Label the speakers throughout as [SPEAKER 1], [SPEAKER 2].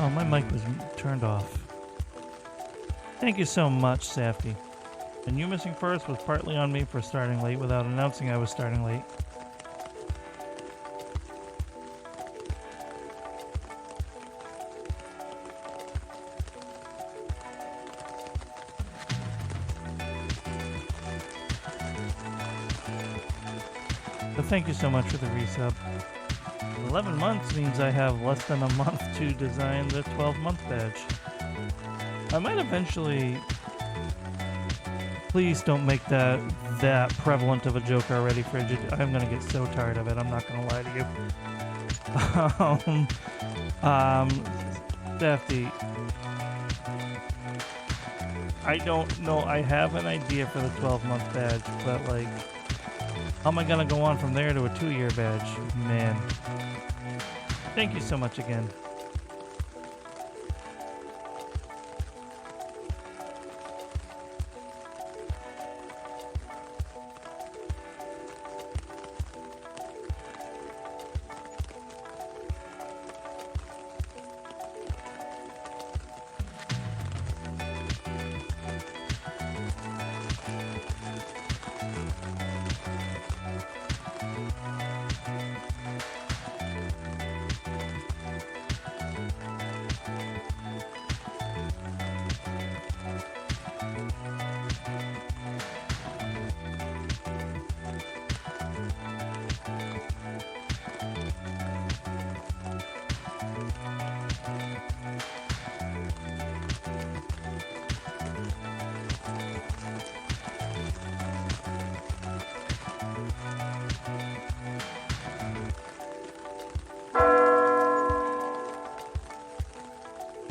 [SPEAKER 1] Oh, my mic was turned off. Thank you so much, Safety. And you missing first was partly on me for starting late without announcing I was starting late. So thank you so much for the resub. 11 months means I have less than a month to design the 12-month badge. I might eventually... Please don't make that prevalent of a joke already, Frigid. I'm gonna get so tired of it, I'm not gonna lie to you. Safety. I don't know, I have an idea for the 12-month badge, but like... How am I gonna go on from there to a 2-year badge? Man. Thank you so much again.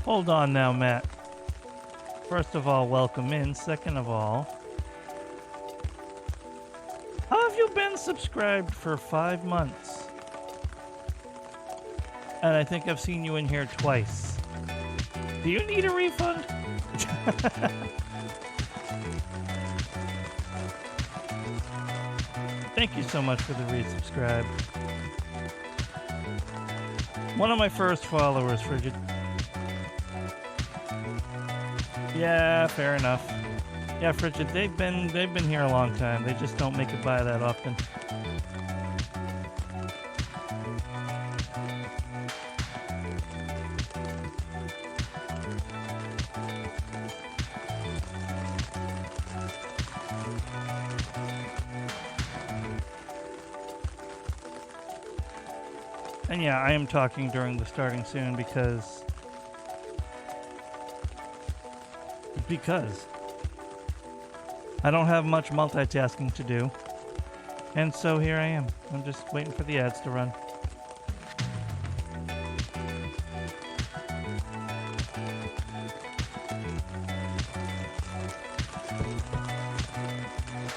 [SPEAKER 1] Hold on now, Matt. First of all, welcome in. Second of all, how have you been subscribed for 5 months? And I think I've seen you in here twice. Do you need a refund? Thank you so much for the resubscribe. One of my first followers, Frigid. Yeah, fair enough. Yeah, Frigid, they've been here a long time. They just don't make it by that often. And yeah, I am talking during the starting soon because I don't have much multitasking to do. And so here I am. I'm just waiting for the ads to run.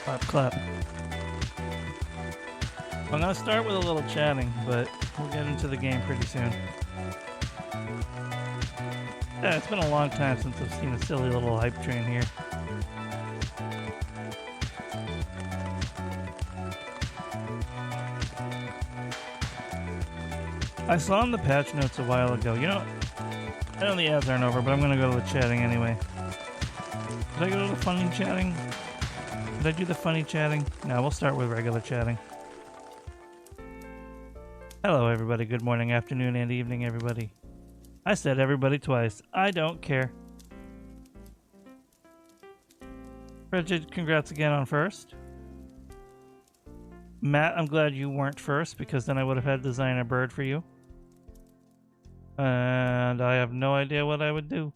[SPEAKER 1] Clap, clap. I'm gonna start with a little chatting, but we'll get into the game pretty soon. Yeah, it's been a long time since I've seen a silly little hype train here. I saw in the patch notes a while ago. You know, I know the ads aren't over, but I'm gonna go to the chatting anyway. Did I go to the funny chatting? Did I do the funny chatting? No, we'll start with regular chatting. Hello, everybody. Good morning, afternoon, and evening, everybody. I said everybody twice. I don't care. Frigid, congrats again on first. Matt, I'm glad you weren't first because then I would have had to design a bird for you. And I have no idea what I would do.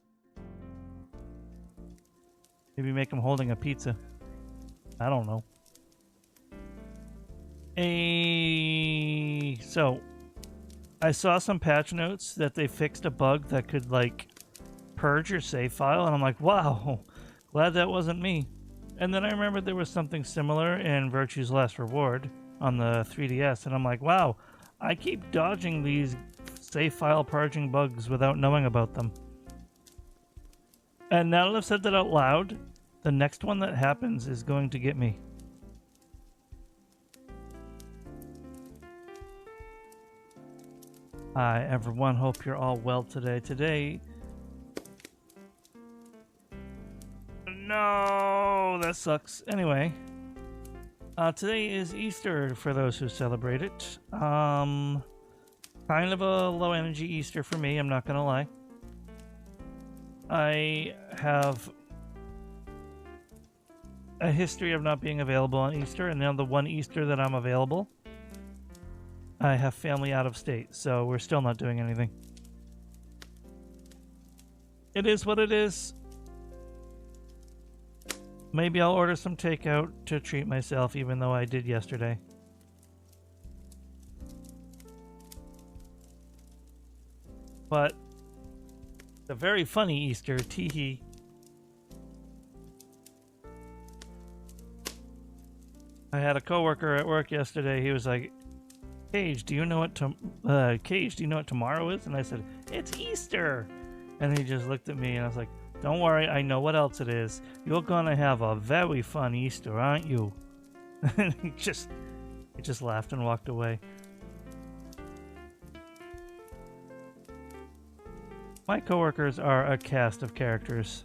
[SPEAKER 1] Maybe make him holding a pizza. I don't know. So I saw some patch notes that they fixed a bug that could like purge your save file, and I'm like, wow, glad that wasn't me. And then I remembered there was something similar in Virtue's Last Reward on the 3DS, and I'm like, wow, I keep dodging these save file purging bugs without knowing about them. And now that I've said that out loud, the next one that happens is going to get me. Hi everyone, hope you're all well today. No, that sucks. Anyway, today is Easter for those who celebrate it. Kind of a low energy Easter for me, I'm not gonna lie. I have a history of not being available on Easter, and now the one Easter that I'm available, I have family out of state, so we're still not doing anything. It is what it is. Maybe I'll order some takeout to treat myself, even though I did yesterday. But a very funny Easter, teehee. I had a coworker at work yesterday. He was like, Cage, do you know what tomorrow is? And I said, it's Easter. And he just looked at me and I was like, don't worry, I know what else it is. You're gonna have a very fun Easter, aren't you? And he just laughed and walked away. My coworkers are a cast of characters.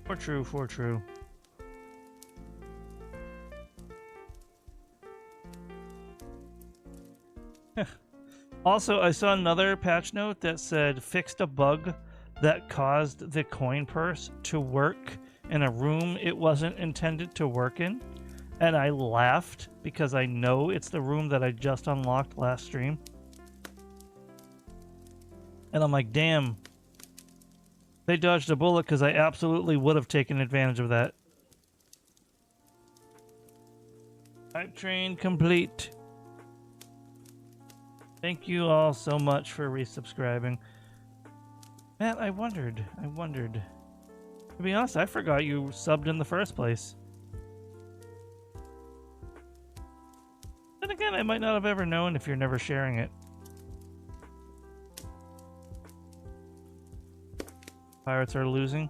[SPEAKER 1] For true. Also, I saw another patch note that said fixed a bug that caused the coin purse to work in a room it wasn't intended to work in. And I laughed because I know it's the room that I just unlocked last stream. And I'm like, damn. They dodged a bullet because I absolutely would have taken advantage of that. Hype train complete. Thank you all so much for resubscribing. Matt, I wondered. To be honest, I forgot you subbed in the first place. Then again, I might not have ever known if you're never sharing it. Pirates are losing.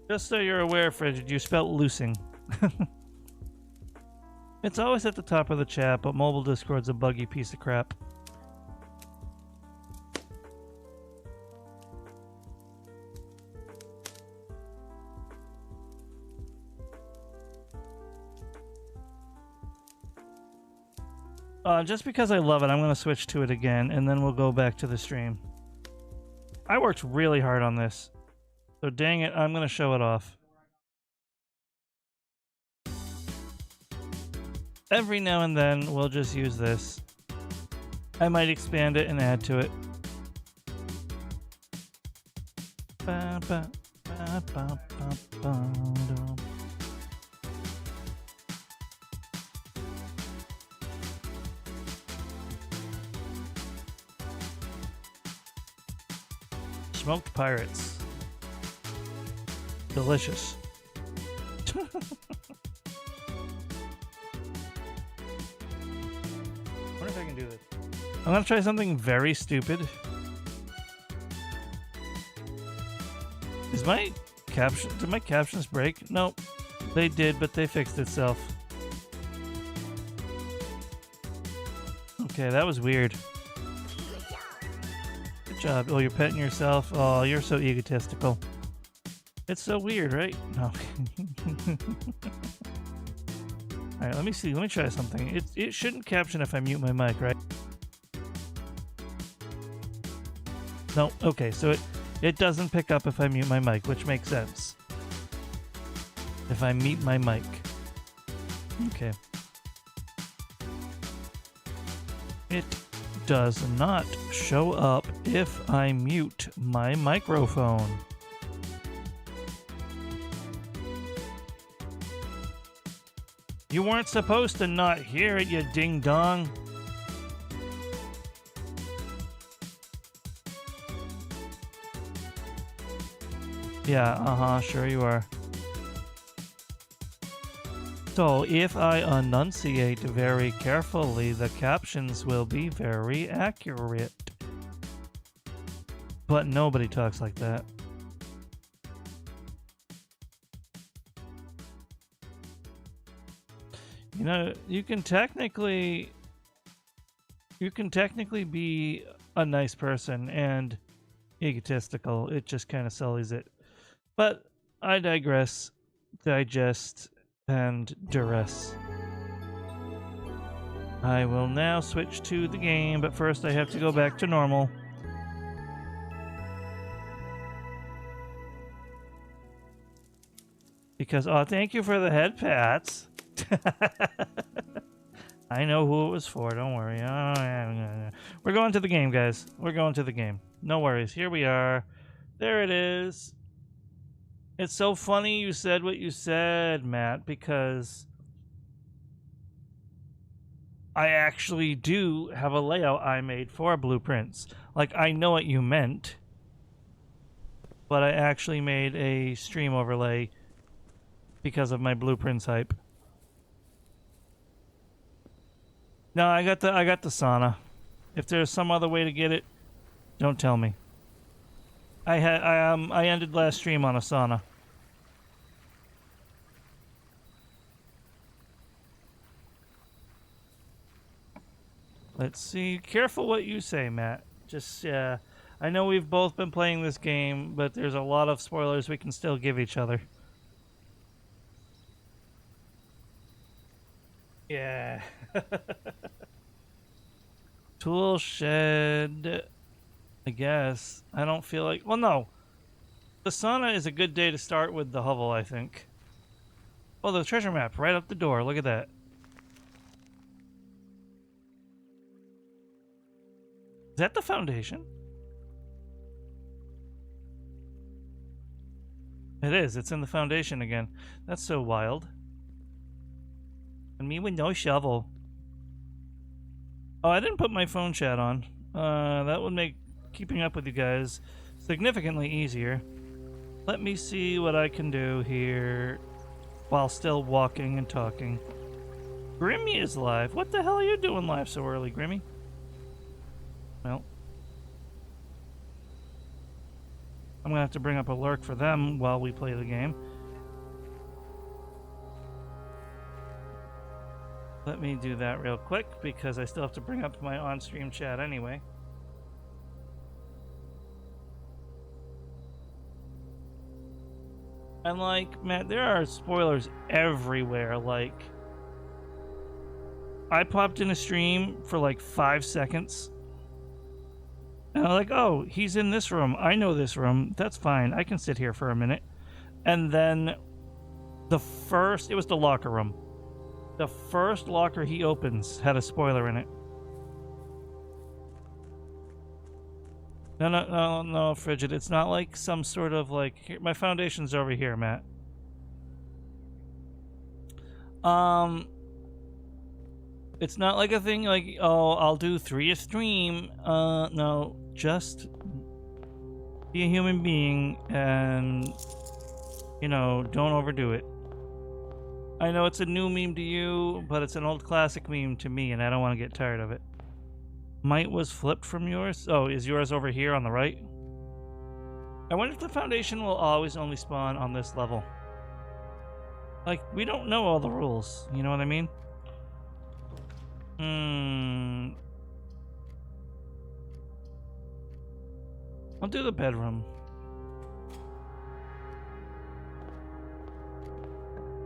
[SPEAKER 1] Just so you're aware, Frigid, you spelt loosing. It's always at the top of the chat, but mobile Discord's a buggy piece of crap. Just because I love it, I'm going to switch to it again, and then we'll go back to the stream. I worked really hard on this, so dang it, I'm going to show it off. Every now and then, we'll just use this. I might expand it and add to it. Ba, ba, ba, ba, ba, ba, da. Smoked pirates. Delicious. Wonder if I can do this. I'm gonna try something very stupid. Is my caption? Did my captions break? Nope. They did, but they fixed itself. Okay, that was weird. Good job. Oh, you're petting yourself. Oh, you're so egotistical. It's so weird, right? No. Alright, let me see. Let me try something. It shouldn't caption if I mute my mic, right? No. Okay, so it doesn't pick up if I mute my mic, which makes sense. If I mute my mic. Okay. It does not show up if I mute my microphone. You weren't supposed to not hear it, you ding-dong. Yeah, sure you are. So, if I enunciate very carefully, the captions will be very accurate. But nobody talks like that. You know, you can technically be a nice person and egotistical. It just kind of sullies it. But I digress, digest, and duress. I will now switch to the game, but first I have to go back to normal. Because, oh, thank you for the head pats. I know who it was for, don't worry. We're going to the game, guys. We're going to the game. No worries. Here we are. There it is. It's so funny you said what you said, Matt, because I actually do have a layout I made for Blueprints. Like, I know what you meant, but I actually made a stream overlay because of my Blueprints hype. No, I got the sauna. If there's some other way to get it, don't tell me. I ended last stream on a sauna. Let's see. Careful what you say, Matt. Just I know we've both been playing this game, but there's a lot of spoilers we can still give each other. Yeah. Tool shed, I guess. I don't feel like... Well, no. The sauna is a good day to start with the hovel, I think. Oh, the treasure map right up the door. Look at that. Is that the foundation? It is. It's in the foundation again. That's so wild. And me with no shovel. Oh, I didn't put my phone chat on. That would make keeping up with you guys significantly easier. Let me see what I can do here while still walking and talking. Grimmy is live. What the hell are you doing live so early, Grimmy? Well, I'm gonna have to bring up a lurk for them while we play the game. Let me do that real quick because I still have to bring up my on-stream chat anyway. And like, man, there are spoilers everywhere. Like, I popped in a stream for like 5 seconds. And I'm like, oh, he's in this room. I know this room. That's fine. I can sit here for a minute. And then it was the locker room. The first locker he opens had a spoiler in it. No, Frigid. It's not like some sort of like... Here, my foundation's over here, Matt. It's not like a thing like, oh, I'll do 3 a stream. No, just be a human being and, you know, don't overdo it. I know it's a new meme to you, but it's an old classic meme to me, and I don't want to get tired of it. Might was flipped from yours? Oh, is yours over here on the right? I wonder if the foundation will always only spawn on this level. Like, we don't know all the rules, you know what I mean? I'll do the bedroom.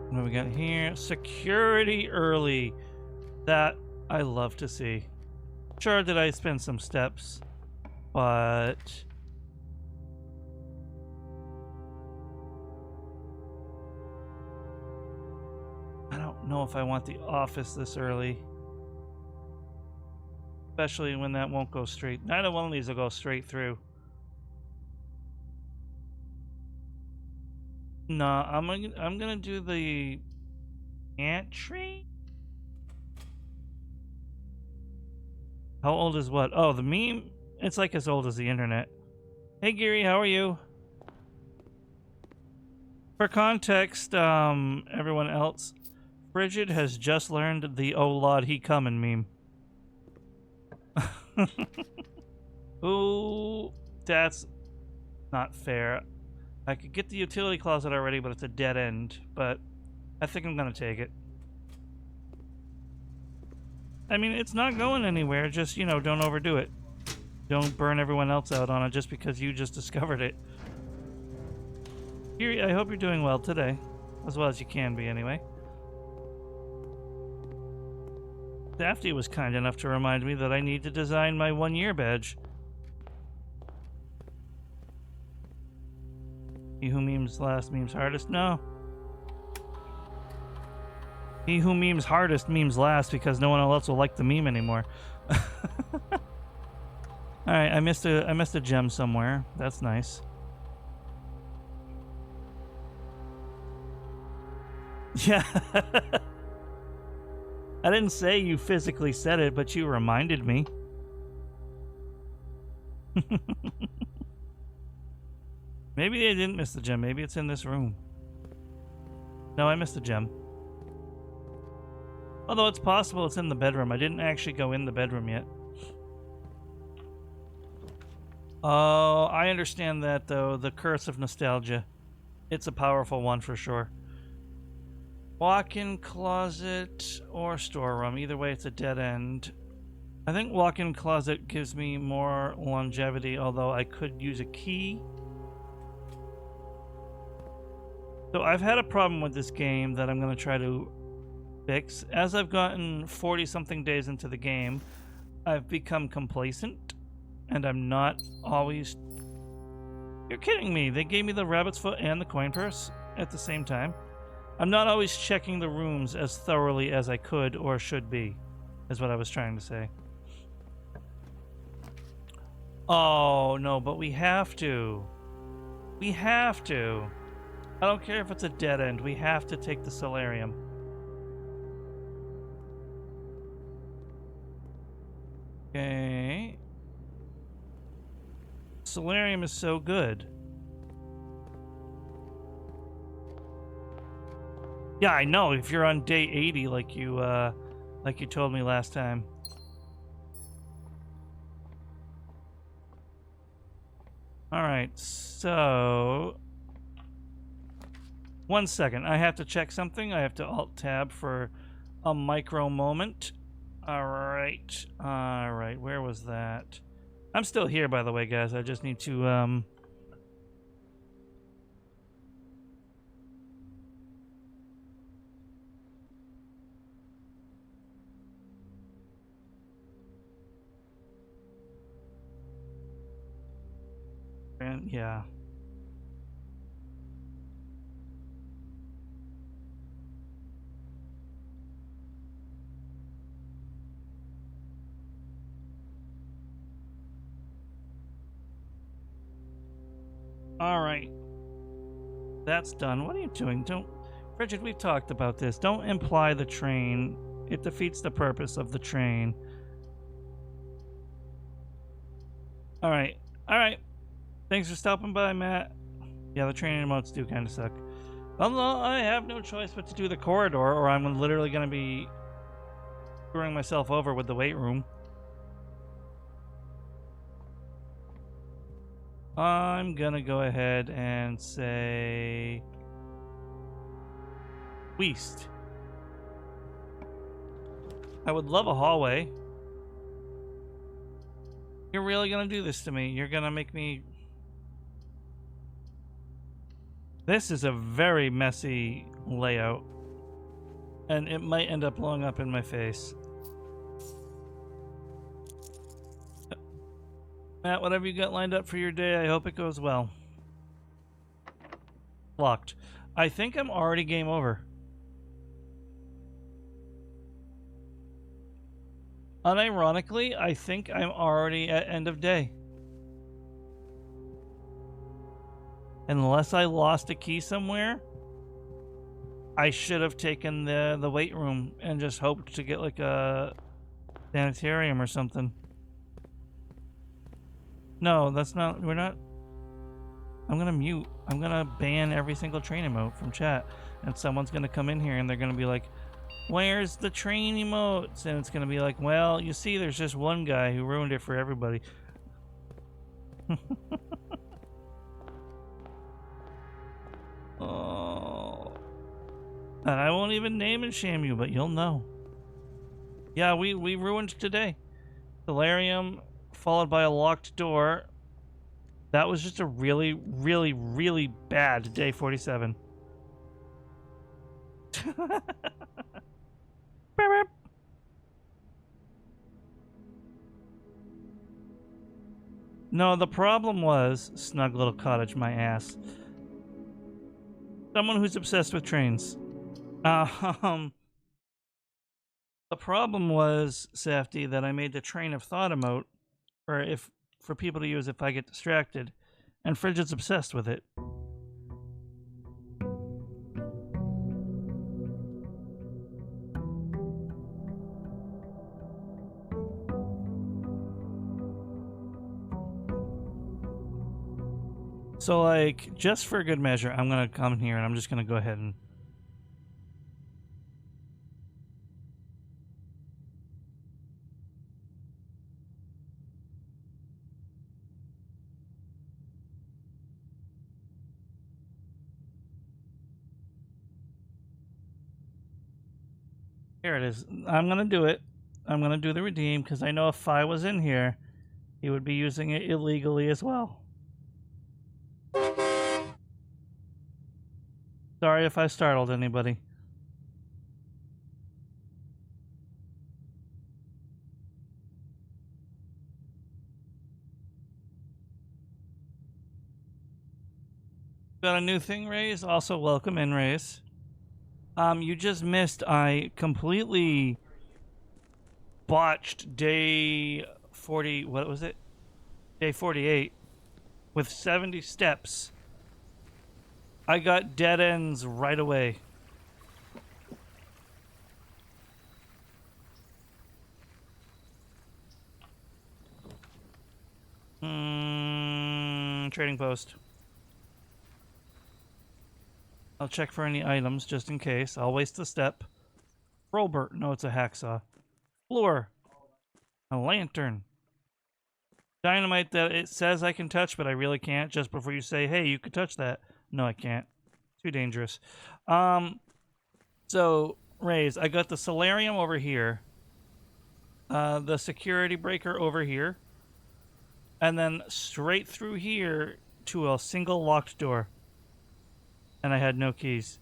[SPEAKER 1] What do we got here? Security early. That I love to see. Sure, did I spend some steps, but I don't know if I want the office this early. Especially when that won't go straight. Neither one of these will go straight through. No, I'm gonna do the pantry. How old is what? Oh, the meme. It's like as old as the internet. Hey, Geary, how are you? For context, everyone else, Frigid has just learned the "Oh Lord, he comin'" meme. Ooh, that's not fair. I could get the utility closet already, but it's a dead end. But I think I'm gonna take it. I mean, it's not going anywhere. Just, you know, don't overdo it. Don't burn everyone else out on it just because you just discovered it. I hope you're doing well today. As well as you can be, anyway. Dafty was kind enough to remind me that I need to design my 1-year badge. He who memes last memes hardest? No. He who memes hardest memes last because no one else will like the meme anymore. Alright, I missed a gem somewhere. That's nice. Yeah. I didn't say you physically said it, but you reminded me. Maybe I didn't miss the gem. Maybe it's in this room. No, I missed the gem. Although it's possible it's in the bedroom. I didn't actually go in the bedroom yet. Oh, I understand that, though. The curse of nostalgia. It's a powerful one for sure. Walk-in closet or storeroom. Either way, it's a dead end. I think walk-in closet gives me more longevity, although I could use a key. So I've had a problem with this game that I'm going to try to fix. As I've gotten 40-something days into the game, I've become complacent, and I'm not always... You're kidding me. They gave me the rabbit's foot and the coin purse at the same time. I'm not always checking the rooms as thoroughly as I could or should be, is what I was trying to say. Oh, no, but we have to. We have to. I don't care if it's a dead end. We have to take the solarium. Okay. Solarium is so good. Yeah, I know. If you're on day 80, like you told me last time. All right, so 1 second. I have to check something. I have to Alt-Tab for a micro moment. All right. All right. Where was that? I'm still here, by the way, guys. I just need to and yeah. All right. That's done. What are you doing? Bridget, we've talked about this. Don't imply the train. It defeats the purpose of the train. All right. All right. Thanks for stopping by, Matt. Yeah, the training emotes do kind of suck. Well, I have no choice but to do the corridor, or I'm literally going to be screwing myself over with the weight room. I'm going to go ahead and say... West. I would love a hallway. You're really going to do this to me. You're going to make me... This is a very messy layout, and it might end up blowing up in my face. Matt, whatever you got lined up for your day, I hope it goes well. Locked. I think I'm already game over. Unironically, I think I'm already at end of day. Unless I lost a key somewhere, I should have taken the weight room and just hoped to get like a sanitarium or something. No, that's not, we're not. I'm gonna mute. I'm gonna ban every single train emote from chat. And someone's gonna come in here and they're gonna be like, where's the train emotes? And it's gonna be like, well, you see, there's just one guy who ruined it for everybody. Oh. And I won't even name and shame you, but you'll know. Yeah, we ruined today. Solarium followed by a locked door. That was just a really, really, really bad day 47. No, the problem was snug little cottage, my ass. Someone who's obsessed with trains. Um, the problem was, Safety, that I made the train of thought emote, or if for people to use if I get distracted, and Frigid's obsessed with it. So, like, just for good measure, I'm gonna come in here and I'm just gonna go ahead and... Here it is. I'm gonna do it. I'm gonna do the redeem, because I know if Phi was in here, he would be using it illegally as well. Sorry if I startled anybody. Got a new thing, Raze. Also, welcome in, Raze. You just missed. I completely botched day 40. What was it? Day 48 with 70 steps. I got dead ends right away. Trading post. I'll check for any items just in case. I'll waste a step. Robert. No, it's a hacksaw. Floor. A lantern. Dynamite that it says I can touch, but I really can't. Just before you say, hey, you could touch that. No, I can't. Too dangerous. So, Raze, I got the solarium over here. The security breaker over here. And then straight through here to a single locked door. And I had no keys.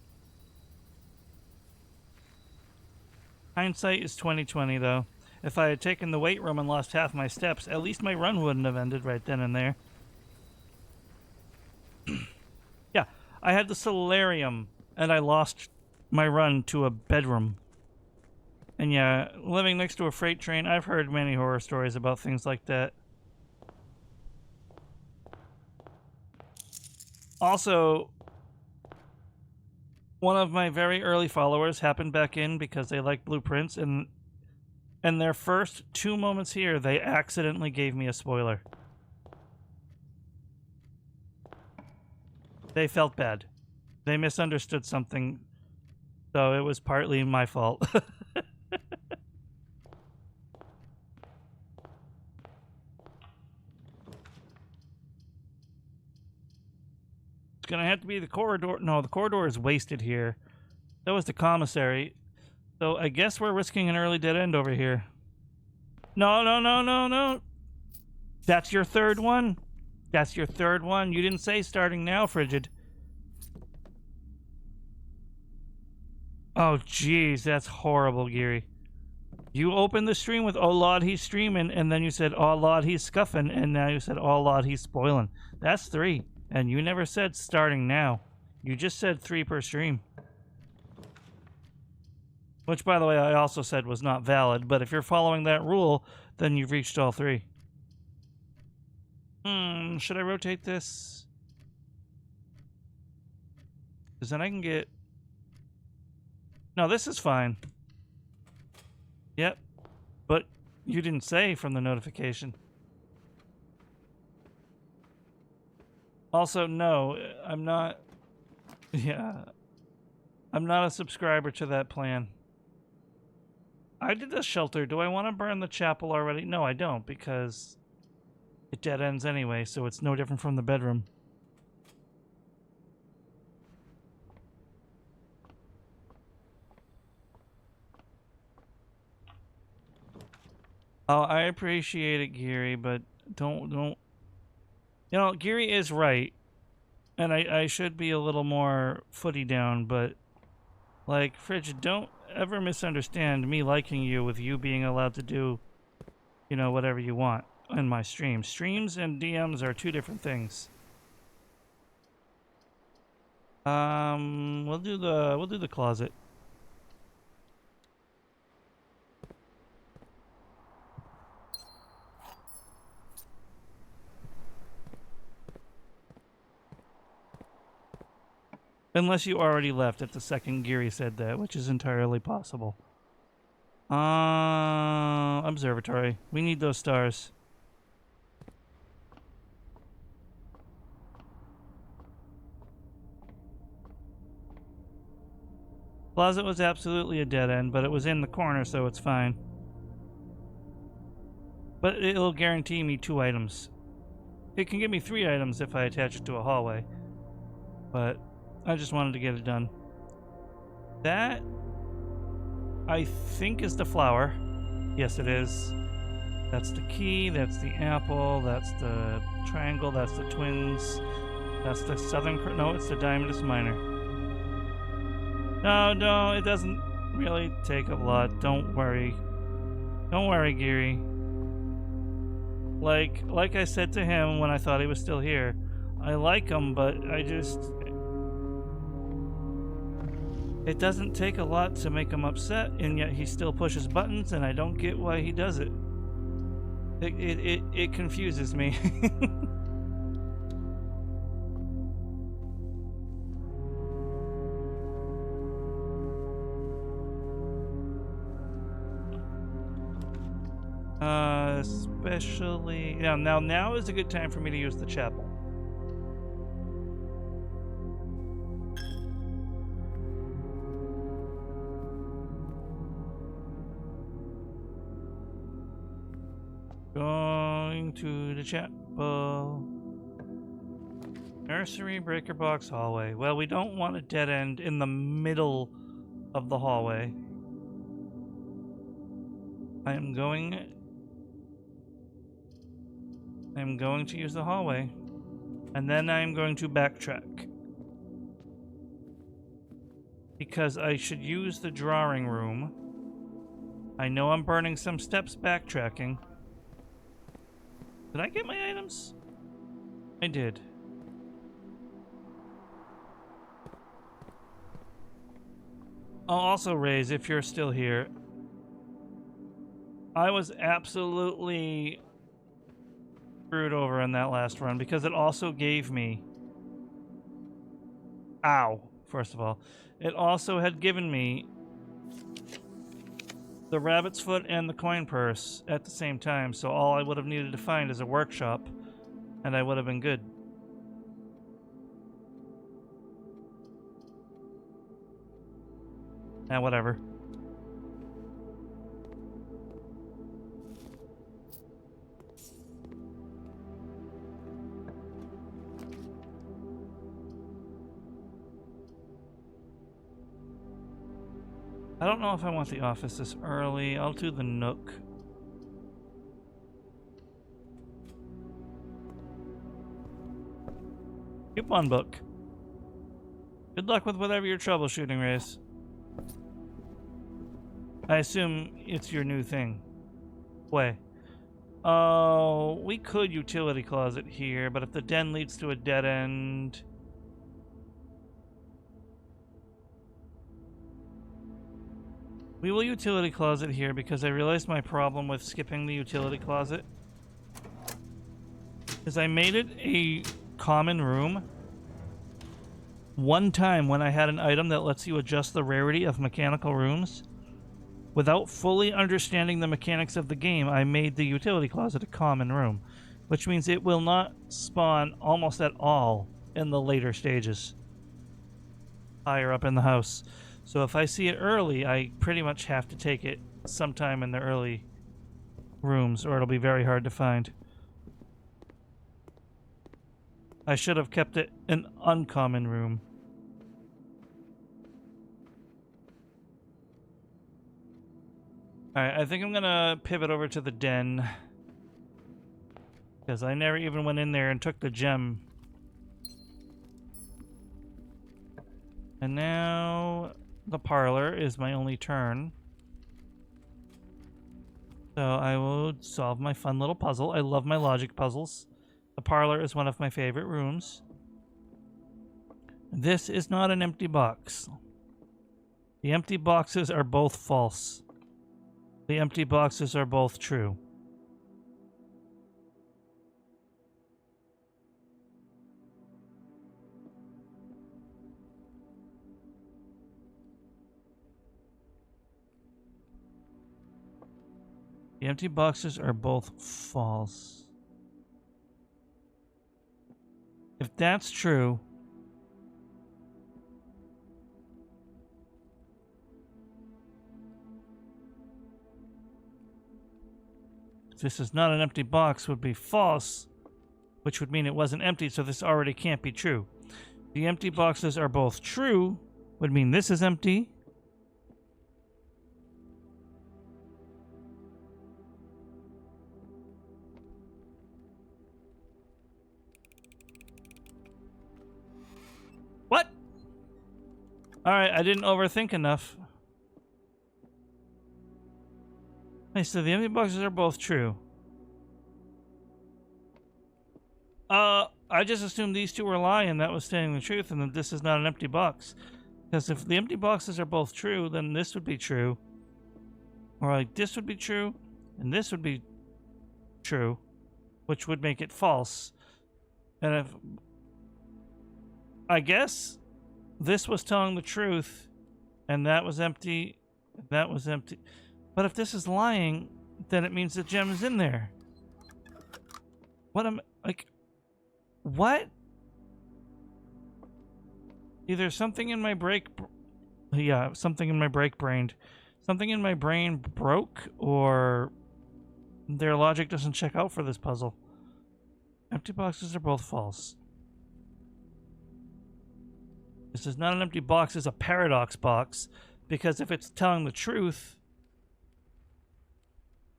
[SPEAKER 1] Hindsight is 20/20, though. If I had taken the weight room and lost half my steps, at least my run wouldn't have ended right then and there. Yeah, I had the solarium, and I lost my run to a bedroom. And yeah, living next to a freight train, I've heard many horror stories about things like that. Also, one of my very early followers happened back in because they like blueprints, and in their first 2 moments here, they accidentally gave me a spoiler. They felt bad. They misunderstood something, so it was partly my fault. It's gonna have to be the corridor. No, the corridor is wasted here. That was the commissary. So I guess we're risking an early dead end over here. No, no, no, no, no. That's your third one? That's your third one? You didn't say starting now, Frigid. Oh, jeez, that's horrible, Geary. You opened the stream with, oh, Lord, he's streaming, and then you said, oh, Lord, he's scuffing, and now you said, oh, Lord, he's spoiling. That's 3, and you never said starting now. You just said 3 per stream. Which, by the way, I also said was not valid, but if you're following that rule, then you've reached all 3. Should I rotate this? Because then I can get... No, this is fine. Yep. But you didn't say from the notification. Also, no, I'm not... Yeah. I'm not a subscriber to that plan. I did the shelter. Do I want to burn the chapel already? No, I don't, because it dead ends anyway, so it's no different from the bedroom. Oh, I appreciate it, Geary, but don't. You know, Geary is right, and I should be a little more footy down, but like, Frigid, don't ever misunderstand me liking you with you being allowed to do, you know, whatever you want in my streams. Streams and DMs are two different things. We'll do the closet. Unless you already left at the second Geary said that, which is entirely possible. Observatory. We need those stars. Closet was absolutely a dead end, but it was in the corner, so it's fine. But it'll guarantee me 2 items. It can give me 3 items if I attach it to a hallway. But I just wanted to get it done. That, I think, is the flower. Yes, it is. That's the key, that's the apple, that's the triangle, that's the twins, that's the southern... No, it's the Diamondus Minor. No, it doesn't really take a lot. Don't worry. Don't worry, Geary. Like I said to him when I thought he was still here, I like him, but I just... It doesn't take a lot to make him upset, and yet he still pushes buttons, and I don't get why he does it. It confuses me. Especially... Yeah, now is a good time for me to use the chapel. Going to the chapel. Nursery, breaker box, hallway. Well, we don't want a dead end in the middle of the hallway. I'm going to use the hallway, and then I'm going to backtrack, because I should use the drawing room. I know I'm burning some steps backtracking. Did I get my items? I did. I'll also raise, if you're still here, I was absolutely screwed over in that last run because it also gave me... Ow, first of all. It also had given me the rabbit's foot and the coin purse at the same time, so all I would have needed to find is a workshop, and I would have been good. Whatever. I don't know if I want the office this early. I'll do the Nook. Coupon book. Good luck with whatever you're troubleshooting, Race. I assume it's your new thing. Way. Oh, we could utility closet here, but if the den leads to a dead end... We will utility closet here because I realized my problem with skipping the utility closet is I made it a common room one time when I had an item that lets you adjust the rarity of mechanical rooms. Without fully understanding the mechanics of the game, I made the utility closet a common room, which means it will not spawn almost at all in the later stages, higher up in the house. So if I see it early, I pretty much have to take it sometime in the early rooms, or it'll be very hard to find. I should have kept it an uncommon room. Alright, I think I'm gonna pivot over to the den. Because I never even went in there and took the gem. And now the parlor is my only turn. So I will solve my fun little puzzle. I love my logic puzzles. The parlor is one of my favorite rooms. This is not an empty box. The empty boxes are both false. The empty boxes are both true. The empty boxes are both false. If that's true, this is not an empty box would be false, which would mean it wasn't empty, so this already can't be true. The empty boxes are both true would mean this is empty. What? Alright, I didn't overthink enough. Hey, so the empty boxes are both true. I just assumed these two were lying, that was telling the truth, and that this is not an empty box. Because if the empty boxes are both true, then this would be true. Or like this would be true, and this would be true, which would make it false. And if... I guess this was telling the truth, and that was empty, and that was empty. But if this is lying, then it means the gem is in there. What am... like... what? Either something in my something in my brain. Something in my brain broke, or their logic doesn't check out for this puzzle. Empty boxes are both false. This is not an empty box, it's a paradox box. Because if it's telling the truth,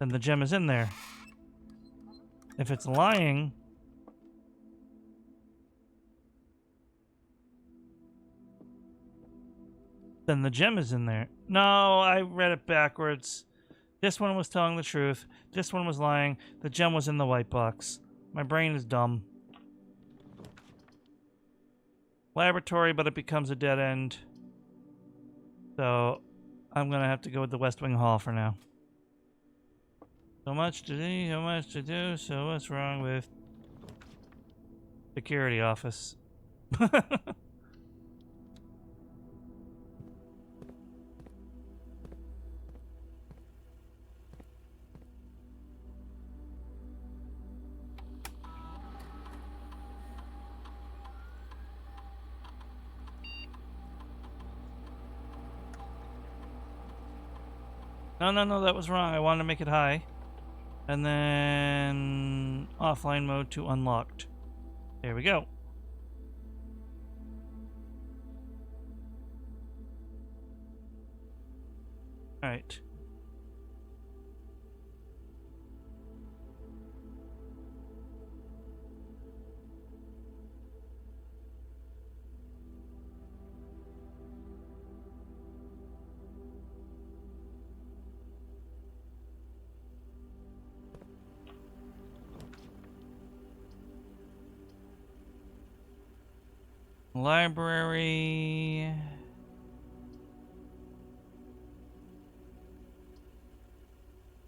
[SPEAKER 1] then the gem is in there. If it's lying, then the gem is in there. No, I read it backwards. This one was telling the truth. This one was lying. The gem was in the white box. My brain is dumb. Laboratory, but it becomes a dead end. So I'm gonna have to go with the West Wing Hall for now. So much to do, so much to do. So what's wrong with security office? No, that was wrong. I wanted to make it high. And then offline mode to unlocked. There we go. All right. Library.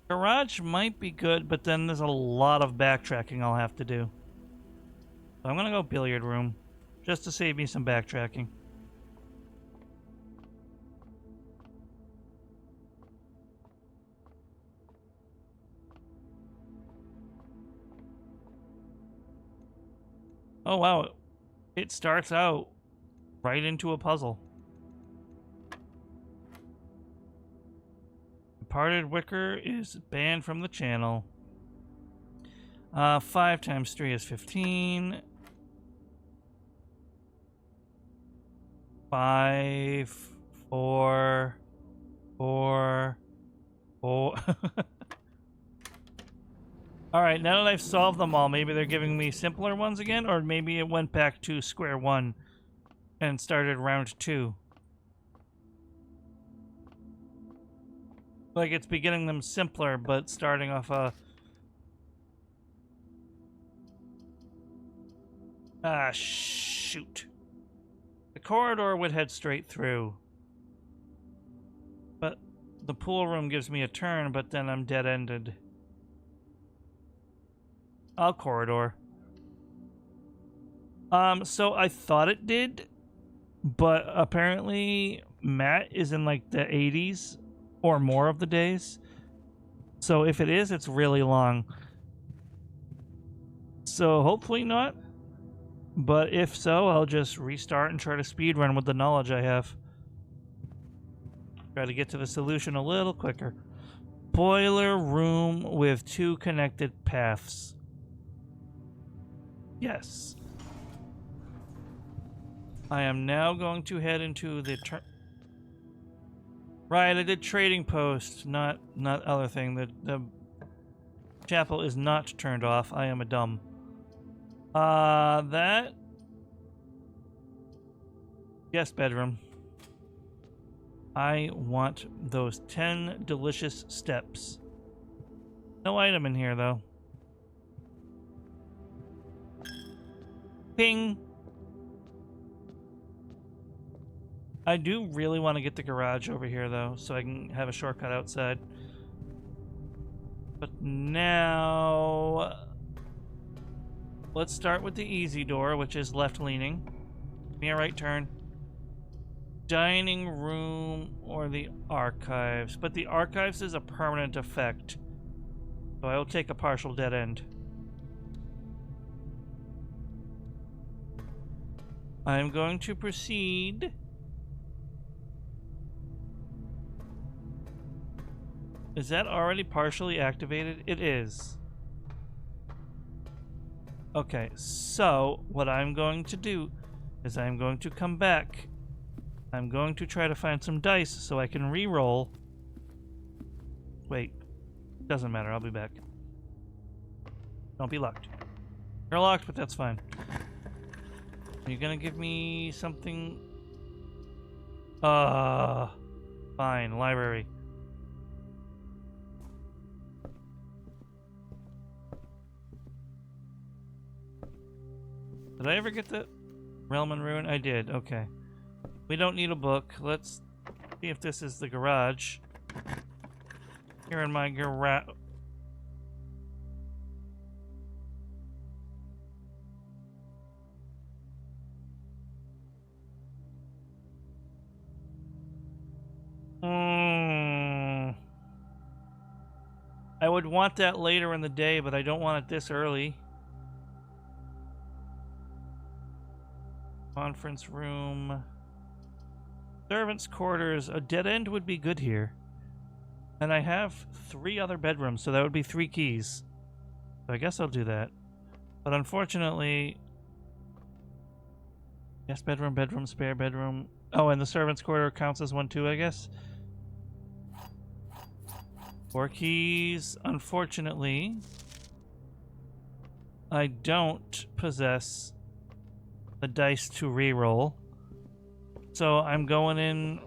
[SPEAKER 1] Garage might be good, but then there's a lot of backtracking I'll have to do. So I'm gonna go billiard room, just to save me some backtracking. Oh wow, it starts out right into a puzzle. Departed Wicker is banned from the channel. 5 times 3 is 15. 5, 4, 4, Oh. Alright, now that I've solved them all, maybe they're giving me simpler ones again, or maybe it went back to square one and started round 2. Like it's beginning them simpler, but starting off a... Ah, shoot. The corridor would head straight through. But the pool room gives me a turn, but then I'm dead-ended. I'll corridor. So I thought it did, but apparently Matt is in like the 80s or more of the days. So if it is, it's really long. So hopefully not. But if so, I'll just restart and try to speedrun with the knowledge I have. Try to get to the solution a little quicker. Boiler room with 2 connected paths. Yes. I am now going to head into the Right, I did trading post, not other thing. The chapel is not turned off. I am a dumb. That guest bedroom. I want those 10 delicious steps. No item in here though. Ping. I do really want to get the garage over here, though, so I can have a shortcut outside. But now... let's start with the easy door, which is left-leaning. Give me a right turn. Dining room or the archives. But the archives is a permanent effect. So I will take a partial dead end. I'm going to proceed... Is that already partially activated? It is. Okay, so what I'm going to do is I'm going to come back. I'm going to try to find some dice so I can re-roll. Wait, doesn't matter, I'll be back. Don't be locked. You're locked, but that's fine. Are you gonna give me something? Fine, library. Did I ever get the Realm and Ruin? I did, okay. We don't need a book. Let's see if this is the garage. Here in my garage. I would want that later in the day, but I don't want it this early. Conference room. Servants' quarters. A dead end would be good here. And I have 3 other bedrooms, so that would be 3 keys. So I guess I'll do that. But unfortunately... Yes, bedroom, spare bedroom. Oh, and the servants' quarter counts as 1 too, I guess. 4 keys. Unfortunately, I don't possess the dice to re-roll. So I'm going in...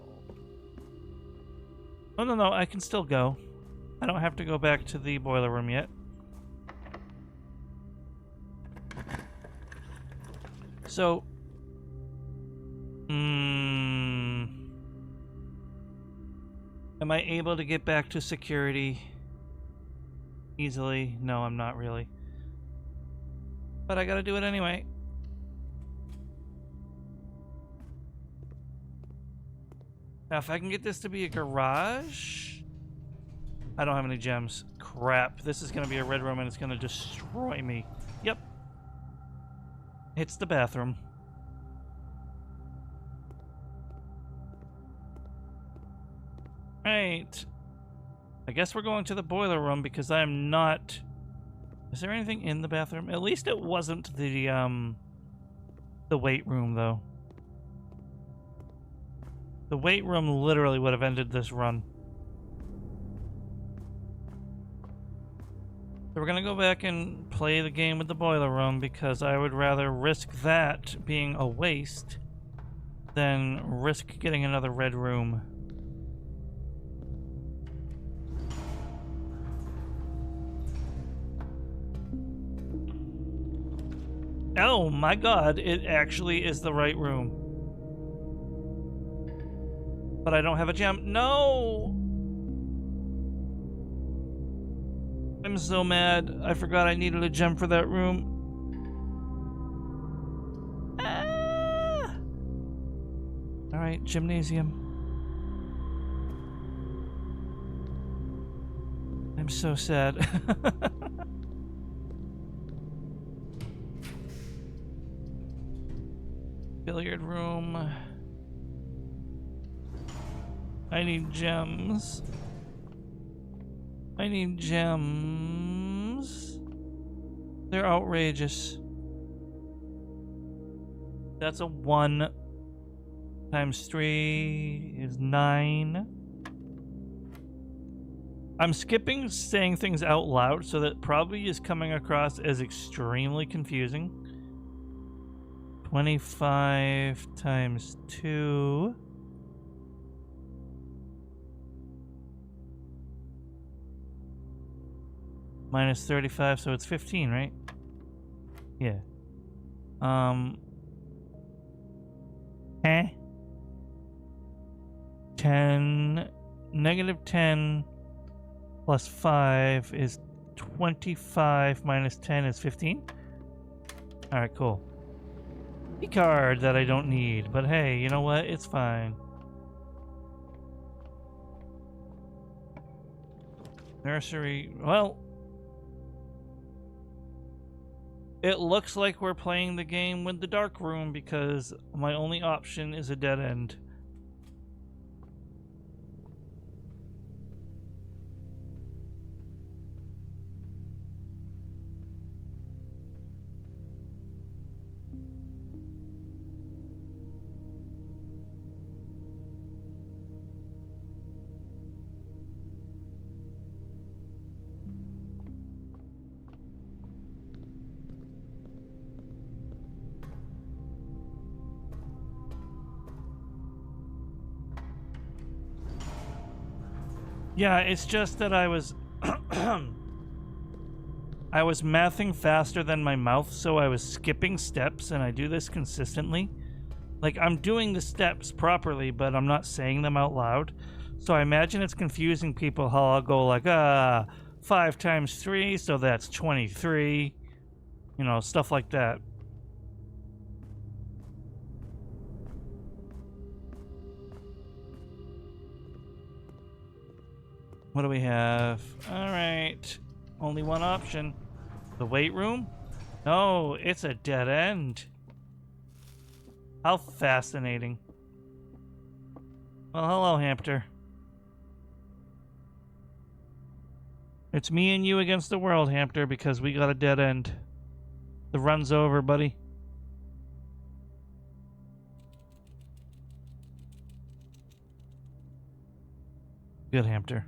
[SPEAKER 1] Oh, no, I can still go. I don't have to go back to the boiler room yet. So... Am I able to get back to security easily? No, I'm not really. But I gotta do it anyway. Now, if I can get this to be a garage... I don't have any gems. Crap. This is gonna be a red room and it's gonna destroy me. Yep. It's the bathroom. Right. I guess we're going to the boiler room because I am not... Is there anything in the bathroom? At least it wasn't the weight room, though. The weight room literally would have ended this run. So we're gonna go back and play the game with the boiler room because I would rather risk that being a waste than risk getting another red room. Oh my god, it actually is the right room. But I don't have a gem. No! I'm so mad. I forgot I needed a gem for that room. Ah! Alright, gymnasium. I'm so sad. Billiard room. I need gems. I need gems. They're outrageous. That's a 1 times 3 is 9. I'm skipping saying things out loud, so that probably is coming across as extremely confusing. 25 times 2. Minus 35, so it's 15, right? Yeah. Eh? 10. Negative 10 plus 5 is 25 minus 10 is 15? Alright, cool. Card that I don't need, but hey, you know what? It's fine. Nursery. Well, it looks like we're playing the game with the dark room because my only option is a dead end. Yeah, it's just that I was I was mathing faster than my mouth, so I was skipping steps, and I do this consistently. Like, I'm doing the steps properly, but I'm not saying them out loud. So I imagine it's confusing people how I'll go like, 5 times 3, so that's 23. You know, stuff like that. What do we have? Alright. Only one option. The weight room? No, it's a dead end. How fascinating. Well, hello, Hamster. It's me and you against the world, Hamster, because we got a dead end. The run's over, buddy. Good, Hamster.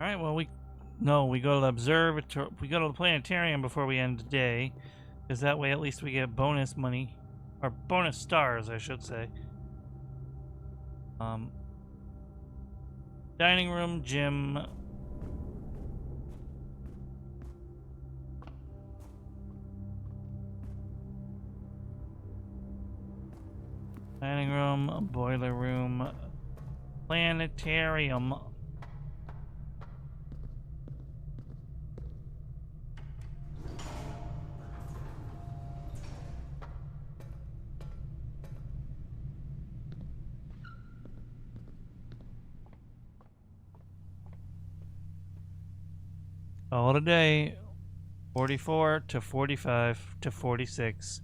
[SPEAKER 1] Alright, well, we go to the observatory. We go to the planetarium before we end the day. Because that way, at least we get bonus money. Or bonus stars, I should say. Dining room, gym. Dining room, boiler room, planetarium. All today, 44 to 45 to 46.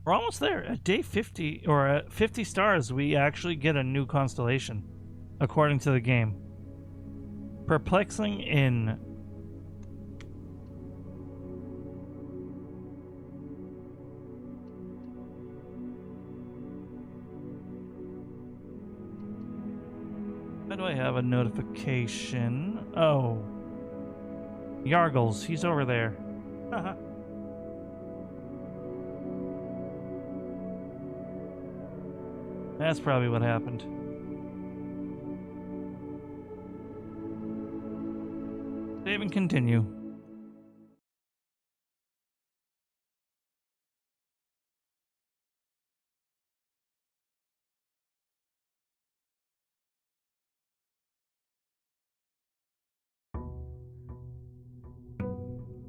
[SPEAKER 1] We're almost there. At day 50, or at 50 stars, we actually get a new constellation, according to the game. Perplexing Inn. have a notification. Oh. Yargles, he's over there. That's probably what happened. Save and continue.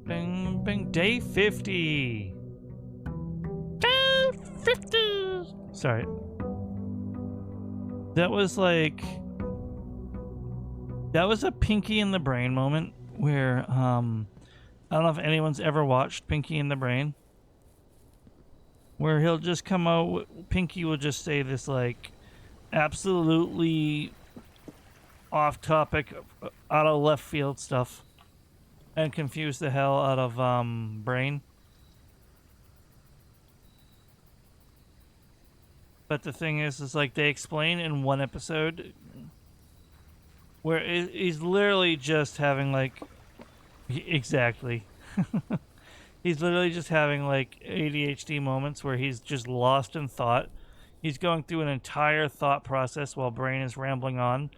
[SPEAKER 1] Bing, bing, day 50. Day 50. Sorry. That was like... That was a Pinky in the Brain moment where, I don't know if anyone's ever watched Pinky in the Brain. Where he'll just come out, Pinky will just say this, like, absolutely off-topic, out of left field stuff. And confuse the hell out of, Brain. But the thing is like, they explain in one episode where he's literally just having, like... Exactly. He's literally just having, like, ADHD moments where he's just lost in thought. He's going through an entire thought process while Brain is rambling on.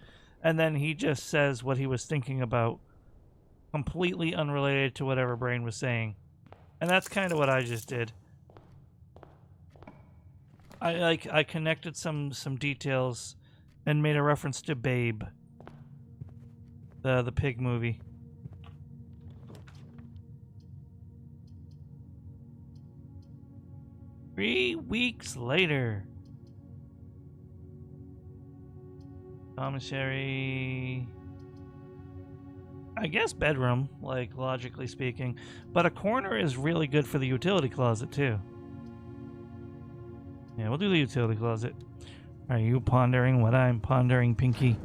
[SPEAKER 1] And then he just says what he was thinking about, completely unrelated to whatever Brain was saying. And that's kind of what I just did. I connected some details and made a reference to Babe, the pig movie. Three weeks later. Commissary... I guess bedroom, like, logically speaking. But a corner is really good for the utility closet, too. Yeah, we'll do the utility closet. Are you pondering what I'm pondering, Pinky?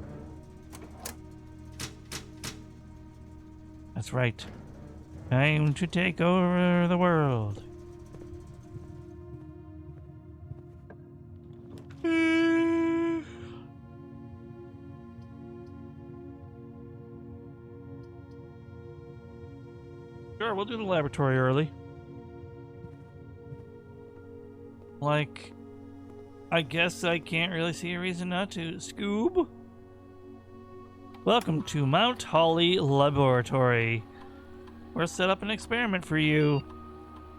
[SPEAKER 1] That's right. Time to take over the world. Sure, we'll do the laboratory early. Like, I guess I can't really see a reason not to. Scoob? Welcome to Mount Holly Laboratory. We'll set up an experiment for you,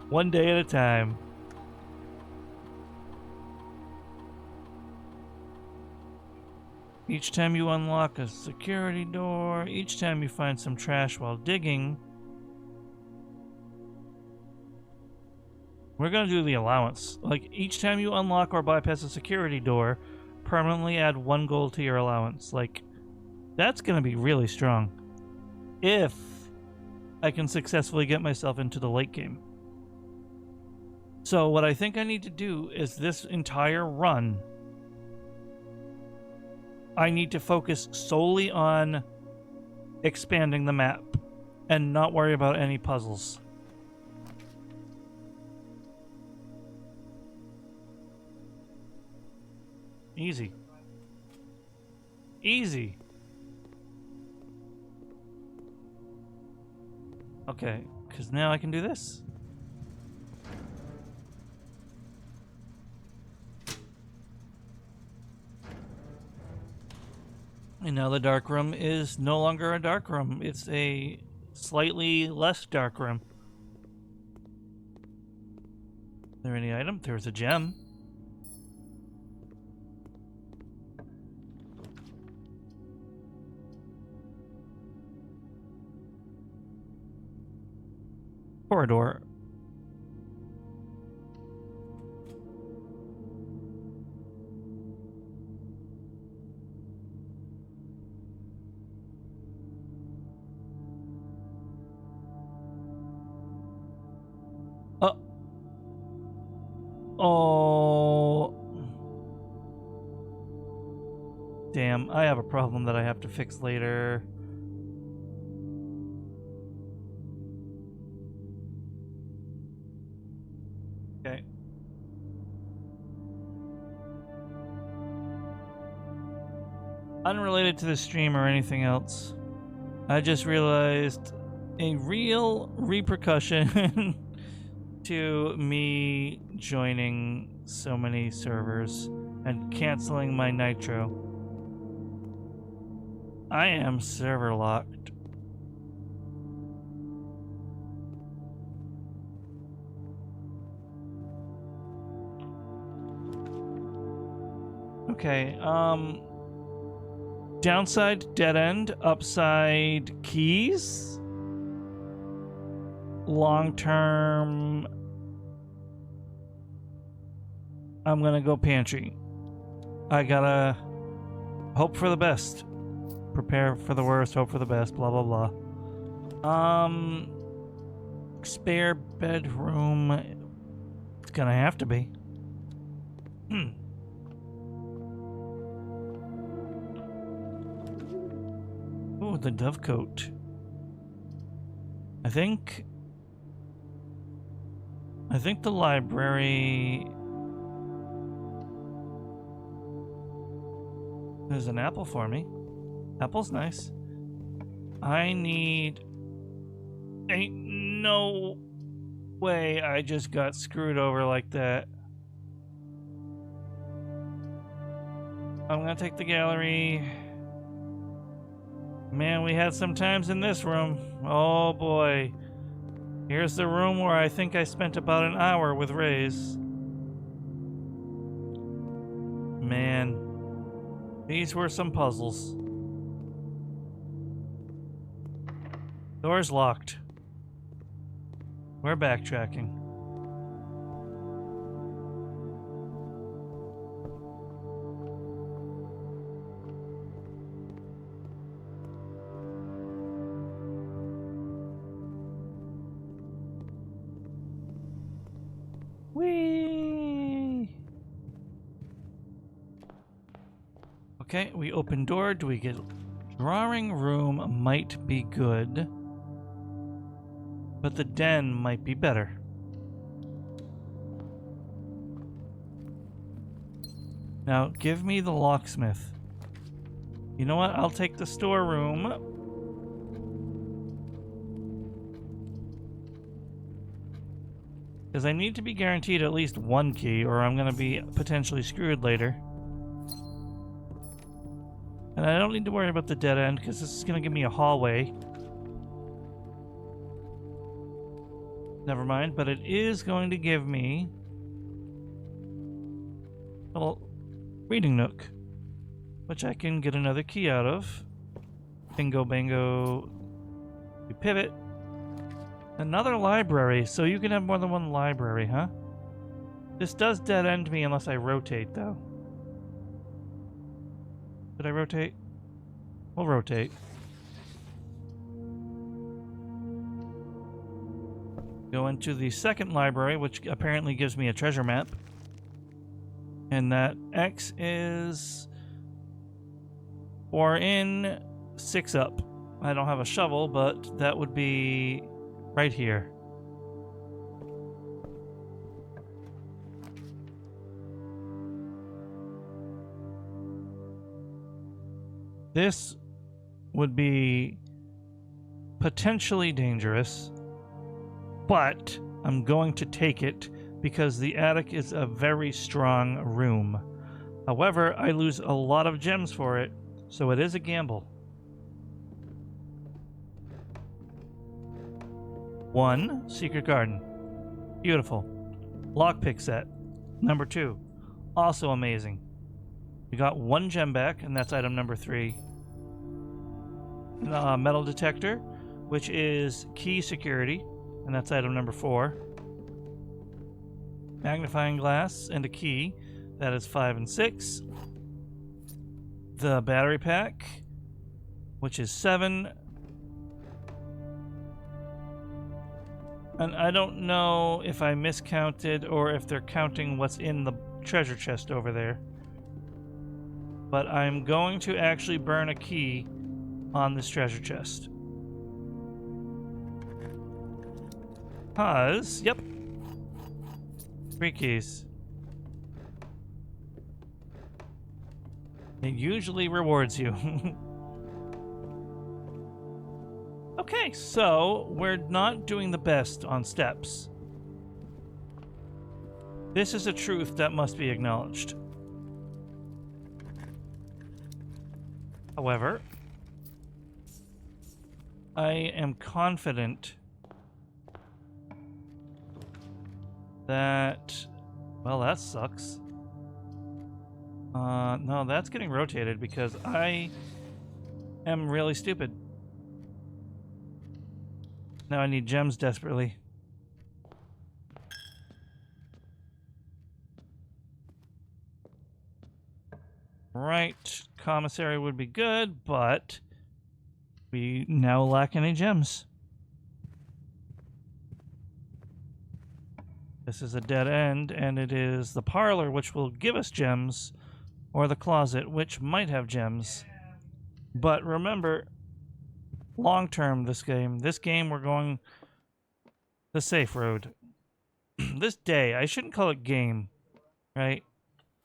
[SPEAKER 1] one day at a time. Each time you unlock a security door, each time you find some trash while digging, we're gonna do the allowance. Like, each time you unlock or bypass a security door, permanently add 1 gold to your allowance. Like, that's gonna be really strong. If I can successfully get myself into the late game. So what I think I need to do is this entire run, I need to focus solely on expanding the map and not worry about any puzzles. Easy. Easy. Okay, because now I can do this. And now the dark room is no longer a dark room. It's a slightly less dark room. Is there any item? There's a gem. Corridor. Oh. Damn, I have a problem that I have to fix later. Okay. Unrelated to the stream or anything else, I just realized a real repercussion to me joining so many servers and canceling my Nitro. I am server locked. Okay, downside, dead end. Upside, keys. Long term, I'm gonna go pantry. I gotta hope for the best. Prepare for the worst, hope for the best, blah blah blah. Spare bedroom. It's gonna have to be. Ooh, the dovecote. I think the library. There's an apple for me. Apple's nice. I need. Ain't no way I just got screwed over like that. I'm gonna take the gallery. Man, we had some times in this room. Oh boy. Here's the room where I think I spent about an hour with Raze. Man. These were some puzzles. Door's locked. We're backtracking. Whee! Okay, we open door. Do we get drawing room? Might be good, but the den might be better. Now, give me the locksmith. You know what? I'll take the storeroom. Because I need to be guaranteed at least one key, or I'm going to be potentially screwed later. And I don't need to worry about the dead end, because this is going to give me a hallway. Never mind, but it is going to give me a little reading nook, which I can get another key out of. Bingo, bango. We pivot. Another library, so you can have more than one library, huh? This does dead end me unless I rotate, though. Did I rotate? We'll rotate. Go into the second library, which apparently gives me a treasure map. And that X is 4 in, 6 up. I don't have a shovel, but that would be right here. This would be potentially dangerous, but I'm going to take it because the attic is a very strong room. However, I lose a lot of gems for it, so it is a gamble. 1, secret garden. Beautiful. Lockpick set. Number 2. Also amazing. We got 1 gem back, and that's item number 3. Metal detector, which is key security, and that's item number 4. Magnifying glass and a key, that is 5 and 6. The battery pack, which is 7. And I don't know if I miscounted or if they're counting what's in the treasure chest over there. But I'm going to actually burn a key on this treasure chest. Pause. Yep. 3 keys. It usually rewards you. Okay, so we're not doing the best on steps. This is a truth that must be acknowledged. However, I am confident that... Well, that sucks. No, that's getting rotated because I am really stupid. Now I need gems desperately. Right, commissary would be good, but we now lack any gems. This is a dead end, and it is the parlor which will give us gems, or the closet, which might have gems. But remember, long term, this game we're going the safe road. This day, I shouldn't call it game, right?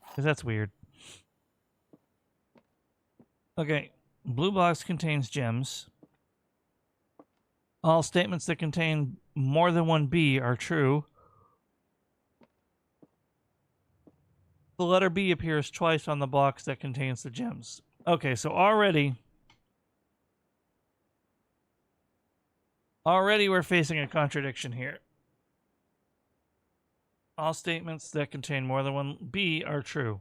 [SPEAKER 1] Because that's weird. Okay, blue box contains gems. All statements that contain more than one B are true. The letter B appears twice on the box that contains the gems. Okay, so already we're facing a contradiction here. All statements that contain more than one B are true,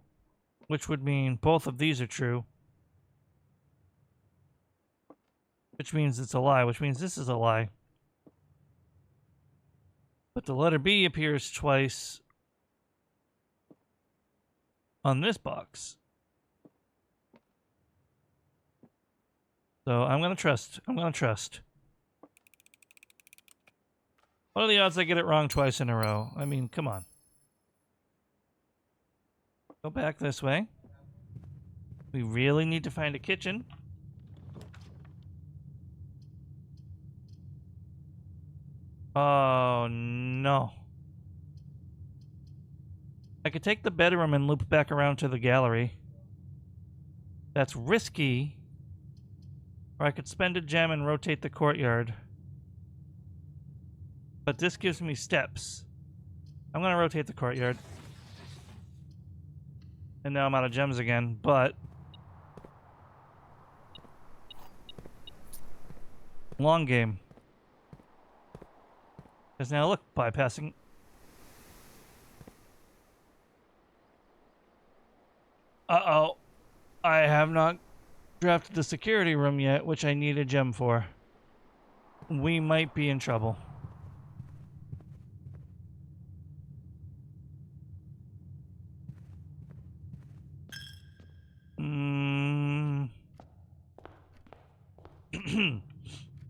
[SPEAKER 1] which would mean both of these are true, which means it's a lie, which means this is a lie. But the letter B appears twice on this box. So I'm going to trust. What are the odds I get it wrong twice in a row? I mean, come on. Go back this way. We really need to find a kitchen. Oh, no. I could take the bedroom and loop back around to the gallery. That's risky. Or I could spend a gem and rotate the courtyard. But this gives me steps. I'm going to rotate the courtyard. And now I'm out of gems again, but... long game. Because now look, bypassing... Uh-oh. I have not drafted the security room yet, which I need a gem for. We might be in trouble.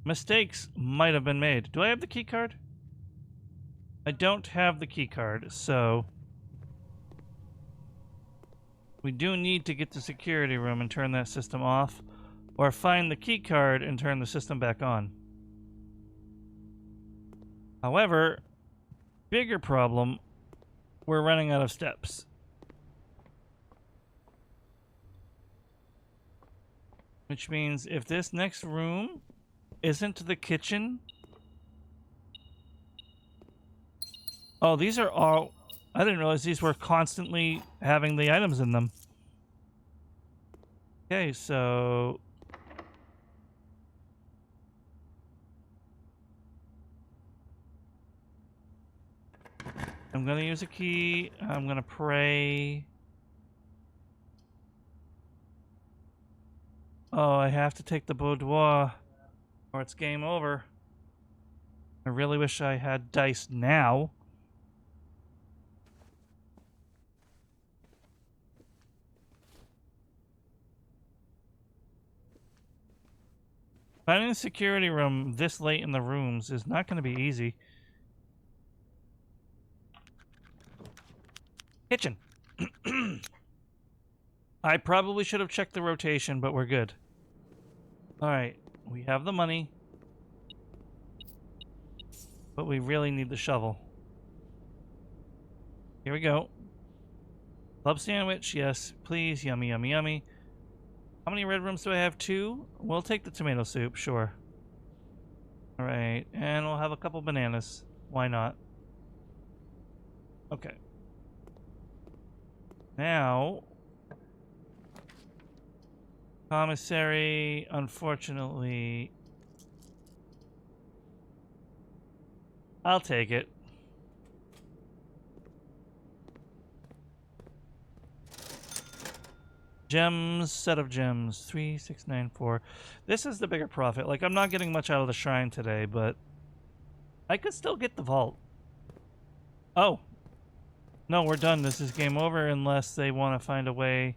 [SPEAKER 1] Mistakes might have been made. Do I have the key card? I don't have the key card, so... we do need to get the security room and turn that system off, or find the key card and turn the system back on. However, bigger problem, we're running out of steps. Which means if this next room isn't the kitchen... oh, these are all... I didn't realize these were constantly having the items in them. Okay, so... I'm gonna use a key. I'm gonna pray. Oh, I have to take the boudoir, or it's game over. I really wish I had dice now. Finding a security room this late in the rooms is not going to be easy. Kitchen. I probably should have checked the rotation, but we're good. Alright, we have the money. But we really need the shovel. Here we go. Club sandwich, yes, please. Yummy, yummy, yummy. How many red rooms do I have? 2? We'll take the tomato soup, sure. Alright, and we'll have a couple bananas. Why not? Okay. Now... Commissary, unfortunately... I'll take it. Gems, set of gems, 3, 6, 9, 4. This is the bigger profit. Like, I'm not getting much out of the shrine today, but I could still get the vault. Oh. No, we're done. This is game over unless they want to find a way.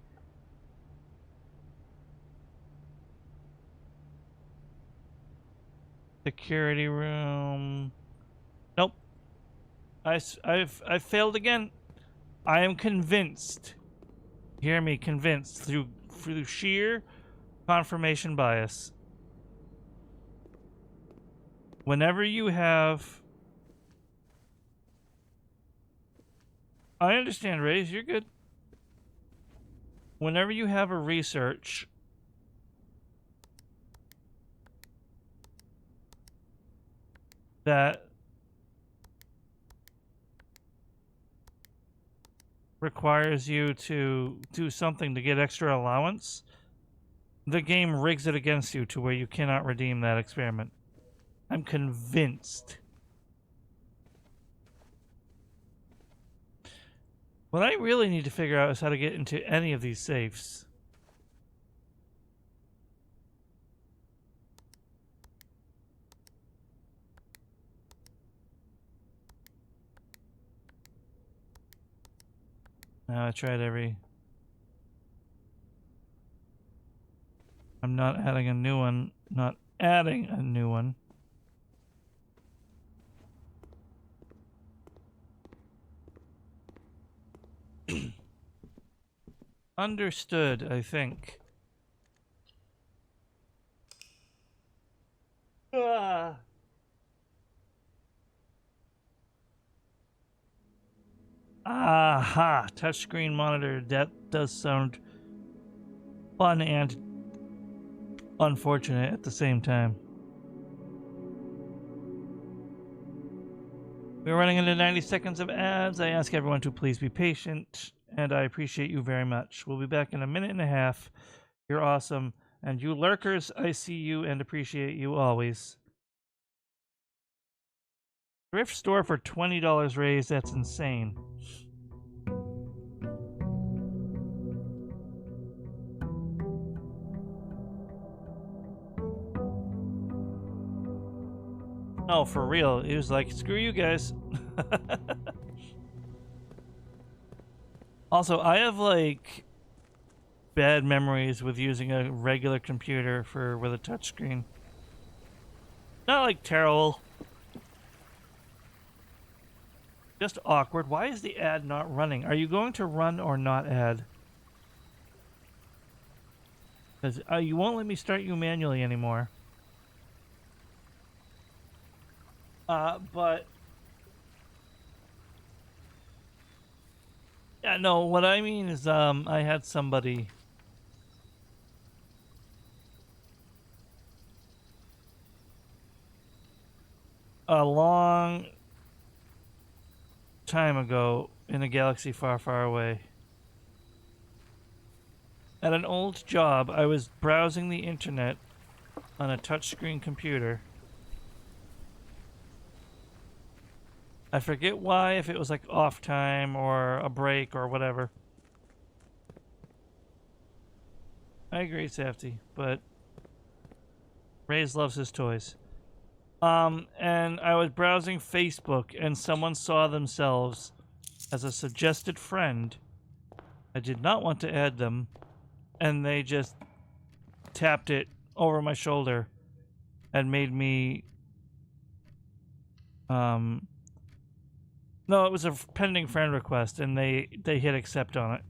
[SPEAKER 1] Security room. Nope. I've failed again. I am convinced. Hear me, convinced through sheer confirmation bias. Whenever you have... I understand, Raze, you're good. Whenever you have a research that requires you to do something to get extra allowance, the game rigs it against you to where you cannot redeem that experiment. I'm convinced. What I really need to figure out is how to get into any of these safes. I tried every... I'm not adding a new one. Not adding a new one. Understood, I think. Ah. Aha! Touchscreen monitor. That does sound fun and unfortunate at the same time. We're running into 90 seconds of ads. I ask everyone to please be patient, and I appreciate you very much. We'll be back in a minute and a half. You're awesome. And you lurkers, I see you and appreciate you always. Thrift store for $20 raised. That's insane. Oh, for real. He was like, screw you guys. Also, I have like bad memories with using a regular computer with a touchscreen. Not like terrible. Just awkward. Why is the ad not running? Are you going to run or not ad? Because you won't let me start you manually anymore. But... yeah, no, what I mean is, I had somebody... a long time ago in a galaxy far, far away. At an old job, I was browsing the internet on a touchscreen computer. I forget why, if it was like off time or a break or whatever. I agree, Safety, but Raze loves his toys. And I was browsing Facebook and someone saw themselves as a suggested friend. I did not want to add them, and they just tapped it over my shoulder and made me no, it was a pending friend request, and they hit accept on it.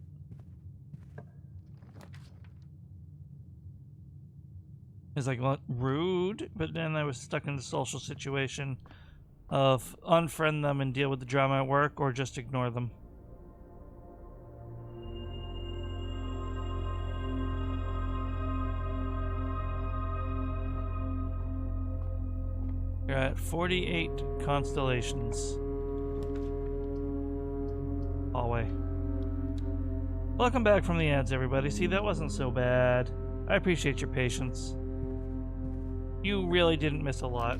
[SPEAKER 1] It's like, well, rude, but then I was stuck in the social situation of unfriend them and deal with the drama at work, or just ignore them. You're at 48 constellations. Hallway. Welcome back from the ads, everybody. See, that wasn't so bad. I appreciate your patience. You really didn't miss a lot.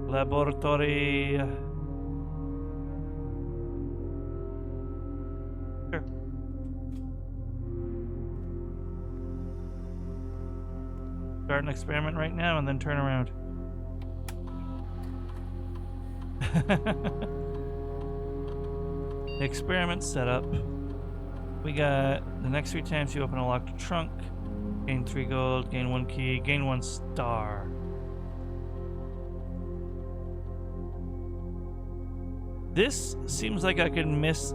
[SPEAKER 1] Laboratory. Sure. Start an experiment right now and then turn around. Experiment setup. We got the next 3 times you open a locked trunk, gain 3 gold, gain 1 key, gain 1 star. This seems like I could miss.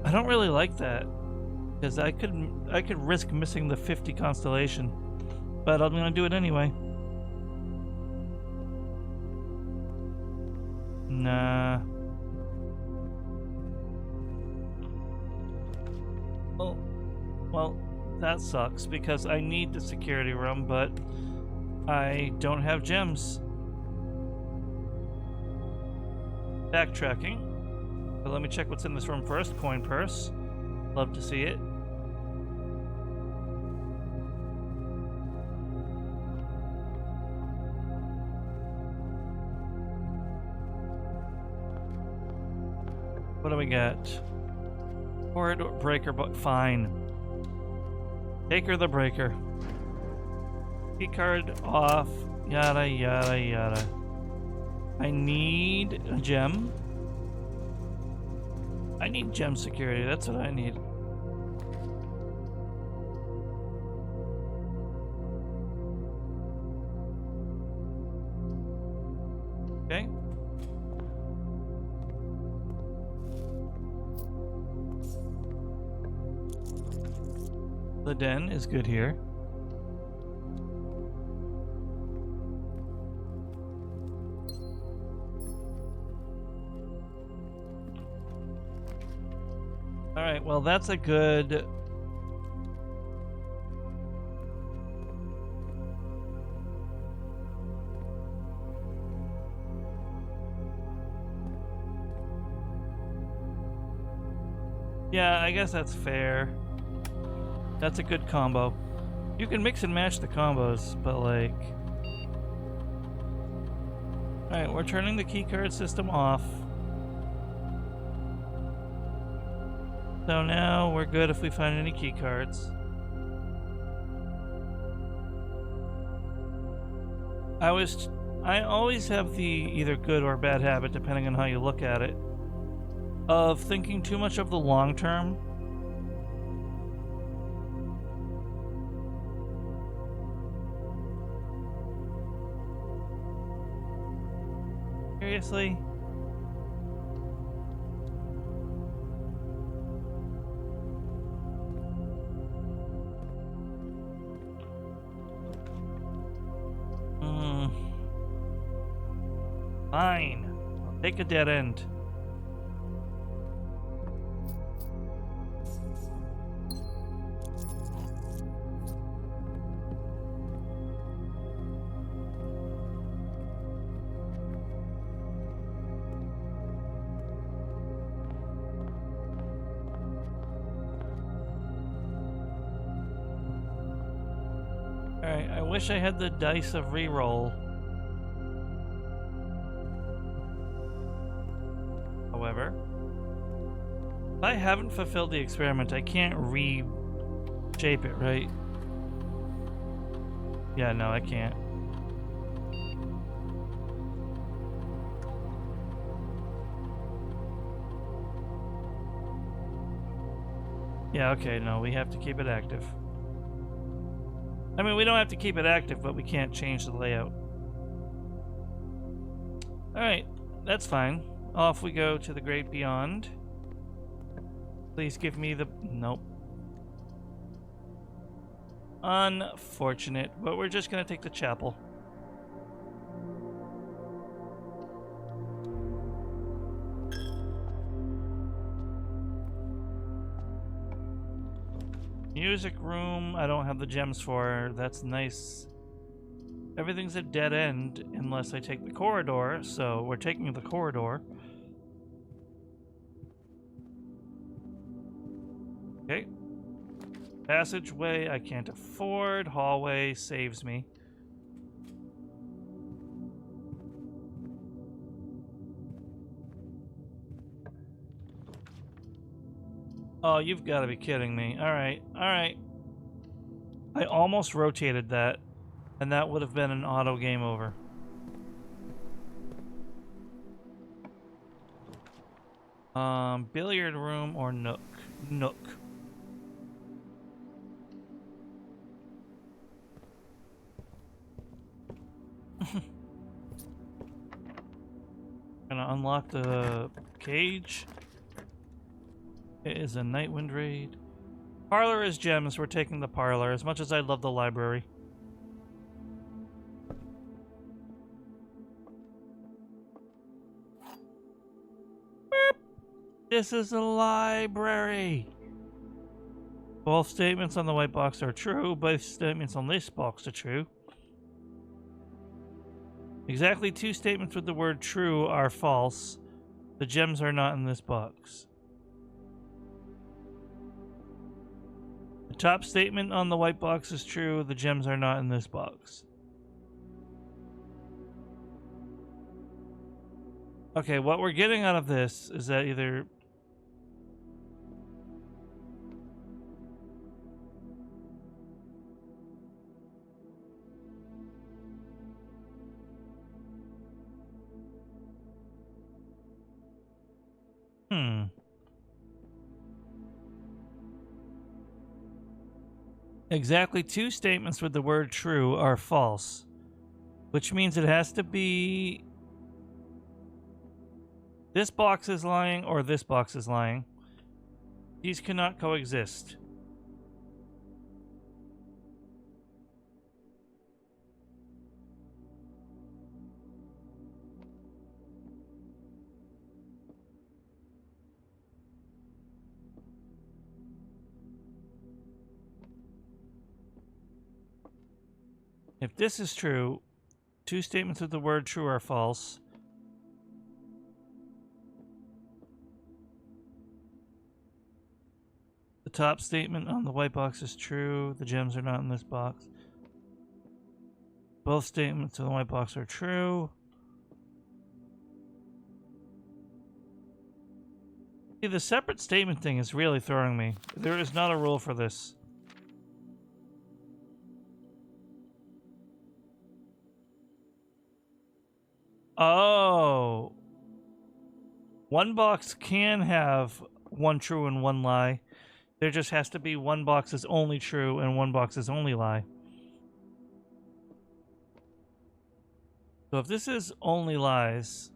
[SPEAKER 1] I don't really like that because I could risk missing the 50 constellation, but I'm gonna do it anyway. Nah. Well, that sucks because I need the security room, but I don't have gems. Backtracking. But let me check what's in this room first. Coin purse. Love to see it. What do we got? Corridor breaker, but fine. Taker the breaker. Key card off. Yada yada yada. I need a gem. I need gem security. That's what I need. Okay. The den is good here. Alright, well that's a good... Yeah, I guess that's fair. That's a good combo. You can mix and match the combos, but like... Alright, we're turning the keycard system off. So now we're good if we find any key cards. I always have the either good or bad habit, depending on how you look at it, of thinking too much of the long term. Seriously? Fine. I'll take a dead end. Alright, I wish I had the dice of reroll. However, if I haven't fulfilled the experiment, I can't reshape it, right? Yeah, no, I can't. Yeah, okay, no, we have to keep it active. I mean, we don't have to keep it active, but we can't change the layout. Alright, that's fine. Off we go to the great beyond. Please give me the... Nope. Unfortunate, but we're just gonna take the chapel. Music room, I don't have the gems for. That's nice. Everything's a dead end unless I take the corridor, so we're taking the corridor. Okay. Passageway I can't afford. Hallway saves me. Oh, you've got to be kidding me. Alright, alright. I almost rotated that, and that would have been an auto game over. Billiard room or nook? Nook. Gonna unlock the cage. It is a Nightwind raid. Parlor is gems. We're taking the parlor, as much as I love the library. Beep. This is a library. Both statements on the white box are true. Both statements on this box are true. Exactly 2 statements with the word true are false. The gems are not in this box. The top statement on the white box is true. The gems are not in this box. Okay, what we're getting out of this is that either... Exactly 2 statements with the word true are false, which means it has to be this box is lying or this box is lying. These cannot coexist. If this is true, 2 statements with the word true are false. The top statement on the white box is true. The gems are not in this box. Both statements on the white box are true. See, the separate statement thing is really throwing me. There is not a rule for this. Oh. One box can have 1 true and 1 lie. There just has to be 1 box is only true and 1 box is only lie. So if this is only lies...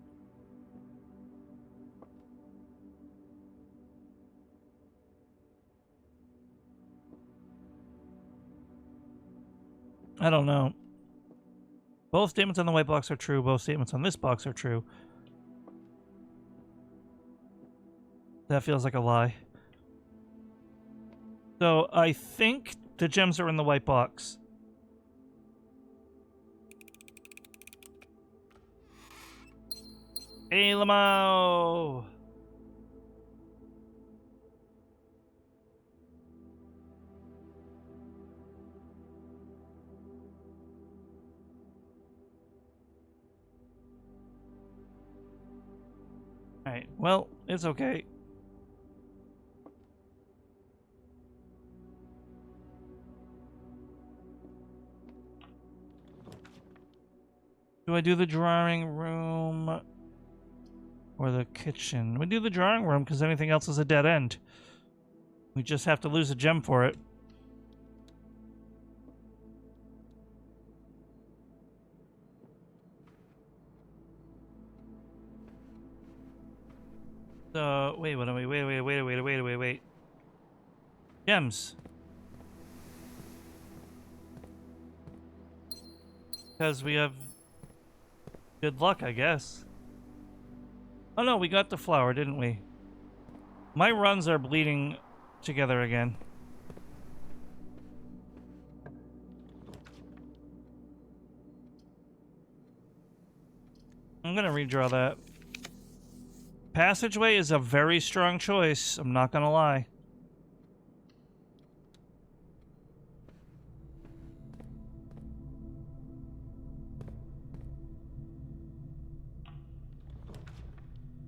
[SPEAKER 1] I don't know. Both statements on the white box are true. Both statements on this box are true. That feels like a lie. So I think the gems are in the white box. Hey, Lamau! Alright, well, it's okay. Do I do the drawing room or the kitchen? We do the drawing room because anything else is a dead end. We just have to lose a gem for it. So, wait. Gems. Because we have good luck, I guess. Oh no, we got the flower, didn't we? My runs are bleeding together again. I'm gonna redraw that. Passageway is a very strong choice. I'm not gonna lie.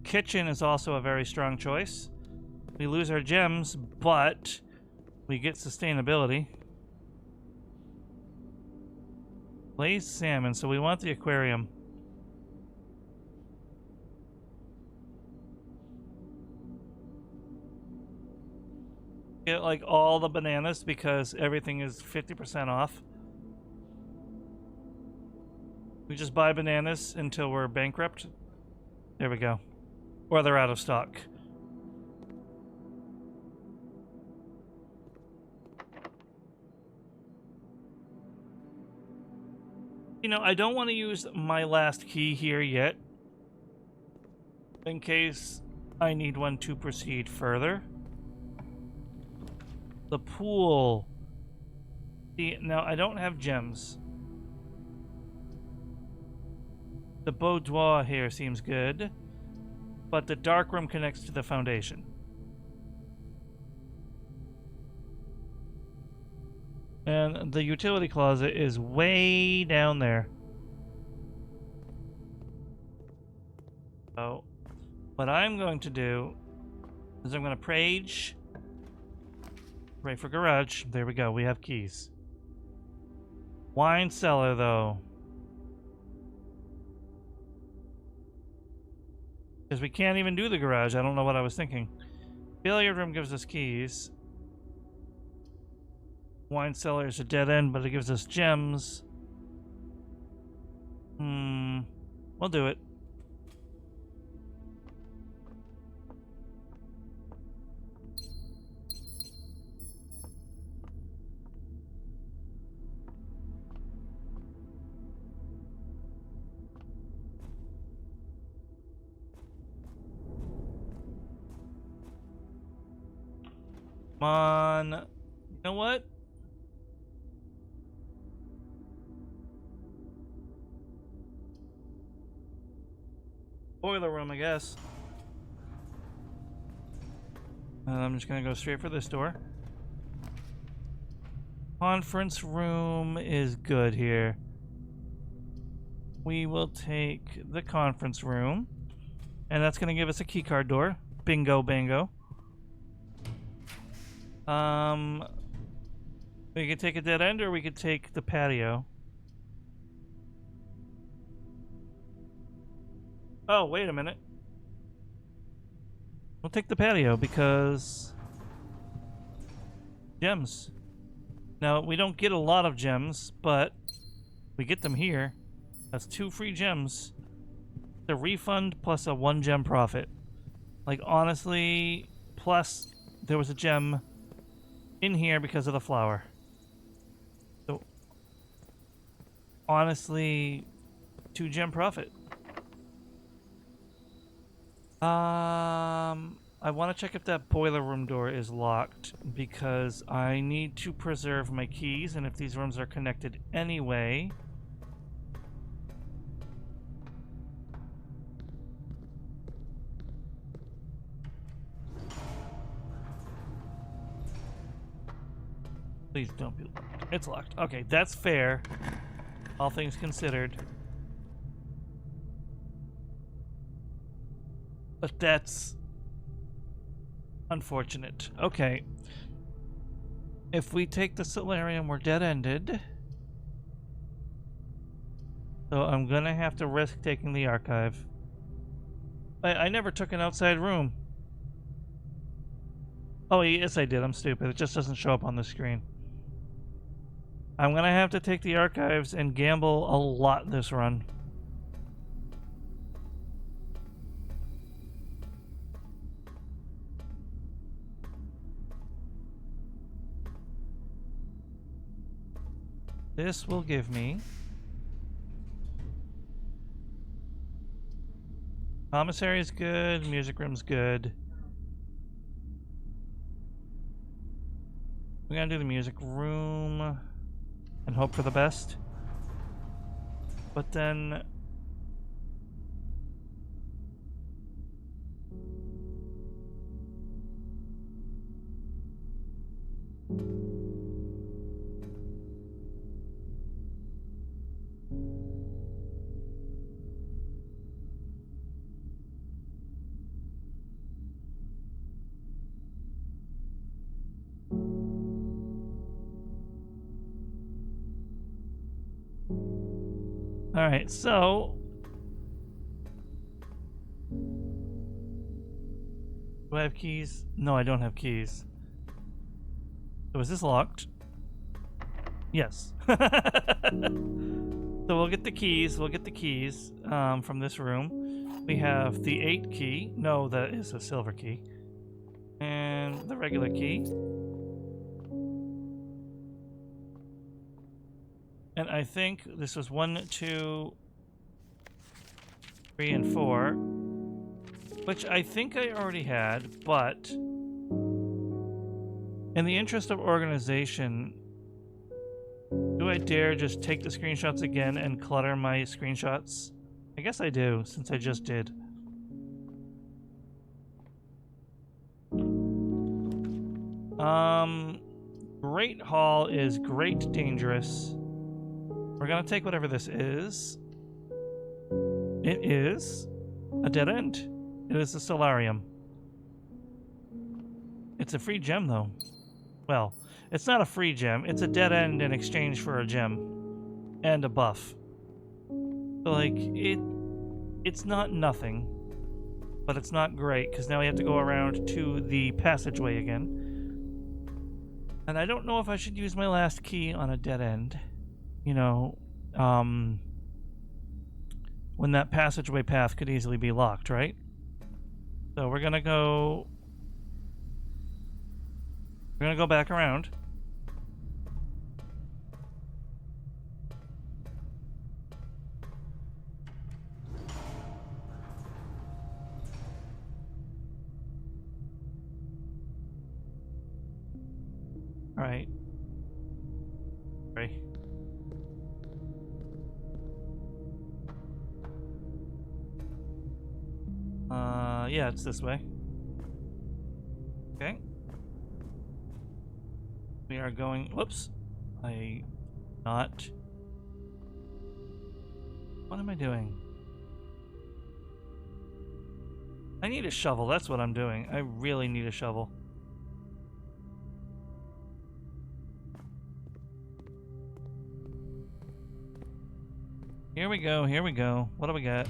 [SPEAKER 1] Kitchen is also a very strong choice. We lose our gems, but we get sustainability. Glazed salmon, so we want the aquarium. Get like all the bananas because everything is 50% off. We just buy bananas until we're bankrupt. There we go. Or they're out of stock. You know, I don't want to use my last key here yet, in case I need one to proceed further. The pool. See, now I don't have gems. The boudoir here seems good, but the dark room connects to the foundation. And the utility closet is way down there. So, what I'm going to do is I'm going to pray for garage. There we go. We have keys. Wine cellar, though. Because we can't even do the garage. I don't know what I was thinking. Billiard room gives us keys. Wine cellar is a dead end, but it gives us gems. We'll do it. Come on. You know what? Boiler room, I guess. And I'm just gonna go straight for this door. Conference room is good here. We will take the conference room, and that's gonna give us a keycard door. Bingo, bango. We could take a dead end, or we could take the patio. Oh, wait a minute. We'll take the patio because gems. Now, we don't get a lot of gems, but we get them here. That's 2 free gems. The refund plus a 1 gem profit. Like, honestly, plus there was a gem in here because of the flower. So, honestly, 2 gem profit. I want to check if that boiler room door is locked because I need to preserve my keys, and if these rooms are connected anyway. Please don't be locked. It's locked. Okay, that's fair. All things considered. But that's unfortunate. Okay. If we take the solarium, we're dead-ended. So I'm gonna have to risk taking the archive. I never took an outside room. Oh, yes, I did. I'm stupid. It just doesn't show up on the screen. I'm gonna have to take the archives and gamble a lot this run. This will give me commissary is good, music room's good. We're gonna do the music room and hope for the best. But then All right, so do I have keys? No, I don't have keys. So is this locked? Yes. So we'll get the keys. We'll get the keys from this room. We have the 8 key. No, that is a silver key. And the regular key. And I think this was 1, 2, 3, and 4. Which I think I already had, but in the interest of organization, do I dare just take the screenshots again and clutter my screenshots? I guess I do, since I just did. Great Hall is great dangerous. We're gonna take whatever this is. It is a dead end. It is a solarium. It's a free gem, though. Well, it's not a free gem. It's a dead end in exchange for a gem and a buff. So, like, it's not nothing, but it's not great because now we have to go around to the passageway again. And I don't know if I should use my last key on a dead end. You know, when that passageway path could easily be locked, right? So we're gonna go back around. All right. Sorry. Yeah, it's this way. Okay. We are going... Whoops. What am I doing? I need a shovel. That's what I'm doing. I really need a shovel. Here we go. Here we go. What do we got?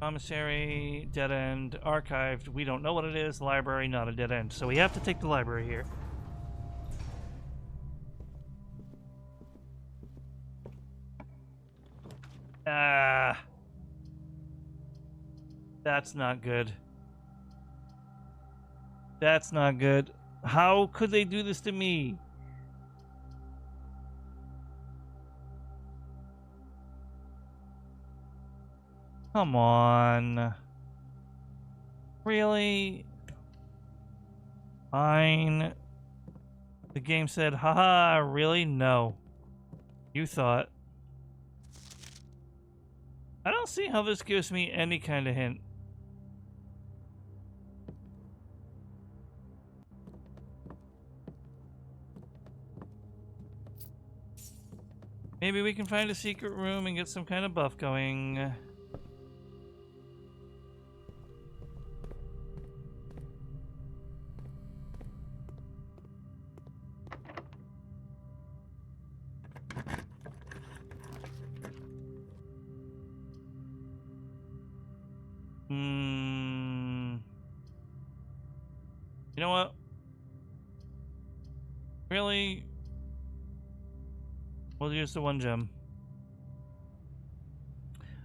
[SPEAKER 1] Commissary, dead end, archived. We don't know what it is. Library, not a dead end. So we have to take the library here. That's not good. That's not good. How could they do this to me? Come on. Really? Fine. The game said, haha, really? No. You thought. I don't see how this gives me any kind of hint. Maybe we can find a secret room and get some kind of buff going. You know what? Really? We'll use the 1 gem.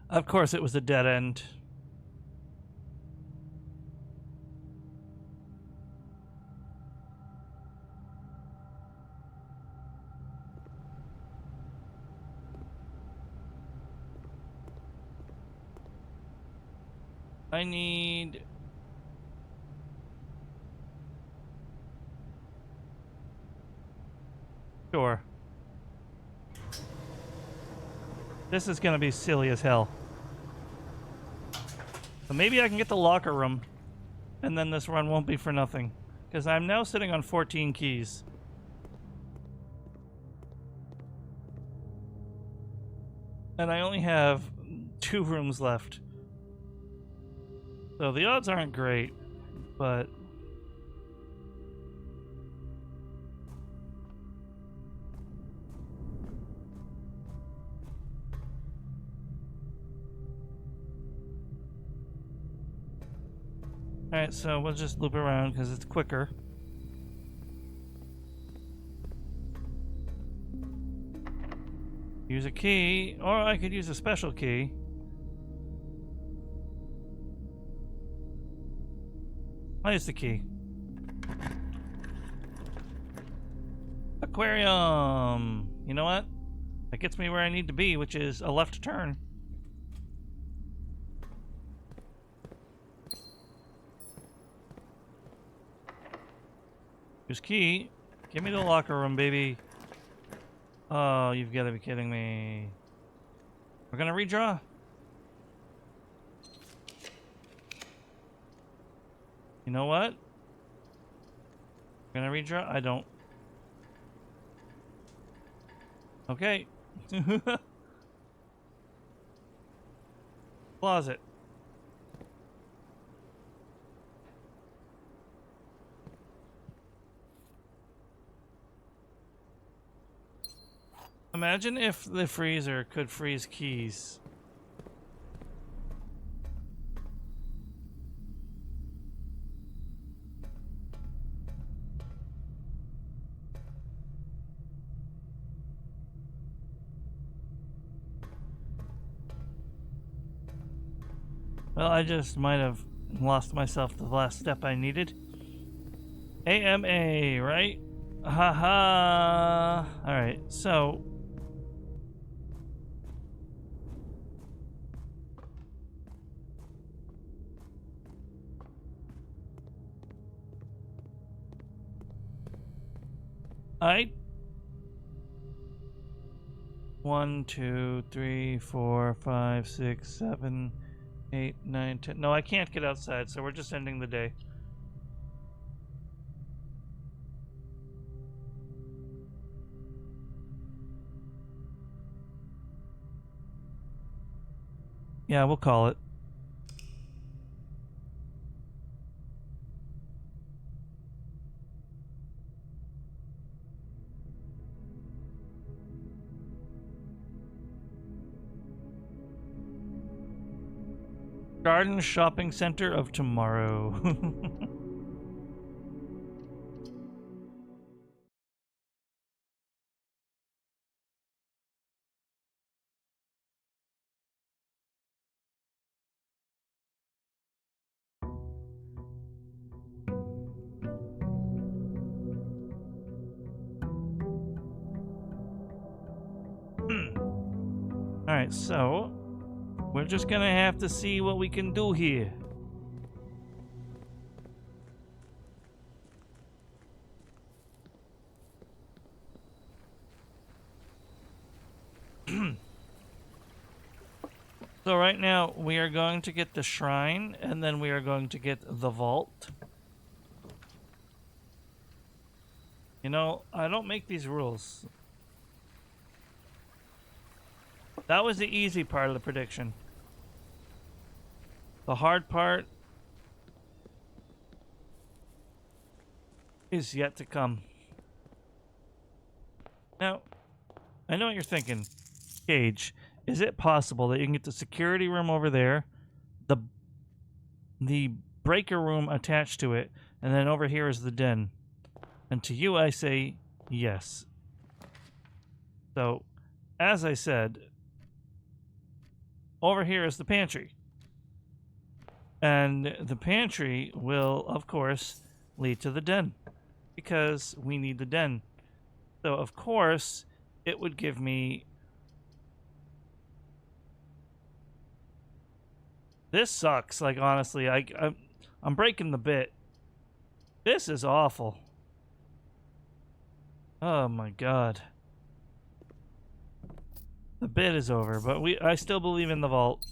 [SPEAKER 1] Of course it was a dead end. I need... Sure. This is gonna be silly as hell. So maybe I can get the locker room, and then this run won't be for nothing. Because I'm now sitting on 14 keys. And I only have 2 rooms left. So the odds aren't great, but... Alright, so we'll just loop around because it's quicker. Use a key, or I could use a special key. I'll use the key. Aquarium! You know what? That gets me where I need to be, which is a left turn. Use key. Give me the locker room, baby. Oh, you've got to be kidding me. We're gonna redraw. You know what? We're gonna redraw. I don't. Okay. Closet. Imagine if the freezer could freeze keys. Well, I just might have lost myself the last step I needed. AMA, right? Haha. Alright, so... I 1, 2, 3, 4, 5, 6, 7, 8, 9, 10. No, I can't get outside, so we're just ending the day. Yeah, we'll call it. Garden Shopping Center of Tomorrow. Alright, so we're just gonna have to see what we can do here. So right now we are going to get the shrine and then we are going to get the vault. You know, I don't make these rules. That was the easy part of the prediction. The hard part is yet to come. Now, I know what you're thinking. Cage, is it possible that you can get the security room over there, the breaker room attached to it, and then over here is the den? And to you I say yes. So, as I said, over here is the pantry. And the pantry will, of course, lead to the den. Because we need the den. So, of course, it would give me... This sucks, like, honestly. I'm breaking the bit. This is awful. Oh my god. The bit is over, but I still believe in the vault.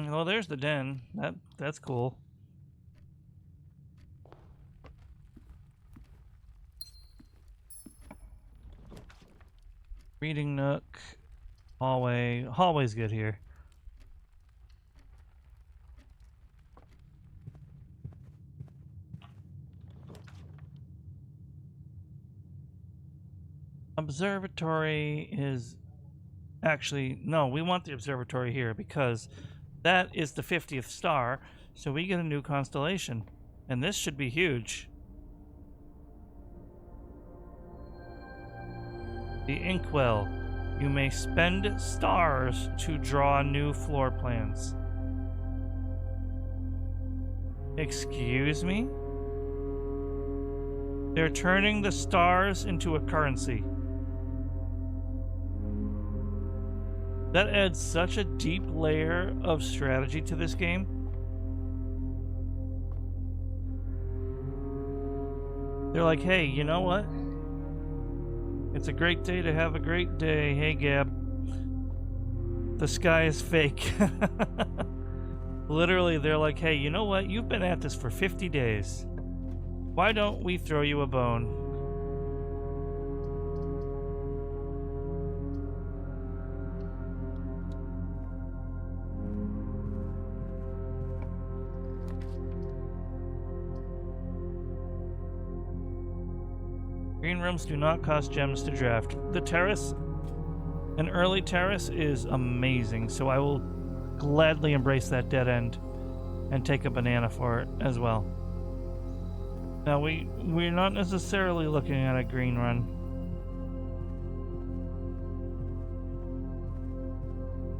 [SPEAKER 1] Well, there's the den. That's cool. Reading nook. Hallway. Hallway's good here. Observatory is... Actually, no, we want the observatory here because that is the 50th star, so we get a new constellation. And this should be huge. The Inkwell. You may spend stars to draw new floor plans. Excuse me? They're turning the stars into a currency. That adds such a deep layer of strategy to this game. They're like, hey, you know what? It's a great day to have a great day. Hey, Gab. The sky is fake. Literally, they're like, hey, you know what? You've been at this for 50 days. Why don't we throw you a bone? Green rooms do not cost gems to draft. The terrace, an early terrace, is amazing, so I will gladly embrace that dead end and take a banana for it as well. Now we're not necessarily looking at a green run,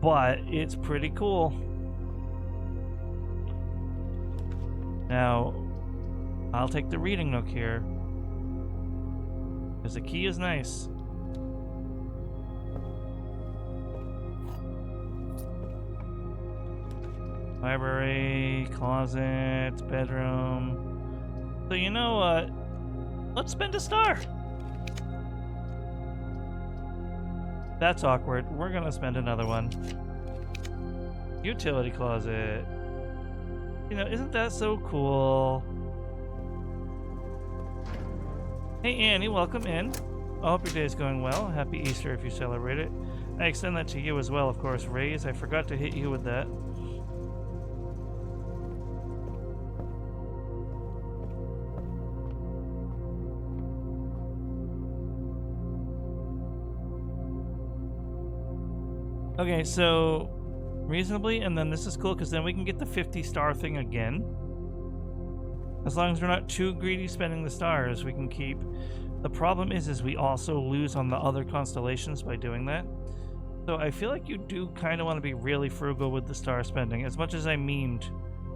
[SPEAKER 1] but it's pretty cool. Now I'll take the reading nook here. Because the key is nice. Library, closet, bedroom. So you know what? Let's spend a star. That's awkward. We're gonna spend another one. Utility closet. You know, isn't that so cool? Hey Annie, welcome in. I hope your day is going well. Happy Easter if you celebrate it. I extend that to you as well, of course, Raze. I forgot to hit you with that. Okay, so reasonably, and then this is cool because then we can get the 50 star thing again. As long as we're not too greedy spending the stars, we can keep. The problem is we also lose on the other constellations by doing that. So I feel like you do kind of want to be really frugal with the star spending, as much as I memed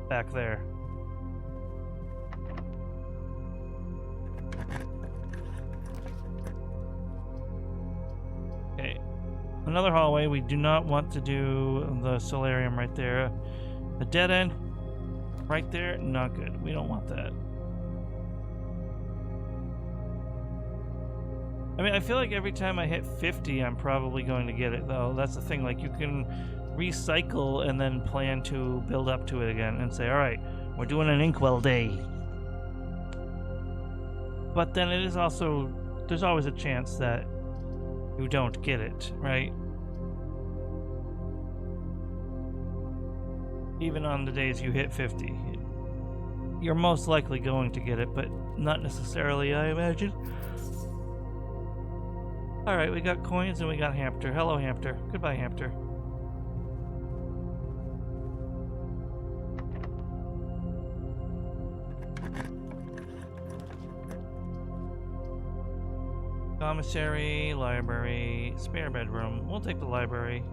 [SPEAKER 1] back there. Okay, another hallway. We do not want to do the solarium right there. The dead end right there, not good. We don't want that. I mean, I feel like every time I hit 50, I'm probably going to get it, though. That's the thing. Like, you can recycle and then plan to build up to it again and say, all right, we're doing an Inkwell day. But then it is also, there's always a chance that you don't get it, right? Even on the days you hit 50. You're most likely going to get it, but not necessarily, I imagine. Alright, we got coins and we got Hamster. Hello, Hamster. Goodbye, Hamster. Commissary, library, spare bedroom. We'll take the library.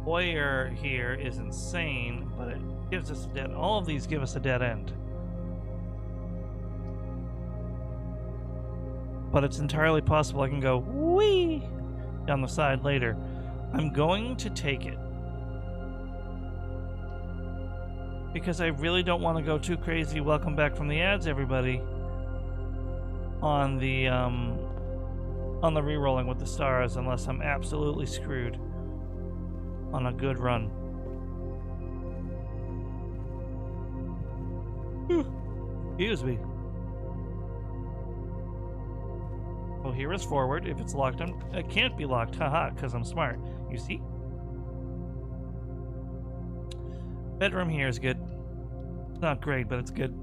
[SPEAKER 1] Foyer here is insane, but it gives us a dead. All of these give us a dead end. But it's entirely possible I can go whee down the side later. I'm going to take it. Because I really don't want to go too crazy. Welcome back from the ads, everybody. On the on the re-rolling with the stars unless I'm absolutely screwed on a good run. Excuse me. Oh, here is forward. If it's locked, it can't be locked. Haha, because I'm smart. You see? Bedroom here is good. It's not great, but it's good.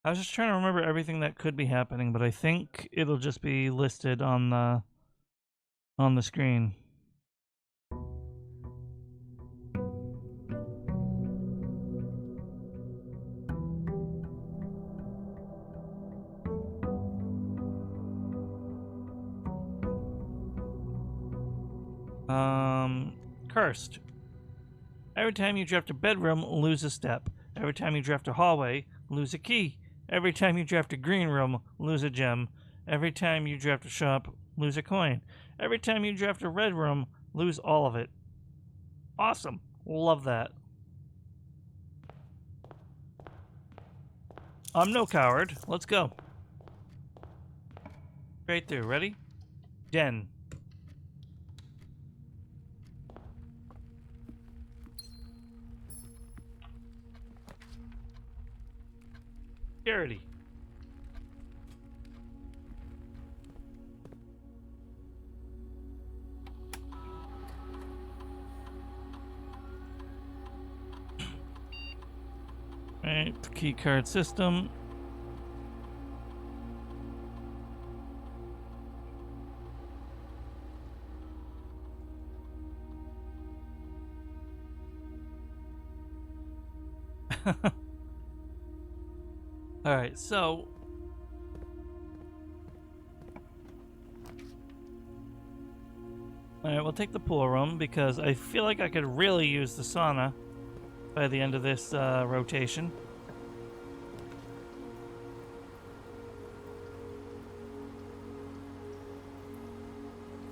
[SPEAKER 1] I was just trying to remember everything that could be happening, but I think it'll just be listed on the screen. Cursed. Every time you draft a bedroom, lose a step. Every time you draft a hallway, lose a key. Every time you draft a green room, lose a gem. Every time you draft a shop, lose a coin. Every time you draft a red room, lose all of it. Awesome. Love that. I'm no coward. Let's go. Straight through. Ready? Den. Charity. Alright, key card system. Alright, so... Alright, we'll take the pool room because I feel like I could really use the sauna by the end of this rotation.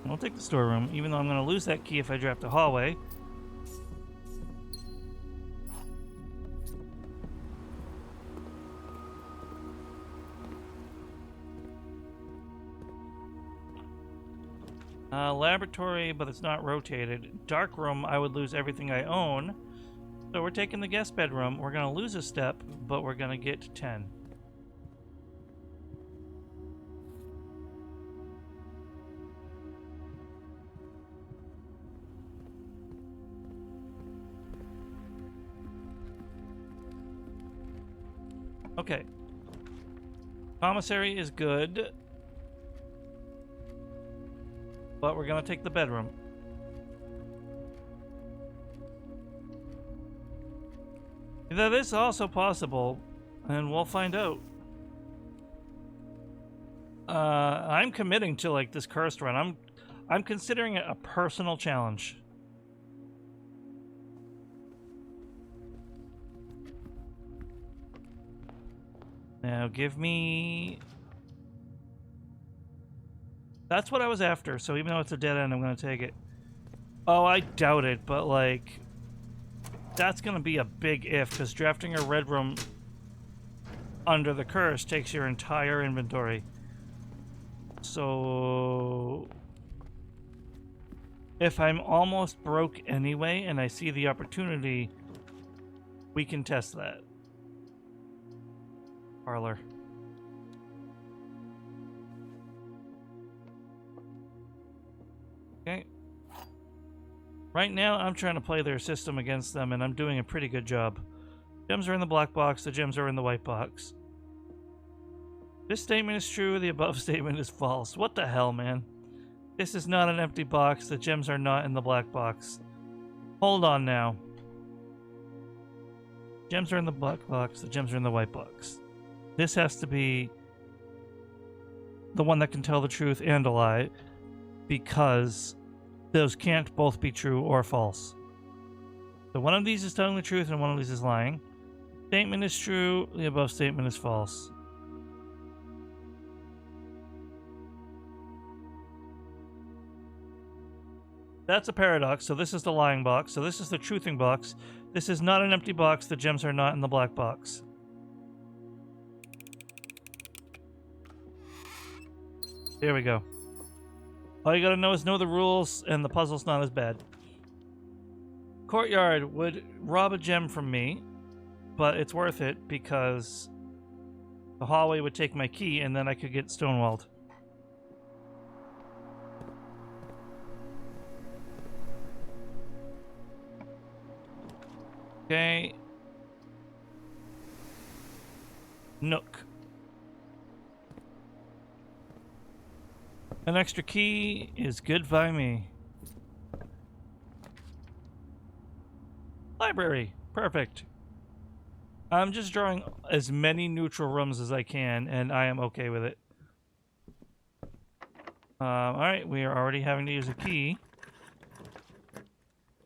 [SPEAKER 1] We'll take the storeroom, even though I'm going to lose that key if I draft a hallway. Laboratory, but it's not rotated. Dark room, I would lose everything I own. So we're taking the guest bedroom. We're going to lose a step, but we're going to get 10. Okay. Commissary is good. But we're going to take the bedroom. That is also possible, and we'll find out. I'm committing to like this cursed run. I'm considering it a personal challenge. Now give me... That's what I was after, so even though it's a dead end, I'm going to take it. Oh, I doubt it, but like... That's going to be a big if, because drafting a red room under the curse takes your entire inventory. So... If I'm almost broke anyway, and I see the opportunity, we can test that. Parlor. Okay. Right now, I'm trying to play their system against them, and I'm doing a pretty good job. Gems are in the black box, the gems are in the white box. This statement is true, the above statement is false. What the hell, man? This is not an empty box, the gems are not in the black box. Hold on now. Gems are in the black box, the gems are in the white box. This has to be the one that can tell the truth and a lie, because those can't both be true or false. So one of these is telling the truth and one of these is lying. Statement is true, the above statement is false. That's a paradox, so this is the lying box. So this is the truthing box. This is not an empty box, the gems are not in the black box. There we go. All you gotta know is know the rules, and the puzzle's not as bad. Courtyard would rob a gem from me, but it's worth it because the hallway would take my key, and then I could get stonewalled. Okay. Nook. An extra key is good by me. Library. Perfect. I'm just drawing as many neutral rooms as I can, and I am okay with it. Alright, we are already having to use a key.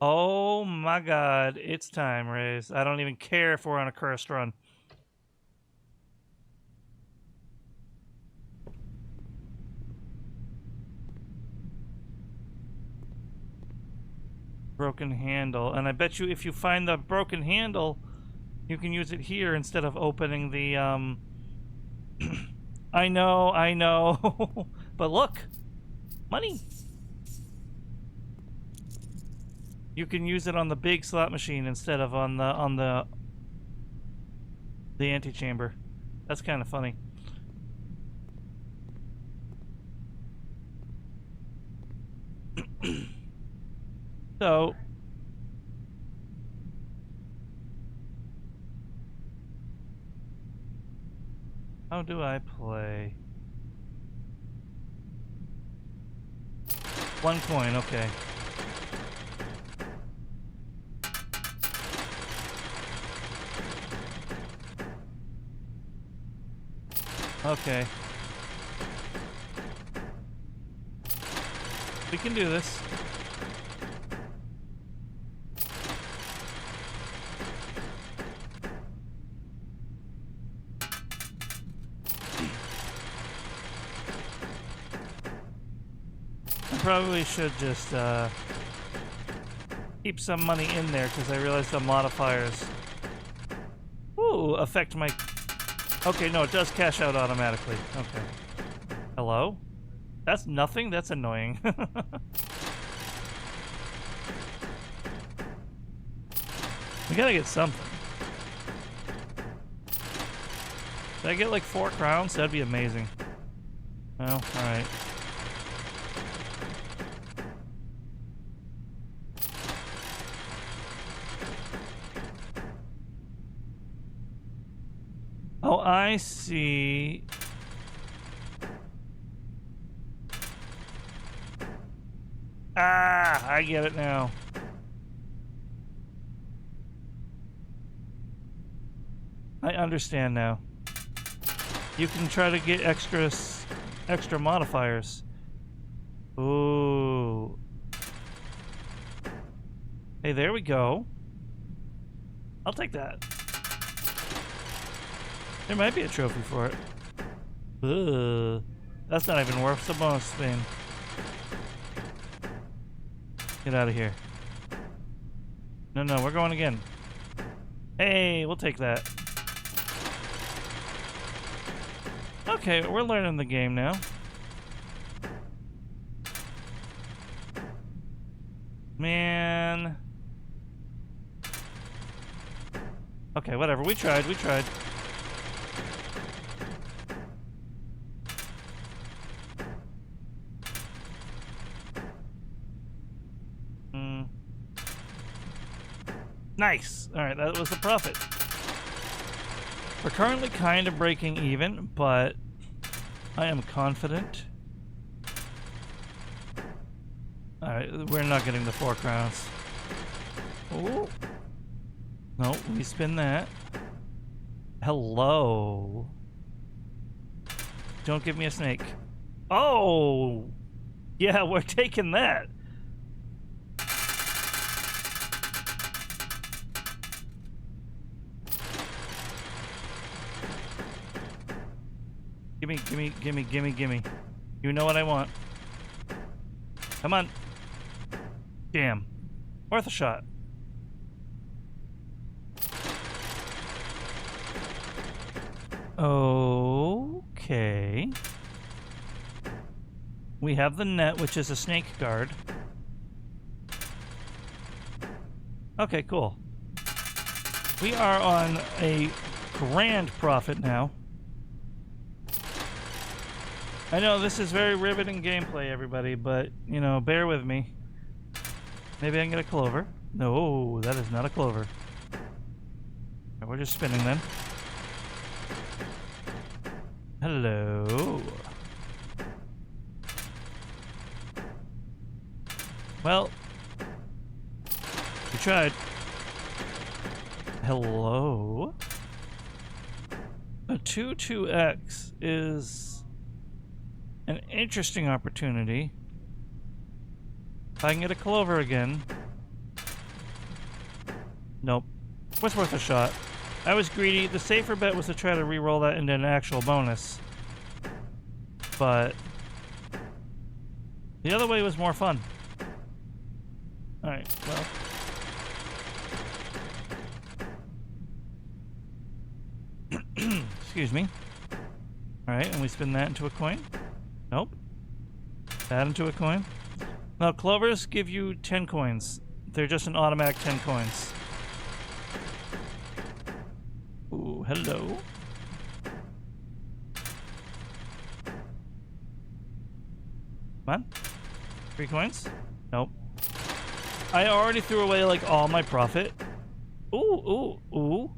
[SPEAKER 1] Oh my god, it's time, Raze. I don't even care if we're on a cursed run. Broken handle. And I bet you if you find the broken handle, you can use it here instead of opening the, I know. But look! Money! You can use it on the big slot machine instead of on the antechamber. That's kind of funny. So how do I play? 1 coin, okay. Okay. We can do this. I probably should just keep some money in there because I realized the modifiers affect my... Okay, no, it does cash out automatically. Okay. Hello? That's nothing? That's annoying. We gotta get something. Did I get like 4 crowns? That'd be amazing. Well, alright. Oh, I see. Ah, I get it now. I understand now. You can try to get extra modifiers. Ooh. Hey, there we go. I'll take that. There might be a trophy for it. Ugh. That's not even worth the bonus spin. Get out of here. No, no, we're going again. Hey, we'll take that. Okay, we're learning the game now. Man. Okay, whatever. We tried. Nice. All right, that was the profit. We're currently kind of breaking even, but I am confident. All right, we're not getting the 4 crowns. Oh. No, we spin that. Hello. Don't give me a snake. Oh! Yeah, we're taking that. Gimme. You know what I want. Come on. Damn. Worth a shot. Okay. We have the net, which is a snake guard. Okay, cool. We are on a grand profit now. I know this is very riveting gameplay, everybody, but, you know, bear with me. Maybe I can get a clover. No, that is not a clover. We're just spinning then. Hello. Well, we tried. Hello. A 2-2x is an interesting opportunity. If I can get a clover again. Nope. Was worth a shot. I was greedy. The safer bet was to try to re-roll that into an actual bonus. But the other way was more fun. Alright, well. Excuse me. Alright, and we spin that into a coin. Nope. That into a coin. Now, clovers give you 10 coins. They're just an automatic 10 coins. Ooh, hello. Come on. 3 coins? Nope. I already threw away, like, all my profit. Ooh.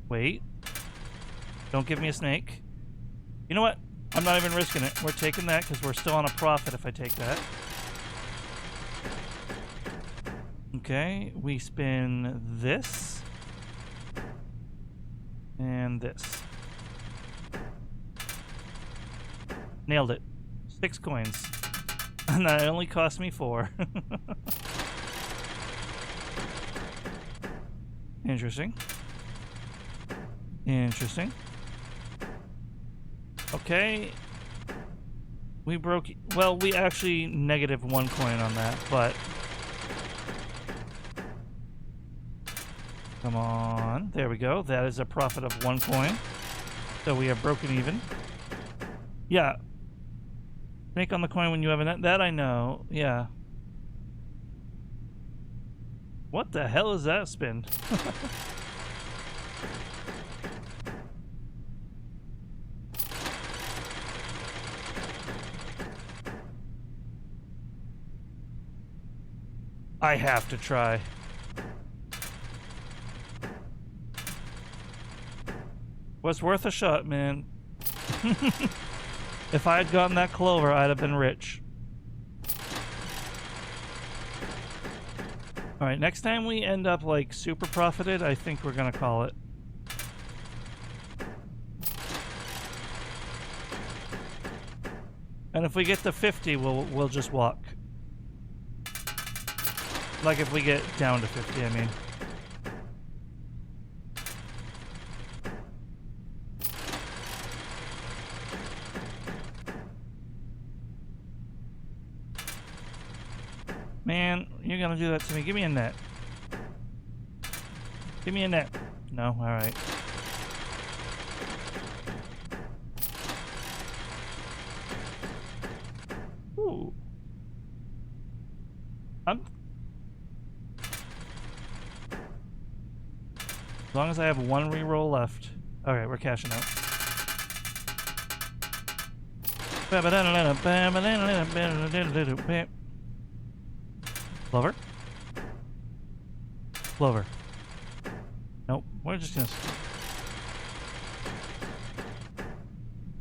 [SPEAKER 1] Wait. Don't give me a snake. You know what? I'm not even risking it. We're taking that because we're still on a profit if I take that. Okay, we spin this. And this. Nailed it. 6 coins. And that only cost me 4. Interesting. Interesting. Okay. We broke... Well, we actually negative 1 coin on that, but... Come on. There we go. That is a profit of 1 coin. So we have broken even. Yeah. Make on the coin when you have a net. That I know. Yeah. What the hell is that spin? I have to try. Was worth a shot, man. If I had gotten that clover, I'd have been rich. Alright, next time we end up, like, super profited, I think we're gonna call it. And if we get to 50, we'll just walk. Like if we get down to 50, I mean. Man, you're gonna do that to me. Give me a net. Give me a net. No? Alright. Ooh. As long as I have 1 reroll left. Okay, we're cashing out. Clover? Clover. Nope, we're just gonna...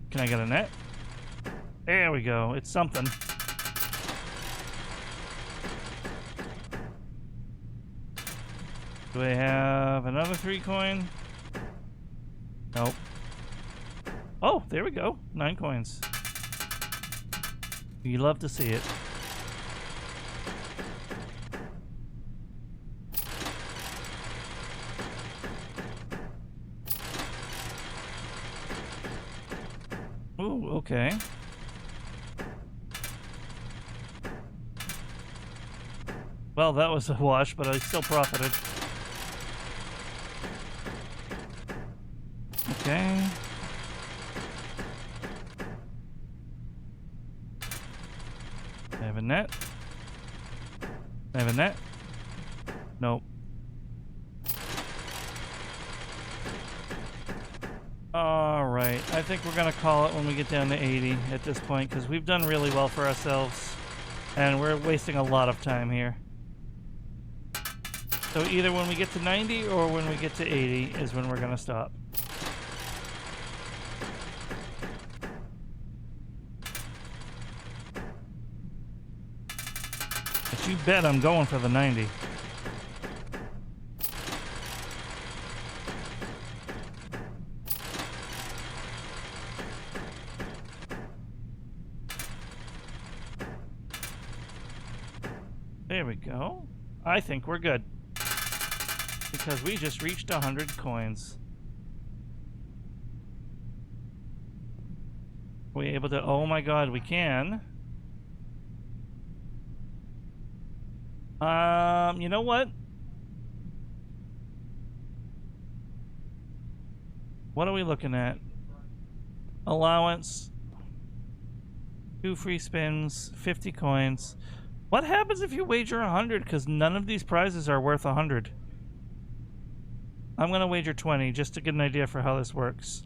[SPEAKER 1] Can I get a net? There we go, it's something. Do I have another 3 coin? Nope. Oh, there we go. 9 coins. You love to see it. Ooh, okay. Well, that was a wash, but I still profited. Okay. I have a net. I have a net. Nope. Alright, I think we're gonna call it when we get down to 80 at this point, because we've done really well for ourselves, and we're wasting a lot of time here. So either when we get to 90 or when we get to 80 is when we're gonna stop. But you bet I'm going for the 90. There we go. I think we're good. Because we just reached 100 coins. Are we able to... Oh my god, we can. You know what? What are we looking at? Allowance. 2 free spins, 50 coins. What happens if you wager 100? Because none of these prizes are worth 100. I'm going to wager 20 just to get an idea for how this works.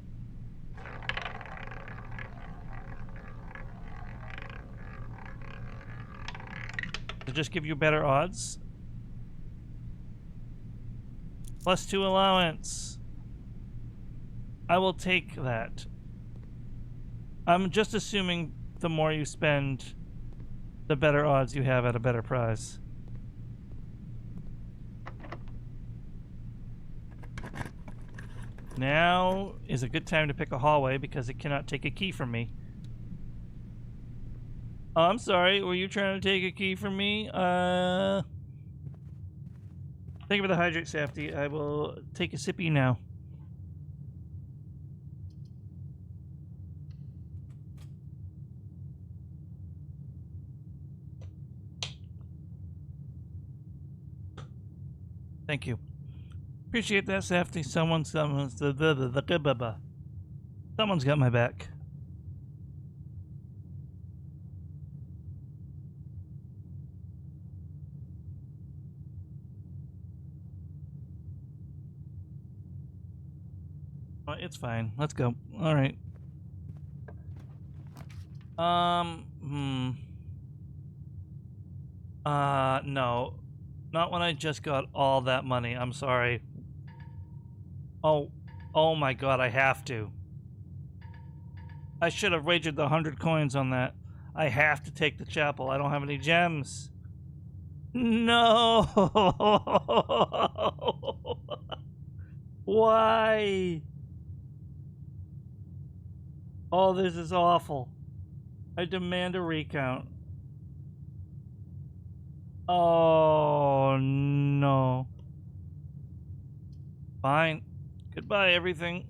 [SPEAKER 1] To just give you better odds. +2 allowance. I will take that. I'm just assuming the more you spend, the better odds you have at a better prize. Now is a good time to pick a hallway because it cannot take a key from me. Oh, I'm sorry. Were you trying to take a key from me? Thank you for the hydrate, Safety. I will take a sippy now. Thank you. Appreciate that, Safety. Someone's got my back. It's fine. Let's go. All right. No. Not when I just got all that money. I'm sorry. Oh my god, I have to. I should have wagered the 100 coins on that. I have to take the chapel. I don't have any gems. No! Why? Oh, this is awful. I demand a recount. Oh, no. Fine. Goodbye, everything.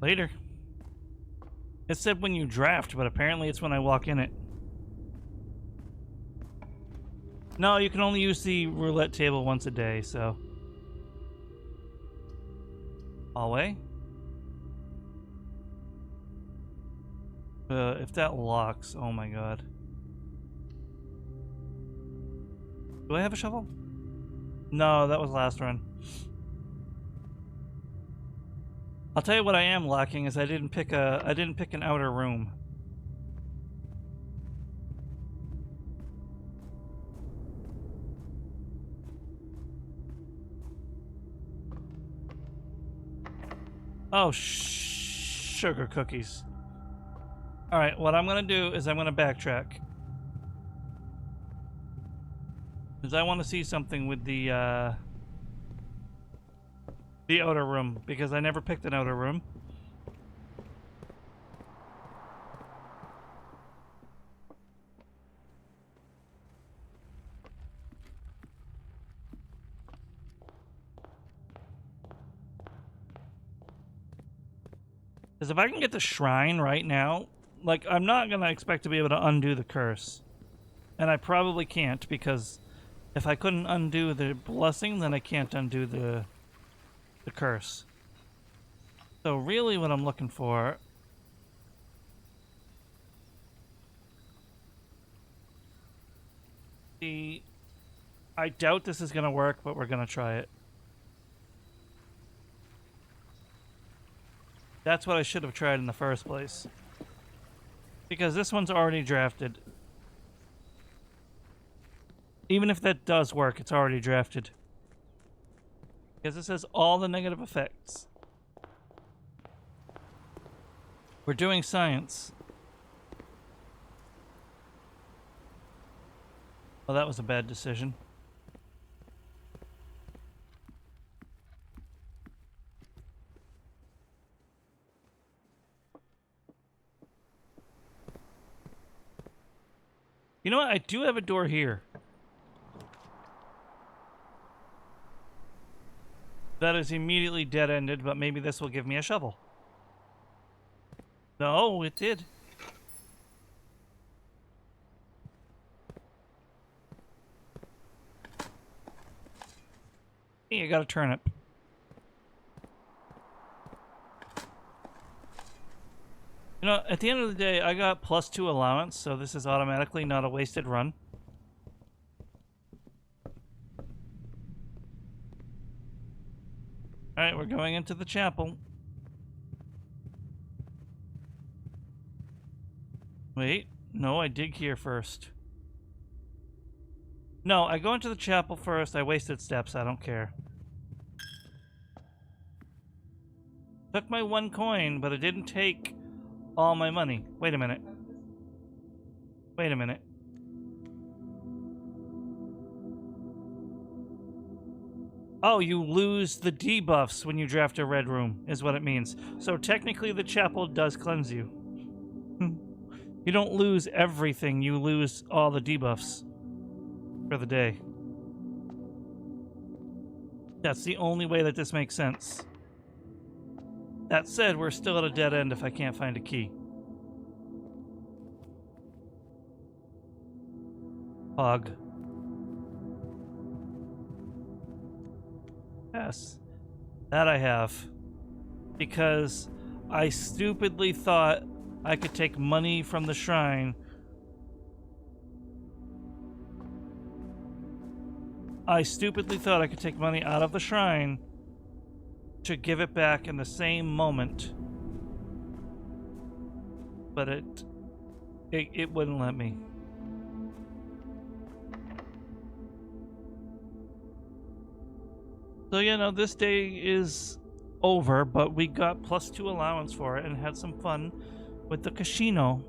[SPEAKER 1] Later. It said when you draft, but apparently it's when I walk in it. No, you can only use the roulette table once a day, so. Hallway? If that locks, oh my god. Do I have a shovel? No, that was last run. I'll tell you what I am lacking is I didn't pick an outer room. Oh, sugar cookies. Alright, what I'm gonna do is I'm gonna backtrack. Because I want to see something with the outer room, because I never picked an outer room. Because if I can get the shrine right now, like, I'm not going to expect to be able to undo the curse. And I probably can't, because if I couldn't undo the blessing, then I can't undo the curse. So really what I'm looking for... I doubt this is going to work, but we're going to try it. That's what I should have tried in the first place. Because this one's already drafted. Even if that does work, it's already drafted. Because it says all the negative effects. We're doing science. Well, that was a bad decision. You know what? I do have a door here. That is immediately dead-ended, but maybe this will give me a shovel. No, it did. Hey, I got a turnip. You know, at the end of the day, I got +2 allowance, so this is automatically not a wasted run. Alright, we're going into the chapel. Wait, no, I dig here first. No, I go into the chapel first. I wasted steps, I don't care. Took my 1 coin, but it didn't take all my money. Wait a minute. Wait a minute. Oh, you lose the debuffs when you draft a red room, is what it means. So technically the chapel does cleanse you. You don't lose everything, you lose all the debuffs for the day. That's the only way that this makes sense. That said, we're still at a dead end if I can't find a key. Pog. Yes. That I have. Because I stupidly thought I could take money from the shrine. I stupidly thought I could take money out of the shrine to give it back in the same moment. But it wouldn't let me. So, you know, this day is over, but we got +2 allowance for it and had some fun with the casino.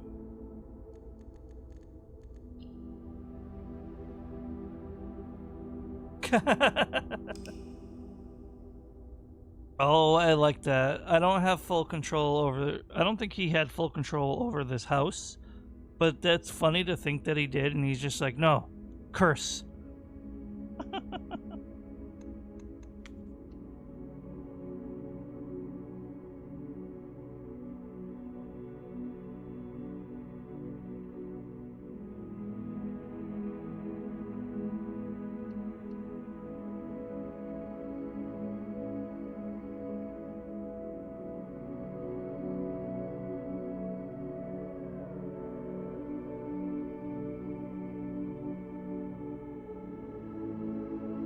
[SPEAKER 1] Oh, I like that. I don't have full control over... I don't think he had full control over this house, but that's funny to think that he did, and he's just like, no, curse.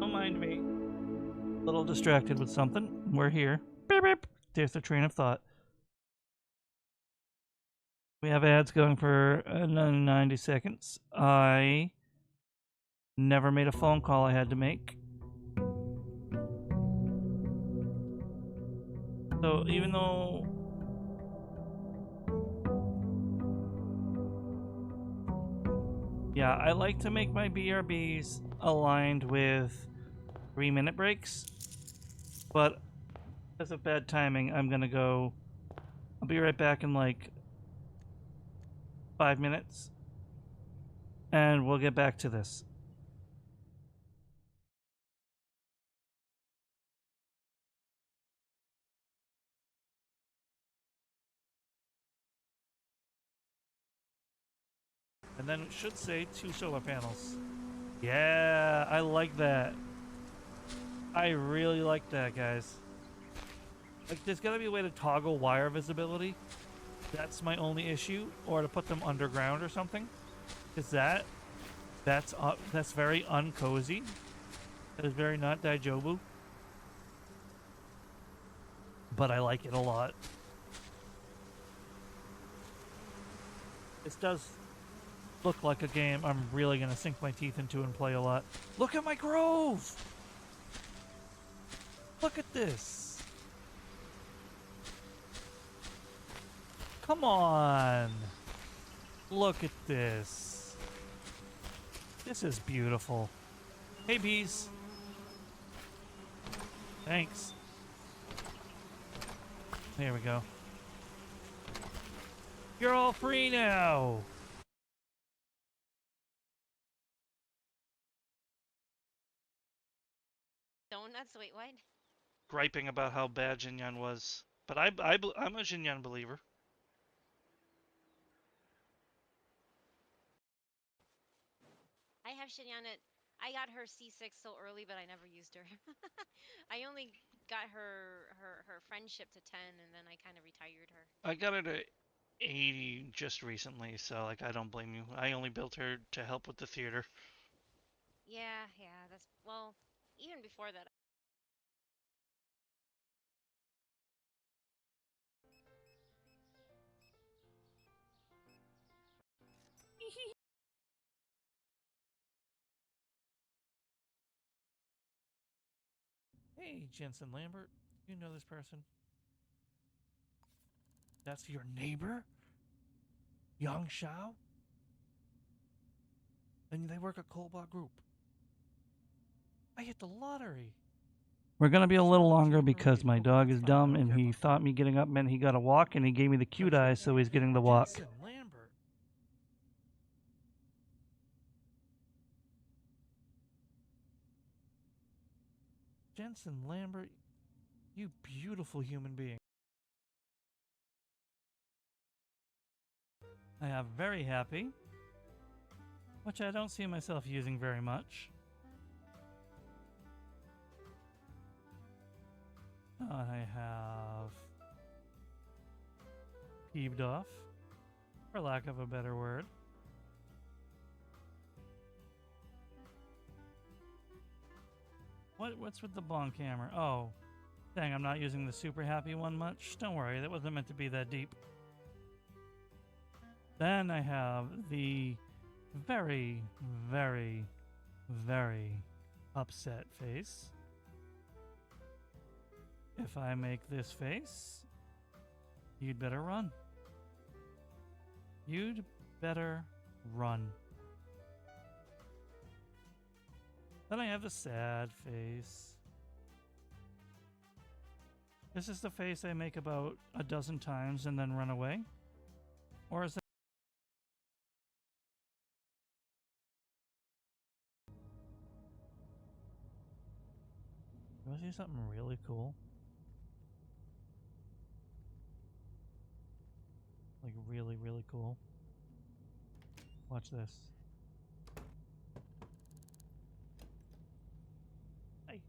[SPEAKER 1] Don't mind me. A little distracted with something. We're here. Beep, beep. There's the train of thought. We have ads going for another 90 seconds. I never made a phone call I had to make. So even though... Yeah, I like to make my BRBs aligned with 3-minute breaks. But because of bad timing, I'm gonna go... I'll be right back in like 5 minutes. And we'll get back to this. And then it should say 2 solar panels. Yeah, I like that. I really like that, guys. Like, there's gotta be a way to toggle wire visibility. That's my only issue. Or to put them underground or something. Is that's very uncozy. That is very not Daijobu. But I like it a lot. This does look like a game I'm really gonna sink my teeth into and play a lot. Look at my grove! Look at this! Come on! Look at this. This is beautiful. Hey, bees. Thanks. There we go. You're all free now!
[SPEAKER 2] Donuts? Wait, what?
[SPEAKER 1] Griping about how bad Jinyan was. But I'm a Jinyan believer.
[SPEAKER 2] I have Shinyana. I got her C6 so early, but I never used her. I only got her friendship to 10, and then I kind of retired her.
[SPEAKER 1] I got her to 80 just recently, so like I don't blame you. I only built her to help with the theater.
[SPEAKER 2] Yeah, yeah, that's well. Even before that.
[SPEAKER 1] Hey, Jensen Lambert. You know this person? That's your neighbor? Yang Shao? And they work at Cobalt Group. I hit the lottery. We're gonna be a little longer because my dog is dumb and he thought me getting up meant he got a walk and he gave me the cute eye, so he's getting the walk.
[SPEAKER 3] Jensen Lambert. Jensen Lambert, you beautiful human being.
[SPEAKER 1] I have very happy, which I don't see myself using very much. I have peeved off, for lack of a better word. What's with the bonk hammer? Oh, dang, I'm not using the super happy one much. Don't worry, that wasn't meant to be that deep. Then I have the very, very, very upset face. If I make this face, you'd better run. You'd better run. Then I have the sad face. This is the face I make about a dozen times and then run away? Or is it? You want to see something really cool? Like really, really cool. Watch this. Hey.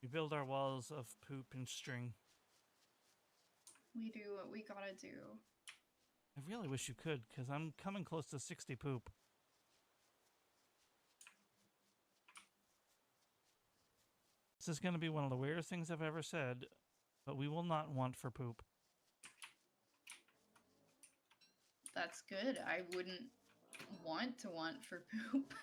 [SPEAKER 1] We build our walls of poop and string.
[SPEAKER 4] We do what we gotta do.
[SPEAKER 1] I really wish you could, because I'm coming close to 60 poop. This is going to be one of the weirdest things I've ever said, but we will not want for poop.
[SPEAKER 4] That's good. I wouldn't want for poop.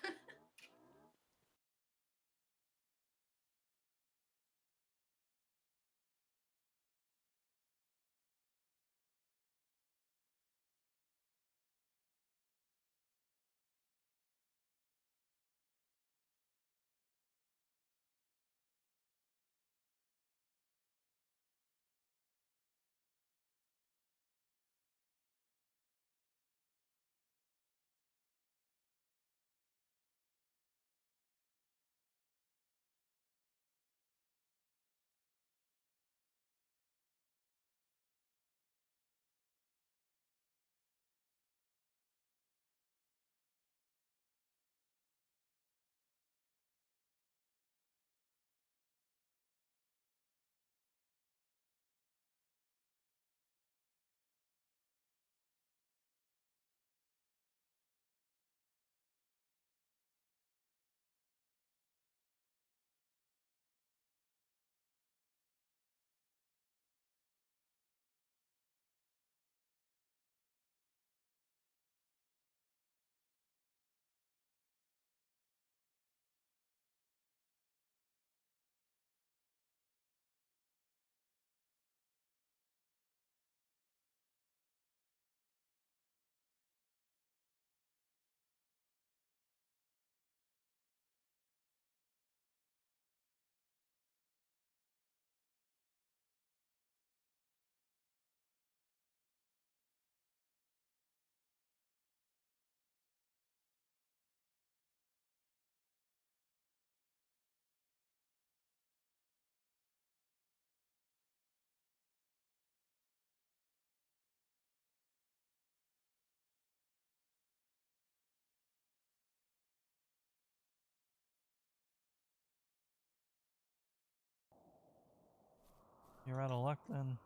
[SPEAKER 1] You're out of luck then.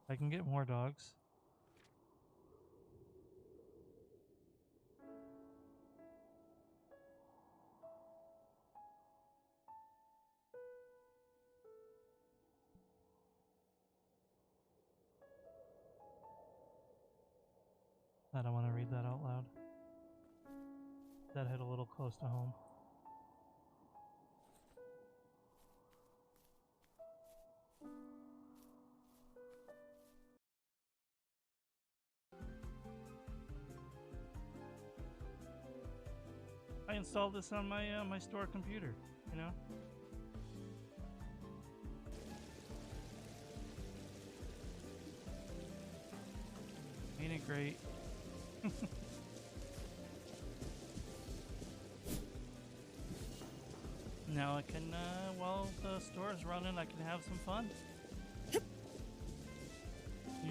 [SPEAKER 1] I can get more dogs. I don't want to read that out loud. That hit a little close to home. I installed this on my my store computer, you know? Ain't it great? Now I can, while the store is running, I can have some fun. You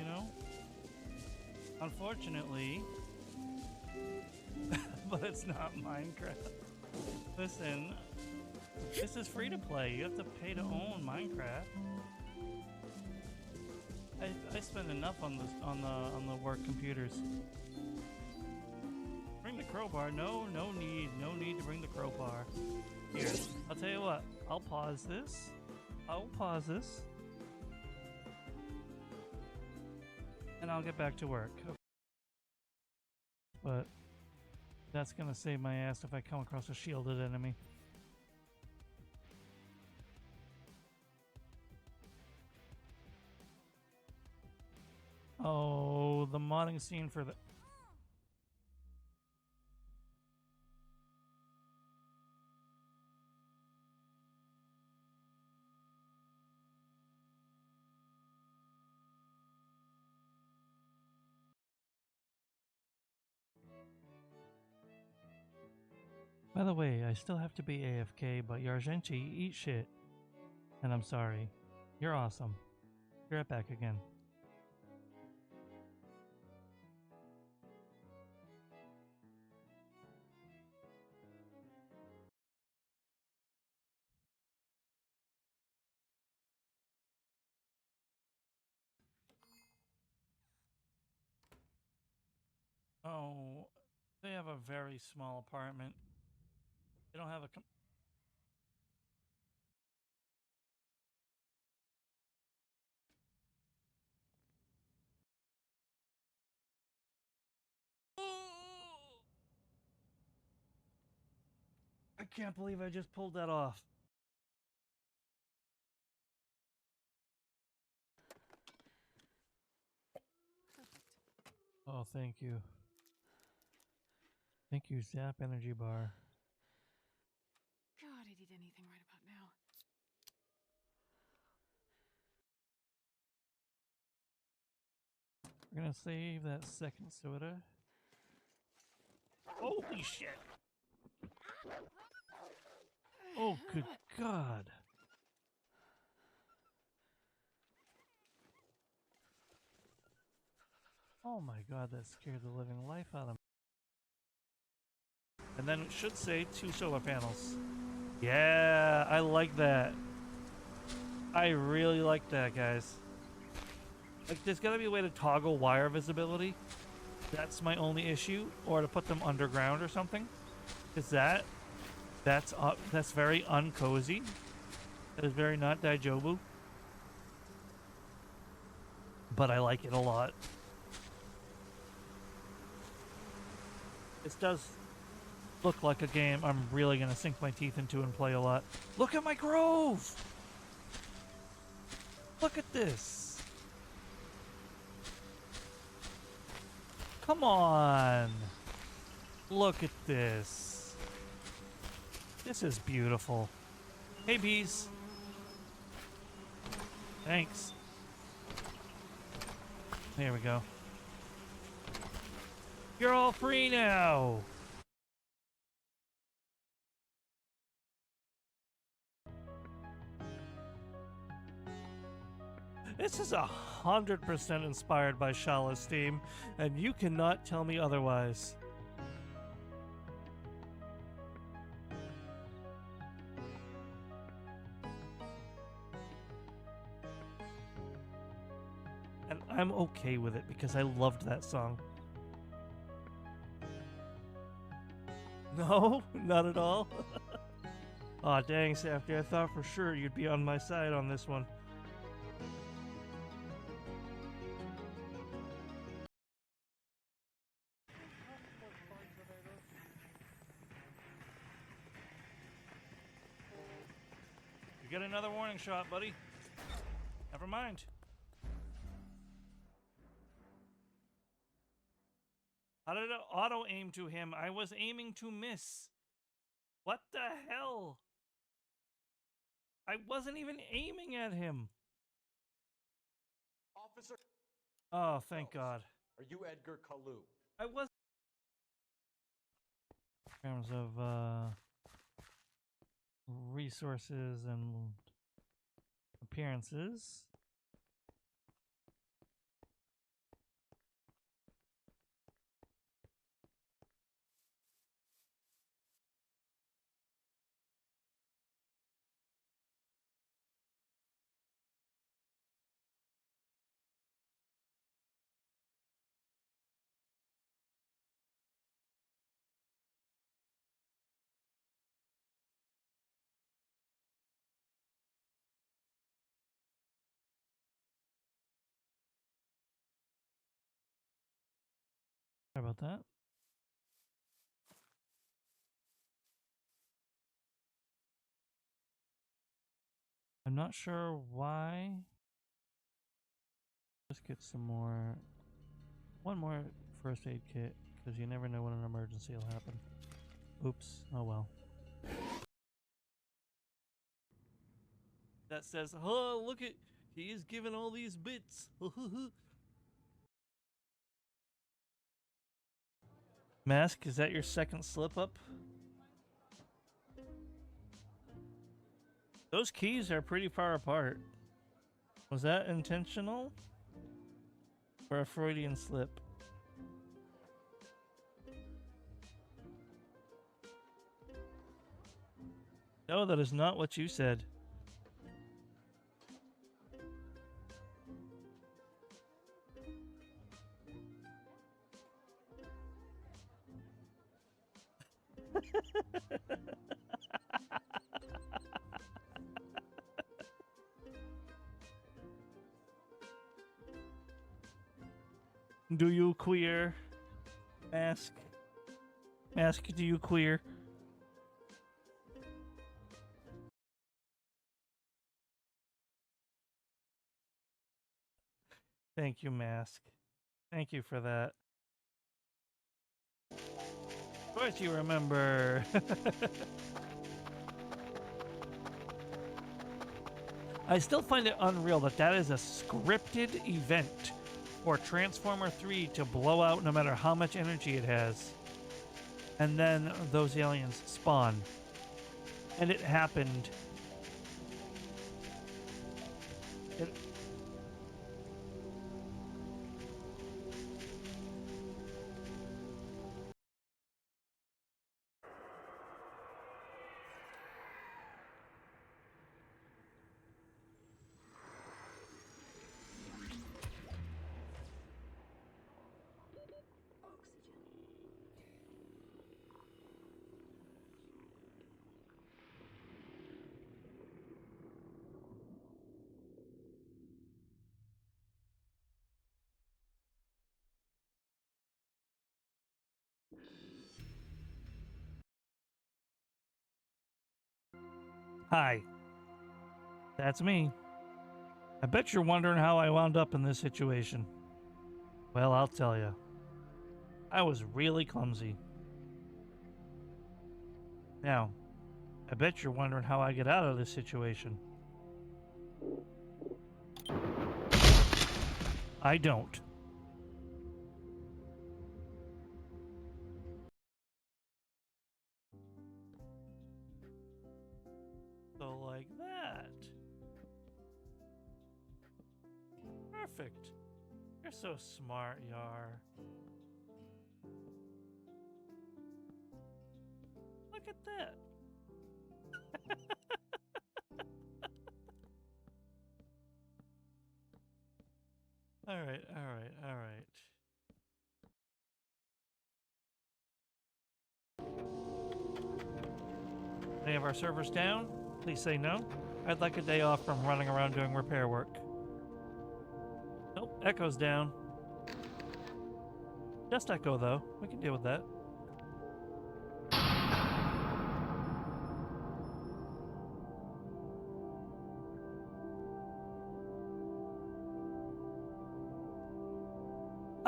[SPEAKER 1] know? Unfortunately, but it's not Minecraft. Listen, this is free to play. You have to pay to own Minecraft. I spend enough on the work computers. Bring the crowbar. No need to bring the crowbar. Here, I'll tell you what. I'll pause this. And I'll get back to work. But that's gonna save my ass if I come across a shielded enemy. Oh, the modding scene for the... By the way, I still have to be AFK, but Yargenchi, eat shit. And I'm sorry. You're awesome. You're right back again. Oh, they have a very small apartment. They don't have a... I can't believe I just pulled that off. Oh, thank you. Thank you, Zap Energy Bar.
[SPEAKER 5] God, I'd eat anything right about now.
[SPEAKER 1] We're gonna save that second soda. Holy shit! Oh, good God! Oh my God, that scared the living life out of me. And then it should say 2 solar panels. Yeah, I like that. I really like that, guys. Like, there's gotta be a way to toggle wire visibility. That's my only issue. Or to put them underground or something. Because that's very uncozy. That is very not Daijobu. But I like it a lot. This does look like a game I'm really gonna sink my teeth into and play a lot. Look at my grove! Look at this! Come on! Look at this. This is beautiful. Hey, bees. Thanks. There we go. You're all free now! This is 100% inspired by Shala's theme, and you cannot tell me otherwise. And I'm okay with it because I loved that song. No, not at all. Aw, dang, Safety, I thought for sure you'd be on my side on this one. You get another warning shot, buddy. Never mind. How did it auto aim to him? I was aiming to miss. What the hell? I wasn't even aiming at him.
[SPEAKER 6] Officer,
[SPEAKER 1] Oh, thank God.
[SPEAKER 6] are you Edgar Kalu?
[SPEAKER 1] I was. In terms of resources and appearances. Sorry about that. I'm not sure why. Let's get some more. One more first aid kit, because you never know when an emergency will happen. Oops. Oh well. That says, oh, look at. He is given all these bits. Mask, is that your second slip up? Those keys are pretty far apart. Was that intentional? Or a Freudian slip? No, that is not what you said. Do you queer? Mask. Mask, do you queer? Thank you, Mask. Thank you for that. Of course you remember. I still find it unreal that that is a scripted event for Transformer 3 to blow out no matter how much energy it has. And then those aliens spawn. And it happened. It... Hi. That's me. I bet you're wondering how I wound up in this situation. Well, I'll tell you. I was really clumsy. Now, I bet you're wondering how I get out of this situation. I don't. So like that. Perfect. You're so smart, Yar. Look at that. All right. Any of our servers down? Please say no. I'd like a day off from running around doing repair work. Nope, Echo's down. Just Echo, though. We can deal with that.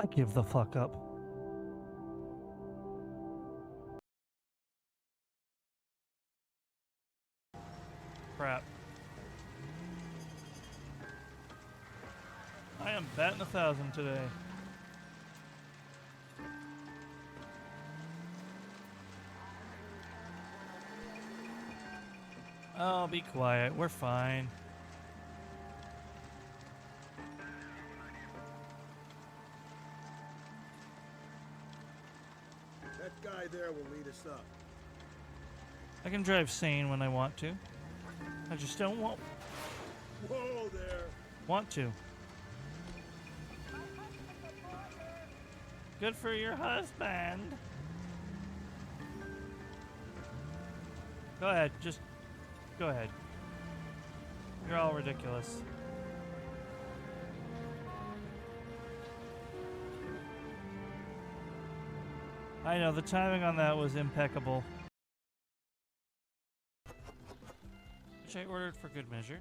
[SPEAKER 1] I give the fuck up. Crap. I am batting 1,000 today. Oh, be quiet. We're fine.
[SPEAKER 6] That guy there will lead us up.
[SPEAKER 1] I can drive sane when I want to. I just don't want
[SPEAKER 6] Whoa there!
[SPEAKER 1] to. Good for your husband. Go ahead, just go ahead. You're all ridiculous. I know, the timing on that was impeccable. Which I ordered for good measure.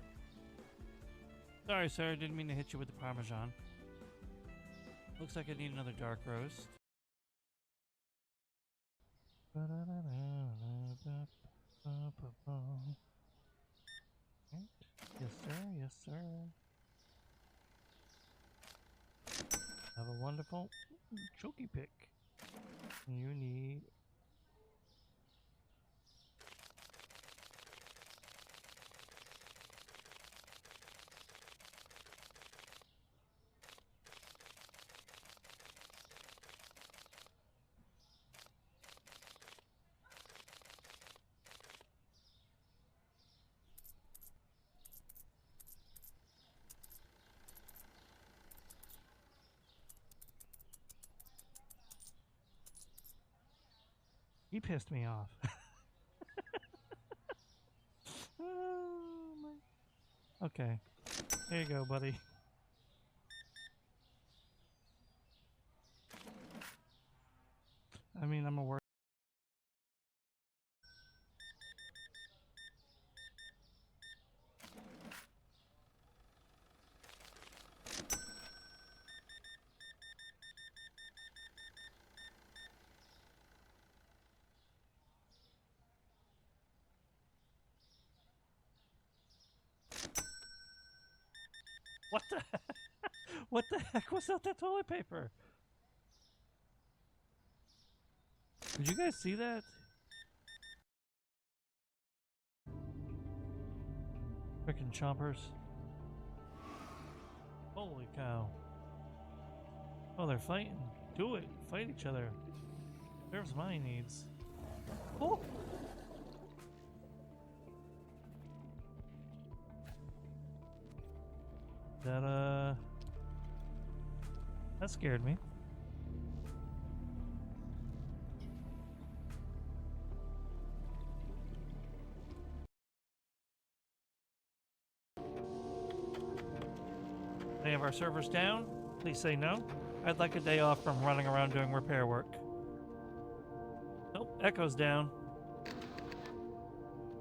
[SPEAKER 1] Sorry, sir, I didn't mean to hit you with the Parmesan. Looks like I need another dark roast. Right. Yes, sir. Yes, sir. Have a wonderful choky pick. You need. He pissed me off. Oh, my. Okay. There you go, buddy. I mean, I'm a work. What the heck? What the heck was that toilet paper? Did you guys see that? Frickin' chompers. Holy cow. Oh, they're fighting. Do it. Fight each other. Serves my needs. Oh! That scared me. Any of our servers down? Please say no. I'd like a day off from running around doing repair work. Nope, Echo's down.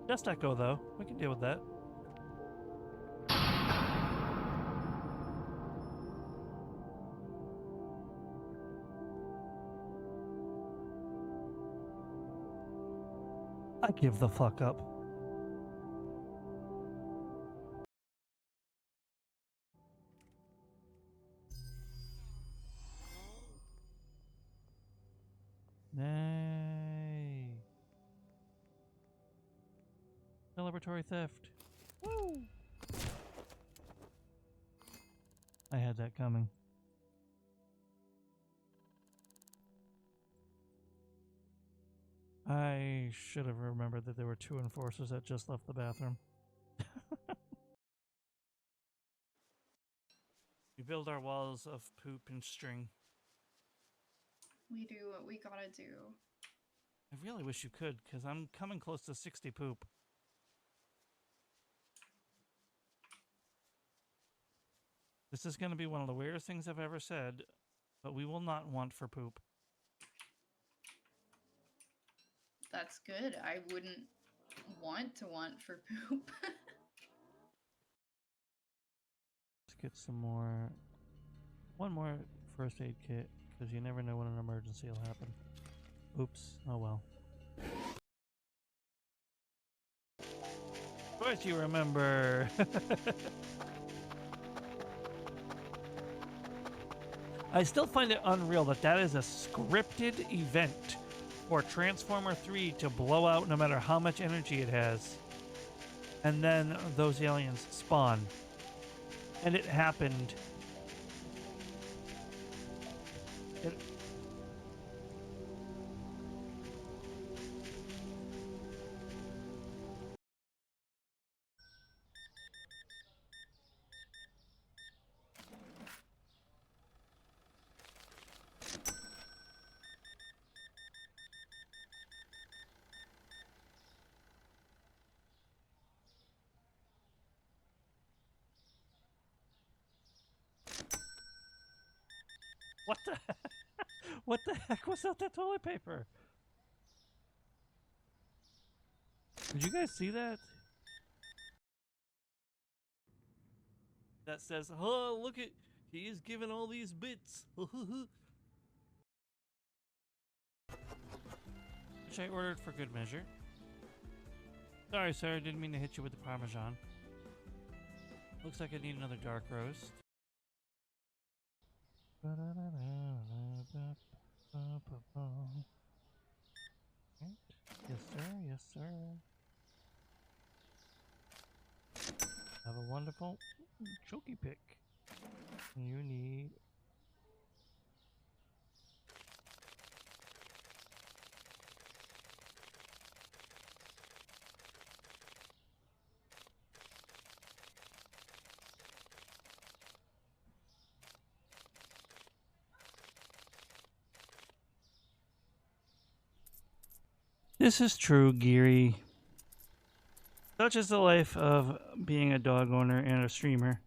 [SPEAKER 1] Just Echo though. We can deal with that. I give the fuck up. Nay. Celebratory theft. Woo! I had that coming. I should have remembered that there were 2 enforcers that just left the bathroom. We build our walls of poop and string.
[SPEAKER 4] We do what we gotta do.
[SPEAKER 1] I really wish you could, because I'm coming close to 60 poop. This is going to be one of the weirdest things I've ever said, but we will not want for poop.
[SPEAKER 4] That's good. I wouldn't want for poop.
[SPEAKER 1] Let's get some more. One more first aid kit, because you never know when an emergency will happen. Oops. Oh well. Of course you remember. I still find it unreal that that is a scripted event for Transformer 3 to blow out no matter how much energy it has. And then those aliens spawn. And it happened. What the what the heck was that toilet paper? Did you guys see that? That says, "Oh, look at he is giving all these bits." Which I ordered for good measure. Sorry, sir, I didn't mean to hit you with the Parmesan. Looks like I need another dark roast. Yes, sir. Yes, sir. Have a wonderful choky pick. You need. This is true, Geary. Such is the life of being a dog owner and a streamer.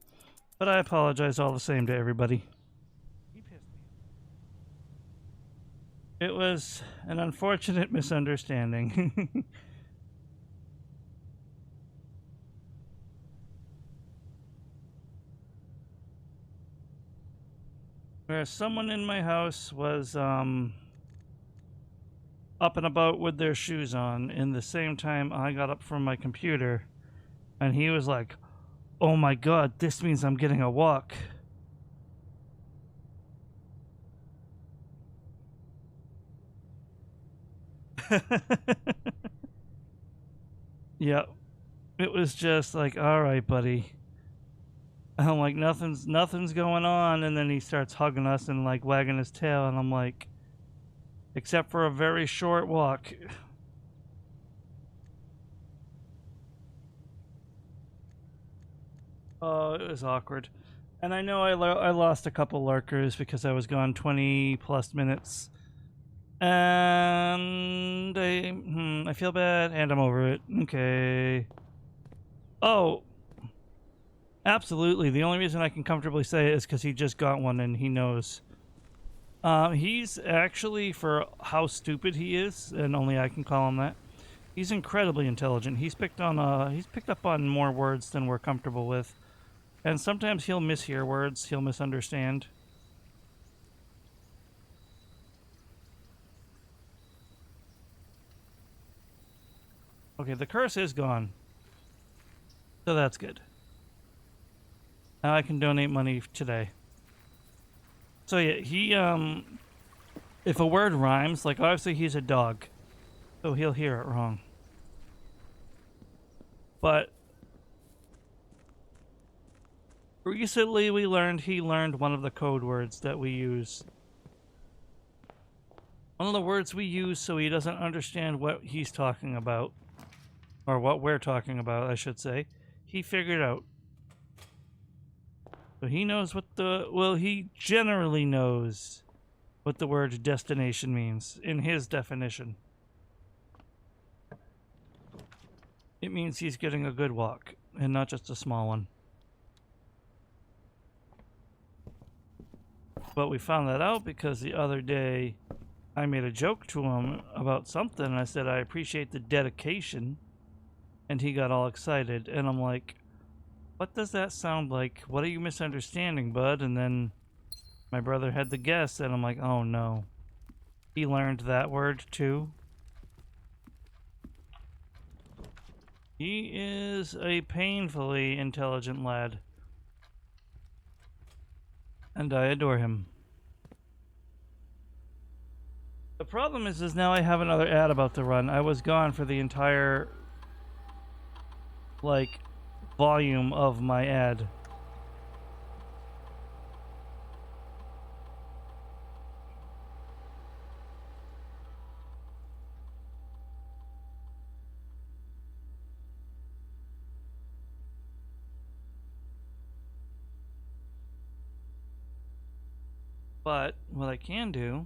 [SPEAKER 1] But I apologize all the same to everybody. He pissed me off. It was an unfortunate misunderstanding. Where someone in my house was up and about with their shoes on in the same time I got up from my computer, and he was like, "Oh my god, this means I'm getting a walk." Yeah, it was just like, "All right, buddy." I'm like, nothing's going on, and then he starts hugging us and like wagging his tail, and I'm like, except for a very short walk. Oh, it was awkward. And I know I lost a couple lurkers because I was gone 20 plus minutes. And I feel bad, and I'm over it. Okay. Oh, absolutely. The only reason I can comfortably say it is because he just got one and he knows. He's actually, for how stupid he is, and only I can call him that, he's incredibly intelligent. He's picked up on more words than we're comfortable with. And sometimes he'll mishear words, he'll misunderstand. Okay, the curse is gone. So that's good. Now I can donate money today. So yeah, he, if a word rhymes, like obviously he's a dog, so he'll hear it wrong. But recently he learned one of the code words that we use. One of the words we use so he doesn't understand what he's talking about. Or what we're talking about, I should say. He figured out. So he knows he generally knows what the word destination means in his definition. It means he's getting a good walk and not just a small one. But we found that out because the other day I made a joke to him about something, and I said, "I appreciate the dedication," and he got all excited, and I'm like, "What does that sound like? What are you misunderstanding, bud?" And then My brother had the guess, and I'm like, oh no. He learned that word too. He is a painfully intelligent lad. And I adore him. The problem is now I have another ad about to run. I was gone for the entire, like, volume of my ad. But what I can do...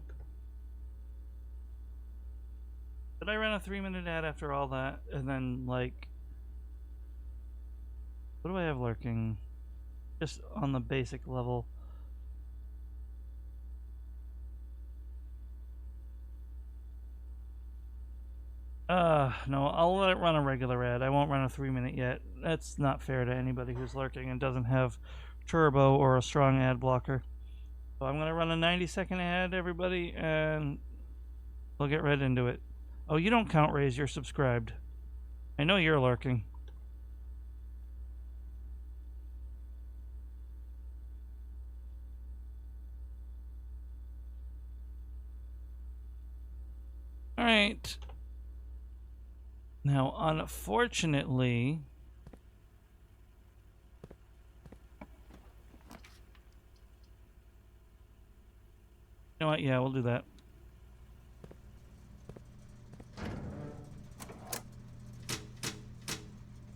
[SPEAKER 1] Did I run a 3-minute ad after all that? And then, like... What do I have lurking? Just on the basic level. No, I'll let it run a regular ad. I won't run a 3-minute yet. That's not fair to anybody who's lurking and doesn't have turbo or a strong ad blocker. So I'm gonna run a 90-second ad, everybody, and we'll get right into it. Oh, you don't count, Raise, you're subscribed. I know you're lurking. Alright. Now, unfortunately... You know what? Yeah, we'll do that.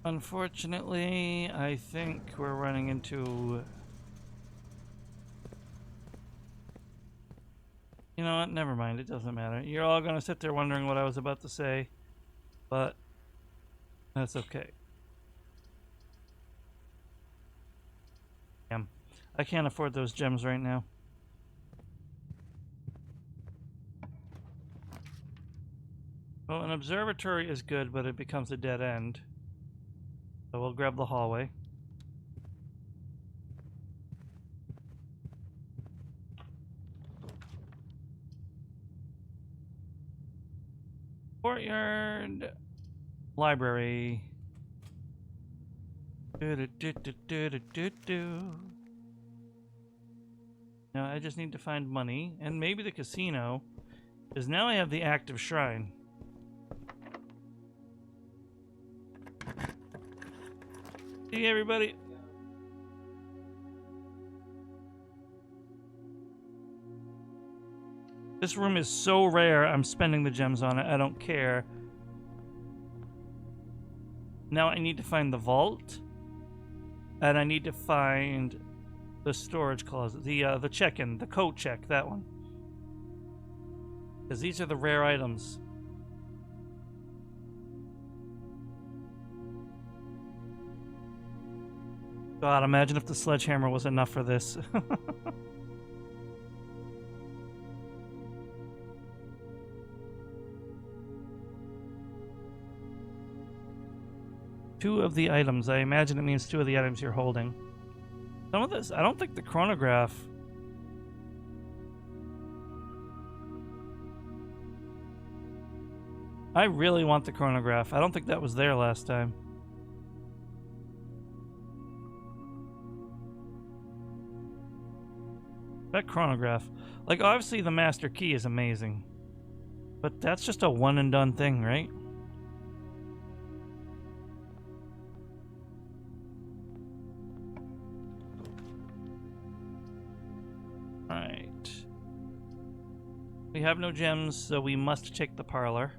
[SPEAKER 1] Unfortunately, I think we're running into... You know what? Never mind. It doesn't matter. You're all going to sit there wondering what I was about to say, but that's okay. Damn. I can't afford those gems right now. Well, an observatory is good, but it becomes a dead end. So we'll grab the hallway. Courtyard. Library. Now I just need to find money, and maybe the casino, because now I have the active shrine. See everybody? This room is so rare, I'm spending the gems on it. I don't care. Now I need to find the vault. And I need to find the storage closet. The check-in, the coat check, that one. Because these are the rare items. God, imagine if the sledgehammer was enough for this. Two of the items. I imagine it means two of the items you're holding. Some of this, I don't think the chronograph... I really want the chronograph. I don't think that was there last time. That chronograph. Like, obviously the master key is amazing. But that's just a one and done thing, right? Alright. We have no gems, so we must check the parlor.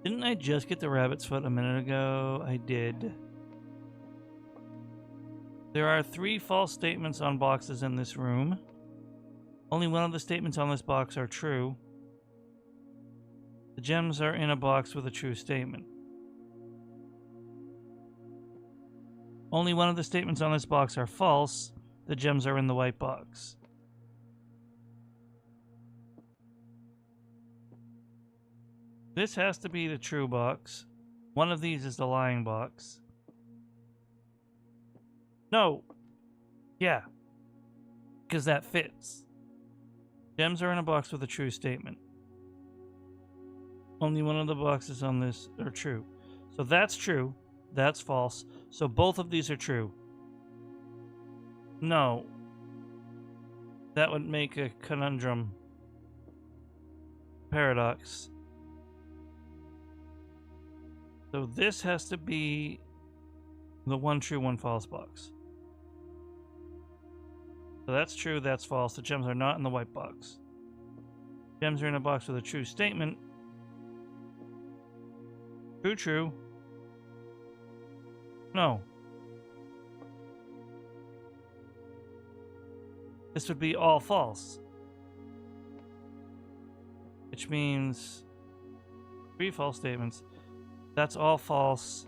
[SPEAKER 1] Didn't I just get the rabbit's foot a minute ago? I did. There are 3 false statements on boxes in this room. Only one of the statements on this box are true. The gems are in a box with a true statement. Only one of the statements on this box are false. The gems are in the white box. This has to be the true box. One of these is the lying box. No. Yeah. Because that fits. Gems are in a box with a true statement. Only one of the boxes on this are true. So that's true. That's false. So both of these are true. No. That would make a conundrum. Paradox. So this has to be the one true, one false box. So that's true, that's false. The gems are not in the white box. Gems are in a box with a true statement. True, true. No. This would be all false. Which means 3 false statements. That's all false.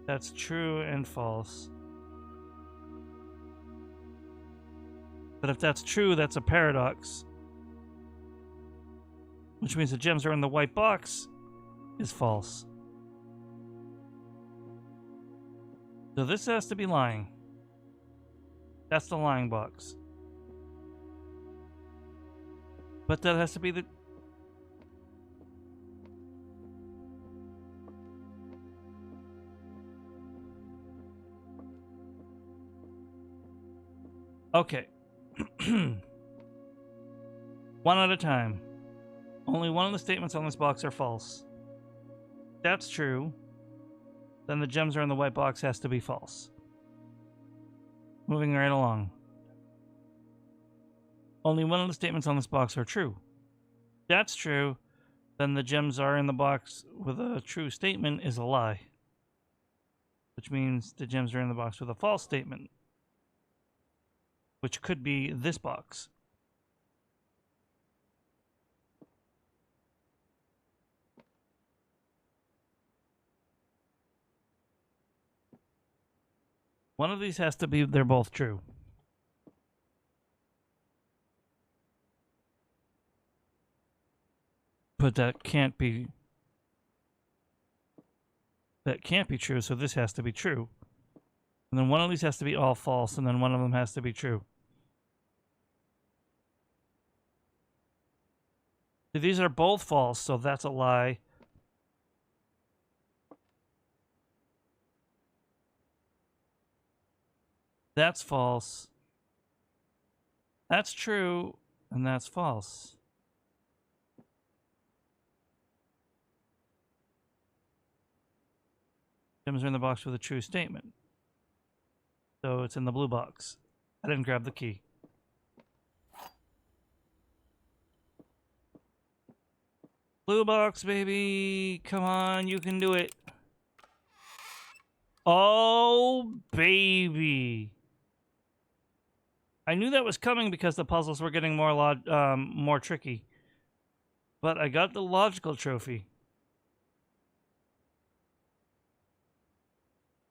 [SPEAKER 1] That's true and false. But if that's true, that's a paradox. Which means the gems are in the white box is false. So this has to be lying. That's the lying box. But that has to be the... Okay. One at a time. Only one of the statements on this box are false. That's true. Then the gems are in the white box has to be false. Moving right along. Only one of the statements on this box are true. That's true. Then the gems are in the box with a true statement is a lie. Which means the gems are in the box with a false statement. Which could be this box. One of these has to be, they're both true. But that can't be true, so this has to be true. And then one of these has to be all false, and then one of them has to be true. So these are both false, so that's a lie. That's false. That's true, and that's false. Gems are in the box with a true statement. So it's in the blue box. I didn't grab the key. Blue box, baby. Come on, you can do it. Oh, baby. I knew that was coming because the puzzles were getting more tricky. But I got the logical trophy.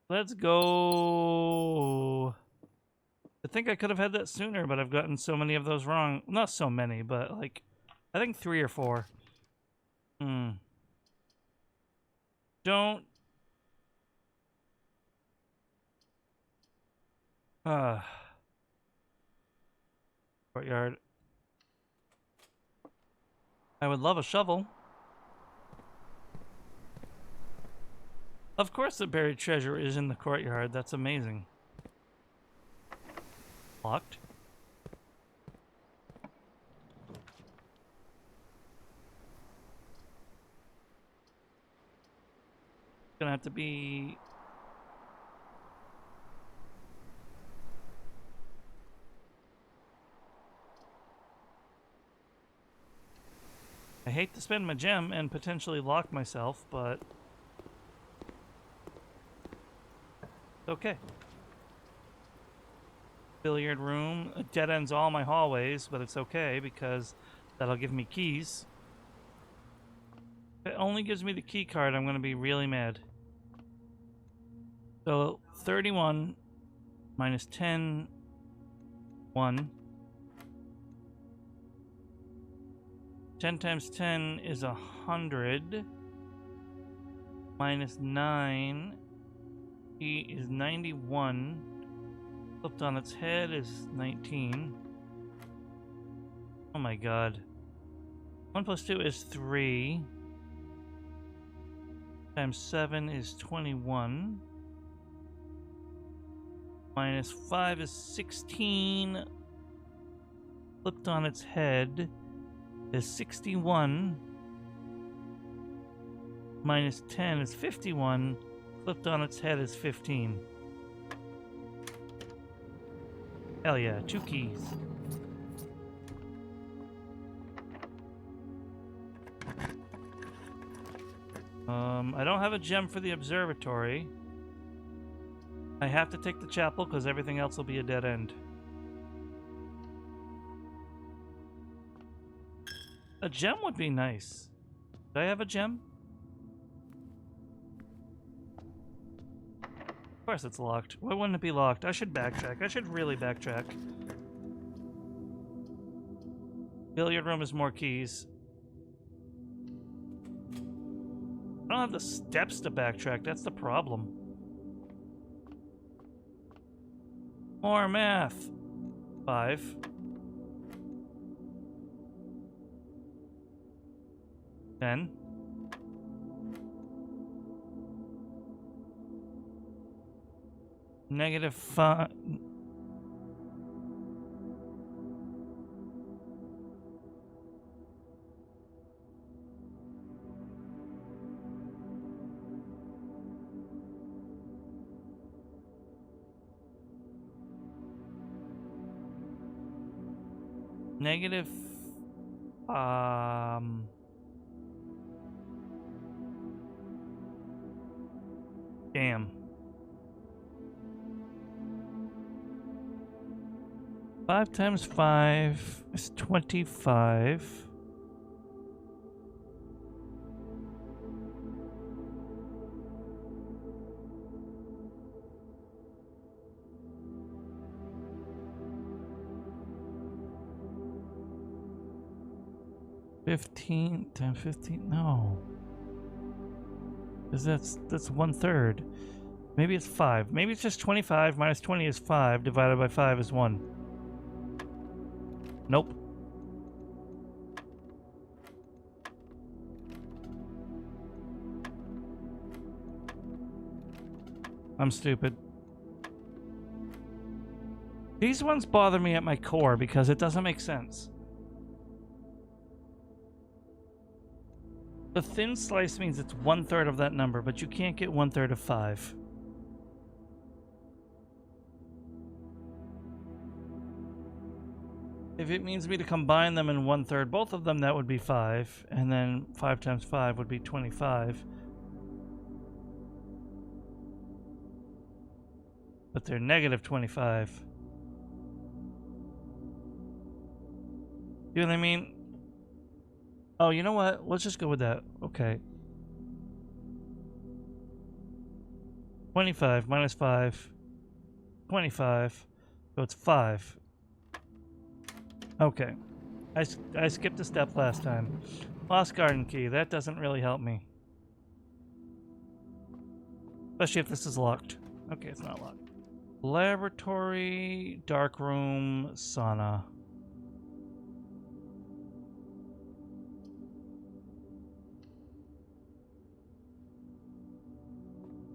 [SPEAKER 1] Let's go. I think I could have had that sooner, but I've gotten so many of those wrong. Not so many, but like, I think 3 or 4. Don't. Courtyard. I would love a shovel. Of course the buried treasure is in the courtyard. That's amazing. Locked. Gonna have to be... I hate to spend my gem and potentially lock myself, but... okay. Billiard room. It dead ends all my hallways, but it's okay because that'll give me keys. If it only gives me the key card, I'm going to be really mad. So 31 minus 10, 1. 10 times 10 is 100. Minus 9. He is 91. Flipped on its head is 19. Oh my god. 1 plus 2 is 3. Times 7 is 21. Minus 5 is 16. Flipped on its head is 61. Minus 10 is 51. Flipped on its head is 15. Hell yeah, 2 keys. I don't have a gem for the observatory. I have to take the chapel because everything else will be a dead end. A gem would be nice. Do I have a gem? Of course it's locked. Why wouldn't it be locked? I should backtrack. I should really backtrack. Billiard room is more keys. I don't have the steps to backtrack. That's the problem. More math. 5. 10. Negative 5. Negative, damn. 5 times 5 is 25. $15 times 15, no. Because that's 1/3. Maybe it's 5. Maybe it's just 25 minus 20 is 5, divided by 5 is 1. Nope. I'm stupid. These ones bother me at my core because it doesn't make sense. The thin slice means it's 1/3 of that number, but you can't get 1/3 of 5. If it means me to combine them in 1/3, both of them, that would be 5. And then 5 times 5 would be 25. But they're negative 25. You know what I mean? Oh, you know what? Let's just go with that. Okay. 25 minus 5. 25. So it's 5. Okay. I skipped a step last time. Lost garden key. That doesn't really help me. Especially if this is locked. Okay, it's not locked. Laboratory, dark room, sauna.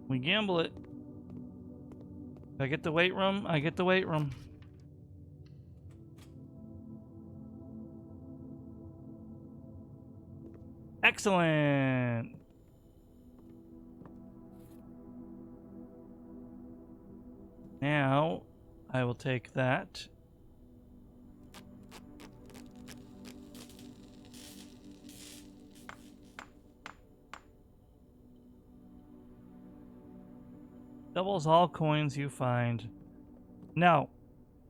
[SPEAKER 1] We gamble it. If I get the weight room, I get the weight room. Excellent. Now, I will take that. Doubles all coins you find. Now,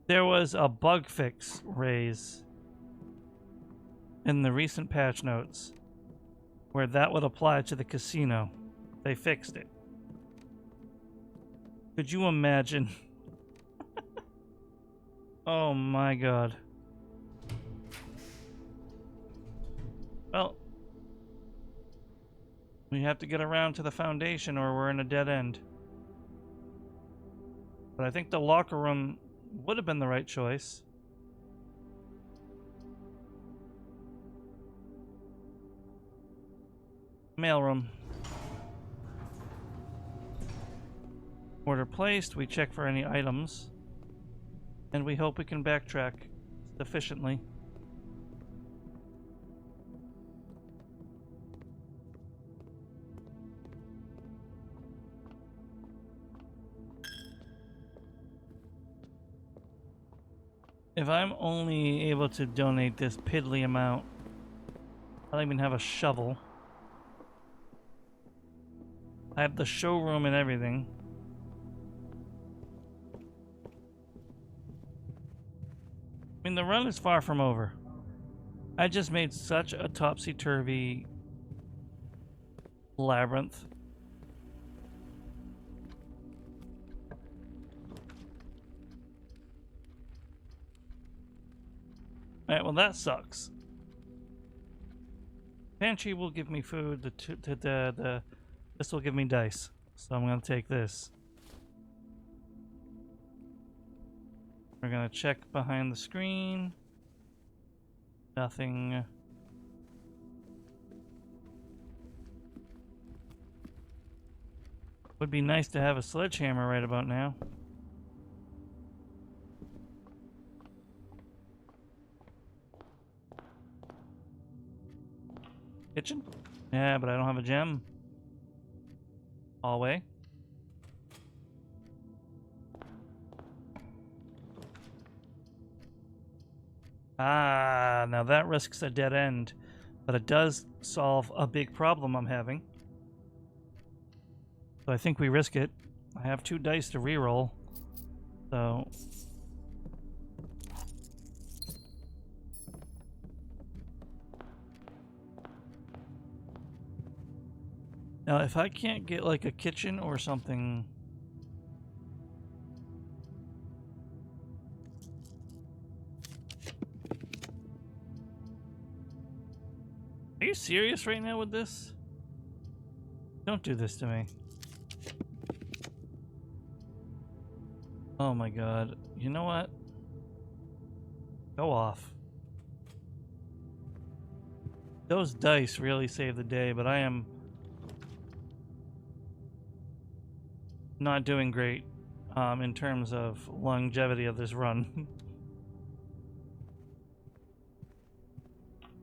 [SPEAKER 1] there was a bug fix raise in the recent patch notes where that would apply to the casino. They fixed it. Could you imagine? Oh my god. Well, we have to get around to the foundation or we're in a dead end. But I think the locker room would have been the right choice. Mailroom. Order placed. We check for any items. And we hope we can backtrack sufficiently. If I'm only able to donate this piddly amount, I don't even have a shovel. I have the showroom and everything. I mean, the run is far from over. I just made such a topsy-turvy labyrinth. Alright, well that sucks. Pantry will give me food, this will give me dice. So I'm gonna take this. We're gonna check behind the screen. Nothing. Would be nice to have a sledgehammer right about now. Kitchen? Yeah, but I don't have a gem. Hallway. Ah, now that risks a dead end, but it does solve a big problem I'm having. So I think we risk it. I have 2 dice to reroll, so... Now, if I can't get like a kitchen or something... Are you serious right now with this? Don't do this to me. Oh my god. You know what? Go off. Those dice really save the day, but I am not doing great in terms of longevity of this run.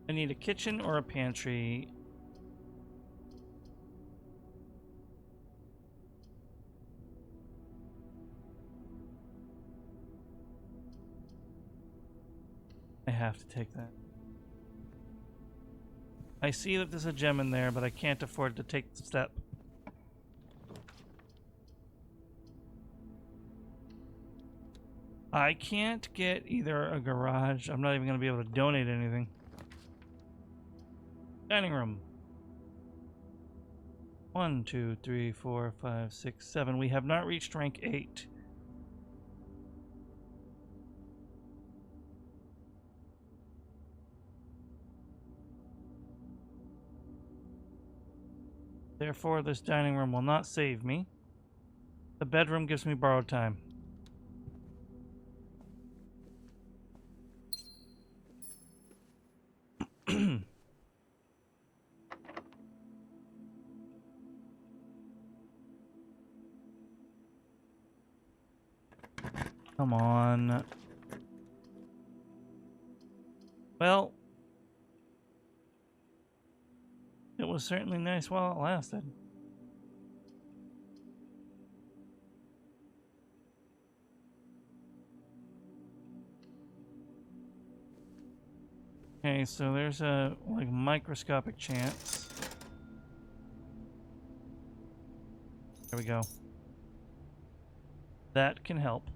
[SPEAKER 1] I need a kitchen or a pantry. I have to take that. I see that there's a gem in there, but I can't afford to take the step. I can't get either a garage. I'm not even going to be able to donate anything. Dining room. 1, 2, 3, 4, 5, 6, 7. We have not reached rank 8. Therefore, this dining room will not save me. The bedroom gives me borrowed time. Come on. Well, it was certainly nice while it lasted. Okay, so there's a like microscopic chance. There we go. That can help.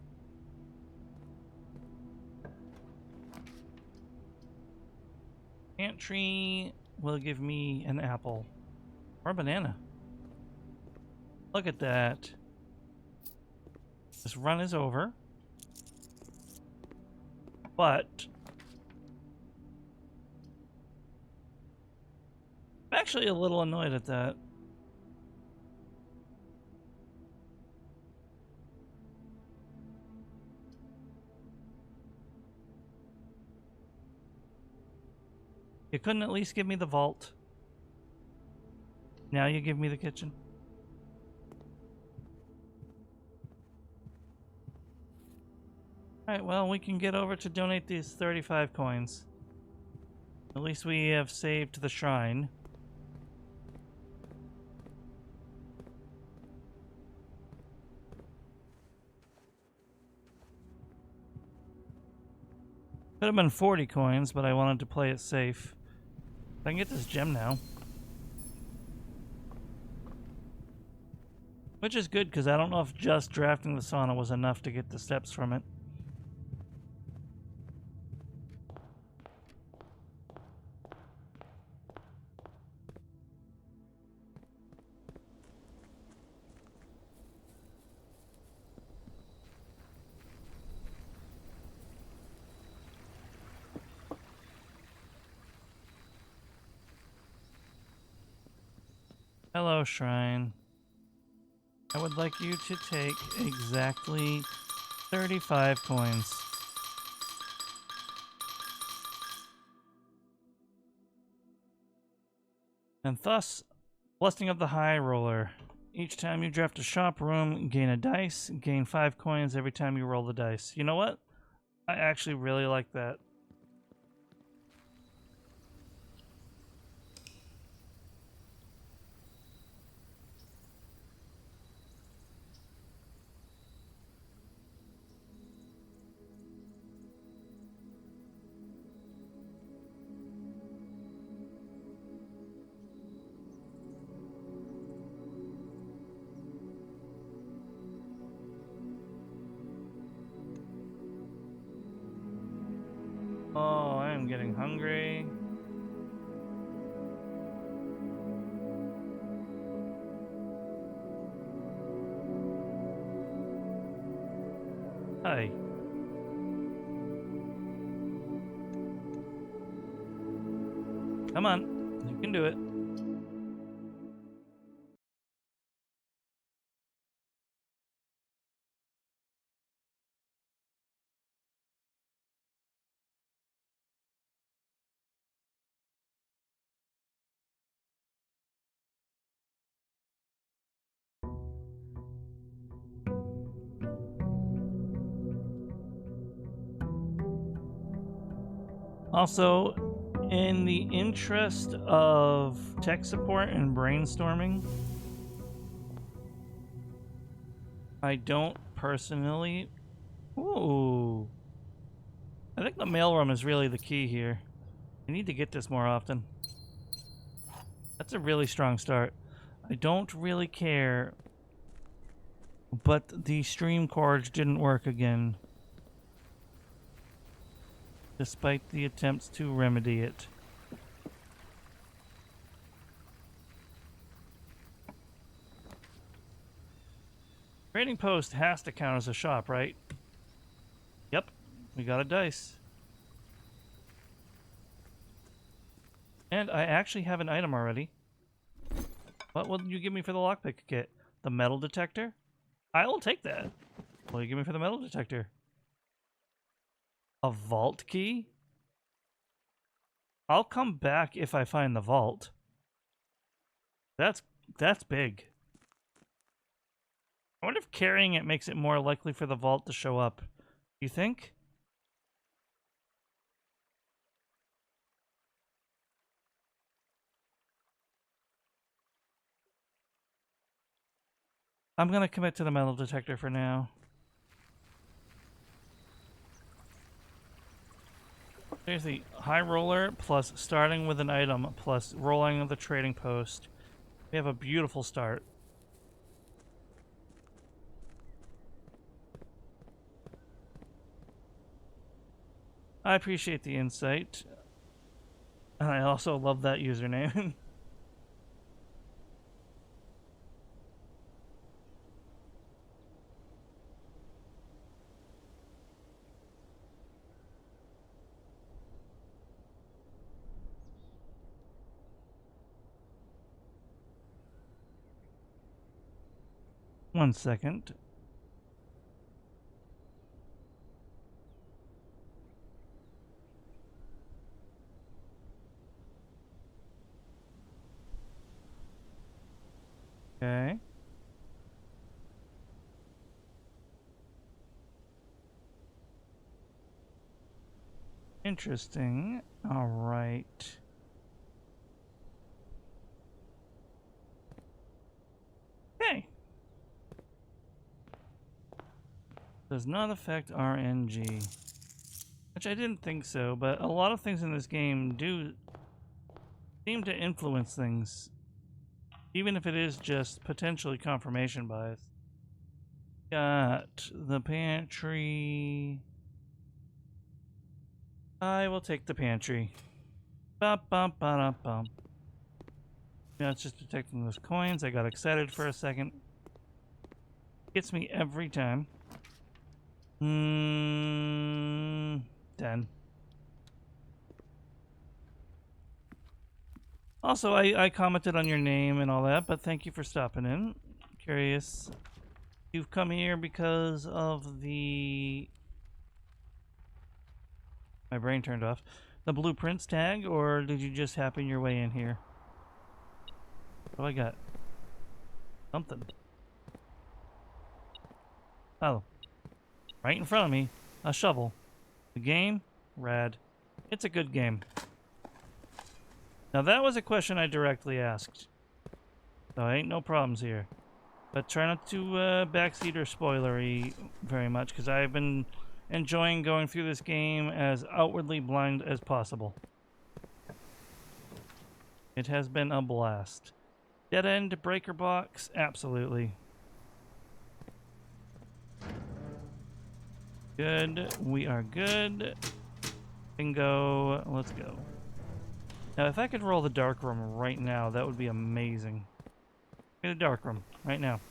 [SPEAKER 1] Pantry will give me an apple or a banana. Look at that. This run is over. But I'm actually a little annoyed at that. You couldn't at least give me the vault. Now you give me the kitchen. Alright, well, we can get over to donate these 35 coins. At least we have saved the shrine. Could have been 40 coins, but I wanted to play it safe. I can get this gem now. Which is good, because I don't know if just drafting the sauna was enough to get the steps from it. Hello, Shrine. I would like you to take exactly 35 coins. And thus, Blessing of the High Roller. Each time you draft a shop room, gain a dice, gain 5 coins every time you roll the dice. You know what? I actually really like that. Oh, I am getting hungry. Hi. Come on, you can do it. Also, in the interest of tech support and brainstorming, I don't personally... Ooh. I think the mailroom is really the key here. I need to get this more often. That's a really strong start. I don't really care, but the stream cords didn't work again, despite the attempts to remedy it. Trading post has to count as a shop, right? Yep, we got a dice. And I actually have an item already. What will you give me for the lockpick kit? The metal detector? I will take that. What will you give me for the metal detector? A vault key? I'll come back if I find the vault. That's big. I wonder if carrying it makes it more likely for the vault to show up. You think? I'm gonna commit to the metal detector for now. There's the high roller plus starting with an item plus rolling the trading post. We have a beautiful start. I appreciate the insight. And I also love that username. One second. Interesting. All right. Hey. Does not affect RNG. Which I didn't think so, but a lot of things in this game do seem to influence things. Even if it is just potentially confirmation bias. Got the pantry. I will take the pantry. Bum, bum, ba, bum. Yeah, it's just detecting those coins. I got excited for a second. Gets me every time. 10. Also, I commented on your name and all that, but thank you for stopping in. Curious. You've come here because of the... My brain turned off. The blueprints tag, or did you just happen your way in here? What do I got? Something. Oh. Right in front of me. A shovel. The game? Rad. It's a good game. Now that was a question I directly asked. So ain't no problems here. But try not to backseat or spoilery very much, because I've been enjoying going through this game as outwardly blind as possible. It has been a blast. Dead end, breaker box, absolutely. Good, we are good. Bingo, let's go. Now if I could roll the dark room right now, that would be amazing. Get a dark room, right now.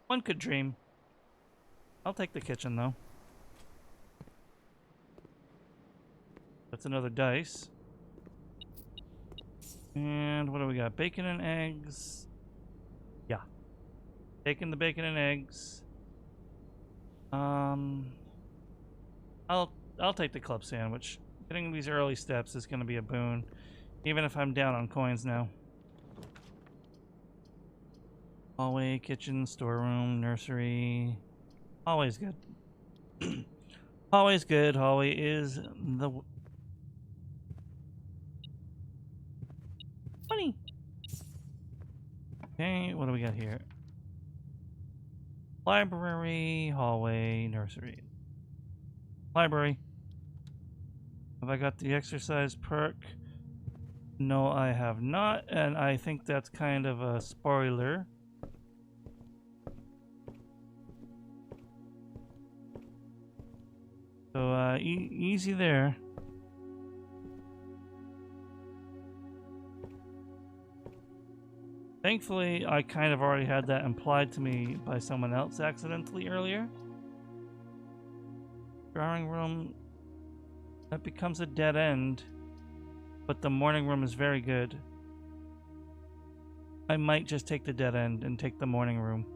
[SPEAKER 1] One could dream. I'll take the kitchen though. That's another dice. And what do we got? Bacon and eggs. Yeah. Taking the bacon and eggs. I'll take the club sandwich. Getting these early steps is going to be a boon, even if I'm down on coins now. Hallway, kitchen, storeroom, nursery. Always good. Always good. Hallway is the... Funny. Okay, what do we got here? Library, hallway, nursery. Library. Have I got the exercise perk? No, I have not, and I think that's kind of a spoiler. So, easy there. Thankfully, I kind of already had that implied to me by someone else accidentally earlier. Drawing room, that becomes a dead end, but the morning room is very good. I might just take the dead end and take the morning room.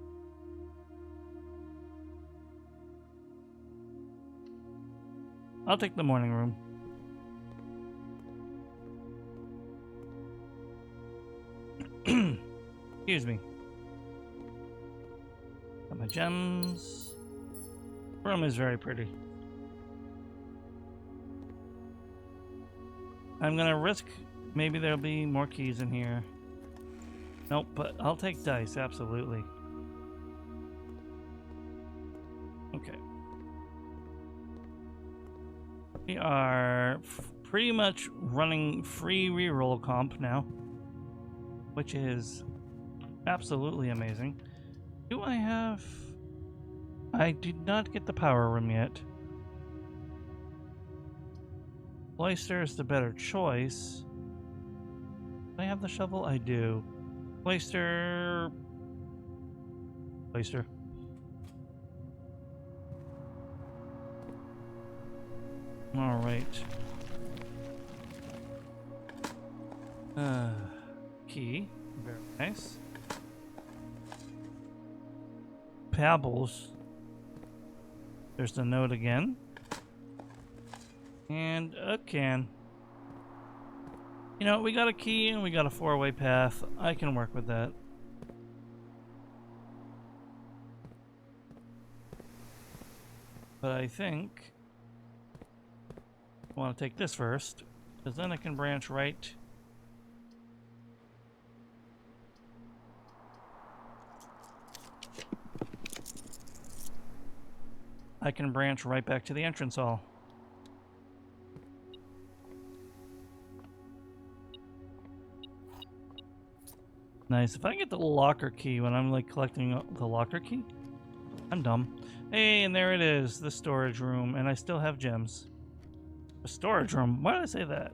[SPEAKER 1] I'll take the morning room. Excuse me. Got my gems. Room is very pretty. I'm gonna risk maybe there'll be more keys in here. Nope, but I'll take dice, absolutely. Okay. We are pretty much running free reroll comp now, which is absolutely amazing. Do I have... I did not get the power room yet. Cloister is the better choice. Do I have the shovel? I do. Cloister... Cloister. Alright. Key. Very nice. Pebbles. There's the note again. And a can. You know, we got a key and we got a 4-way path. I can work with that. But I think I want to take this first, because then I can branch right. I can branch right back to the entrance hall. Nice. If I can get the locker key when I'm like collecting the locker key, I'm dumb. Hey, and there it is, the storage room, and I still have gems. The storage room? Why did I say that?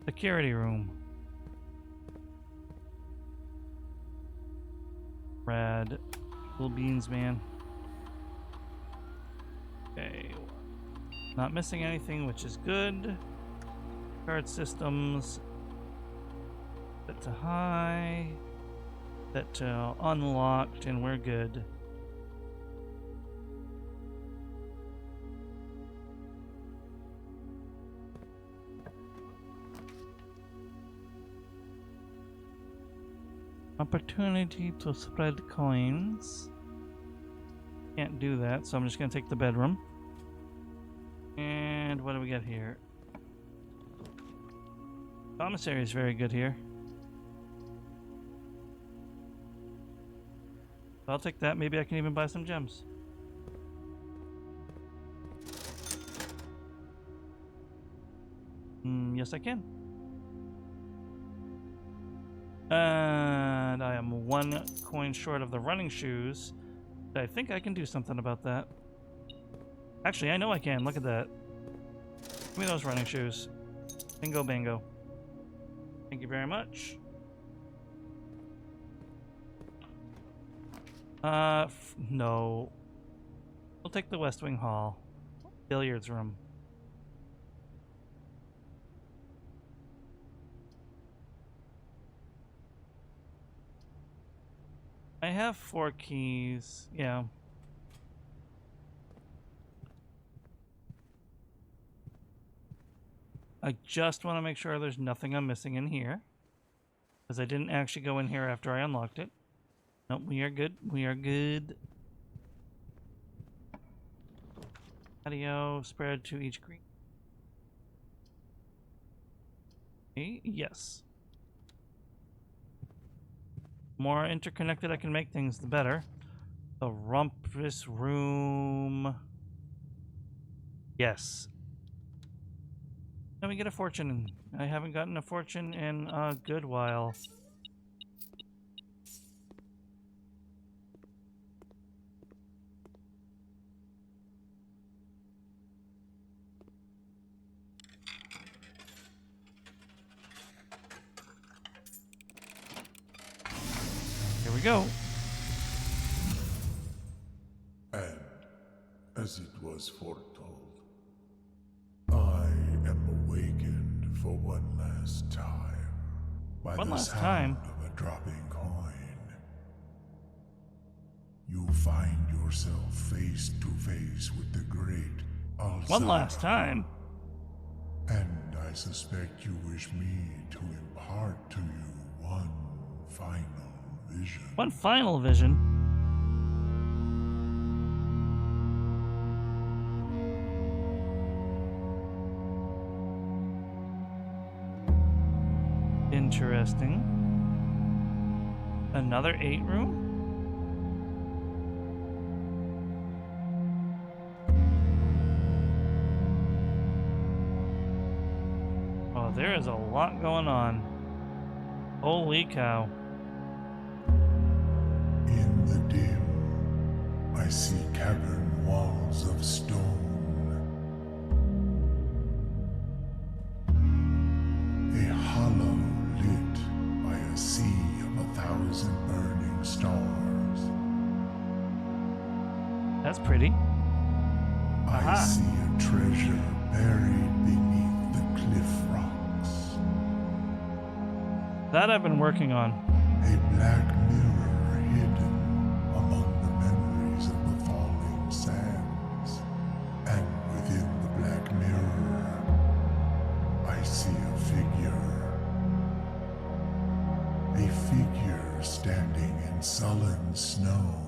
[SPEAKER 1] Security room. Rad. Little beans, man. Okay. Not missing anything, which is good. Card systems. Set to high. Set to unlocked, and we're good. Opportunity to spread coins. Can't do that, so I'm just gonna take the bedroom. And what do we got here? Commissary is very good here. I'll take that. Maybe I can even buy some gems. Yes, I can. And I am 1 coin short of the running shoes. I think I can do something about that. Actually, I know I can. Look at that. Give me those running shoes. Bingo bango. Thank you very much. No. We'll take the West Wing Hall. Billiards room. I have 4 keys. Yeah. I just want to make sure there's nothing I'm missing in here, because I didn't actually go in here after I unlocked it. Nope, we are good. We are good. Patio spread to each green. Okay, yes. More interconnected I can make things, the better. The rumpus room. Yes. Let me get a fortune. I haven't gotten a fortune in a good while. Here we go.
[SPEAKER 7] And, as it was foretold, I am awakened for one last time by
[SPEAKER 1] One
[SPEAKER 7] the
[SPEAKER 1] last
[SPEAKER 7] sound
[SPEAKER 1] time?
[SPEAKER 7] of a dropping coin. You find yourself face to face with the great Alzheimer.
[SPEAKER 1] One last time.
[SPEAKER 7] And I suspect you wish me to impart to you one final vision.
[SPEAKER 1] One final vision. Interesting. Another 8 room? Oh, there is a lot going on. Holy cow.
[SPEAKER 7] In the dim, I see cavern walls of stone. A hollow lit by a sea of 1,000 burning stars.
[SPEAKER 1] That's pretty. Aha.
[SPEAKER 7] I see a treasure buried beneath the cliff rocks.
[SPEAKER 1] That I've been working on.
[SPEAKER 7] A black mirror hidden among the memories of the falling sands. And within the black mirror, I see a figure. A figure standing in sullen snow.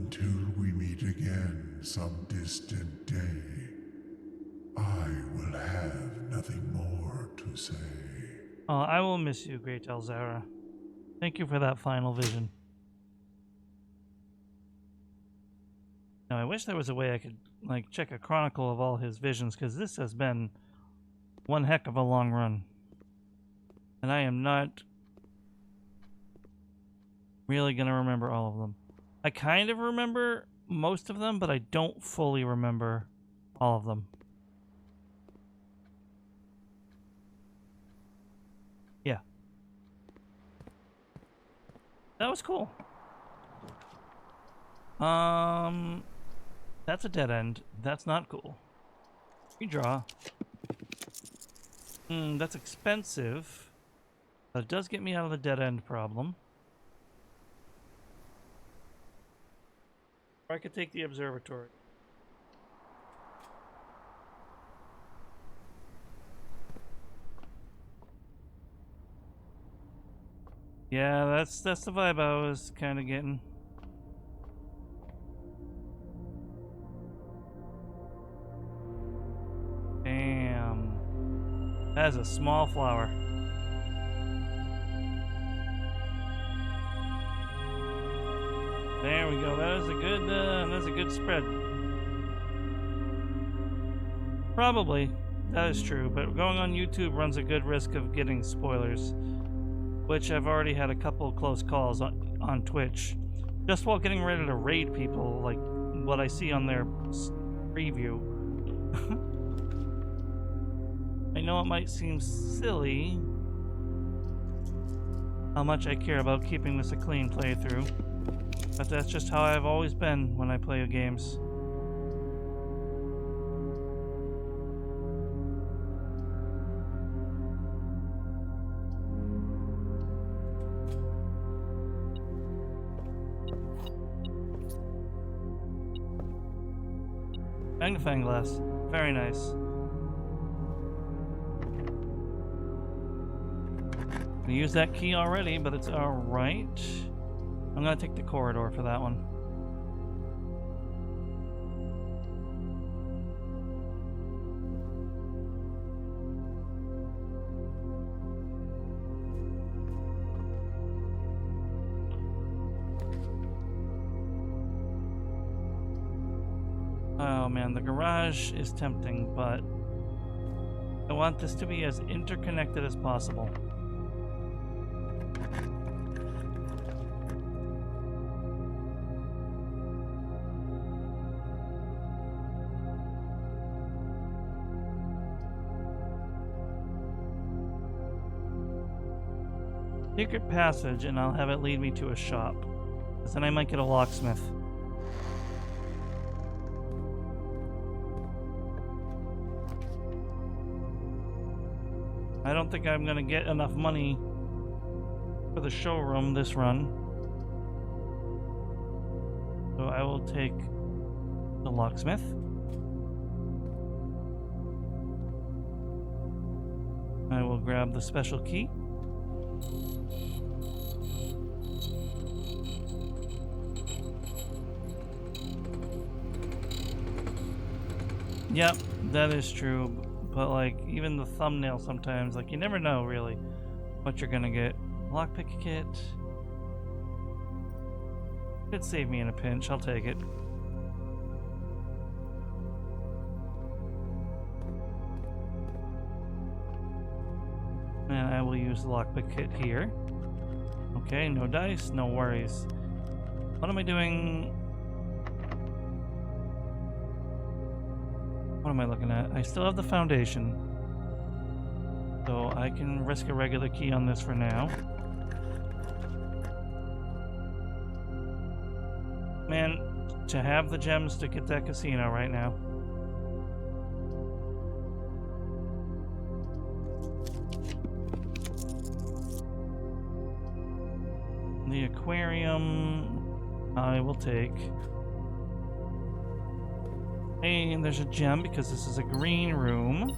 [SPEAKER 7] until we meet again some distant day, I will have nothing more to say.
[SPEAKER 1] Oh, I will miss you, Great Elzara. Thank you for that final vision. Now, I wish there was a way I could, like, check a chronicle of all his visions, because this has been one heck of a long run. And I am not really going to remember all of them. I kind of remember most of them, but I don't fully remember all of them. Yeah. That was cool. That's a dead end. That's not cool. Redraw. That's expensive. But it does get me out of the dead end problem. Or I could take the observatory. Yeah, that's the vibe I was kind of getting. Damn. That is a small flower. There we go. That's a good spread. Probably. That is true, but going on YouTube runs a good risk of getting spoilers, which I've already had a couple close calls on Twitch, just while getting ready to raid people, like what I see on their preview. I know it might seem silly how much I care about keeping this a clean playthrough, but that's just how I've always been when I play games. Magnifying glass. Very nice. I used that key already, but it's alright. I'm gonna take the corridor for that one. Oh man, the garage is tempting, but I want this to be as interconnected as possible. Secret passage, and I'll have it lead me to a shop. Because then I might get a locksmith. I don't think I'm gonna get enough money for the showroom this run. So I will take the locksmith. I will grab the special key. Yep, that is true. But like, even the thumbnail sometimes, like, you never know really what you're gonna get. Lockpick kit. Could save me in a pinch, I'll take it. And I will use the lockpick kit here. Okay, no dice, no worries. What am I doing? What am I looking at? I still have the foundation. So I can risk a regular key on this for now. Man, to have the gems to get that casino right now. The aquarium I will take. Hey, and there's a gem because this is a green room.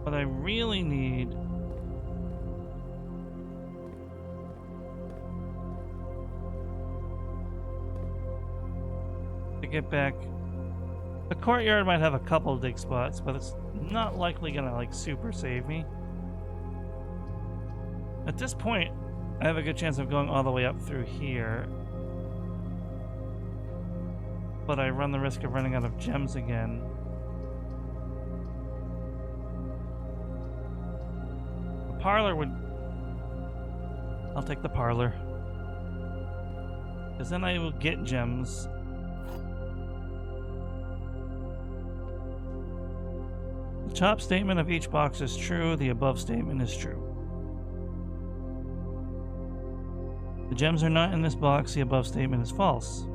[SPEAKER 1] What I really need to get back. The courtyard might have a couple dig spots, but it's not likely gonna like super save me. At this point, I have a good chance of going all the way up through here. But I run the risk of running out of gems again. The parlor would... I'll take the parlor. Because then I will get gems. The top statement of each box is true, the above statement is true. The gems are not in this box, the above statement is false.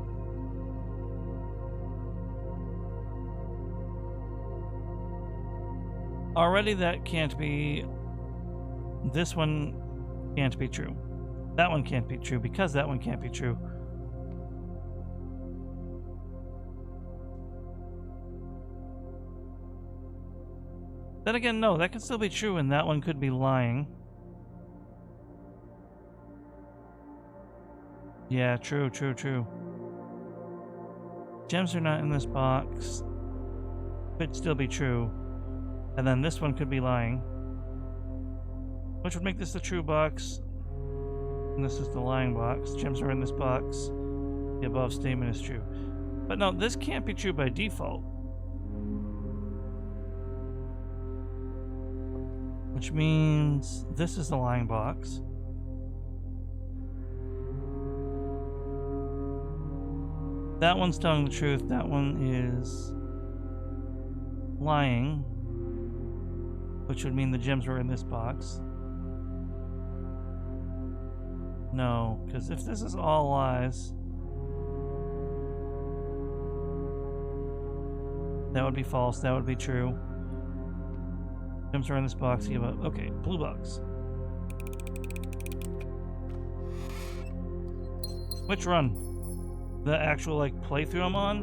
[SPEAKER 1] Already that can't be... This one can't be true. That one can't be true because that one can't be true. Then again, no, that could still be true and that one could be lying. Yeah, true. Gems are not in this box. Could still be true. And then this one could be lying. Which would make this the true box. And this is the lying box. Gems are in this box. The above statement is true. But no, this can't be true by default. Which means this is the lying box. That one's telling the truth. That one is lying. Which would mean the gems were in this box. No, because if this is all lies, that would be false. That would be true. Gems are in this box. Okay, blue box. Which run? The actual like playthrough I'm on?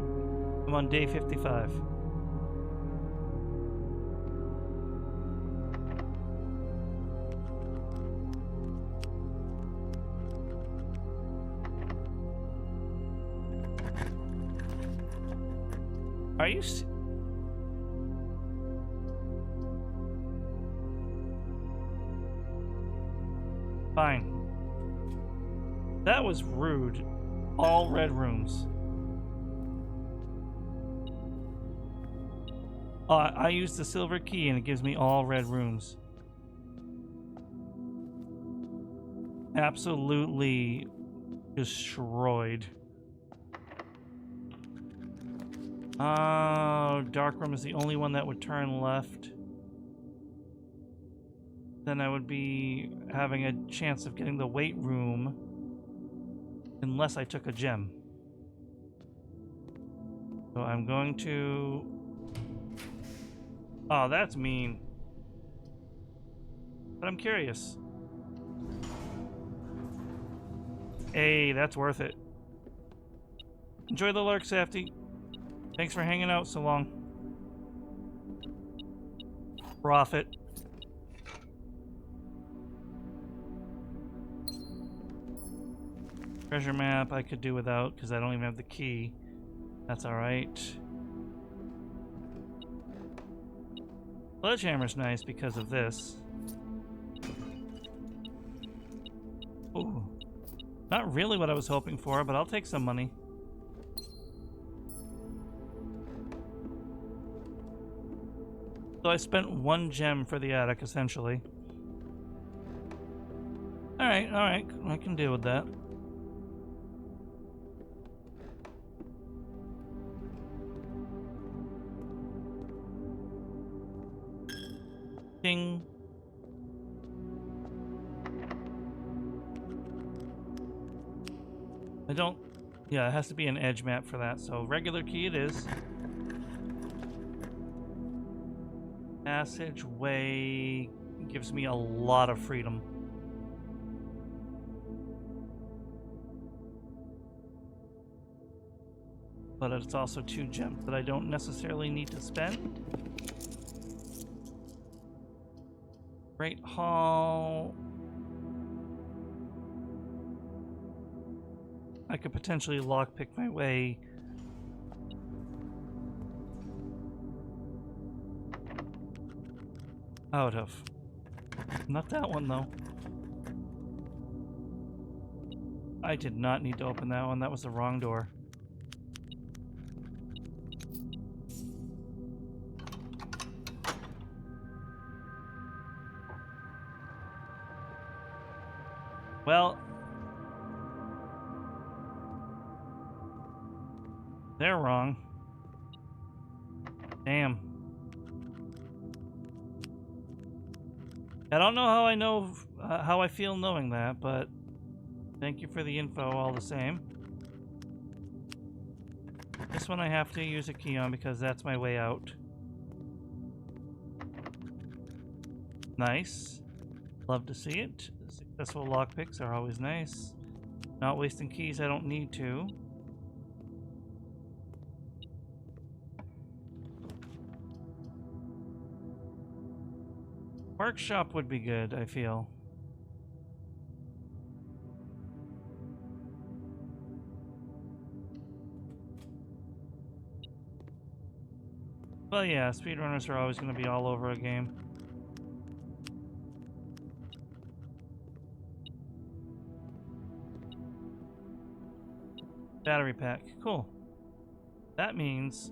[SPEAKER 1] I'm on day 55. Are you Fine. That was rude. All red rooms. I used the silver key and it gives me all red rooms. Absolutely destroyed. Oh, dark room is the only one that would turn left. Then I would be having a chance of getting the weight room unless I took a gem. So I'm going to... Oh, that's mean. But I'm curious. Hey, that's worth it. Enjoy the lurk, Safety. Thanks for hanging out so long. Profit. Treasure map I could do without because I don't even have the key. That's alright. Sledgehammer's nice because of this. Ooh. Not really what I was hoping for, but I'll take some money. So I spent 1 gem for the attic, essentially. Alright, I can deal with that. Ding. I don't... Yeah, it has to be an edge map for that, so regular key it is. Passageway gives me a lot of freedom. But it's also 2 gems that I don't necessarily need to spend. Great Hall. I could potentially lockpick my way Out of. Not that one, though. I did not need to open that one. That was the wrong door. Well, they're wrong. Damn. I don't know how I feel knowing that, but thank you for the info all the same. This one I have to use a key on because that's my way out. Nice. Love to see it. Successful lockpicks are always nice. Not wasting keys I don't need to. Workshop would be good, I feel. Well, yeah, speedrunners are always going to be all over a game. Battery pack. Cool. That means...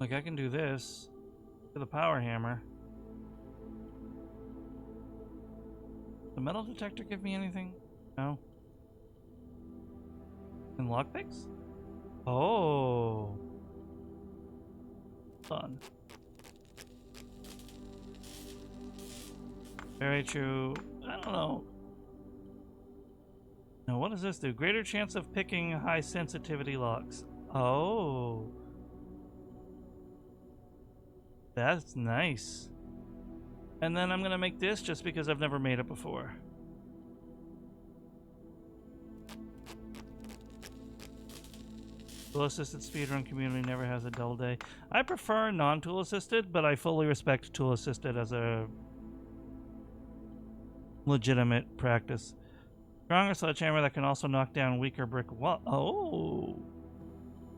[SPEAKER 1] like, I can do this with a power hammer. The metal detector give me anything? No. And lockpicks? Oh. Fun. Very true. I don't know. Now, what does this do? Greater chance of picking high sensitivity locks. Oh. That's nice. And then I'm gonna make this just because I've never made it before. Tool-assisted speedrun community never has a dull day. I prefer non-tool assisted, but I fully respect tool assisted as a legitimate practice. Stronger sledgehammer that can also knock down weaker brick wall. Oh.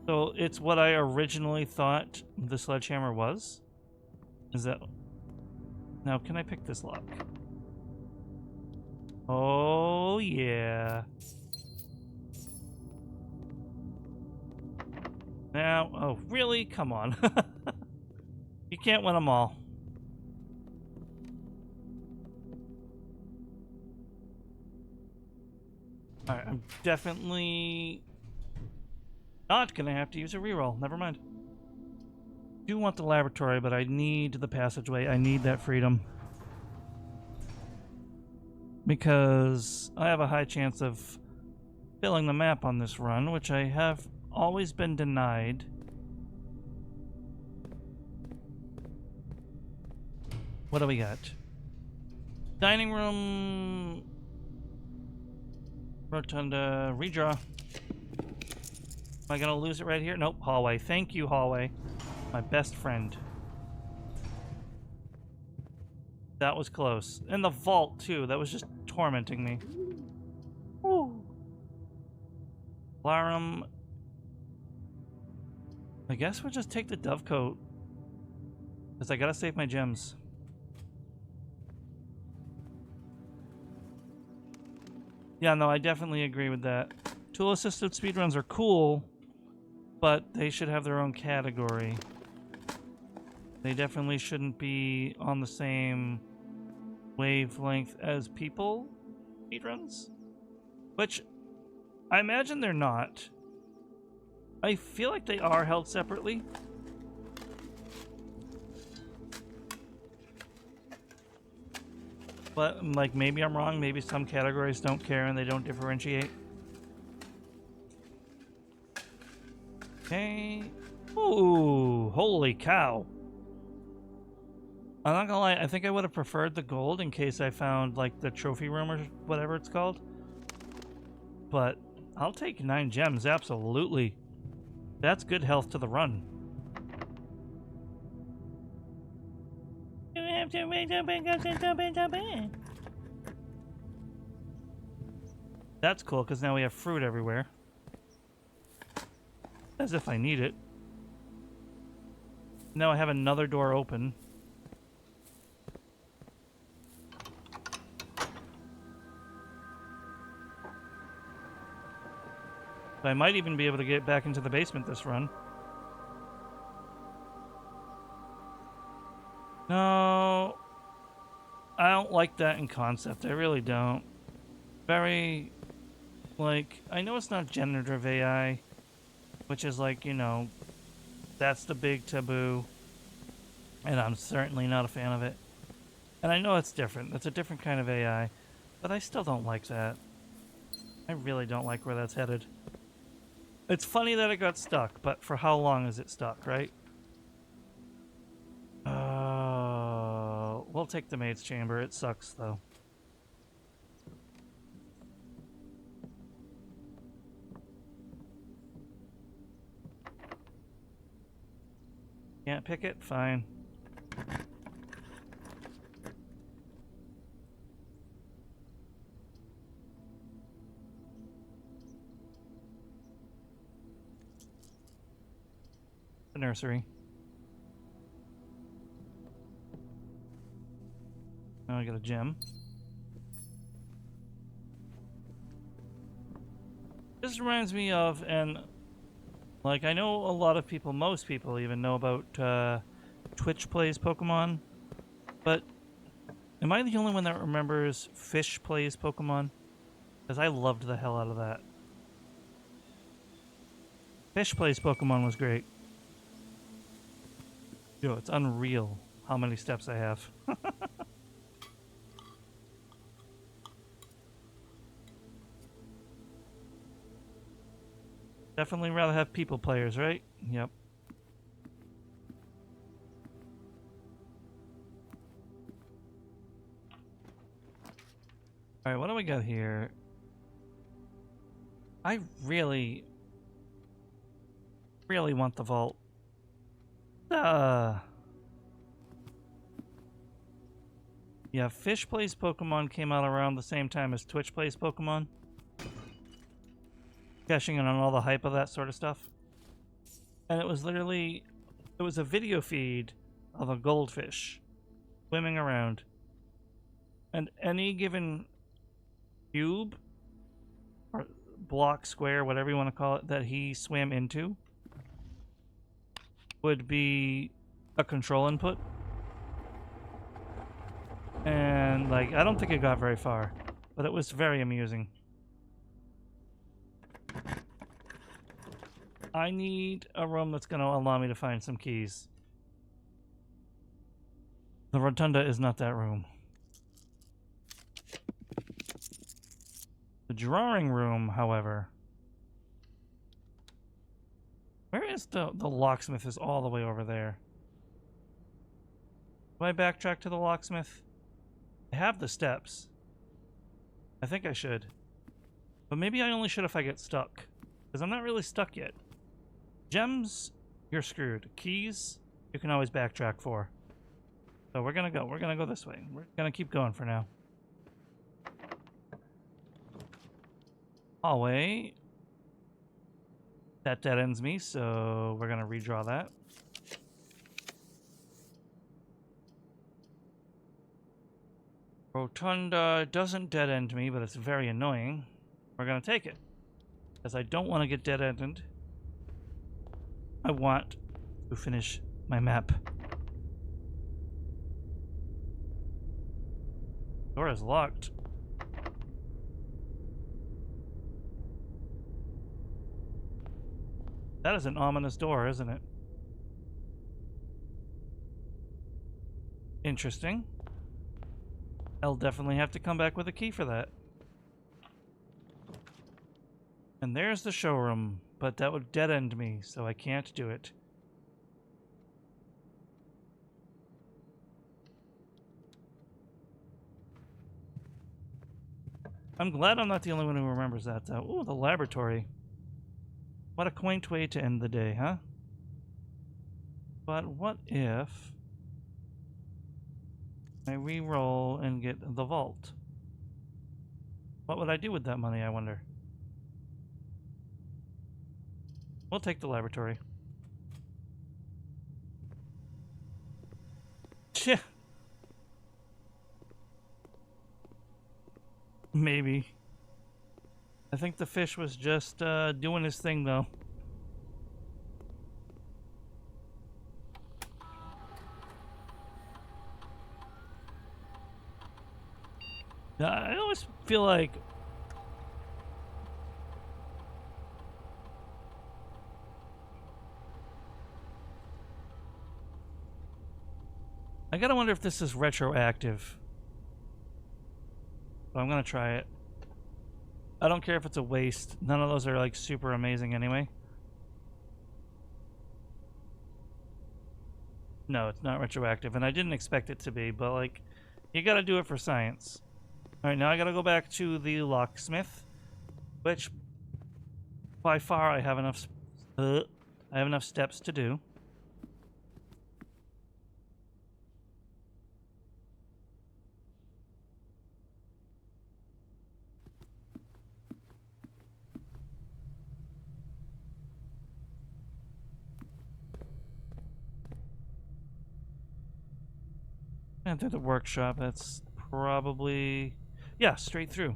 [SPEAKER 1] So it's what I originally thought the sledgehammer was? Is that... Now, can I pick this lock? Oh, yeah. Now, oh, really? Come on. You can't win them all. Alright, I'm definitely not gonna have to use a reroll. Never mind. I do want the laboratory, but I need the passageway. I need that freedom. Because I have a high chance of filling the map on this run, which I have always been denied. What do we got? Dining room... Rotunda, redraw. Am I gonna lose it right here? Nope, hallway. Thank you, hallway. My best friend. That was close. And the vault, too. That was just tormenting me. Woo. Larum. I guess we'll just take the dovecoat. Because I gotta save my gems. Yeah, no, I definitely agree with that. Tool-assisted speedruns are cool, but they should have their own category. They definitely shouldn't be on the same wavelength as people speedruns. Which, I imagine they're not. I feel like they are held separately. But, like, maybe I'm wrong. Maybe some categories don't care and they don't differentiate. Okay. Ooh, holy cow. I'm not gonna lie, I think I would have preferred the gold in case I found, like, the trophy room or whatever it's called. But I'll take 9 gems, absolutely. That's good health to the run. You have to wait up and jump in. That's cool, because now we have fruit everywhere. As if I need it. Now I have another door open. I might even be able to get back into the basement this run. No, I don't like that in concept. I really don't. Very, like, I know it's not generative AI, which is like, you know, that's the big taboo, and I'm certainly not a fan of it. And I know it's different. It's a different kind of AI, but I still don't like that. I really don't like where that's headed. It's funny that it got stuck, but for how long is it stuck, right? We'll take the maid's chamber. It sucks, though. Can't pick it? Fine. The nursery. Now I got a gem. This reminds me of, and like I know a lot of people, most people even know about Twitch Plays Pokemon, but am I the only one that remembers Fish Plays Pokemon? Because I loved the hell out of that. Fish Plays Pokemon was great. Yo, it's unreal how many steps I have. Definitely rather have people players, right? Yep. Alright, what do we got here? I really want the vault. Yeah, Fish Plays Pokemon came out around the same time as Twitch Plays Pokemon. Cashing in on all the hype of that sort of stuff. And it was literally, it was a video feed of a goldfish swimming around. And any given cube, or block, square, whatever you want to call it, that he swam into would be a control input. And, like, I don't think it got very far, but it was very amusing. I need a room that's going to allow me to find some keys. The rotunda is not that room. The drawing room, however... Where is the locksmith? Is all the way over there. Do I backtrack to the locksmith? I have the steps. I think I should. But maybe I only should if I get stuck. Because I'm not really stuck yet. Gems, you're screwed. Keys, you can always backtrack for. So we're gonna go this way. We're gonna keep going for now. Hallway. That dead ends me, so we're gonna redraw that. Rotunda doesn't dead end me, but it's very annoying. We're gonna take it. Because I don't want to get dead ended. I want to finish my map. Door is locked. That is an ominous door, isn't it? Interesting. I'll definitely have to come back with a key for that. And there's the showroom, but that would dead end me, so I can't do it. I'm glad I'm not the only one who remembers that, though. Ooh, the laboratory. What a quaint way to end the day, huh? But what if I re-roll and get the vault? What would I do with that money, I wonder? We'll take the laboratory. Tch. Maybe. I think the fish was just doing his thing, though. I always feel like I gotta wonder if this is retroactive. But I'm gonna try it. I don't care if it's a waste. None of those are like super amazing anyway. No, it's not retroactive, and I didn't expect it to be, but like, you gotta do it for science. Alright, now I gotta go back to the locksmith, which by far I have enough steps to do. And through the workshop, that's probably... yeah, straight through.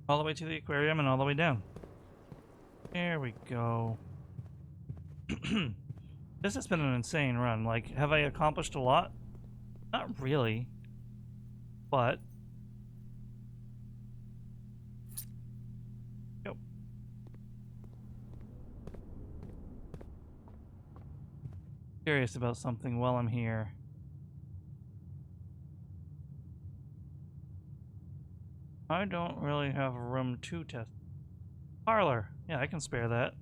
[SPEAKER 1] All the way to the aquarium and all the way down. There we go. This has been an insane run. Like, have I accomplished a lot? Not really. But... Go. Curious about something while I'm here. I don't really have room to test. Parlor. Yeah, I can spare that.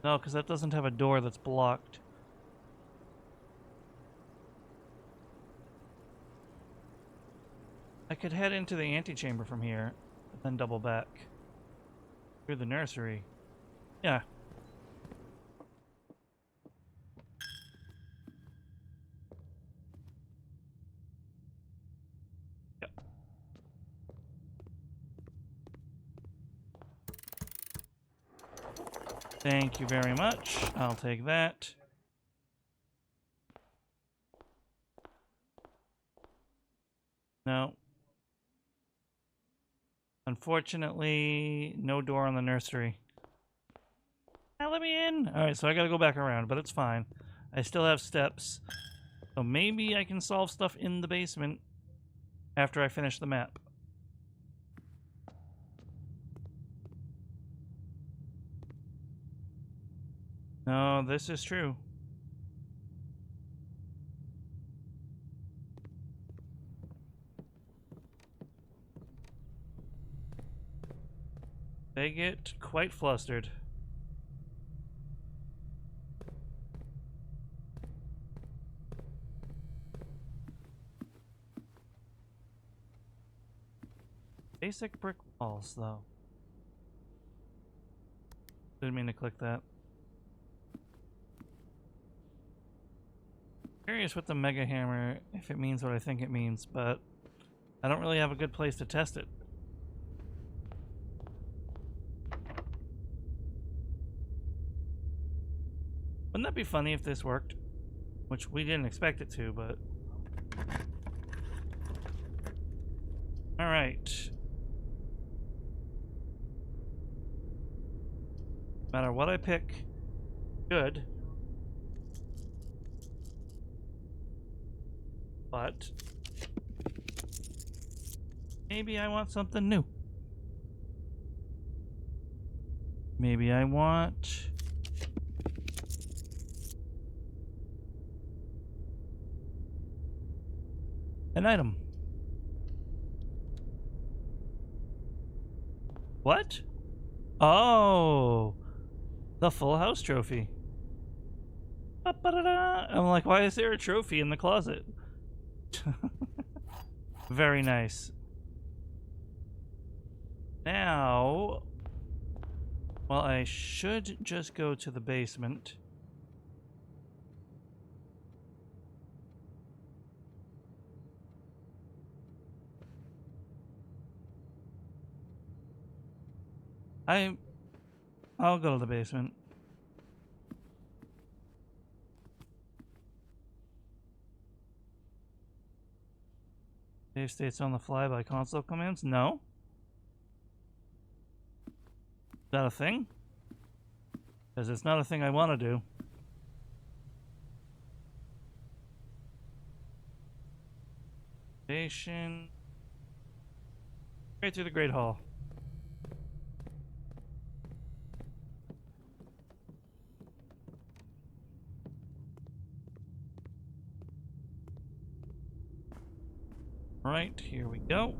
[SPEAKER 1] No, because that doesn't have a door that's blocked. I could head into the antechamber from here, but then double back. Through the nursery. Yeah. Thank you very much. I'll take that. No. Unfortunately, no door on the nursery. Now let me in! Alright, so I gotta go back around, but it's fine. I still have steps. So maybe I can solve stuff in the basement after I finish the map. No, this is true. They get quite flustered. Basic brick walls, though. Didn't mean to click that. Curious with the Mega Hammer if it means what I think it means, but I don't really have a good place to test it. Wouldn't that be funny if this worked? Which we didn't expect it to, but... Alright. No matter what I pick, good. But maybe I want something new. Maybe I want an item. What? Oh, the Full House trophy. Ba-ba-da-da. I'm like, why is there a trophy in the closet? Very nice. Now, well, I should just go to the basement. I'll go to the basement. Save states on the fly by console commands? No. Is that a thing? Because it's not a thing I want to do. Station. Right through the Great Hall. Right, here we go.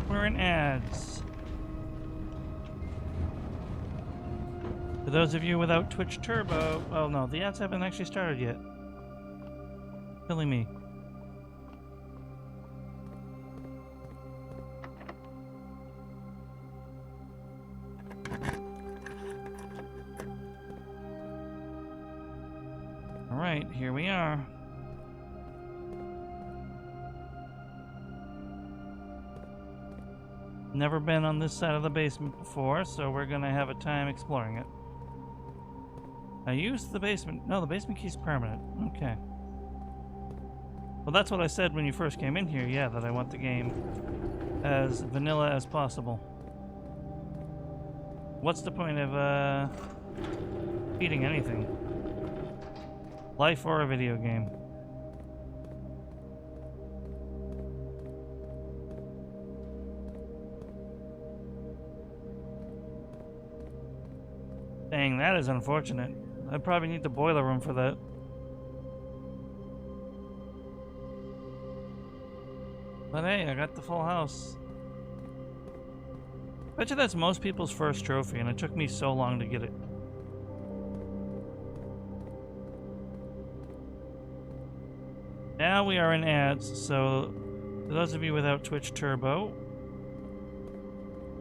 [SPEAKER 1] We're in ads. For those of you without Twitch Turbo, oh no, the ads haven't actually started yet. Killing me. Alright, here we are. Never been on this side of the basement before, so we're gonna have a time exploring it. I used the basement. No, the basement key's permanent. Okay. Well, that's what I said when you first came in here, yeah, that I want the game as vanilla as possible. What's the point of, feeding anything? Life or a video game? Dang, that is unfortunate. I probably need the boiler room for that. But hey, I got the full house. Bet you that's most people's first trophy, and it took me so long to get it. Now we are in ads, so for those of you without Twitch Turbo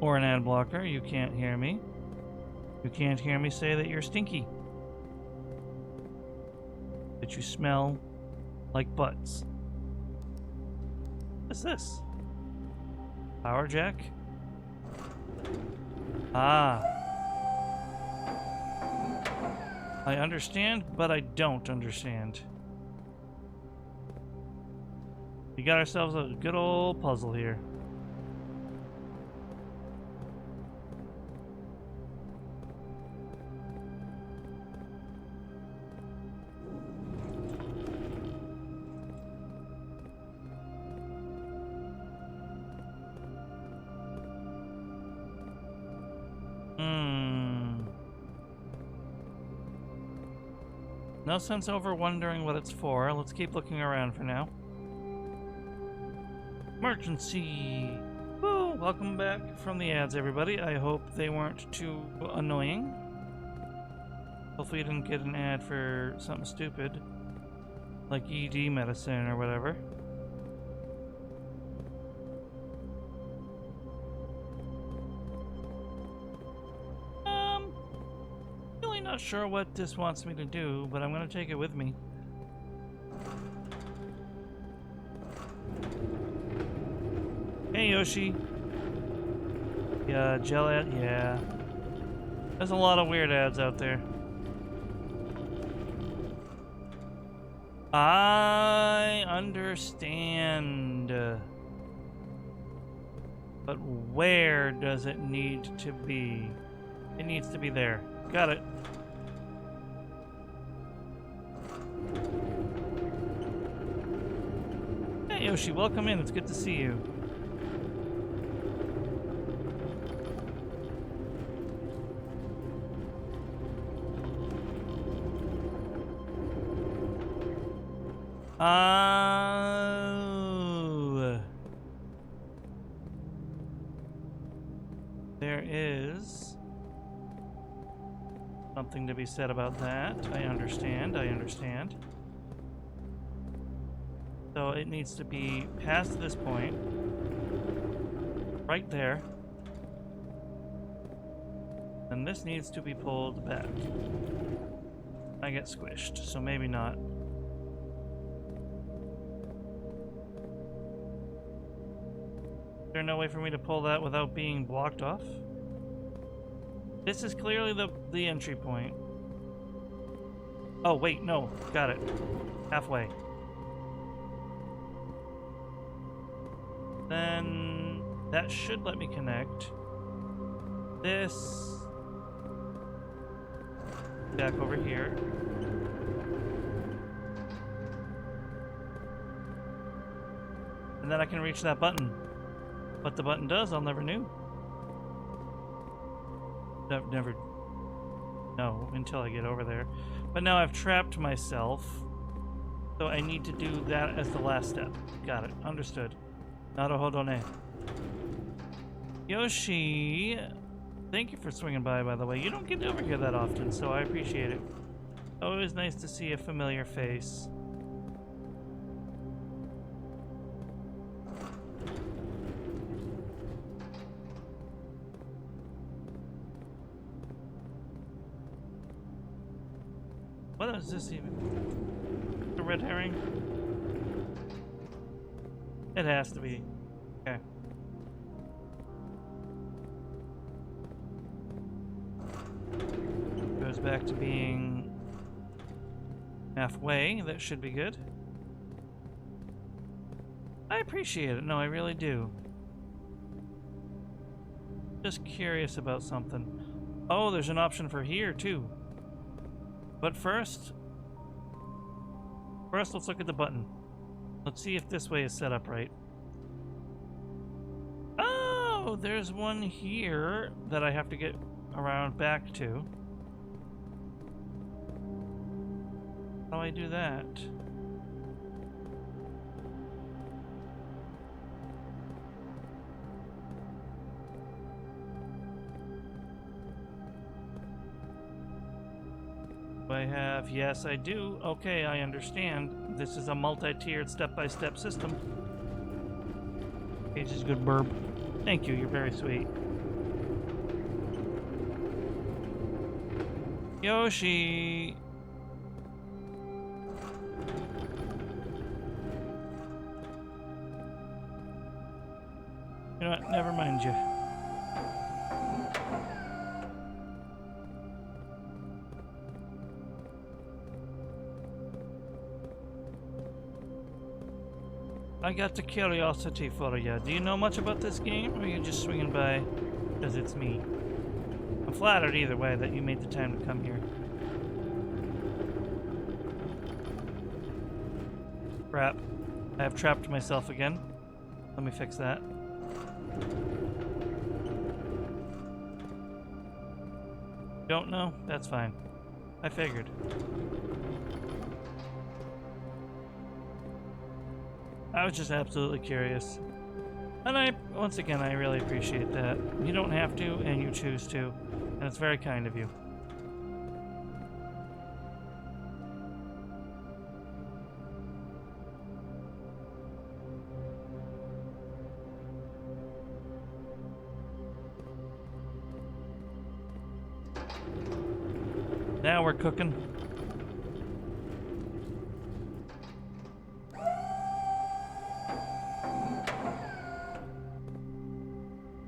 [SPEAKER 1] or an ad blocker, you can't hear me. You can't hear me say that you're stinky. That you smell like butts. What's this? Power jack? Ah. I understand, but I don't understand. We got ourselves a good old puzzle here. No sense over wondering what it's for. Let's keep looking around for now. Emergency! Woo! Welcome back from the ads, everybody. I hope they weren't too annoying. Hopefully you didn't get an ad for something stupid. Like ED medicine or whatever. Really not sure what this wants me to do, but I'm gonna take it with me. Hey Yoshi. Yeah, gel ad, yeah. There's a lot of weird ads out there. I understand. But where does it need to be? It needs to be there. Got it. Hey Yoshi, welcome in. It's good to see you. Oh. There is something to be said about that. I understand. So it needs to be past this point. Right there. And this needs to be pulled back. I get squished, so maybe not. Is there no way for me to pull that without being blocked off? This is clearly the entry point. Oh, wait, no. Got it. Halfway. Then that should let me connect. This back over here. And then I can reach that button. What the button does, I'll never know. Never know until I get over there. But now I've trapped myself. So I need to do that as the last step. Got it. Understood. Naruhodone. Yoshi, thank you for swinging by the way. You don't get over here that often, so I appreciate it. Always nice to see a familiar face. What is this even? A red herring? It has to be. Okay. Goes back to being halfway. That should be good. I appreciate it. No, I really do. Just curious about something. Oh, there's an option for here too. But first, let's look at the button. Let's see if this way is set up right. Oh, there's one here that I have to get around back to. How do I do that? I have, yes I do. Okay, I understand. This is a multi-tiered step-by-step system. Page is good, burb. Thank you, you're very sweet. Yoshi! You know what, never mind you. I got the curiosity for you. Do you know much about this game, or are you just swinging by because it's me? I'm flattered either way that you made the time to come here. Crap. I have trapped myself again. Let me fix that. Don't know? That's fine. I figured. I was just absolutely curious. And once again, I really appreciate that. You don't have to, and you choose to. And it's very kind of you. Now we're cooking.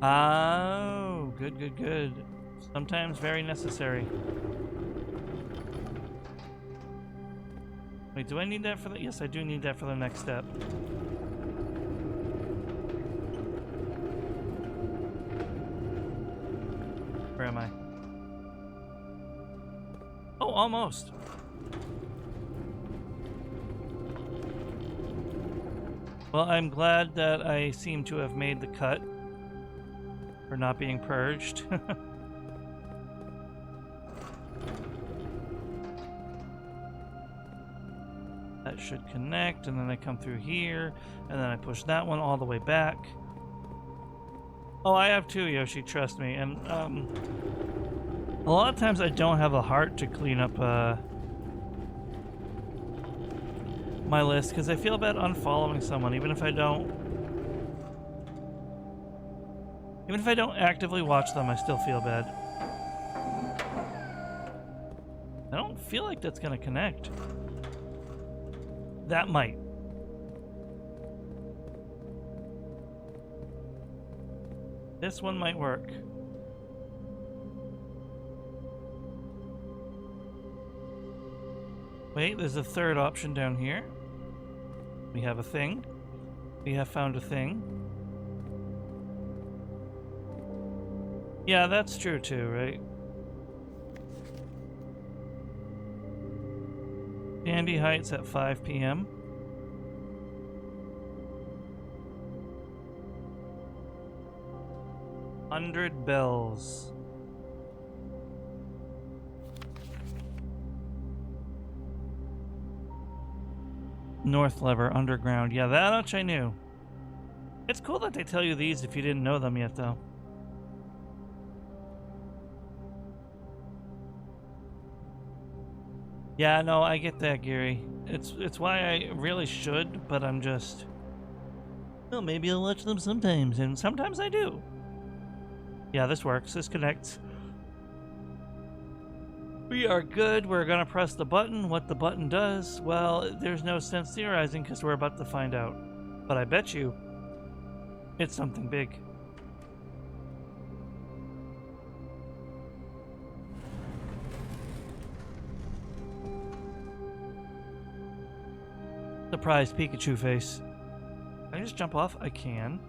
[SPEAKER 1] Oh, good, good, good. Sometimes very necessary. Wait, do I need that for the... Yes, I do need that for the next step. Where am I? Oh, almost. Well, I'm glad that I seem to have made the cut for not being purged. That should connect, and then I come through here, and then I push that one all the way back. Oh, I have two, Yoshi, trust me. And a lot of times I don't have a heart to clean up my list, because I feel bad unfollowing someone, even if I don't actively watch them, I still feel bad. I don't feel like that's gonna connect. That might. This one might work. Wait, there's a third option down here. We have a thing. We have found a thing. Yeah, that's true too, right? Sandy Heights at 5 p.m. $100 bells. North Lever Underground. Yeah, that much I knew. It's cool that they tell you these if you didn't know them yet, though. Yeah, no, I get that, Gary. It's why I really should, but I'm just... Well, maybe I'll watch them sometimes, and sometimes I do. Yeah, this works. This connects. We are good. We're gonna press the button. What the button does, well, there's no sense theorizing because we're about to find out. But I bet you it's something big. Surprise Pikachu face. Can I just jump off? I can.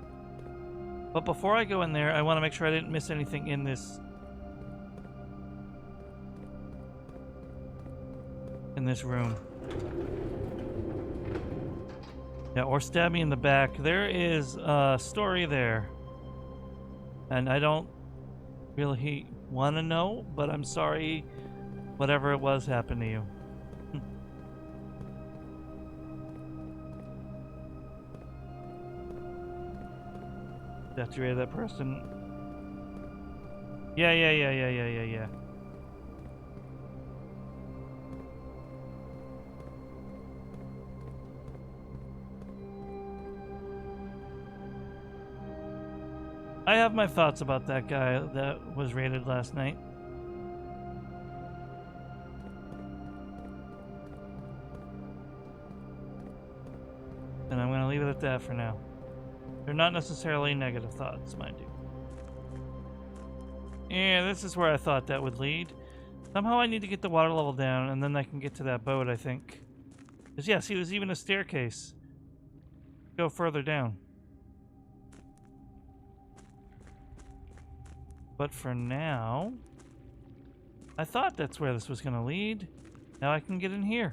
[SPEAKER 1] But before I go in there, I want to make sure I didn't miss anything in this room. Yeah, or stab me in the back. There is a story there. And I don't really want to know, but I'm sorry whatever it was happened to you. Deactivated that person. Yeah. I have my thoughts about that guy that was raided last night. And I'm going to leave it at that for now. They're not necessarily negative thoughts, mind you. Yeah, this is where I thought that would lead. Somehow I need to get the water level down, and then I can get to that boat, I think. Because, yeah, see, there's even a staircase. Go further down. But for now, I thought that's where this was going to lead. Now I can get in here.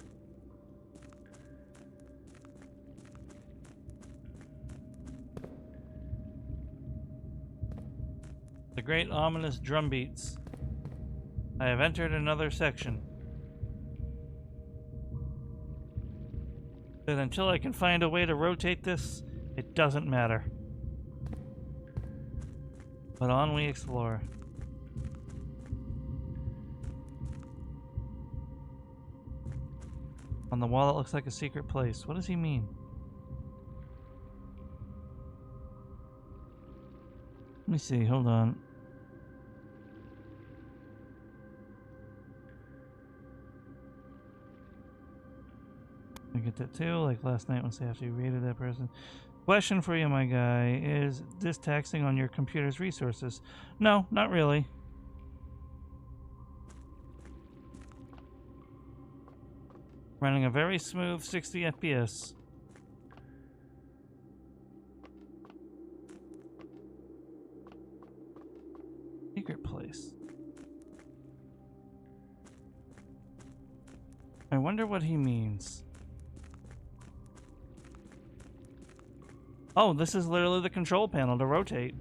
[SPEAKER 1] The great ominous drum beats. I have entered another section. But until I can find a way to rotate this, it doesn't matter. But on we explore. On the wall it looks like a secret place. What does he mean? Let me see, hold on. I get that too, like last night once they actually raided that person. Question for you, my guy. Is this taxing on your computer's resources? No, not really. Running a very smooth 60 FPS. Secret place. I wonder what he means. Oh, this is literally the control panel to rotate.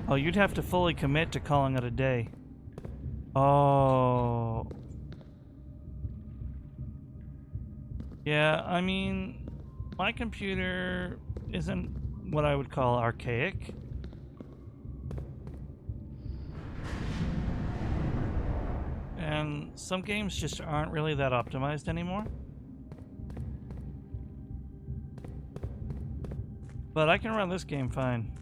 [SPEAKER 1] Oh, you'd have to fully commit to calling it a day. Oh. Yeah, I mean, my computer isn't what I would call archaic. And some games just aren't really that optimized anymore. But I can run this game fine.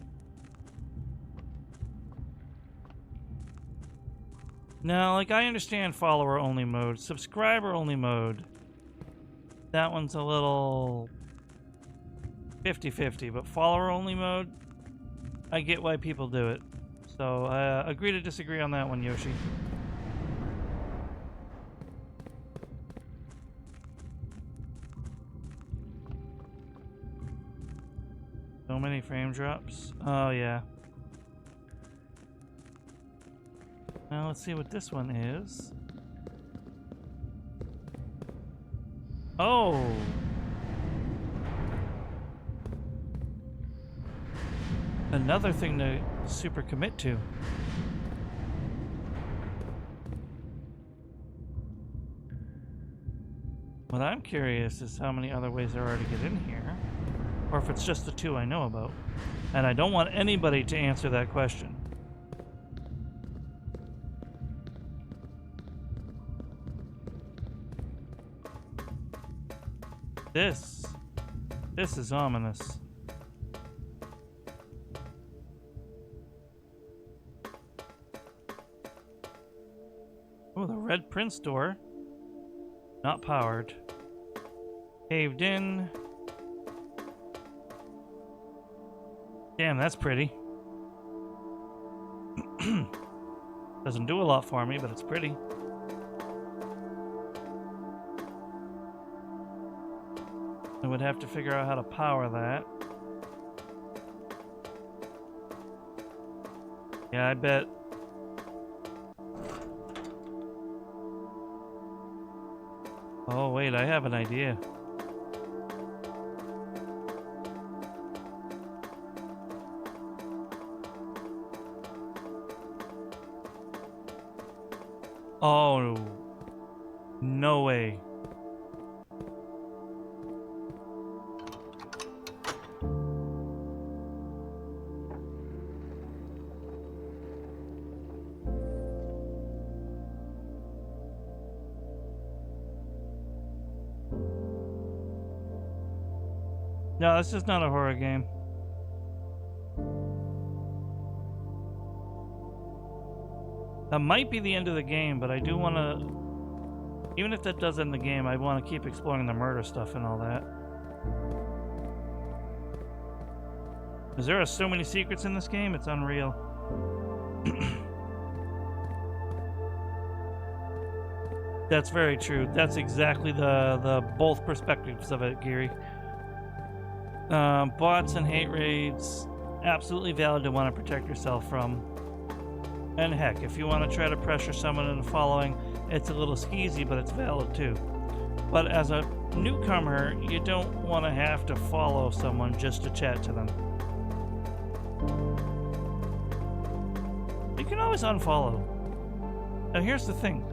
[SPEAKER 1] Now, like, I understand follower-only mode, subscriber-only mode. That one's a little 50-50, but follower-only mode, I get why people do it. So, agree to disagree on that one, Yoshi. So many frame drops. Oh, yeah. Now let's see what this one is. Oh! Another thing to super commit to. What I'm curious is how many other ways there are to get in here. Or if it's just the two I know about. And I don't want anybody to answer that question. This is ominous. Oh, the Red Prince door. Not powered. Caved in. Damn, that's pretty. Doesn't do a lot for me, but it's pretty. I would have to figure out how to power that. Yeah, I bet. Oh, wait, I have an idea. Oh, no way. No, this is not a horror game. That might be the end of the game, but I do want to... Even if that does end the game, I want to keep exploring the murder stuff and all that. Because there are so many secrets in this game, it's unreal. That's very true. That's exactly the both perspectives of it, Geary. Bots and hate raids, absolutely valid to want to protect yourself from. And heck, if you want to try to pressure someone into following, it's a little skeezy, but it's valid too. But as a newcomer, you don't want to have to follow someone just to chat to them. You can always unfollow. Now here's the thing.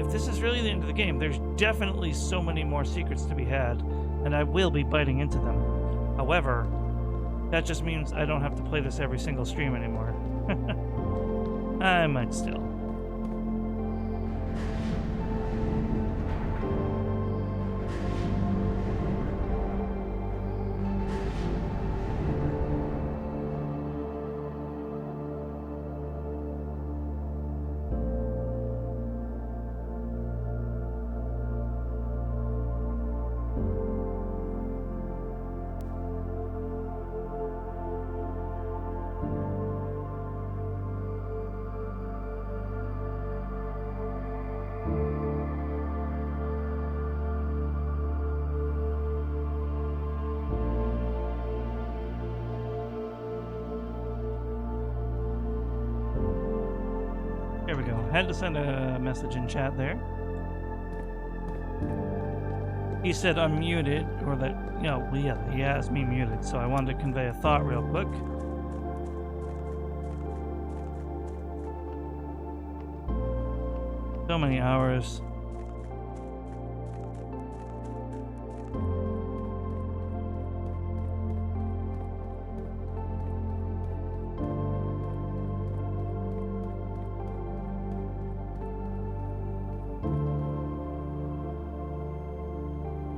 [SPEAKER 1] If this is really the end of the game, there's definitely so many more secrets to be had, and I will be biting into them. However, that just means I don't have to play this every single stream anymore. I might still. Here we go. Had to send a message in chat there. He said unmuted, or that, you know, well, yeah, he has me muted, so I wanted to convey a thought real quick. So many hours.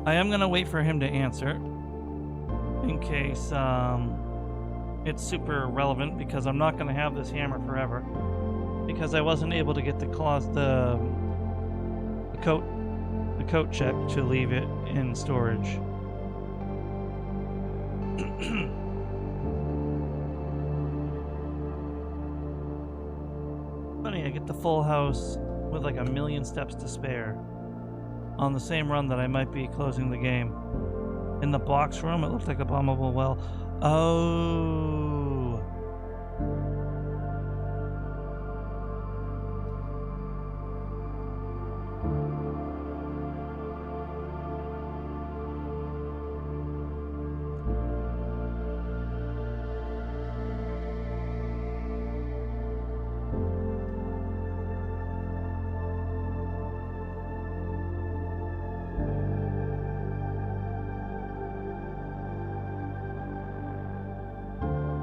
[SPEAKER 1] I am gonna wait for him to answer in case it's super relevant, because I'm not gonna have this hammer forever, because I wasn't able to get the coat check to leave it in storage. Funny, I get the full house with like 1,000,000 steps to spare on the same run that I might be closing the game. In the box room, it looked like a bombable well. Oh.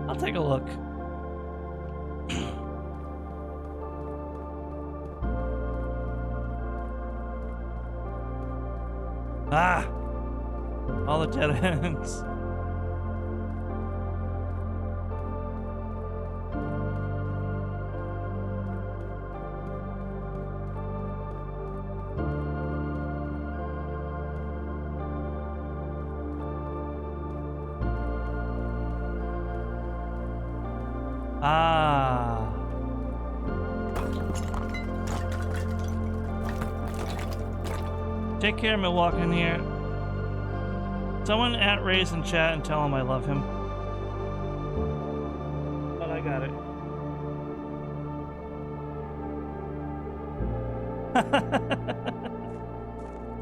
[SPEAKER 1] I'll take a look. Ah! All the dead ends. Ah. Take care, Milwaukee in here. Someone at Ray's in chat and tell him I love him. But I got it.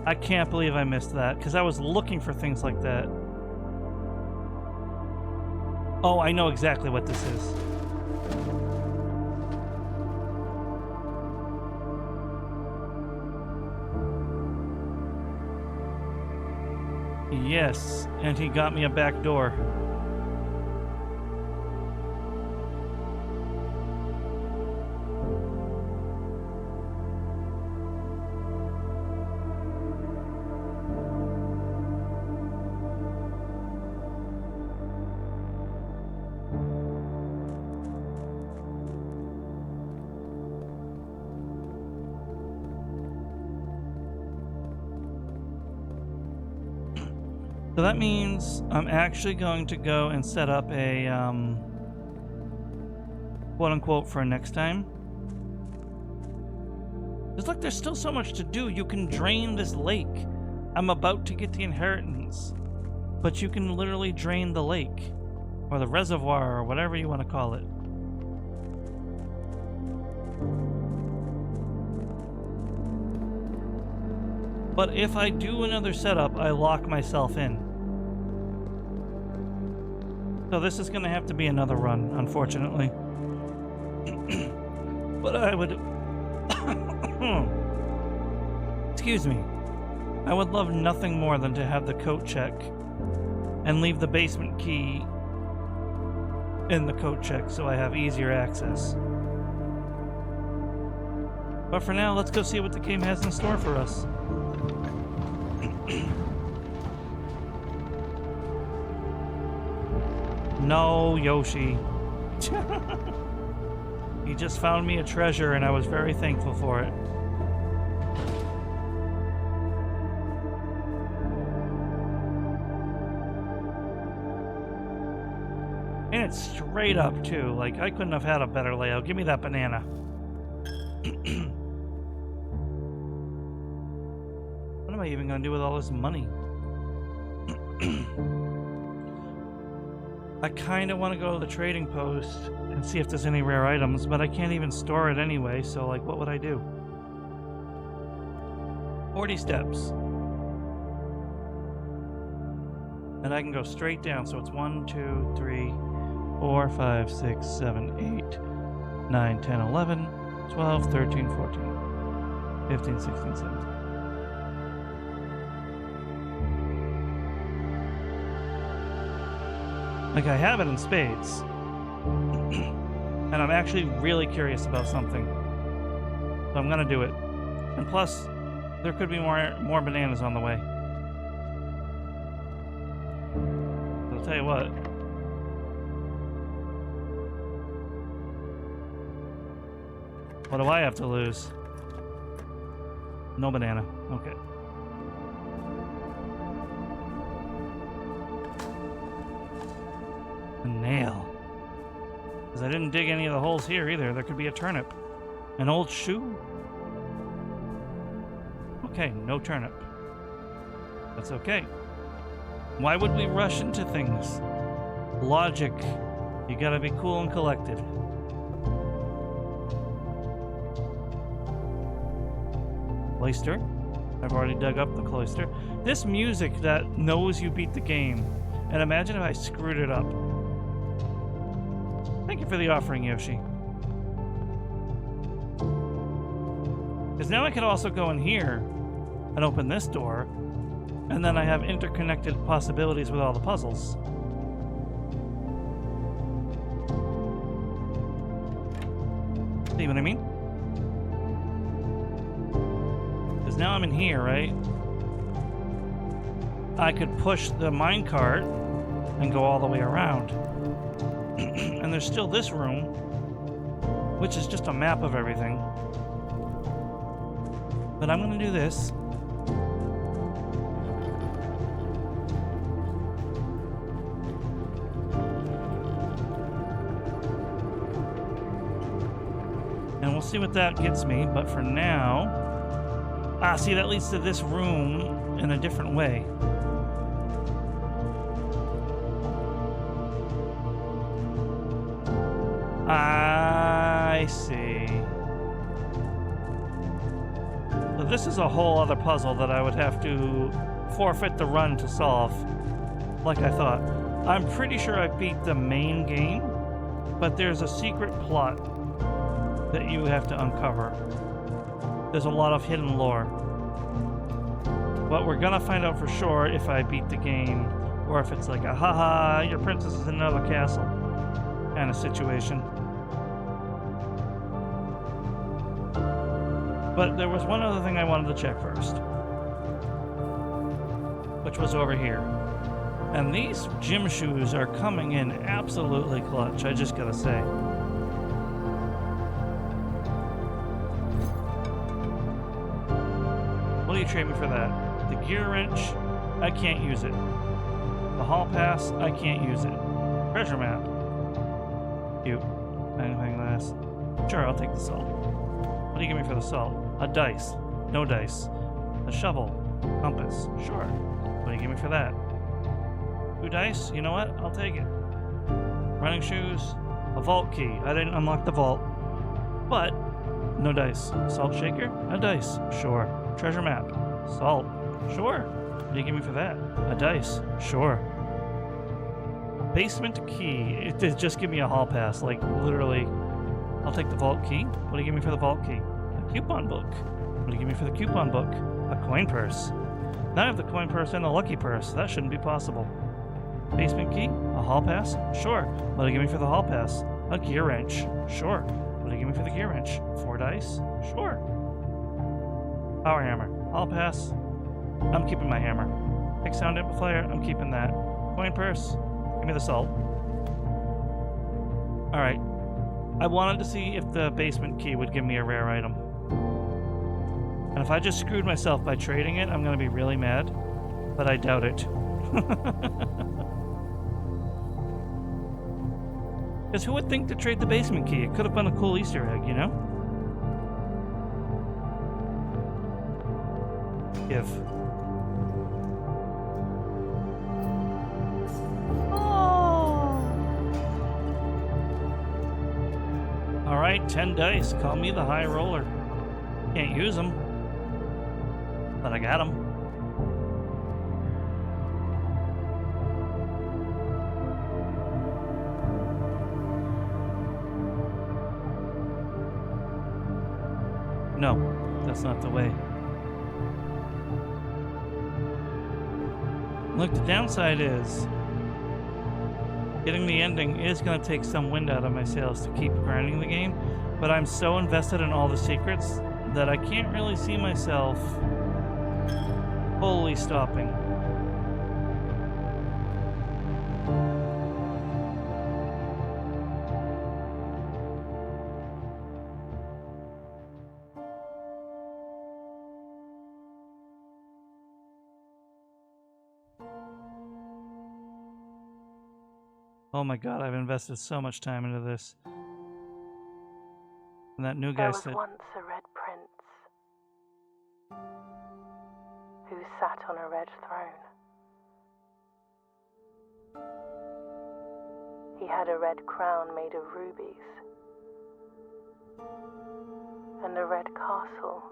[SPEAKER 1] I can't believe I missed that, because I was looking for things like that. Oh, I know exactly what this is. Yes, and he got me a back door. So that means I'm actually going to go and set up a quote unquote for next time. Because look, there's still so much to do. You can drain this lake. I'm about to get the inheritance, but you can literally drain the lake or the reservoir or whatever you want to call it. But if I do another setup, I lock myself in. So this is going to have to be another run, unfortunately. But I would... Excuse me. I would love nothing more than to have the coat check and leave the basement key in the coat check so I have easier access. But for now, let's go see what the game has in store for us. No, Yoshi. He just found me a treasure and I was very thankful for it. And it's straight up too. Like, I couldn't have had a better layout. Give me that banana. What am I even gonna do with all this money? I kind of want to go to the trading post and see if there's any rare items, but I can't even store it anyway, so like, what would I do? 40 steps. And I can go straight down, so it's 1, 2, 3, 4, 5, 6, 7, 8, 9, 10, 11, 12, 13, 14, 15, 16, 17. Like, I have it in spades. And I'm actually really curious about something. So I'm gonna do it. And plus, there could be more bananas on the way. tell you what. What do I have to lose? No banana. Okay. A nail. Because I didn't dig any of the holes here either. There could be a turnip. An old shoe? Okay, no turnip. That's okay. Why would we rush into things? Logic. You gotta be cool and collected. Cloister. I've already dug up the cloister. This music that knows you beat the game. And imagine if I screwed it up. Thank you for the offering, Yoshi. Because now I could also go in here and open this door, and then I have interconnected possibilities with all the puzzles. See what I mean? Because now I'm in here, right? I could push the minecart and go all the way around. And there's still this room, which is just a map of everything. But I'm going to do this. And we'll see what that gets me, but for now... Ah, see, that leads to this room in a different way. I see. So this is a whole other puzzle that I would have to forfeit the run to solve, like I thought. I'm pretty sure I beat the main game, but there's a secret plot that you have to uncover. There's a lot of hidden lore. But we're gonna find out for sure if I beat the game, or if it's like a haha, your princess is in another castle kind of situation. But there was one other thing I wanted to check first, which was over here. And these gym shoes are coming in absolutely clutch, I just gotta say. What do you trade me for that? The gear wrench, I can't use it. The hall pass, I can't use it. Treasure map. Cute. Magnifying glass. Sure, I'll take the salt. What do you give me for the salt? A dice. No dice. A shovel. Compass. Sure. What do you give me for that? 2 dice? You know what? I'll take it. Running shoes. A vault key. I didn't unlock the vault. But, no dice. Salt shaker? A dice. Sure. Treasure map. Salt. Sure. What do you give me for that? A dice. Sure. Basement key. It did just give me a hall pass. Like, literally. I'll take the vault key. What do you give me for the vault key? A coupon book. What do you give me for the coupon book? A coin purse. Now I have the coin purse and the lucky purse. That shouldn't be possible. Basement key? A hall pass? Sure. What do you give me for the hall pass? A gear wrench. Sure. What do you give me for the gear wrench? 4 dice? Sure. Power hammer. Hall pass. I'm keeping my hammer. Big sound amplifier. I'm keeping that. Coin purse. Give me the salt. Alright. I wanted to see if the basement key would give me a rare item. And if I just screwed myself by trading it, I'm going to be really mad. But I doubt it. Because who would think to trade the basement key? It could have been a cool Easter egg, you know? Give. Alright, 10 dice. Call me the high roller. Can't use them. But I got them. No, that's not the way. Look, the downside is getting the ending is going to take some wind out of my sails to keep grinding the game, but I'm so invested in all the secrets that I can't really see myself fully stopping. Oh my god, I've invested so much time into this. And that new guy
[SPEAKER 8] There was
[SPEAKER 1] said,
[SPEAKER 8] once a red prince who sat on a red throne. He had a red crown made of rubies and a red castle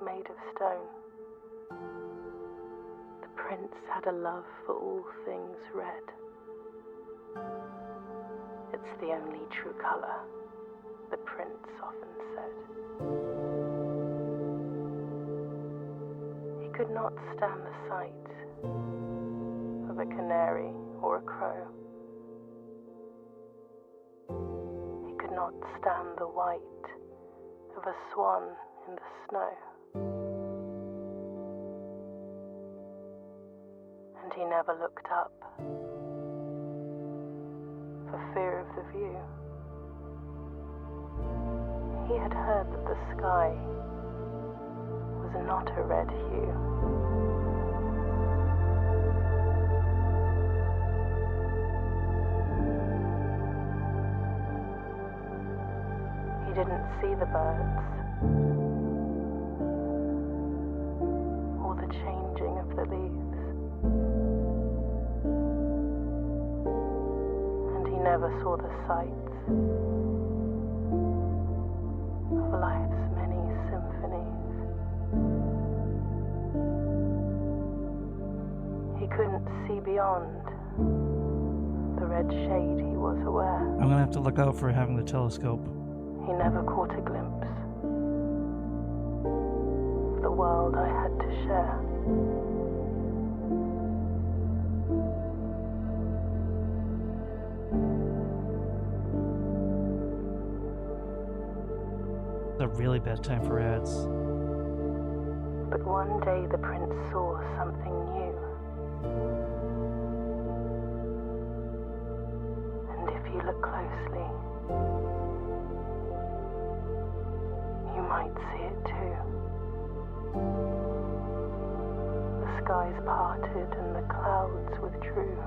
[SPEAKER 8] made of stone. The prince had a love for all things red. It's the only true color, the prince often said. He could not stand the sight of a canary or a crow. He could not stand the white of a swan in the snow. And he never looked up for fear of the view. He had heard that the sky was not a red hue. He didn't see the birds or the changing of the leaves. And he never saw the sights of life's many symphonies. He couldn't see beyond the red shade, he was aware.
[SPEAKER 1] I'm gonna have to look out for having the telescope.
[SPEAKER 8] He never caught a glimpse of the world I had to share.
[SPEAKER 1] It's a really bad time for ads.
[SPEAKER 8] But one day the prince saw something new. And if you look closely, you might see it too. The skies parted and the clouds withdrew.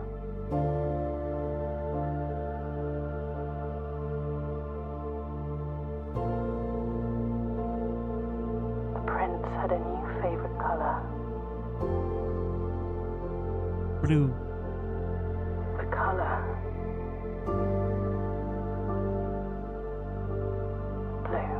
[SPEAKER 8] The prince had a new favorite color.
[SPEAKER 1] Blue.
[SPEAKER 8] The color blue.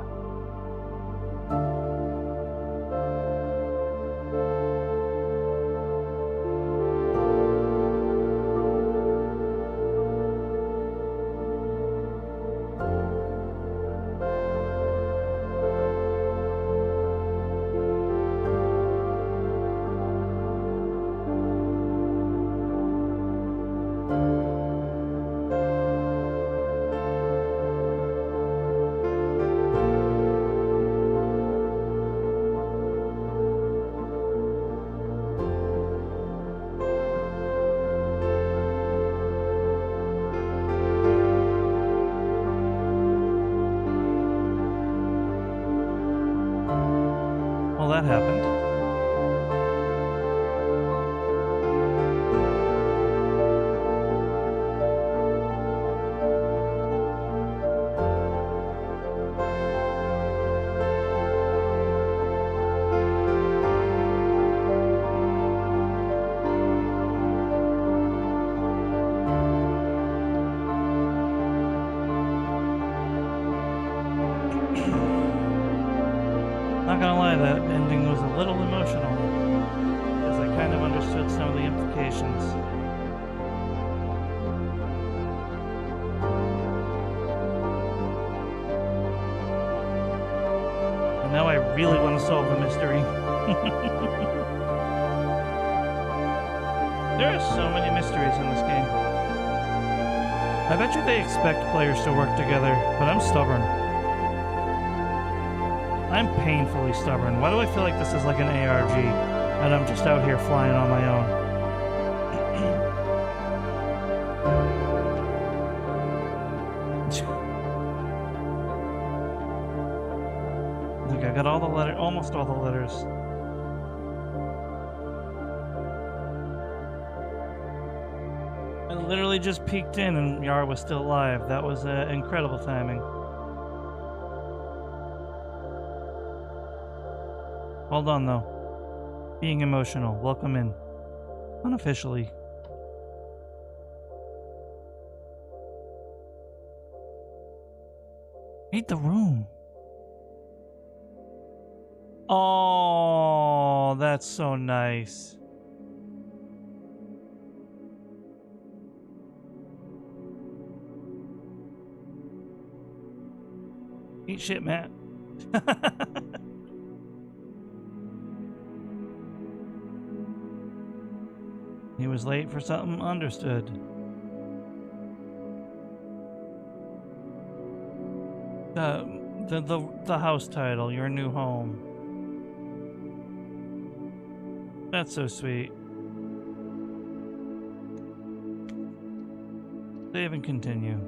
[SPEAKER 1] Well, that happened. Not gonna lie, that ending was a little emotional, because I kind of understood some of the implications. And now I really want to solve the mystery. There are so many mysteries in this game. I bet you they expect players to work together, but I'm stubborn. I'm painfully stubborn. Why do I feel like this is like an ARG and I'm just out here flying on my own? Look, I got all the almost all the letters. I literally just peeked in and Yara was still alive. That was incredible timing. Hold on, though. Being emotional. Welcome in. Unofficially. Read the room. Oh, that's so nice. Eat shit, Matt. He was late for something? Understood. The house title, your new home. That's so sweet. Save and continue.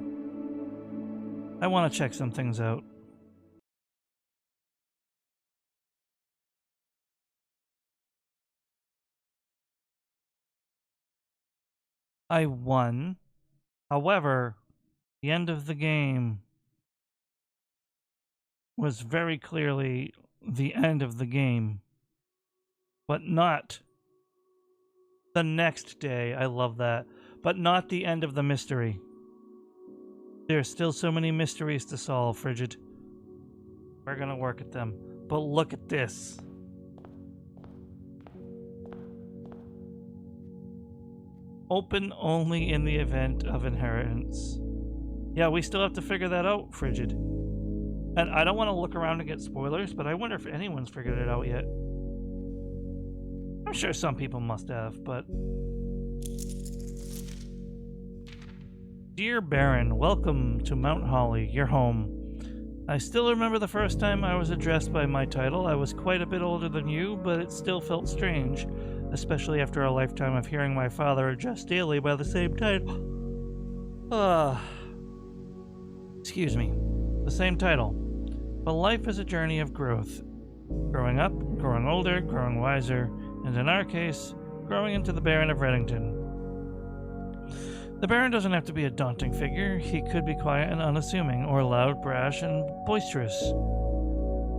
[SPEAKER 1] I want to check some things out. I won. However, the end of the game was very clearly the end of the game, but not the next day. I love that. But not the end of the mystery. There's still so many mysteries to solve, Frigid. We're gonna work at them. But look at this. Open only in the event of inheritance. Yeah, we still have to figure that out, Frigid. And I don't want to look around and get spoilers, but I wonder if anyone's figured it out yet. I'm sure some people must have, but... Dear Baron, welcome to Mount Holly, your home. I still remember the first time I was addressed by my title. I was quite a bit older than you, but it still felt strange, especially after a lifetime of hearing my father addressed daily by the same title. Excuse me. The same title. But life is a journey of growth. Growing up, growing older, growing wiser, and in our case, growing into the Baron of Reddington. The Baron doesn't have to be a daunting figure. He could be quiet and unassuming, or loud, brash, and boisterous.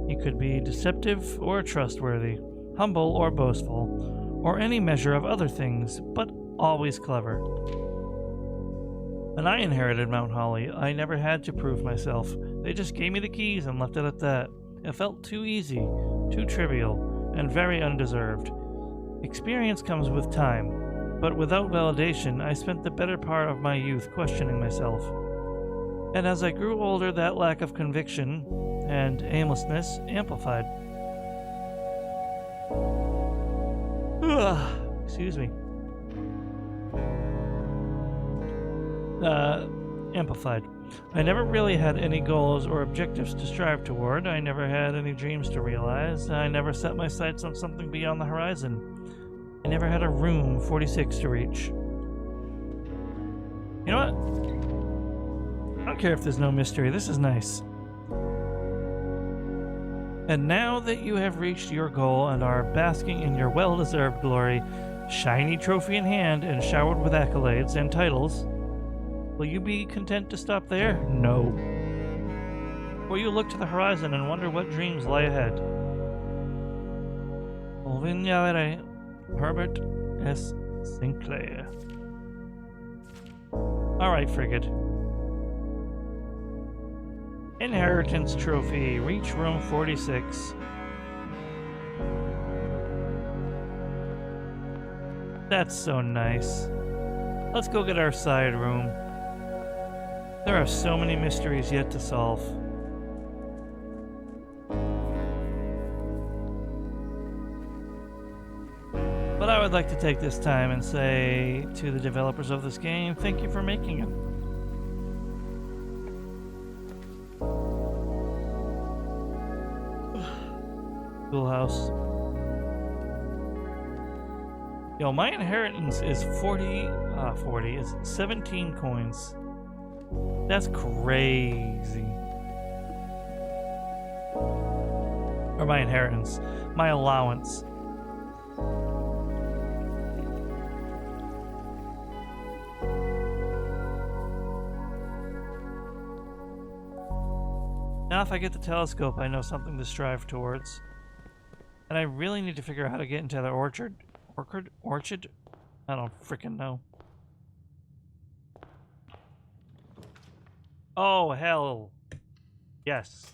[SPEAKER 1] He could be deceptive or trustworthy, humble or boastful, or any measure of other things, but always clever. When I inherited Mount Holly, I never had to prove myself. They just gave me the keys and left it at that. It felt too easy, too trivial, and very undeserved. Experience comes with time, but without validation, I spent the better part of my youth questioning myself. And as I grew older, that lack of conviction and aimlessness amplified. Excuse me. Amplified. I never really had any goals or objectives to strive toward. I never had any dreams to realize. I never set my sights on something beyond the horizon. I never had a room 46 to reach. You know what? I don't care if there's no mystery. This is nice. And now that you have reached your goal and are basking in your well-deserved glory, shiny trophy in hand and showered with accolades and titles, will you be content to stop there? No. Or you look to the horizon and wonder what dreams lie ahead. Olvin Yavere, Herbert S. Sinclair. Alright, Frigid. Inheritance trophy. Reach room 46. That's so nice. Let's go get our side room. There are so many mysteries yet to solve. But I would like to take this time and say to the developers of this game, thank you for making it. Schoolhouse. Yo, my inheritance is 40 is 17 coins. That's crazy. Or my inheritance. My allowance. Now if I get the telescope, I know something to strive towards. And I really need to figure out how to get into the orchard. Orchard? I don't freaking know. Oh, hell. Yes.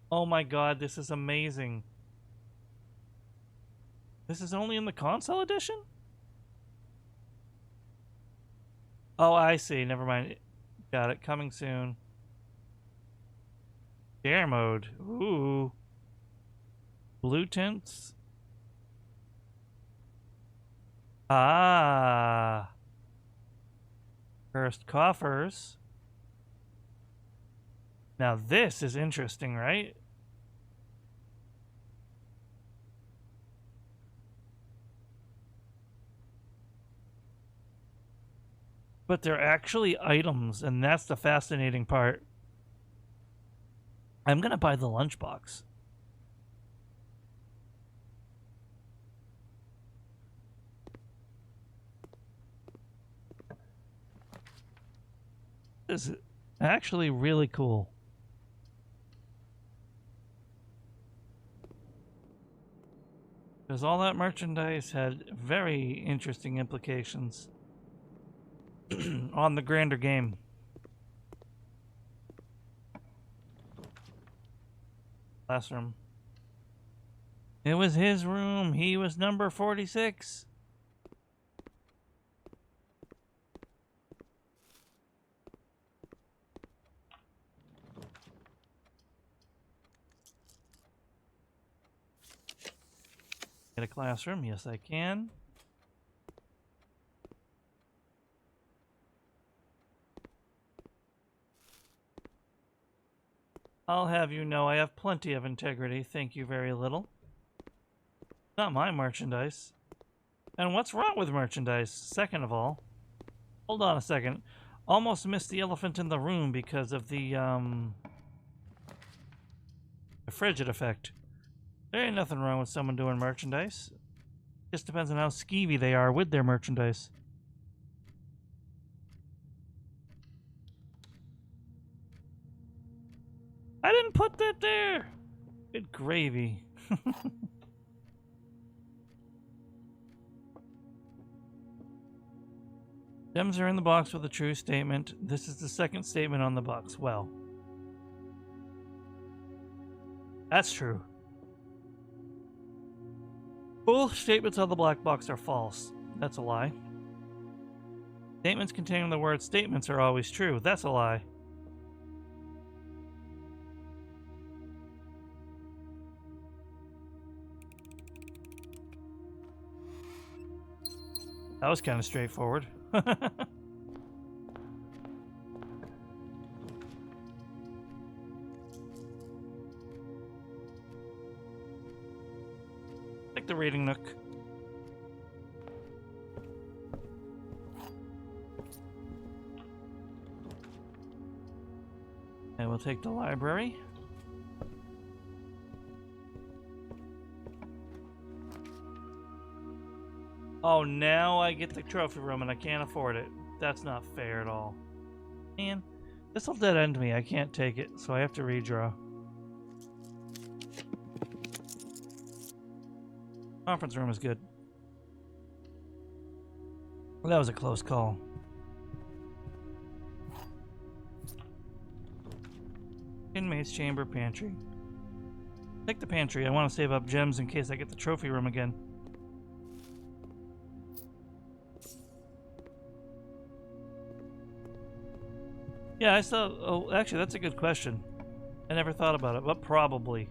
[SPEAKER 1] Oh my god, this is amazing. This is only in the console edition? Oh, I see. Never mind. Got it. Coming soon. Dare mode. Ooh. Blue tints. Ah. Cursed coffers. Now this is interesting, right? But they're actually items, and that's the fascinating part. I'm gonna buy the lunchbox. This is actually really cool. Because all that merchandise had very interesting implications on the grander game. Classroom. It was his room. He was number 46. Get a classroom. Yes, I can. I'll have you know I have plenty of integrity. Thank you very little. Not my merchandise. And what's wrong with merchandise? Second of all, hold on a second. Almost missed the elephant in the room because of the frigid effect. There ain't nothing wrong with someone doing merchandise. Just depends on how skeevy they are with their merchandise. I didn't put that there! Good gravy. Gems are in the box with a true statement. This is the second statement on the box. Well, that's true. Both statements on the black box are false. That's a lie. Statements containing the word statements are always true. That's a lie. That was kind of straightforward. Like the reading nook. And we'll take the library. Oh, now I get the trophy room and I can't afford it. That's not fair at all. Man, this'll dead end me. I can't take it, so I have to redraw. Conference room is good. Well, that was a close call. Inmates chamber pantry. Take the pantry. I want to save up gems in case I get the trophy room again. Yeah, I saw. Oh, actually, that's a good question. I never thought about it, but probably.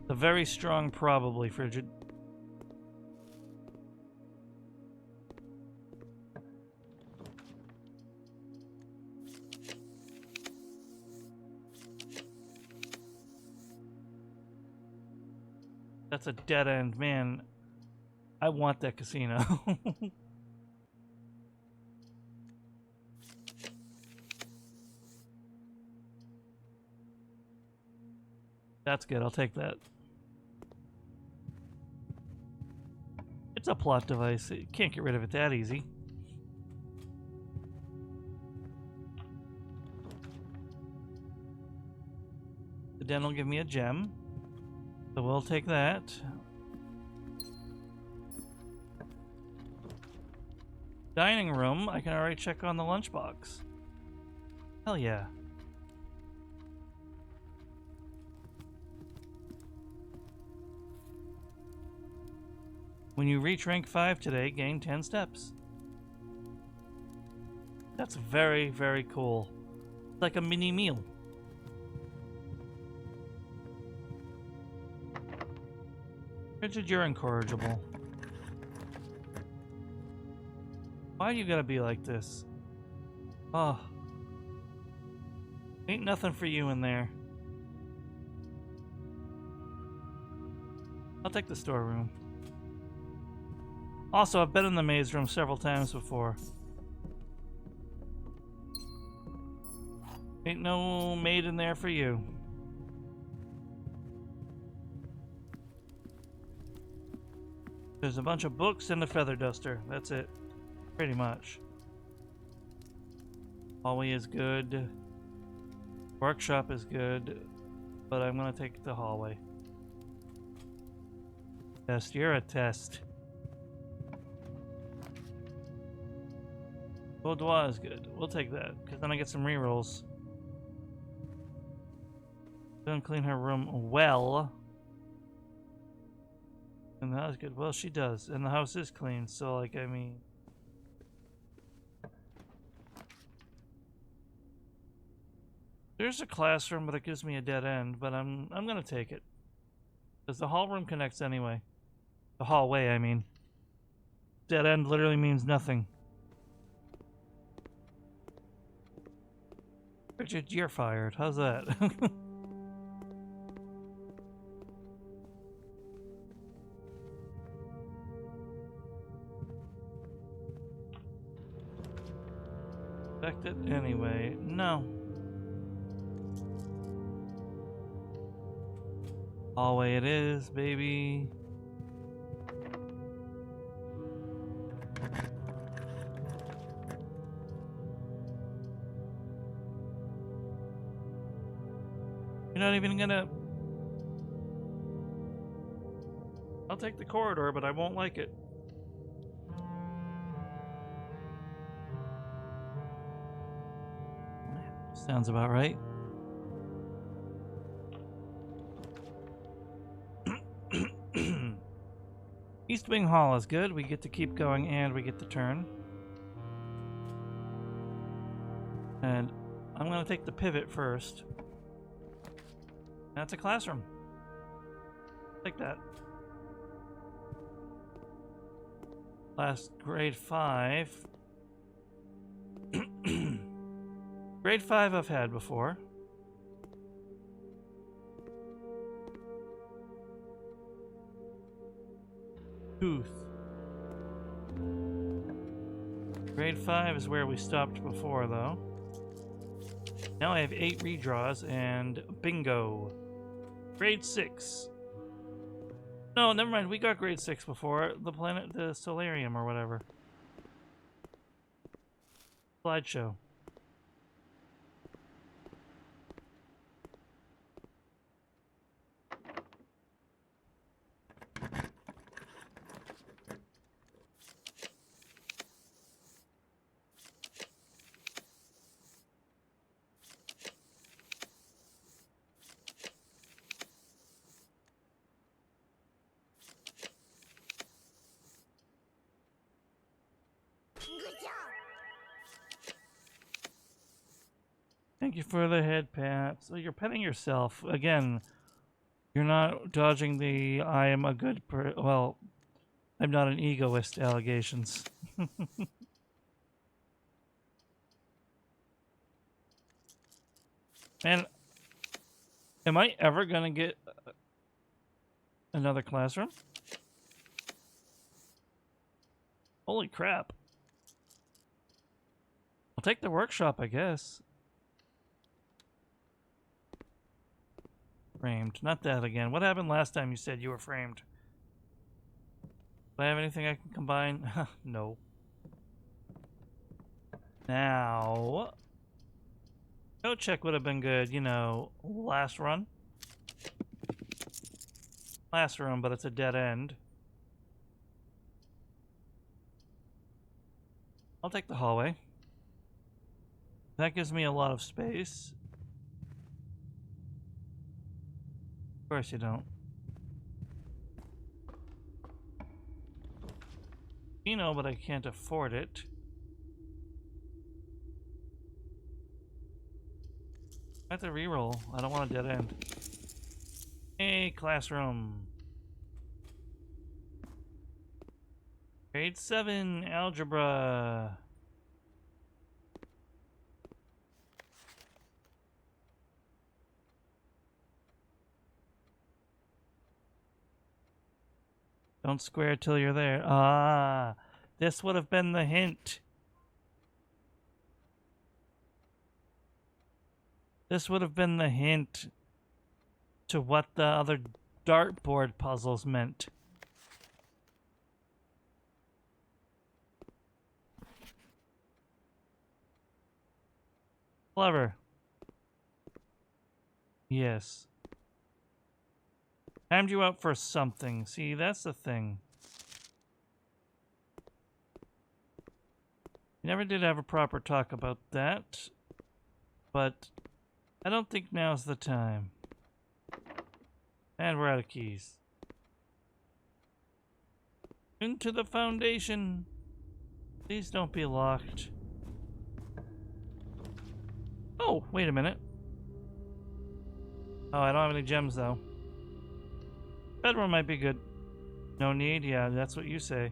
[SPEAKER 1] A very strong probably, Frigid. That's a dead end, man. I want that casino. That's good. I'll take that. It's a plot device. You can't get rid of it that easy. The den will give me a gem. So we'll take that. Dining room, I can already check on the lunchbox. Hell yeah. When you reach rank 5 today, gain 10 steps. That's very, very cool. It's like a mini meal. Richard, you're incorrigible. Why you gotta be like this? Oh. Ain't nothing for you in there. I'll take the storeroom. Also, I've been in the maze room several times before. Ain't no maid in there for you. There's a bunch of books and a feather duster. That's it. Pretty much. Hallway is good. Workshop is good. But I'm gonna take the hallway. Test, you're a test. Boudoir is good. We'll take that, because then I get some rerolls. Doesn't clean her room well. And that was good. Well, she does. And the house is clean, so, like, I mean... There's a classroom, but it gives me a dead end, but I'm gonna take it. Because the hall room connects anyway. The hallway, I mean. Dead end literally means nothing. Richard, you're fired. How's that? Affected anyway. No. Hallway it is, baby. You're not even gonna... I'll take the corridor, but I won't like it. Sounds about right. East Wing Hall is good. We get to keep going and we get to turn. And I'm going to take the pivot first. That's a classroom. Take that. Last grade 5. Grade 5 I've had before. Tooth. Grade 5 is where we stopped before, though. Now I have 8 redraws and bingo. Grade 6. No, never mind. We got grade 6 before. The planet, the solarium or whatever. Slideshow. Thank you for the head pat. So you're petting yourself. Again, you're not dodging the I am a good well, I'm not an egoist allegations. And am I ever gonna get another classroom? Holy crap. I'll take the workshop, I guess. Framed. Not that again. What happened last time you said you were framed? Do I have anything I can combine? No. Now... Code check would have been good, you know, last run. Last run, but it's a dead end. I'll take the hallway. That gives me a lot of space. Of course you don't. You know, but I can't afford it. I have to reroll. I don't want a dead end. Hey, classroom. Grade 7 algebra. Don't square till you're there. Ah, this would have been the hint. This would have been the hint to what the other dartboard puzzles meant. Clever. Yes. Timed you out for something. See, that's the thing. We never did have a proper talk about that, but I don't think now's the time. And we're out of keys. Into the foundation. Please don't be locked. Oh, wait a minute. Oh, I don't have any gems though. Bedroom might be good. No need? Yeah, that's what you say.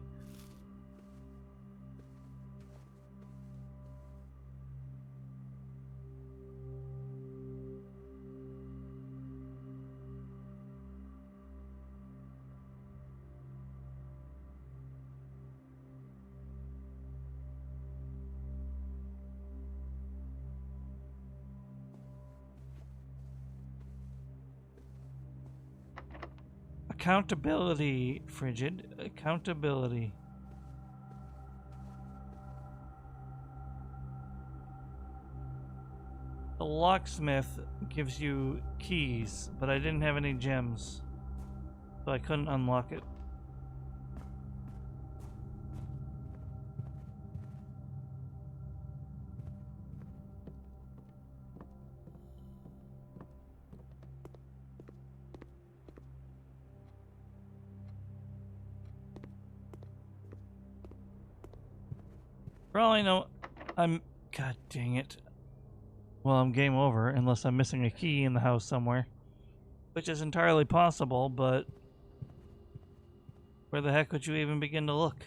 [SPEAKER 1] Accountability, Frigid. Accountability. The locksmith gives you keys, but I didn't have any gems, so I couldn't unlock it. For all I know, I'm... God dang it. Well, I'm game over, unless I'm missing a key in the house somewhere. Which is entirely possible, but... where the heck would you even begin to look?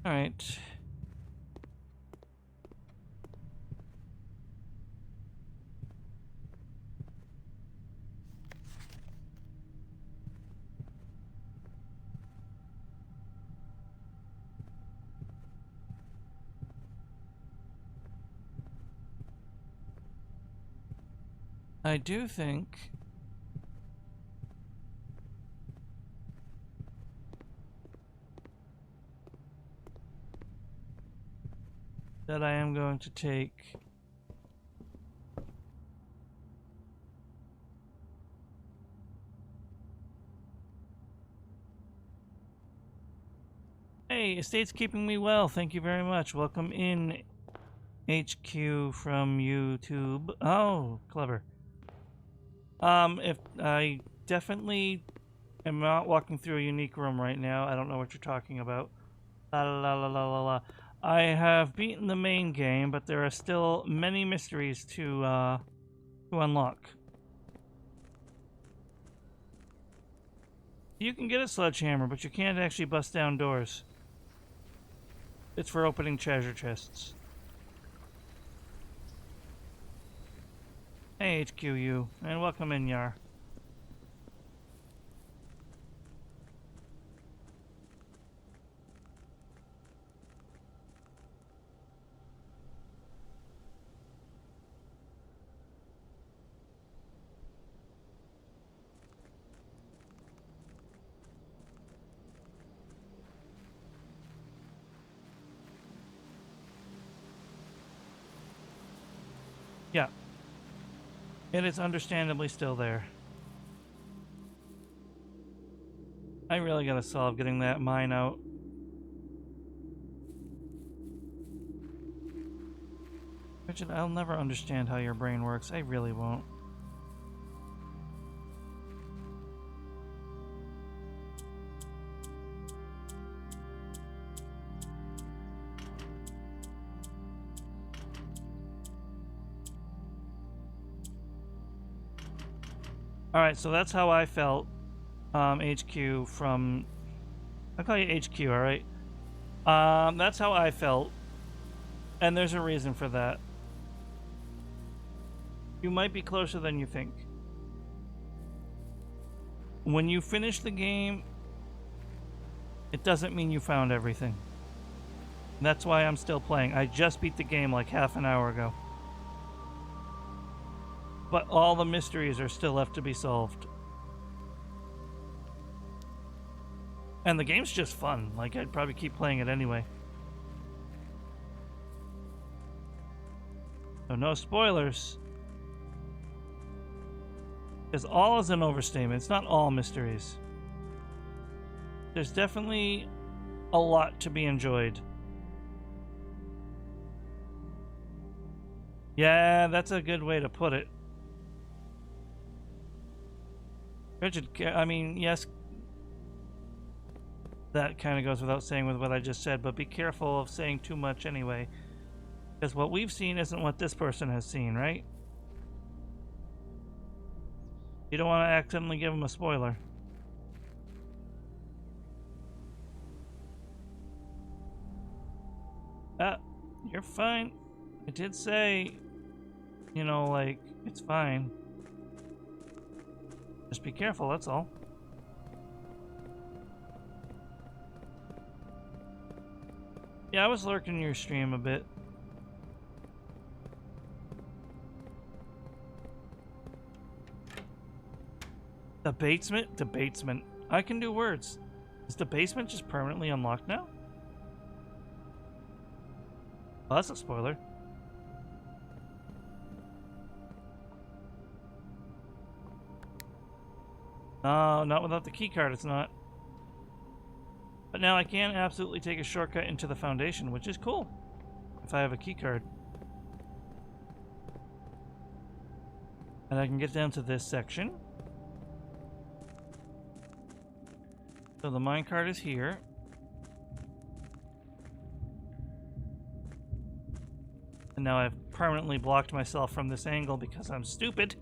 [SPEAKER 1] All right. I do think that I am going to take Hey, estate's keeping me well. Thank you very much. Welcome in, HQ from YouTube. Oh, clever. If I definitely am not walking through a unique room right now. I don't know what you're talking about. La la la la la la. I have beaten the main game, but there are still many mysteries to unlock. You can get a sledgehammer, but you can't actually bust down doors. It's for opening treasure chests. Hey, HQU, and welcome in, Yar. Yeah. It is understandably still there. I really gotta solve getting that mine out. Richard, I'll never understand how your brain works. I really won't. Alright, so that's how I felt, HQ from... I'll call you HQ, alright? That's how I felt, and there's a reason for that. You might be closer than you think. When you finish the game, it doesn't mean you found everything. That's why I'm still playing. I just beat the game like half an hour ago. But all the mysteries are still left to be solved. And the game's just fun. Like, I'd probably keep playing it anyway. So no spoilers. Because all is an overstatement. It's not all mysteries. There's definitely a lot to be enjoyed. Yeah, that's a good way to put it. Richard, I mean, yes, that kind of goes without saying with what I just said, but be careful of saying too much anyway. Because what we've seen isn't what this person has seen, right? You don't want to accidentally give them a spoiler. You're fine. I did say, you know, like, it's fine. Just be careful, that's all. Yeah, I was lurking your stream a bit. The basement? The basement. I can do words. Is the basement just permanently unlocked now? Well, that's a spoiler. No, not without the keycard, it's not. But now I can absolutely take a shortcut into the foundation, which is cool. If I have a keycard. And I can get down to this section. So the minecart is here. And now I've permanently blocked myself from this angle because I'm stupid.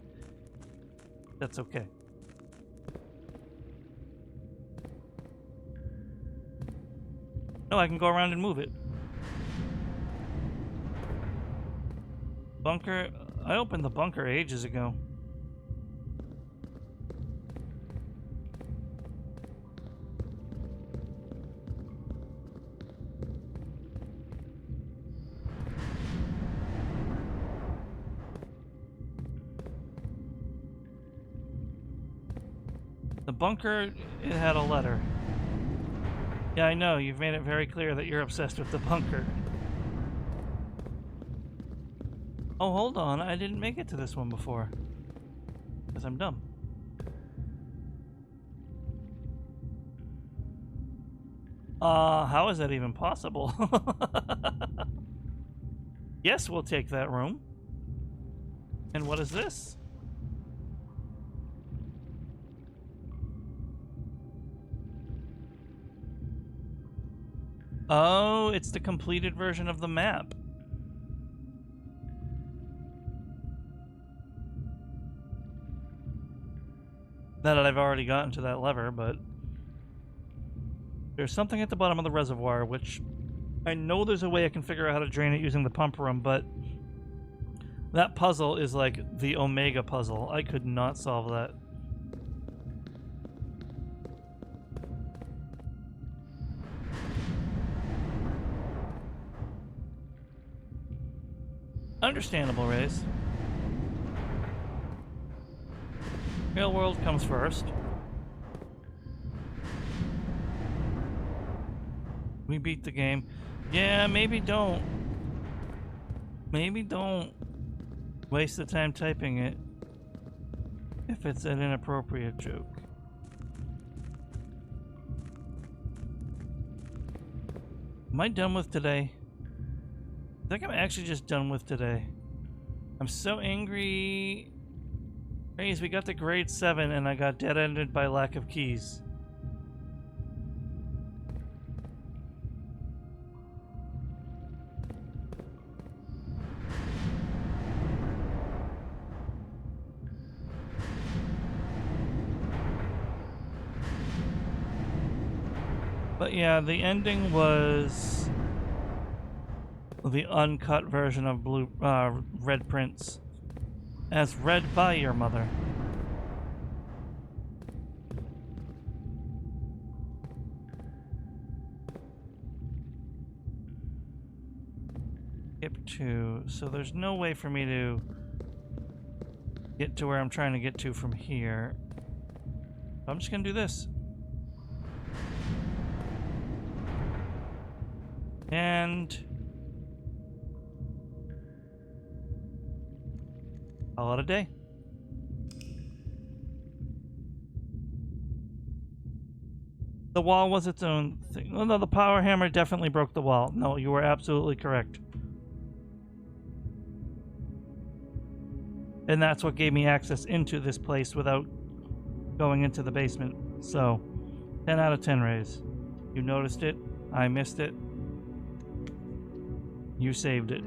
[SPEAKER 1] That's okay. No, I can go around and move it. Bunker. I opened the bunker ages ago. The bunker, it had a letter. Yeah, I know, you've made it very clear that you're obsessed with the bunker. Oh, hold on, I didn't make it to this one before. Because I'm dumb. How is that even possible? Yes, we'll take that room. And what is this? Oh, it's the completed version of the map. Not that I've already gotten to that lever, but There's something at the bottom of the reservoir, which I know there's a way I can figure out how to drain it using the pump room, but that puzzle is like the Omega puzzle. I could not solve that. Understandable, Rays. Real world comes first. We beat the game. Yeah, maybe don't. Maybe don't waste the time typing it if it's an inappropriate joke. Am I done with today? I think I'm actually just done with today. I'm so angry. Rays, we got to grade 7 and I got dead-ended by lack of keys. But yeah, the ending was the uncut version of Red Prince, as read by your mother. Skip 2, so there's no way for me to get to where I'm trying to get to from here. I'm just gonna do this. And call it a day. The wall was its own thing. Oh, no, the power hammer definitely broke the wall. No, you were absolutely correct. And that's what gave me access into this place without going into the basement. So, 10 out of 10 Rays. You noticed it. I missed it. You saved it.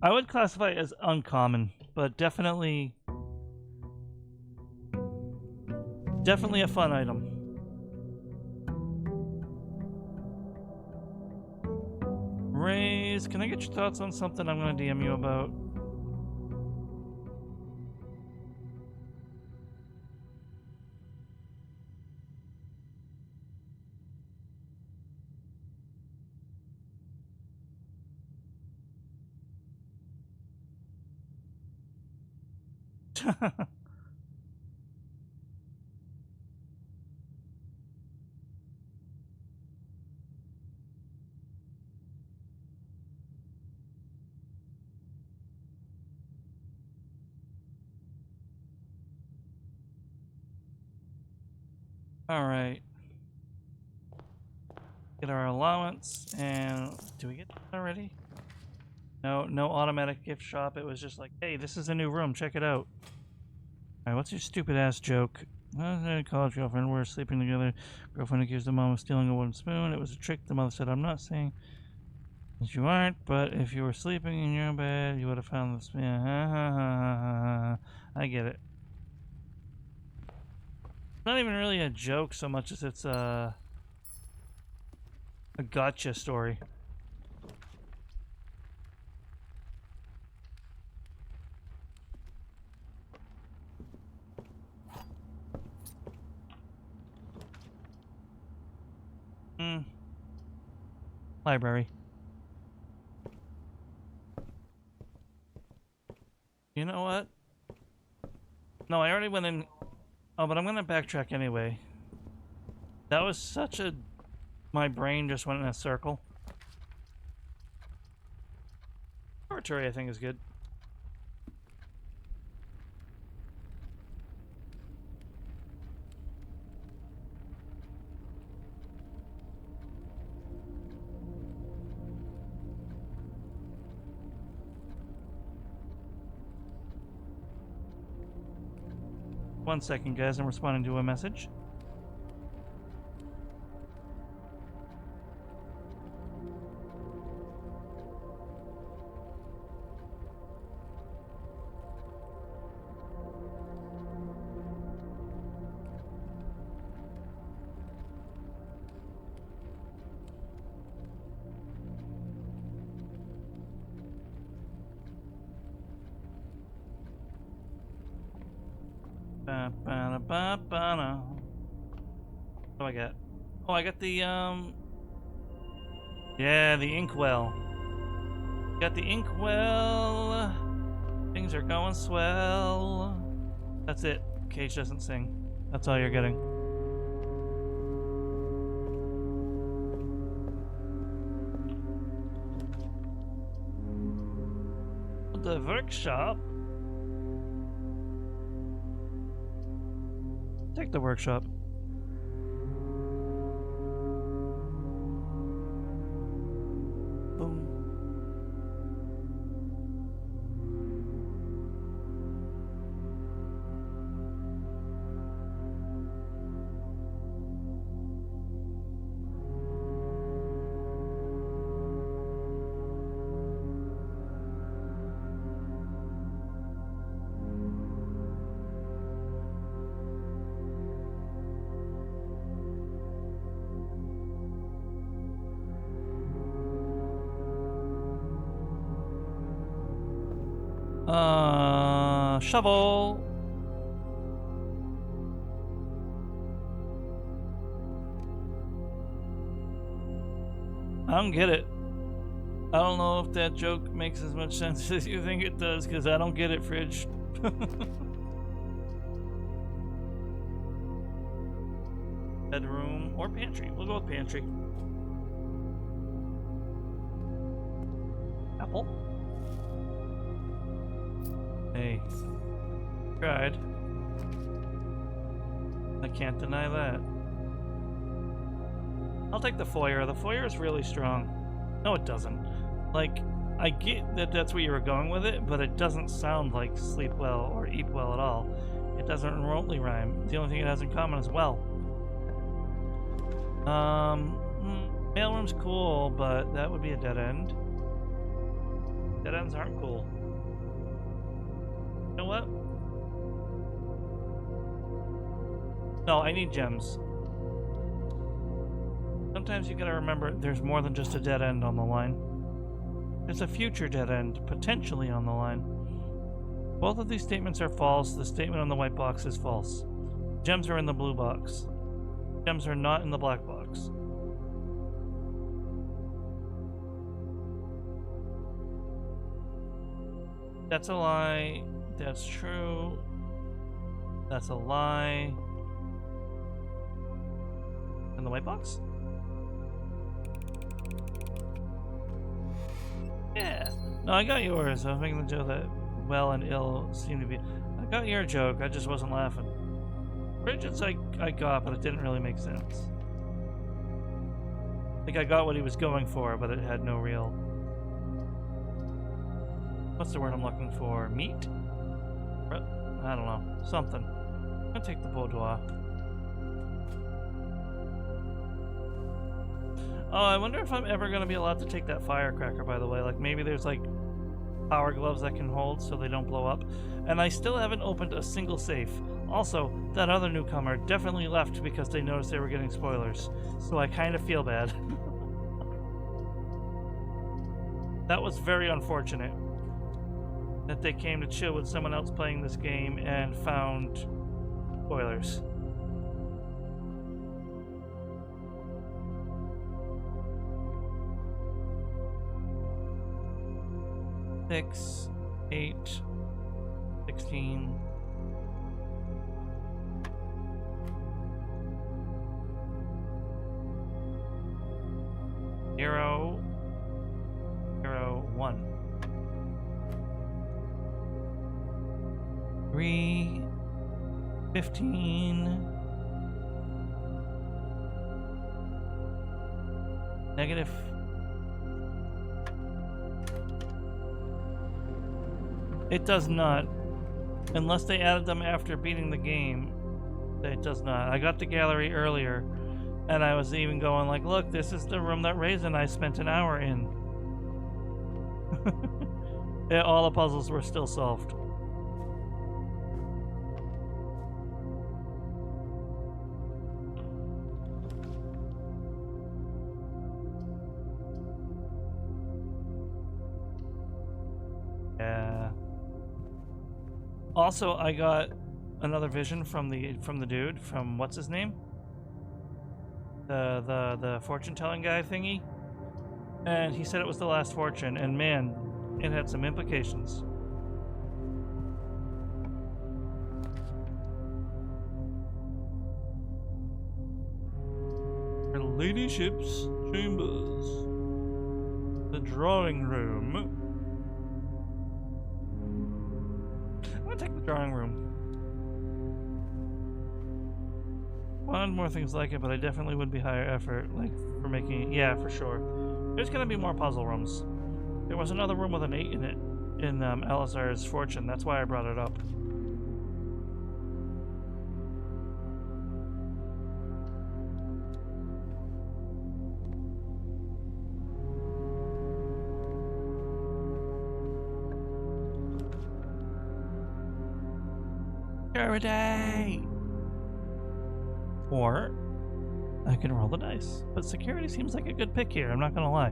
[SPEAKER 1] I would classify it as uncommon, but definitely a fun item. Rays, can I get your thoughts on something I'm going to DM you about? All right. Get our allowance, and do we get that already? No, no automatic gift shop. It was just like, hey, this is a new room. Check it out. All right, what's your stupid ass joke? College girlfriend, we're sleeping together. Girlfriend accused the mom of stealing a wooden spoon. It was a trick. The mother said, I'm not saying that you aren't, but if you were sleeping in your bed, you would have found the spoon. I get it. Not even really a joke so much as it's a gotcha story. Library. You know what? No, I already went in. Oh, but I'm gonna backtrack anyway. That was such a... My brain just went in a circle. Laboratory, I think, is good. One second, guys. I'm responding to a message. Ba-ba-da-ba-ba-da. What do I get? Oh, I got the yeah, the inkwell. Got the inkwell. Things are going swell. That's it. Cage doesn't sing. That's all you're getting. The workshop. Take the workshop. Boom. Shovel. I don't get it. I don't know if that joke makes as much sense as you think it does, because I don't get it, Fridge. Bedroom or pantry. We'll go with pantry. Apple. Hey. Tried. I can't deny that. I'll take the foyer. The foyer is really strong. No, it doesn't. Like, I get that that's where you were going with it, but it doesn't sound like sleep well or eat well at all. It doesn't remotely rhyme. The only thing it has in common is well. Mailroom's cool, but that would be a dead end. Dead ends aren't cool. You know what? No, I need gems. Sometimes you gotta remember there's more than just a dead end on the line. There's a future dead end, potentially on the line. Both of these statements are false. The statement on the white box is false. Gems are in the blue box. Gems are not in the black box. That's a lie. That's true. That's a lie. In the white box? Yeah. No, I got yours. I was making the joke that well and ill seem to be. I got your joke. I just wasn't laughing. Bridget's I got, but it didn't really make sense. Like I got what he was going for, but it had no real. What's the word I'm looking for? Meat? I don't know. Something. I'm gonna take the boudoir. Oh, I wonder if I'm ever gonna be allowed to take that firecracker, by the way. Like, maybe there's, like, power gloves that can hold so they don't blow up. And I still haven't opened a single safe. Also, that other newcomer definitely left because they noticed they were getting spoilers. So I kind of feel bad. That was very unfortunate. That they came to chill with someone else playing this game and found spoilers. Six, 8, 16. Zero, 1. 3, 15. Negative. It does not. Unless they added them after beating the game. It does not. I got the gallery earlier, and I was even going like, look, this is the room that Raisin and I spent an hour in. Yeah, all the puzzles were still solved. Yeah. Also, I got another vision from the dude from what's his name? The fortune telling guy thingy. And he said it was the last fortune, and man, it had some implications. Her ladyship's chambers. The drawing room. I'm gonna take the drawing room. Wanted more things like it, but I definitely would be higher effort, like for making it. Yeah, for sure. There's gonna be more puzzle rooms. There was another room with an 8 in it in Elazar's Fortune. That's why I brought it up. Security! Or I can roll the dice. But security seems like a good pick here, I'm not gonna lie.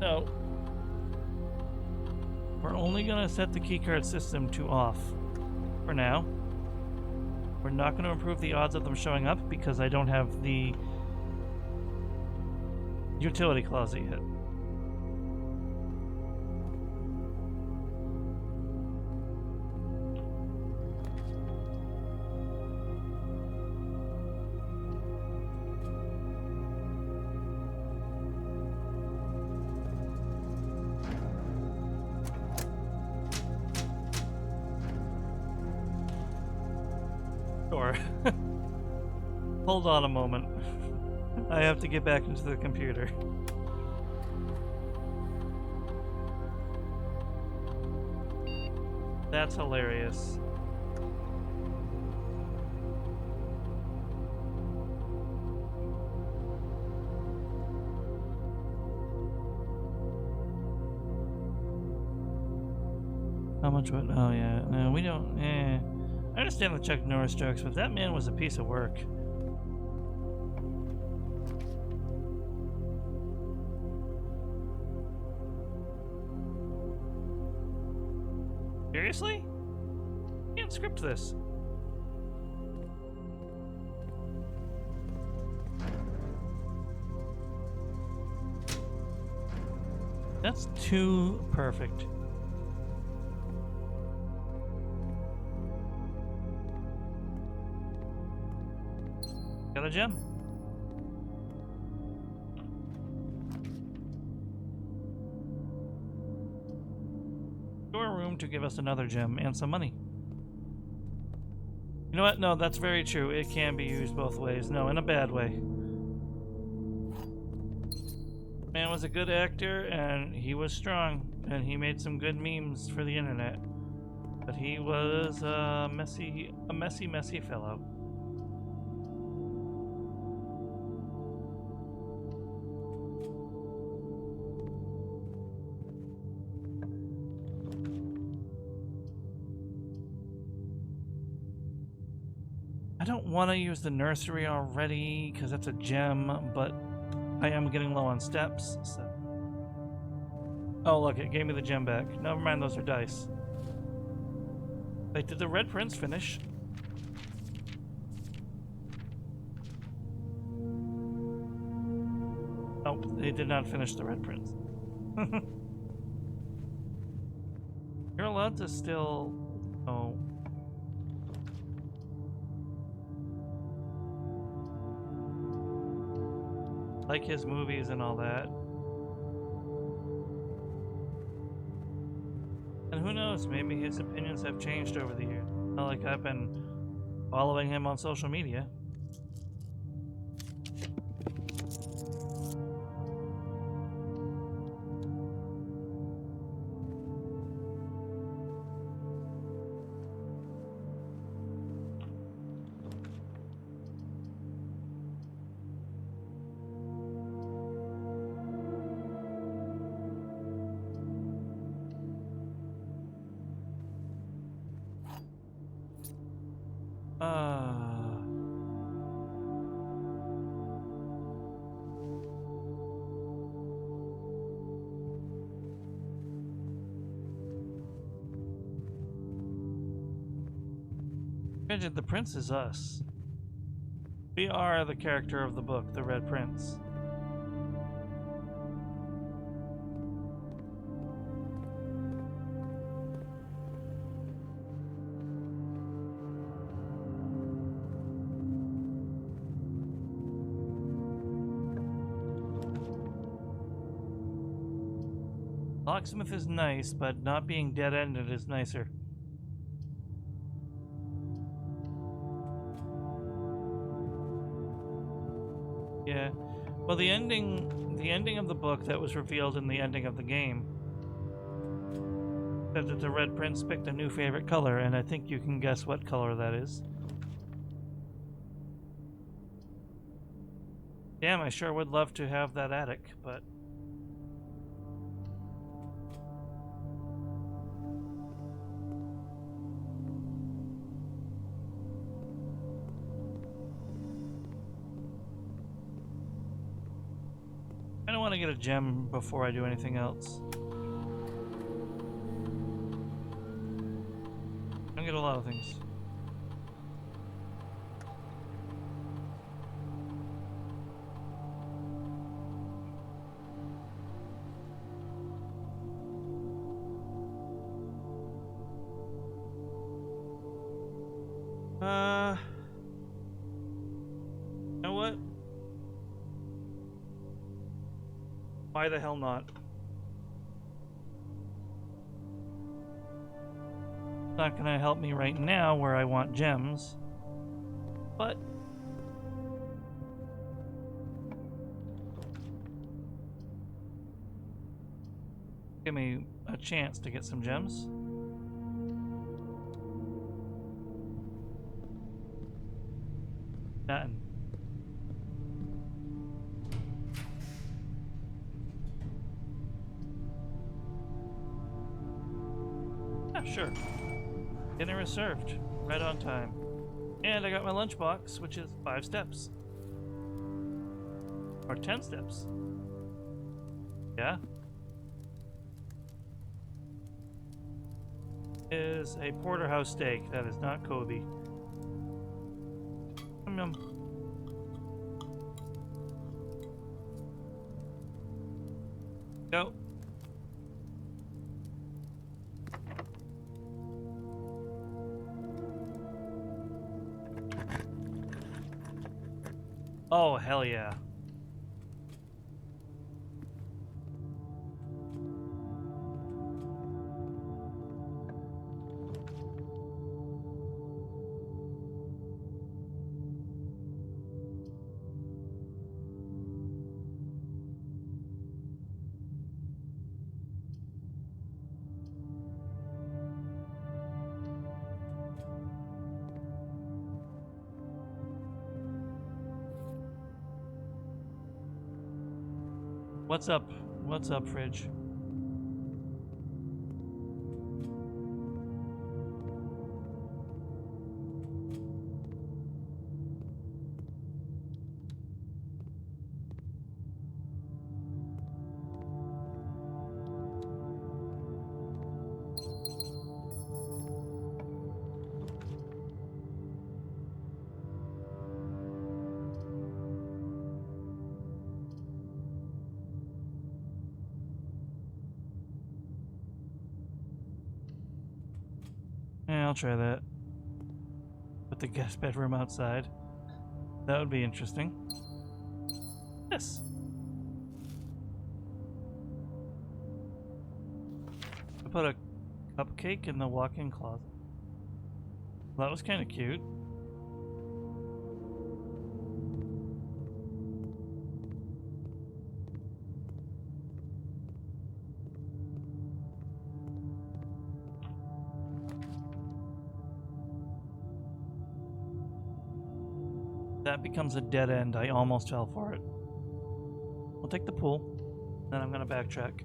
[SPEAKER 1] So, we're only gonna set the keycard system to off for now. We're not going to improve the odds of them showing up because I don't have the utility closet yet. Sure. Hold on a moment. I have to get back into the computer. That's hilarious. How much would... Oh, yeah. No, we don't... I understand the Chuck Norris jokes, but that man was a piece of work. Seriously? You can't script this. That's too perfect. Got a gem. Your room to give us another gem and some money. You know what? No, that's very true. It can be used both ways. No, in a bad way. Man was a good actor, and he was strong, and he made some good memes for the internet. But he was a messy fellow. I don't want to use the nursery already because that's a gem, but I am getting low on steps, so... Oh, look, it gave me the gem back. Never mind, those are dice. Wait, did the Red Prince finish? Nope, they did not finish the Red Prince. You're allowed to still... Oh... like his movies and all that. And who knows, maybe his opinions have changed over the years. Not like I've been following him on social media. Imagine the prince is us. We are the character of the book, the Red Prince. Locksmith is nice, but not being dead-ended is nicer. Yeah. Well, the ending of the book that was revealed in the ending of the game said that the Red Prince picked a new favorite color, and I think you can guess what color that is. Damn, I sure would love to have that attic, but I don't want to get a gem before I do anything else. I get a lot of things. You know what? Why the hell not? It's not gonna help me right now where I want gems, but give me a chance to get some gems. Nothing. Sure. Dinner is served. Right on time. And I got my lunchbox, which is 5 steps. Or 10 steps. Yeah. Is a porterhouse steak. That is not Kobe. Yum yum. Go. Oh, hell yeah. What's up? What's up, Fridge? Yeah, I'll try that. Put the guest bedroom outside. That would be interesting. Yes. I put a cupcake in the walk-in closet. Well, that was kind of cute. That becomes a dead end. I almost fell for it. We'll take the pool. Then I'm gonna backtrack.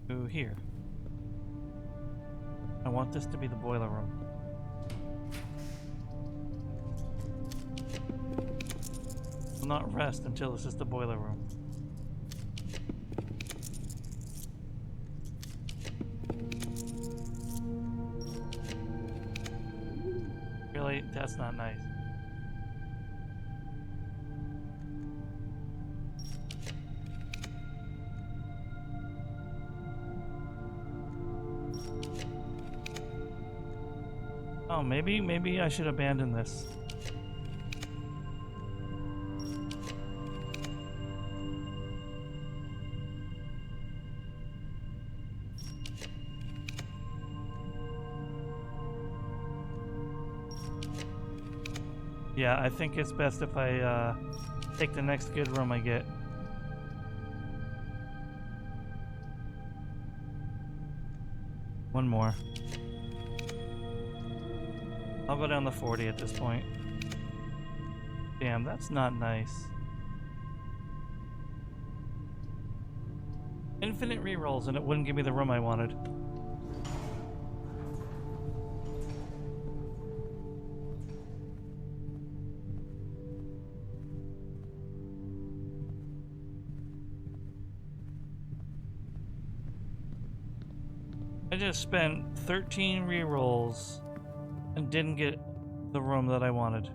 [SPEAKER 1] To here. I want this to be the boiler room. Will not rest until this is the boiler room. Really? That's not nice. Oh, maybe I should abandon this. Yeah, I think it's best if I take the next good room I get. One more. I'll go down to 40 at this point. Damn, that's not nice. Infinite rerolls and it wouldn't give me the room I wanted. I just spent 13 rerolls and didn't get the room that I wanted.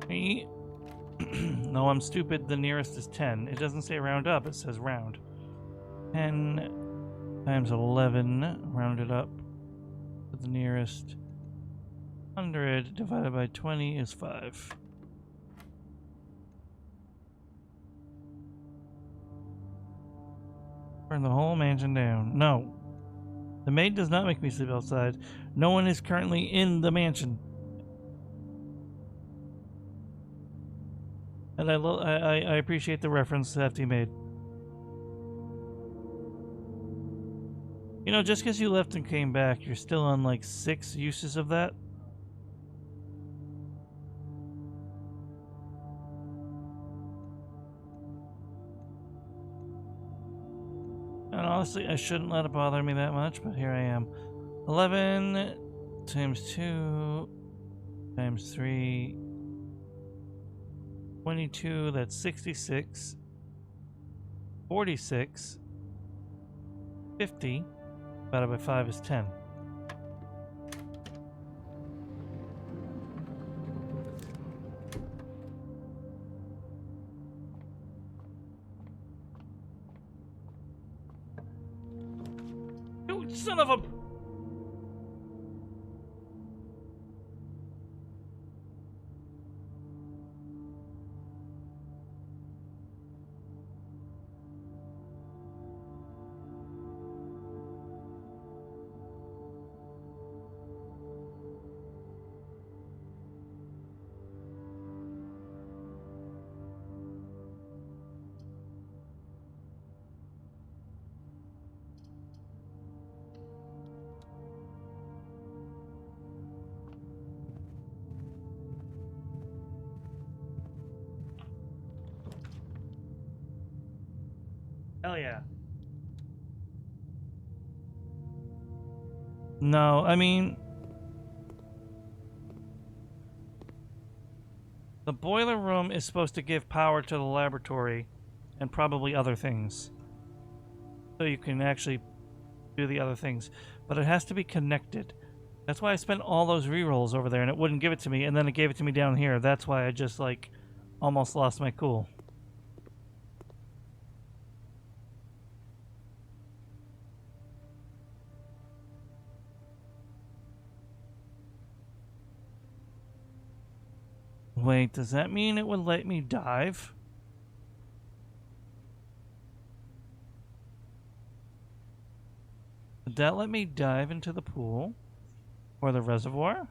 [SPEAKER 1] Me? No, I'm stupid. The nearest is 10. It doesn't say round up, it says round. 10 times 11, rounded up to the nearest. 100 divided by 20 is 5. Burn the whole mansion down. No. The maid does not make me sleep outside. No one is currently in the mansion. And I appreciate the reference Hefty made. You know, just because you left and came back, you're still on like 6 uses of that. And honestly, I shouldn't let it bother me that much, but here I am. 11 times 2 times 3. 22, that's 66. 46. 50 divided by 5 is 10. You son of a... Hell yeah. No, I mean... the boiler room is supposed to give power to the laboratory and probably other things. So you can actually do the other things. But it has to be connected. That's why I spent all those rerolls over there and it wouldn't give it to me, and then it gave it to me down here. That's why I just, like, almost lost my cool. Wait, does that mean it would let me dive? Would that let me dive into the pool? Or the reservoir?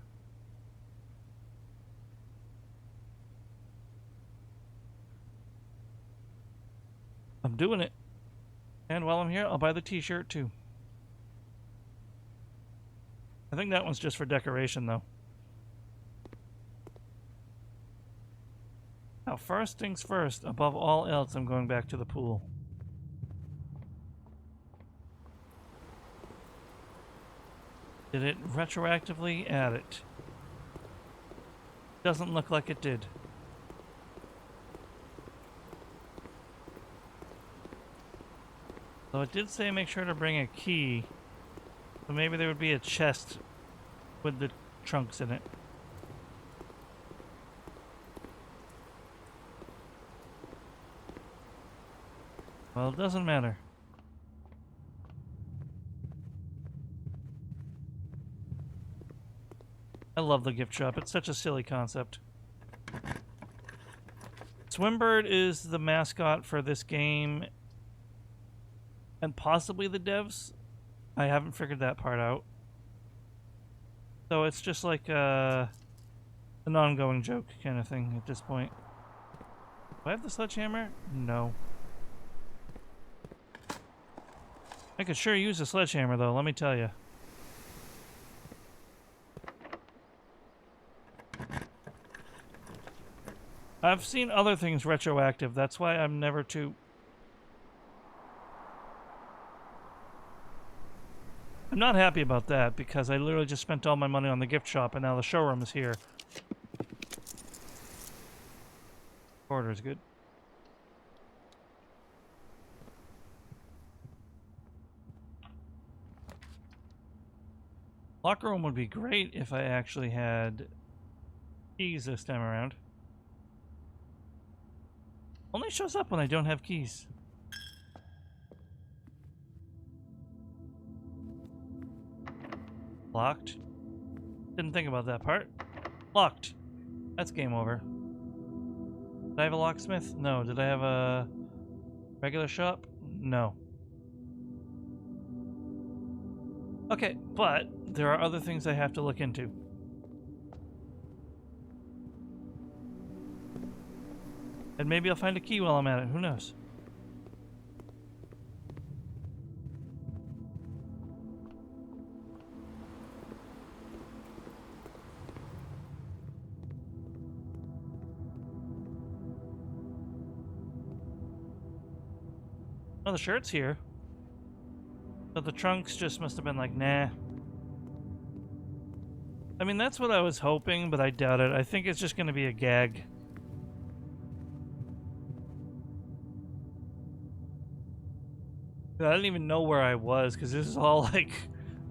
[SPEAKER 1] I'm doing it. And while I'm here, I'll buy the t-shirt too. I think that one's just for decoration though. Now, first things first, above all else, I'm going back to the pool. Did it retroactively add it? Doesn't look like it did. So it did say make sure to bring a key. So maybe there would be a chest with the trunks in it. Well, it doesn't matter. I love the gift shop. It's such a silly concept. Swimbird is the mascot for this game and possibly the devs. I haven't figured that part out. So it's just like an ongoing joke kind of thing at this point. Do I have the sledgehammer? No. I could sure use a sledgehammer though, let me tell you. I've seen other things retroactive, that's why I'm never too... I'm not happy about that because I literally just spent all my money on the gift shop and now the showroom is here. Order is good. Locker room would be great if I actually had keys this time around. Only shows up when I don't have keys. Locked. Didn't think about that part. Locked. That's game over. Did I have a locksmith? No. Did I have a regular shop? No. Okay, but there are other things I have to look into. And maybe I'll find a key while I'm at it. Who knows? Oh, the shirt's here. But the trunks just must have been like, nah. I mean, that's what I was hoping, but I doubt it. I think it's just going to be a gag. I didn't even know where I was, because this is all like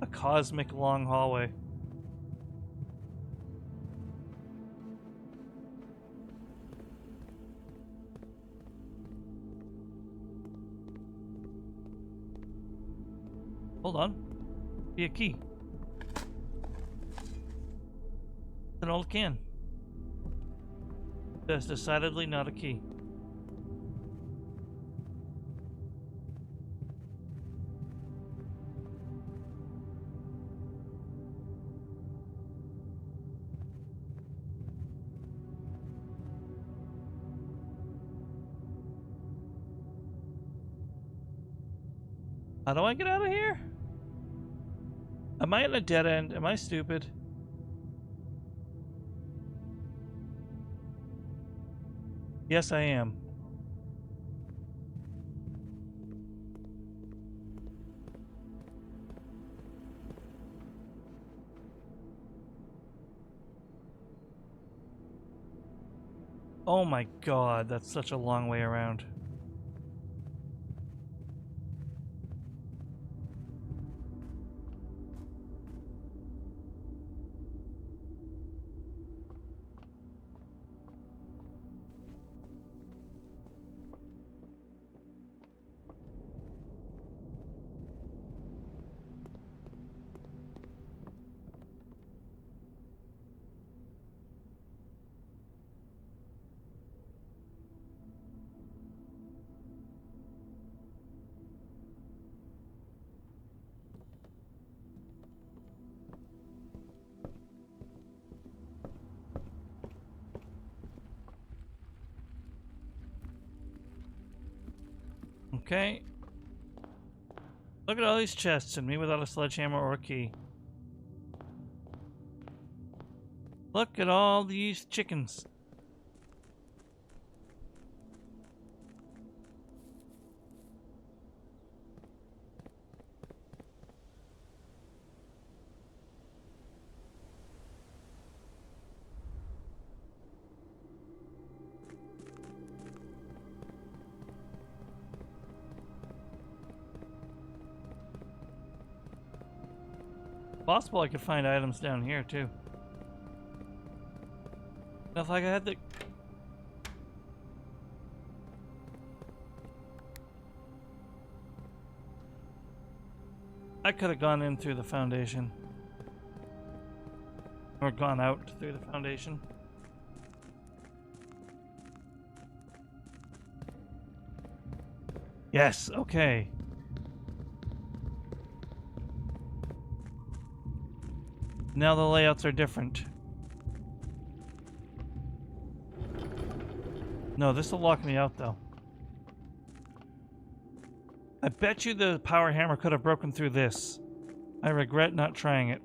[SPEAKER 1] a cosmic long hallway. Hold on. Be a key. It's an old can. That's decidedly not a key. How do I get out of here? Am I at a dead end? Am I stupid? Yes, I am. Oh my god, that's such a long way around. Okay. Look at all these chests and me without a sledgehammer or a key. Look at all these chickens. Possible I could find items down here too. If I had the... I could have gone in through the foundation. Or gone out through the foundation. Yes, okay. Now the layouts are different. No, this will lock me out though. I bet you the power hammer could have broken through this. I regret not trying it.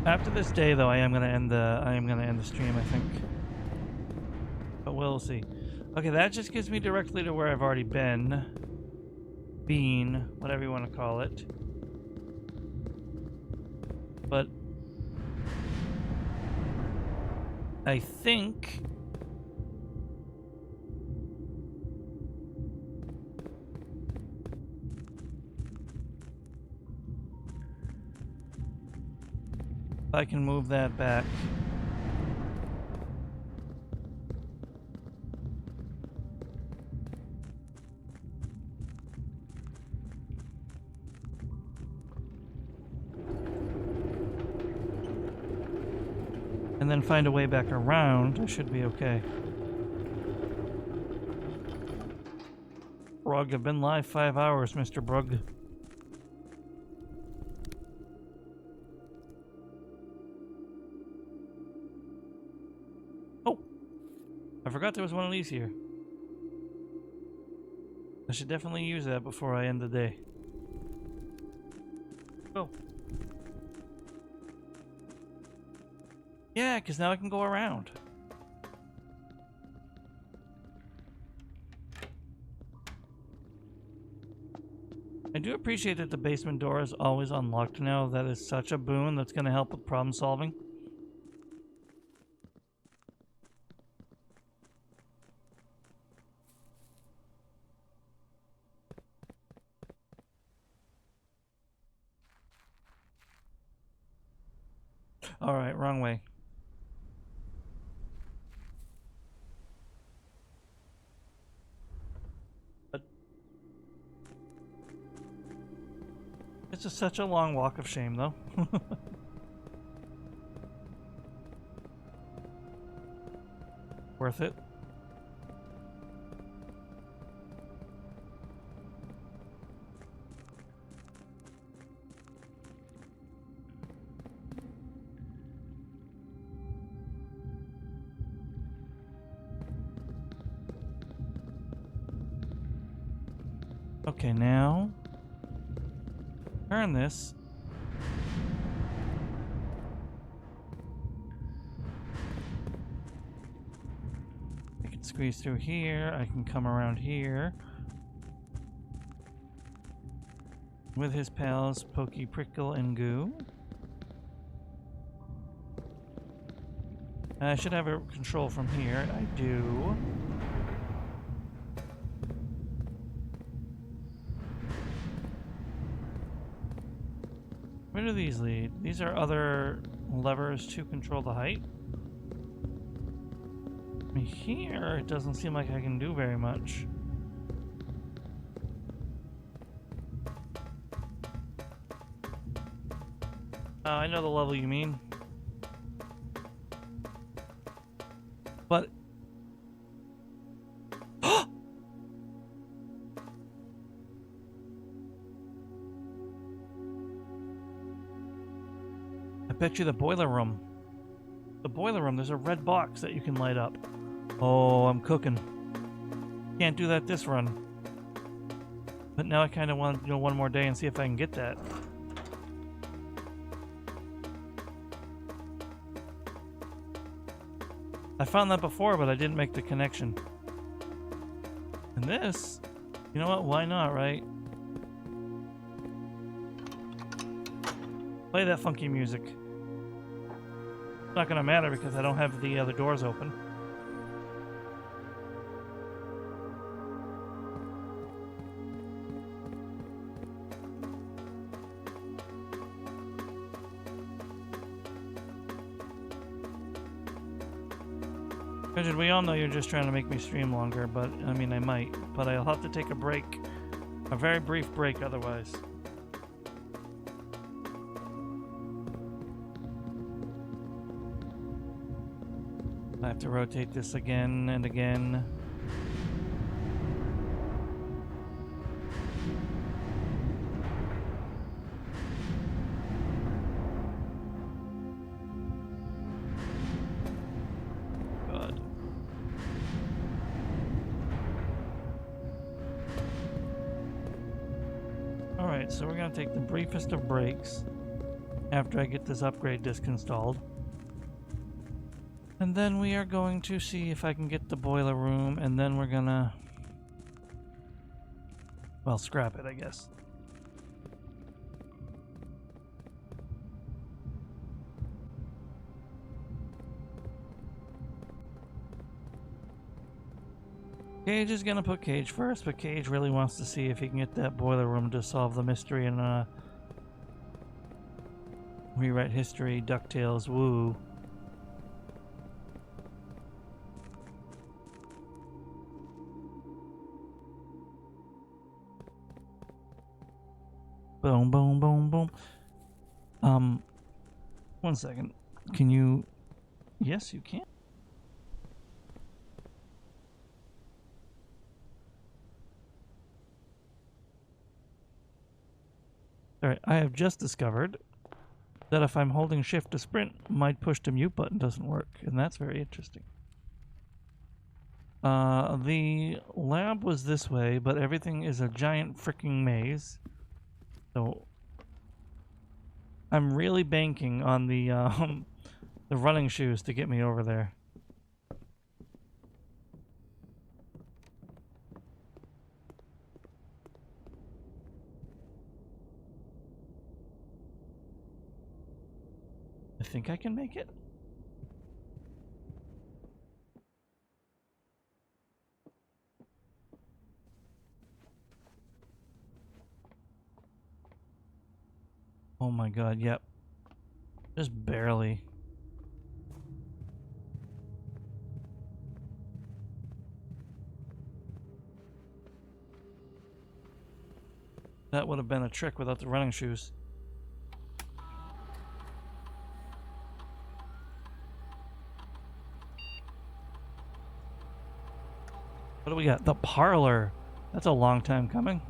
[SPEAKER 1] After this day, though, I am gonna end the stream, I think. But we'll see. Okay, that just gives me directly to where I've already been, whatever you want to call it. But I think I can move that back. And then find a way back around, I should be okay. Brug, I've been live 5 hours, Mr. Brug. I forgot there was one of these here. I should definitely use that before I end the day. Oh. Yeah, because now I can go around. I do appreciate that the basement door is always unlocked now. That is such a boon that's going to help with problem solving. Alright, wrong way. But it's just such a long walk of shame, though. Worth it. Okay, now turn this. I can squeeze through here. I can come around here with his pals Pokey, Prickle, and Goo. I should have a control from here. I do. Where do these lead? These are other levers to control the height. I mean, here, it doesn't seem like I can do very much. I know the level you mean. But... I bet you the boiler room. The boiler room, there's a red box that you can light up. Oh, I'm cooking. Can't do that this run. But now I kind of want to go one more day and see if I can get that. I found that before, but I didn't make the connection. And this, you know what? Why not, right? Play that funky music. It's not gonna matter because I don't have the other doors open. Granted, we all know you're just trying to make me stream longer, but I mean, I might. But I'll have to take a break. A very brief break otherwise. I have to rotate this again and again. God. Alright, so we're going to take the briefest of breaks after I get this upgrade disc installed. And then we are going to see if I can get the boiler room, and then we're gonna... well, scrap it, I guess. Cage is gonna put Cage first, but Cage really wants to see if he can get that boiler room to solve the mystery and rewrite history, DuckTales, woo. Boom, boom, boom, boom. 1 second. Can you... yes, you can. Alright, I have just discovered that if I'm holding shift to sprint, my push to mute button doesn't work, and that's very interesting. The lab was this way, but everything is a giant freaking maze. So I'm really banking on the running shoes to get me over there. I think I can make it. Oh my god, yep. Just barely. That would have been a trick without the running shoes. What do we got? The parlor. That's a long time coming.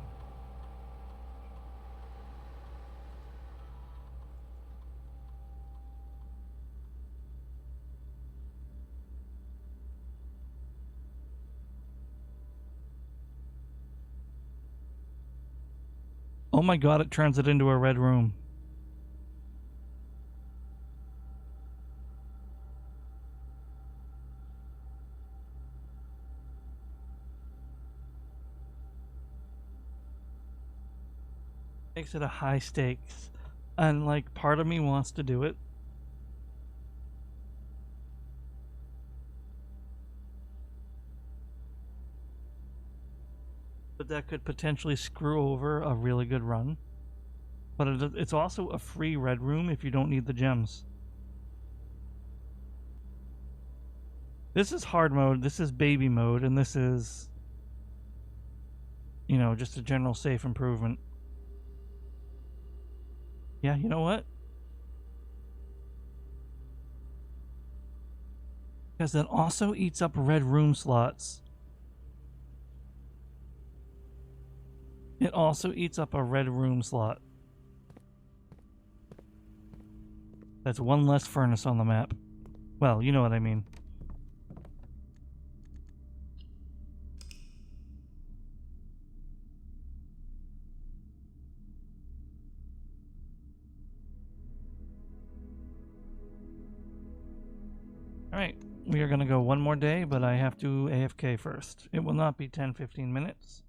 [SPEAKER 1] Oh my god, it turns it into a red room. Makes it a high stakes. And like part of me wants to do it. But that could potentially screw over a really good run. But it's also a free red room if you don't need the gems. This is hard mode, this is baby mode, and this is, you know, just a general safe improvement. Yeah, you know what? Because that also eats up red room slots. It also eats up a red room slot. That's one less furnace on the map. Well, you know what I mean. Alright, we are going to go one more day, but I have to AFK first. It will not be 10-15 minutes,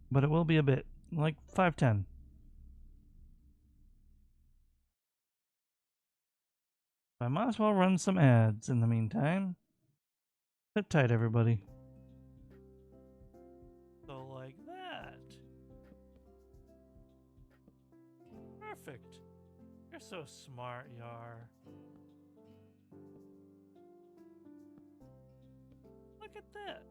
[SPEAKER 1] but it will be a bit, like 5-10. I might as well run some ads in the meantime. Sit tight, everybody. So like that. Perfect. You're so smart, Yar. Look at that.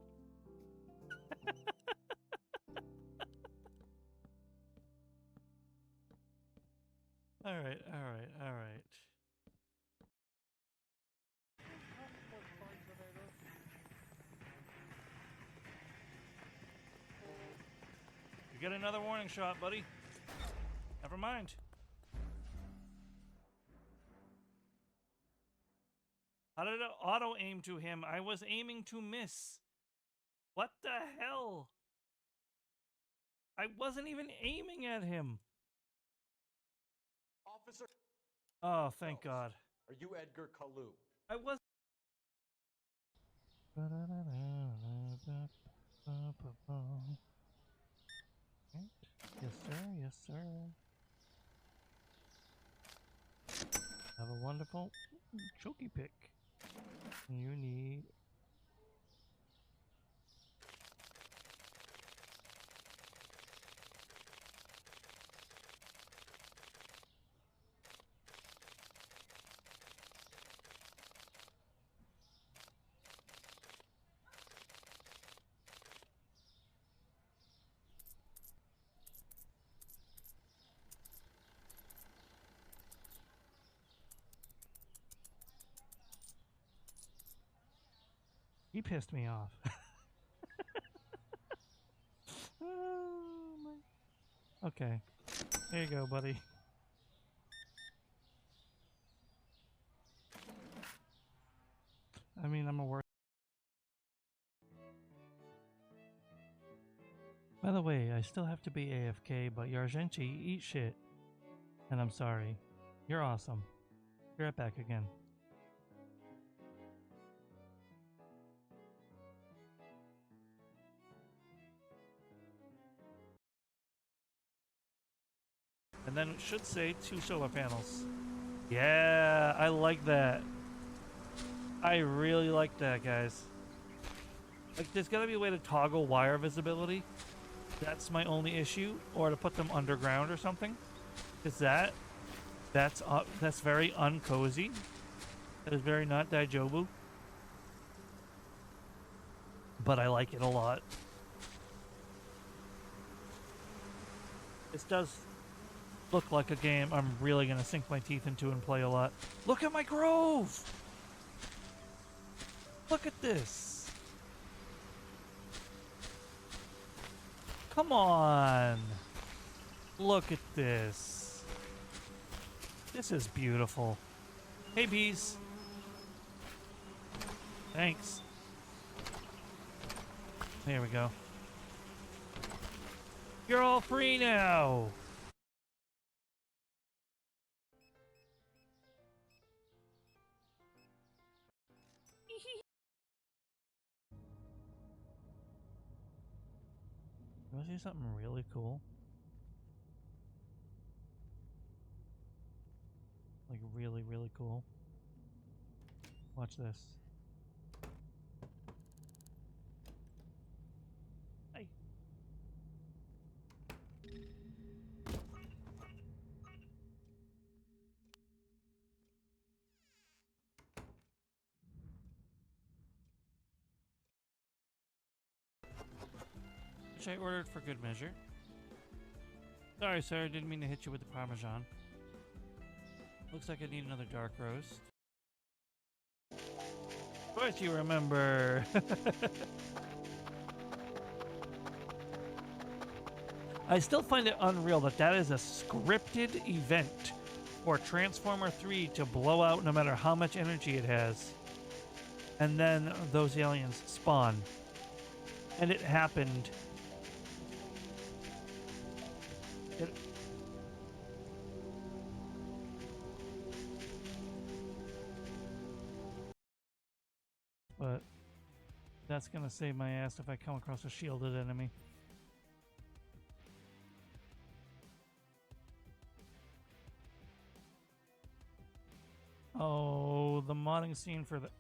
[SPEAKER 1] All right, all right, all right. You get another warning shot, buddy. Never mind. How did it auto aim to him? I was aiming to miss. What the hell? I wasn't even aiming at him.
[SPEAKER 9] Officer.
[SPEAKER 1] Oh, thank God.
[SPEAKER 9] Are you Edgar Kalu?
[SPEAKER 1] I was. Yes, sir. Yes, sir. Have a wonderful choky pick. You need. He pissed me off. Oh, my. Okay. Here you go, buddy. I mean, I'm a work. By the way, I still have to be AFK, but Yargenchi, eat shit. And I'm sorry. You're awesome. Be right back again. And then it should say 2 solar panels. Yeah, I like that. I really like that, guys. Like, there's gotta be a way to toggle wire visibility. That's my only issue. Or to put them underground or something. Is that's very uncozy. That is very not Daijobu. But I like it a lot. This does look like a game I'm really gonna sink my teeth into and play a lot. Look at my grove! Look at this! Come on! Look at this. This is beautiful. Hey, bees. Thanks. There we go. You're all free now! You want to see something really cool? Like really, really cool. Watch this. Hey. Which I ordered for good measure. Sorry, sir, I didn't mean to hit you with the Parmesan. Looks like I need another dark roast. Of course you remember. I still find it unreal that that is a scripted event for Transformer 3 to blow out no matter how much energy it has. And then those aliens spawn. And it happened. That's gonna save my ass if I come across a shielded enemy. Oh, the modding scene for the...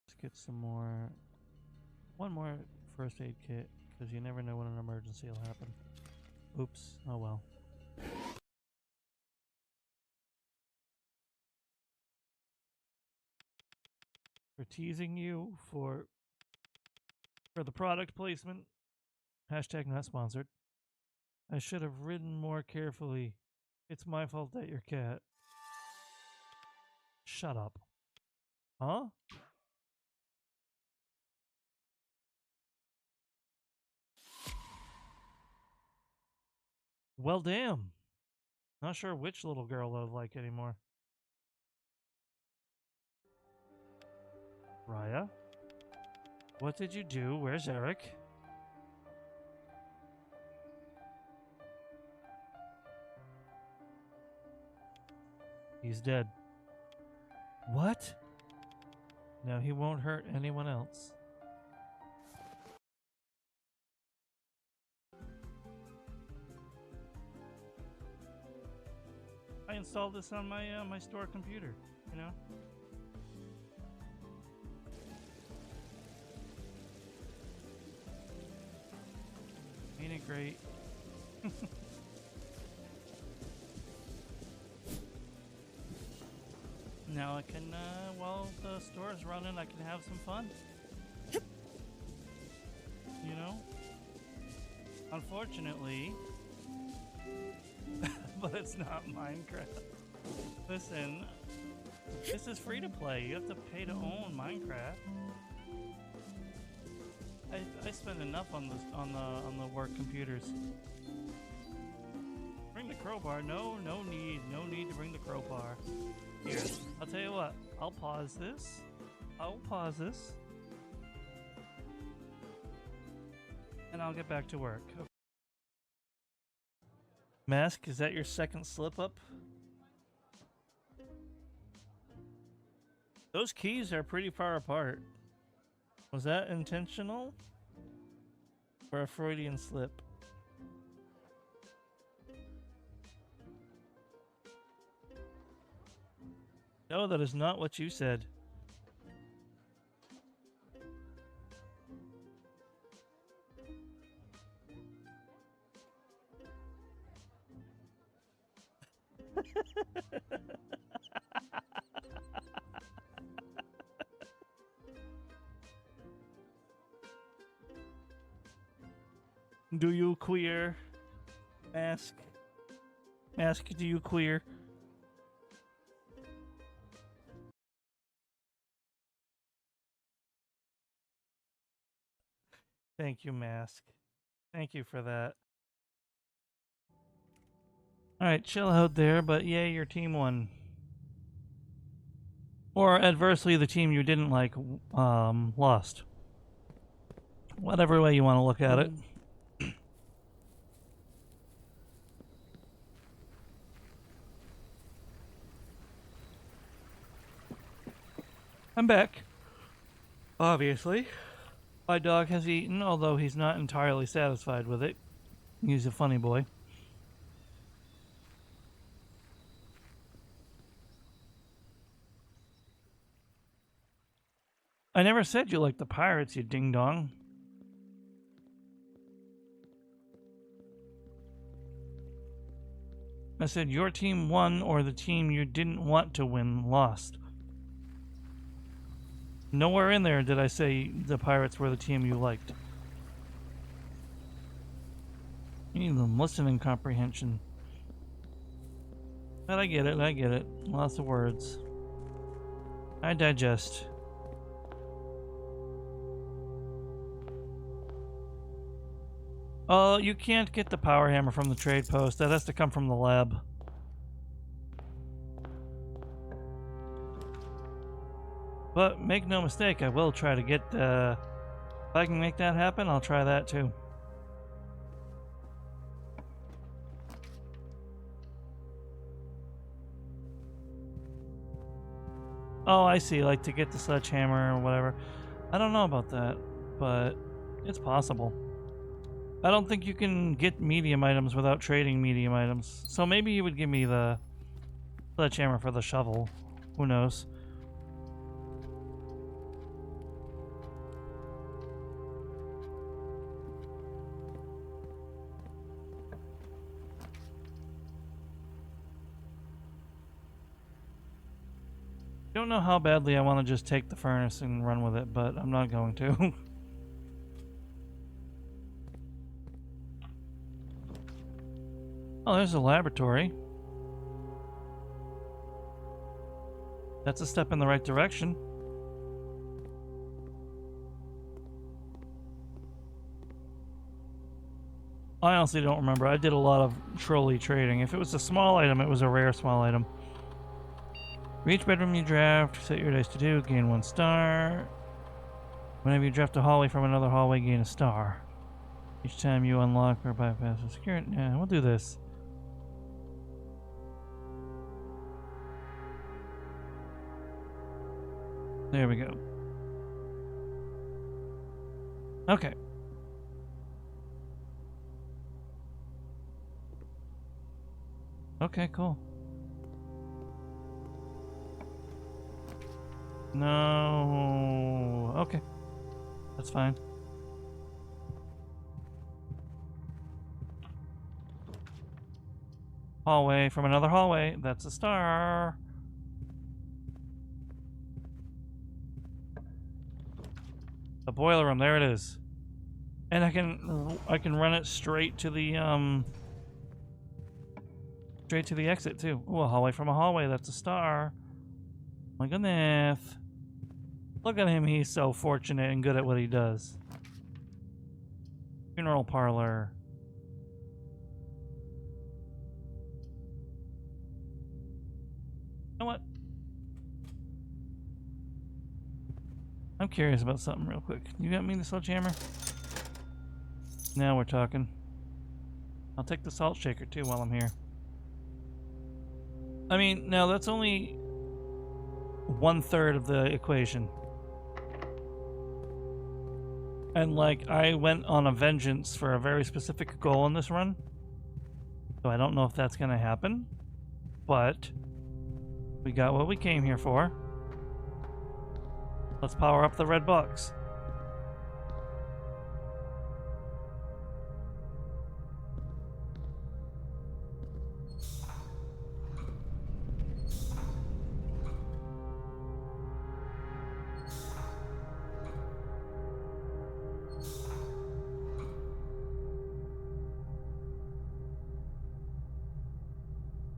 [SPEAKER 1] Let's get some more... One more first aid kit, because you never know when an emergency will happen. Oops, oh well. For teasing you for the product placement. Hashtag not sponsored. I should have ridden more carefully. It's my fault that your cat. Shut up. Huh? Well, damn. Not sure which little girl I like anymore. Raya? What did you do? Where's Eric? He's dead. What? Now he won't hurt anyone else. I installed this on my my store computer, you know? Ain't it great? Now I can, while the store is running, I can have some fun. You know? Unfortunately, but it's not Minecraft. Listen, this is free to play. You have to pay to own Minecraft. I spend enough on the work computers. Bring the crowbar. No need to bring the crowbar. Here, I'll tell you what. I'll pause this. And I'll get back to work. Okay. Mask, is that your second slip up? Those keys are pretty far apart. Was that intentional? Or a Freudian slip? No, that is not what you said. Do you queer? Mask? Mask, do you queer? Thank you, Mask. Thank you for that. Alright, chill out there, but yay, your team won. Or adversely, the team you didn't like lost. Whatever way you want to look at it. I'm back. Obviously. My dog has eaten, although he's not entirely satisfied with it. He's a funny boy. I never said you liked the pirates, you ding-dong. I said your team won, or the team you didn't want to win lost. Nowhere in there did I say the pirates were the team you liked. You need some listening comprehension. But I get it. Lots of words. I digest. Oh, you can't get the power hammer from the trade post. That has to come from the lab. But make no mistake, I will try to get, if I can make that happen, I'll try that too. Oh, I see, like to get the sledgehammer or whatever. I don't know about that, but it's possible. I don't think you can get medium items without trading medium items. So maybe you would give me the sledgehammer for the shovel. Who knows? Don't know how badly I want to just take the furnace and run with it, but I'm not going to. Oh, there's a laboratory. That's a step in the right direction. I honestly don't remember. I did a lot of trolley trading. If it was a small item, it was a rare small item. For each bedroom you draft, set your dice to do, gain 1 star. Whenever you draft a hallway from another hallway, gain a star. Each time you unlock or bypass a security. Yeah, we'll do this. There we go. Okay. Okay, cool. No. Okay. That's fine. Hallway from another hallway. That's a star. The boiler room. There it is. And I can run it straight to the exit too. Oh, a hallway from a hallway. That's a star. My goodness. Look at him. He's so fortunate and good at what he does. Funeral parlor. You know what? I'm curious about something real quick. You got me the sledgehammer? Now we're talking. I'll take the salt shaker too while I'm here. I mean, now that's only 1/3 of the equation. And like, I went on a vengeance for a very specific goal in this run. So I don't know if that's gonna happen. But we got what we came here for. Let's power up the red box.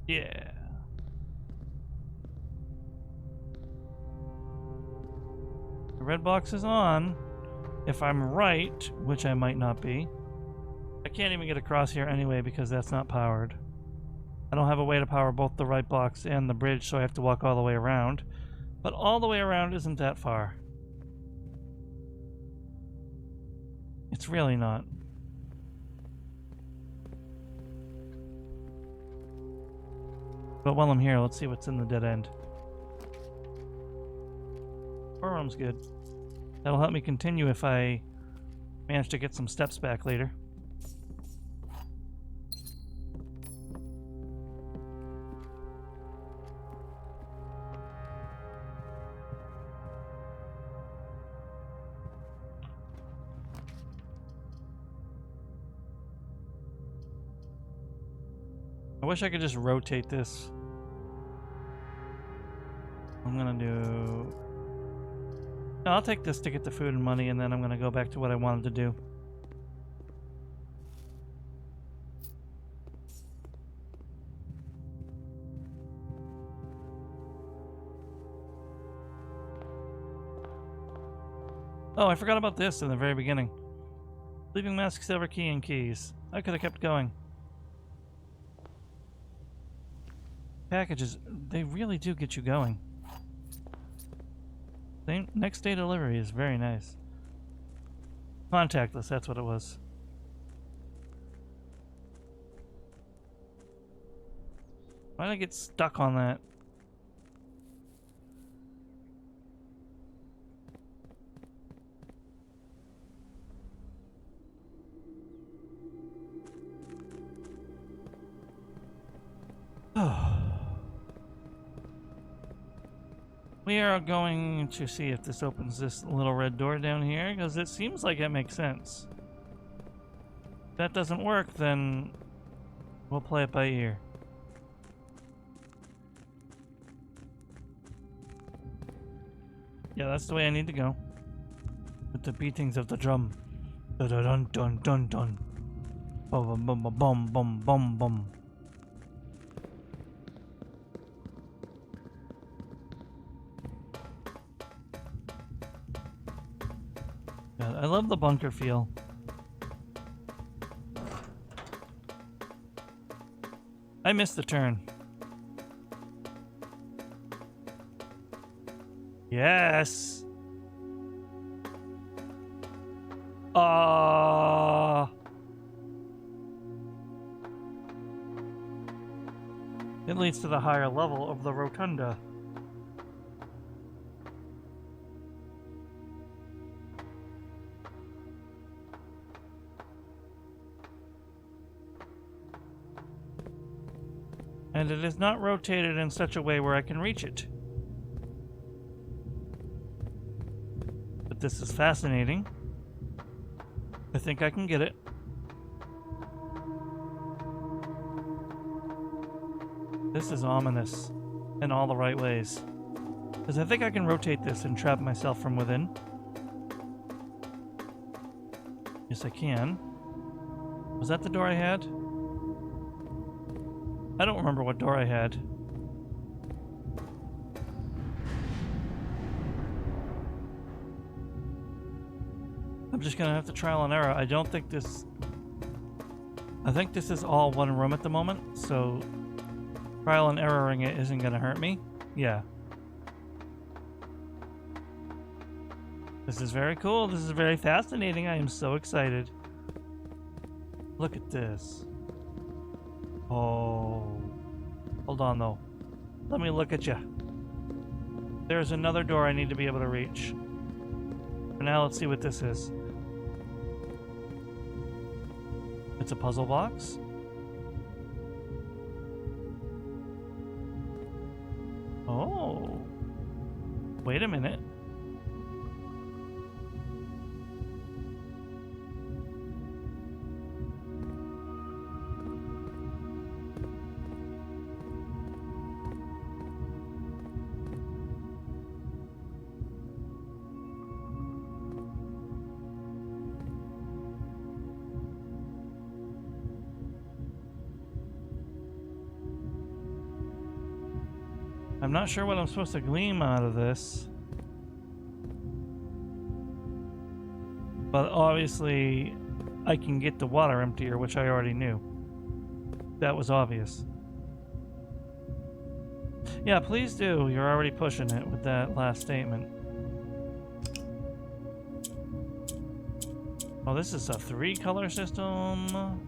[SPEAKER 1] Yeah. The red box is on. If I'm right, which I might not be. I can't even get across here anyway because that's not powered. I don't have a way to power both the right box and the bridge, so I have to walk all the way around. But all the way around isn't that far. It's really not. But while I'm here, let's see what's in the dead end. Storeroom's good. That'll help me continue if I manage to get some steps back later. I wish I could just rotate this. I'm gonna do... No, I'll take this to get the food and money, and then I'm gonna go back to what I wanted to do. Oh, I forgot about this in the very beginning. Leaving mask, silver key, and keys. I could have kept going. Packages, they really do get you going. Next day delivery is very nice. Contactless, that's what it was. Why did I get stuck on that? We are going to see if this opens this little red door down here, because it seems like it makes sense. If that doesn't work, then we'll play it by ear. Yeah, that's the way I need to go. With the beatings of the drum. Dun dun dun dun dun. Bum bum bum bum bum bum bum. Yeah, I love the bunker feel. I missed the turn. Yes. It leads to the higher level of the rotunda. And it is not rotated in such a way where I can reach it. But this is fascinating. I think I can get it. This is ominous in all the right ways. Because I think I can rotate this and trap myself from within. Yes, I can. Was that the door I had? I don't remember what door I had. I'm just gonna have to trial and error. I don't think this... I think this is all one room at the moment, so trial and erroring it isn't gonna hurt me. Yeah. This is very cool. This is very fascinating. I am so excited. Look at this. Oh. Hold on, though. Let me look at you. There's another door I need to be able to reach. For now, let's see what this is. It's a puzzle box. Oh. Wait a minute. I'm not sure what I'm supposed to glean out of this. But obviously, I can get the water emptier, which I already knew. That was obvious. Yeah, please do. You're already pushing it with that last statement. Oh, this is a 3-color system.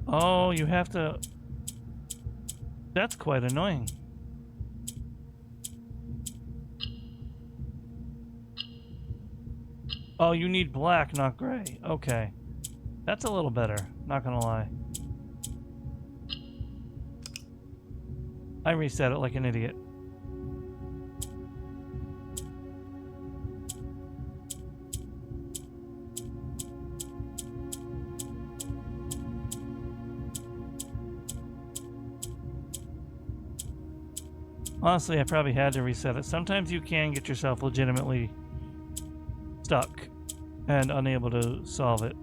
[SPEAKER 1] Oh, you have to... That's quite annoying. Oh, you need black, not gray. Okay. That's a little better, not gonna lie. I reset it like an idiot. Honestly, I probably had to reset it. Sometimes you can get yourself legitimately stuck and unable to solve it.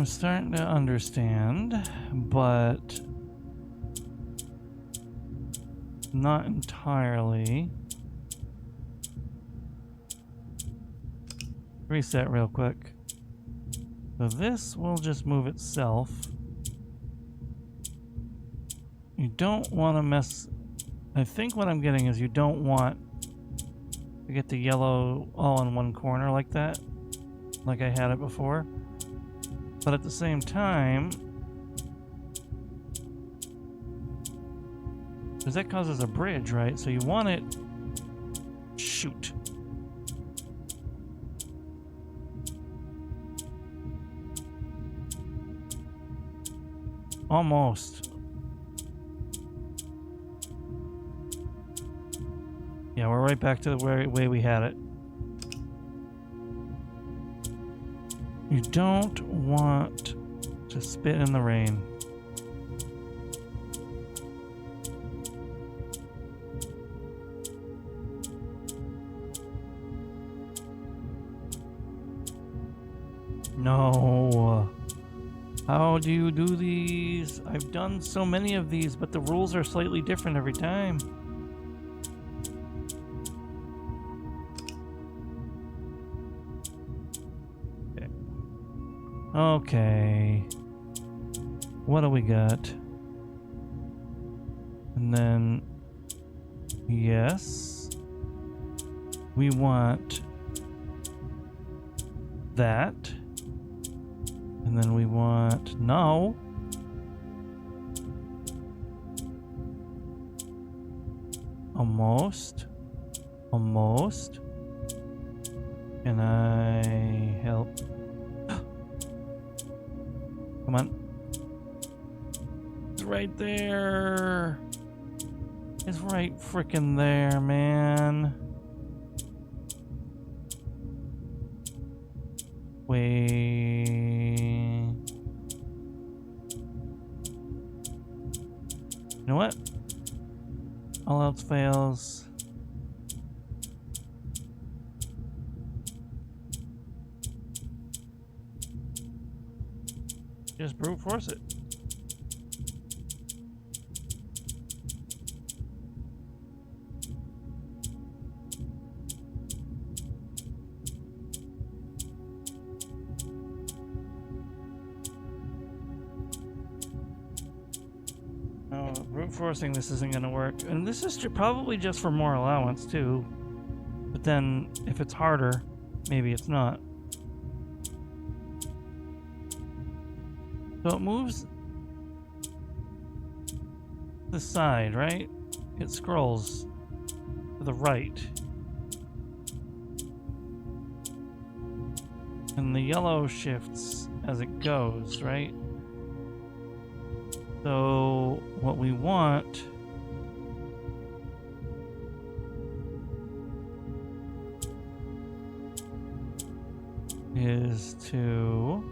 [SPEAKER 1] I'm starting to understand, but not entirely. Reset real quick. So this will just move itself. You don't want to mess... I think what I'm getting is you don't want to get the yellow all in one corner like that, like I had it before. But at the same time, because that causes a bridge, right? So you want it... Shoot. Almost. Yeah, we're right back to the way we had it. You don't want to spit in the rain. No. How do you do these? I've done so many of these, but the rules are slightly different every time. Okay. What do we got? And then, yes, we want that. And then we want no. Almost. Almost. Can I help? Come on. It's right there. It's right frickin' there, man. Wait. You know what? All else fails. Just brute force it. No, brute forcing this isn't going to work. And this is probably just for more allowance too. But then if it's harder, maybe it's not. So it moves the side, right? It scrolls to the right. And the yellow shifts as it goes, right? So what we want is to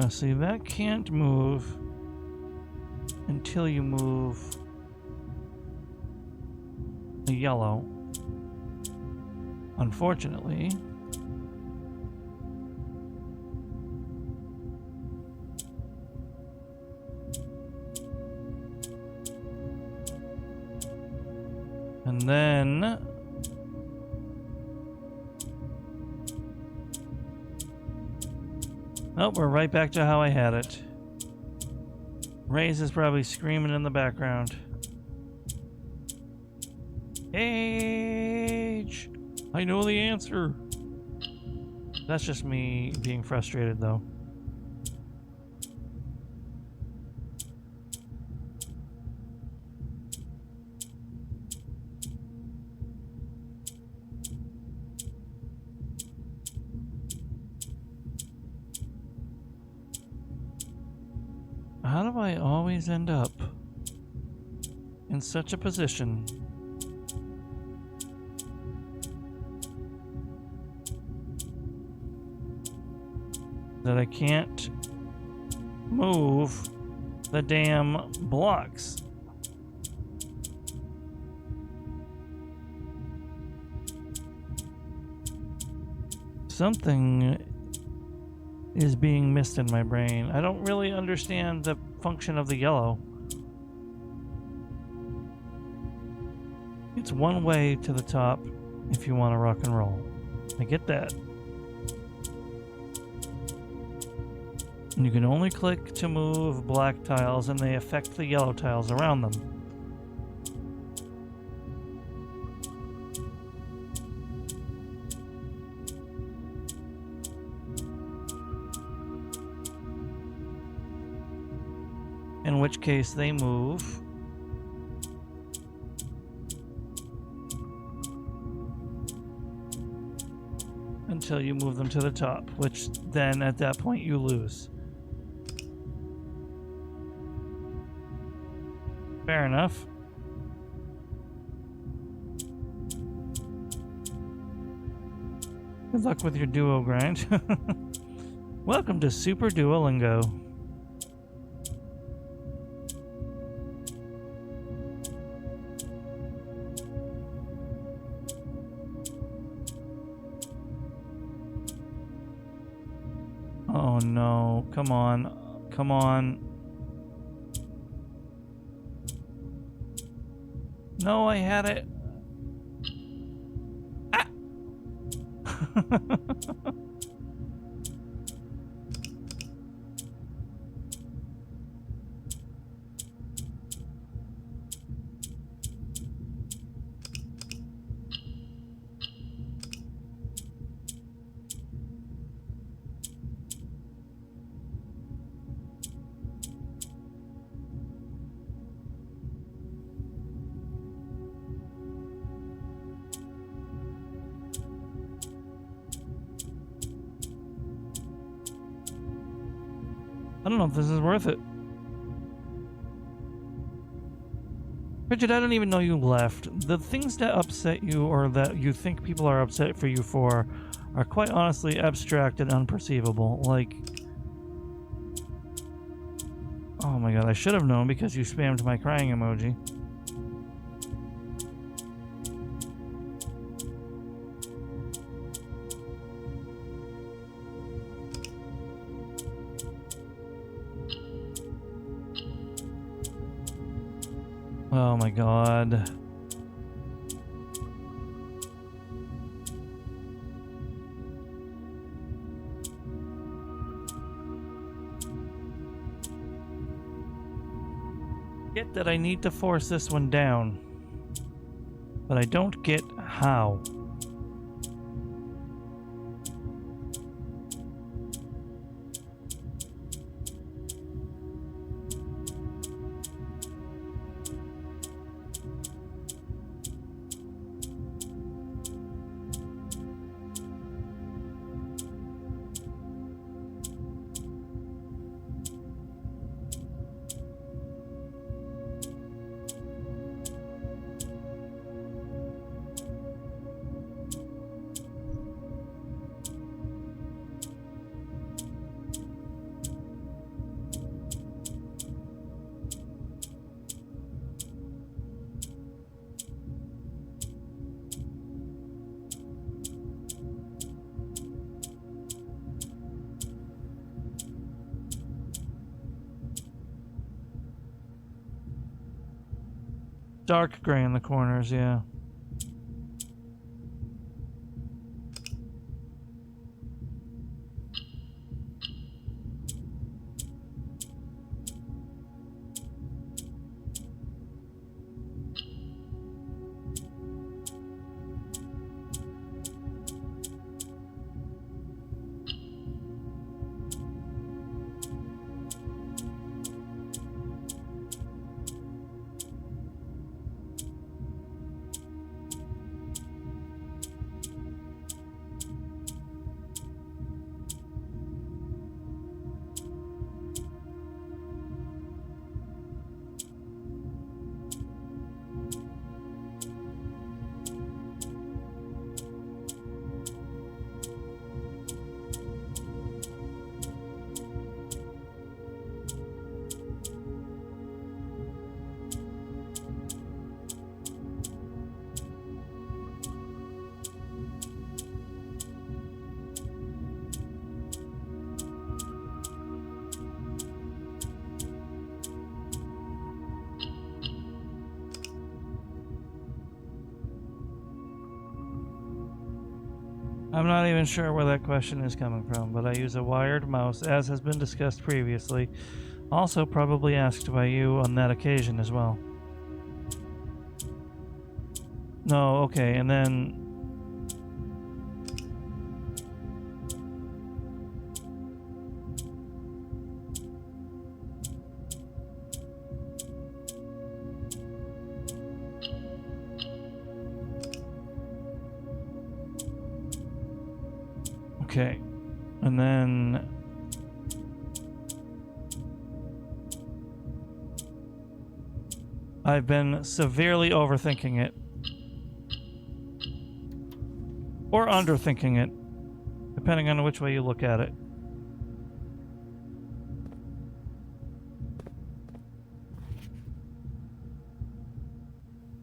[SPEAKER 1] see, that can't move until you move the yellow, unfortunately. And then oh, we're right back to how I had it. Raze is probably screaming in the background. Age! I know the answer. That's just me being frustrated, though. How do I always end up in such a position that I can't move the damn blocks. Something is being missed in my brain. I don't really understand the function of the yellow. It's one way to the top if you want to rock and roll. I get that. And you can only click to move black tiles, and they affect the yellow tiles around them. In which case they move until you move them to the top, which then at that point you lose. Fair enough. Good luck with your duo grind. Welcome to Super Duolingo. Oh no, come on, come on. No, I had it. Ah! I don't know if this is worth it. Bridget, I don't even know you left. The things that upset you or that you think people are upset for you for are quite honestly abstract and unperceivable. Like, oh my god, I should have known because you spammed my crying emoji. Oh my god. Get that I need to force this one down, but I don't get how. Dark gray in the corners, yeah. I'm not even sure where that question is coming from, but I use a wired mouse, as has been discussed previously. Also, probably asked by you on that occasion as well. No, okay, and then... Okay, and then... I've been severely overthinking it. Or underthinking it, depending on which way you look at it.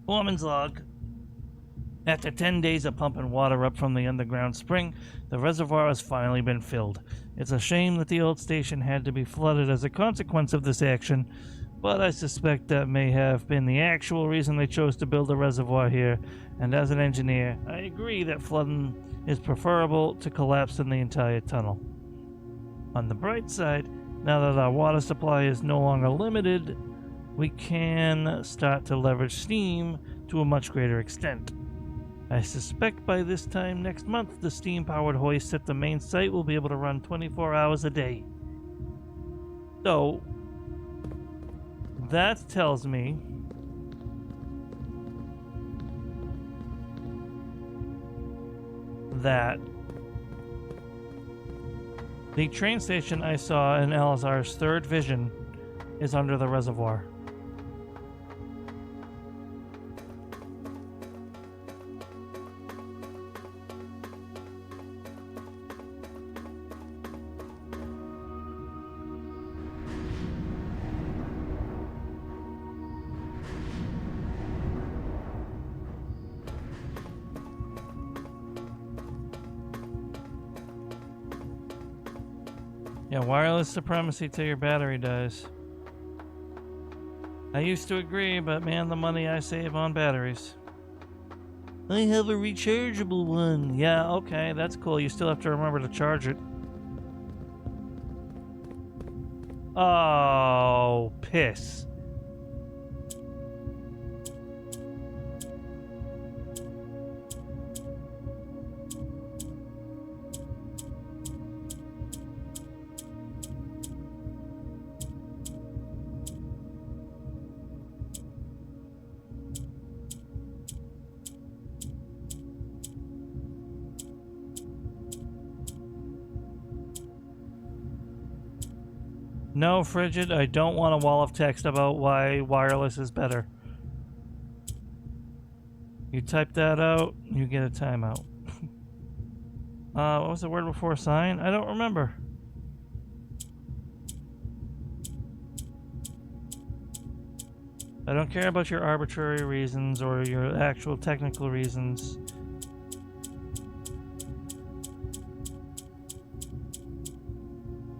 [SPEAKER 1] Woman's log. After 10 days of pumping water up from the underground spring, the reservoir has finally been filled. It's a shame that the old station had to be flooded as a consequence of this action, but I suspect that may have been the actual reason they chose to build a reservoir here, and as an engineer, I agree that flooding is preferable to collapsing the entire tunnel. On the bright side, now that our water supply is no longer limited, we can start to leverage steam to a much greater extent. I suspect by this time next month, the steam-powered hoist at the main site will be able to run 24 hours a day. So, that tells me that the train station I saw in Elazar's third vision is under the reservoir. Yeah, wireless supremacy till your battery dies. I used to agree, but man, the money I save on batteries. I have a rechargeable one. Yeah, okay, that's cool. You still have to remember to charge it. Oh, piss. No, Frigid, I don't want a wall of text about why wireless is better. You type that out, you get a timeout. What was the word before sign? I don't remember. I don't care about your arbitrary reasons or your actual technical reasons.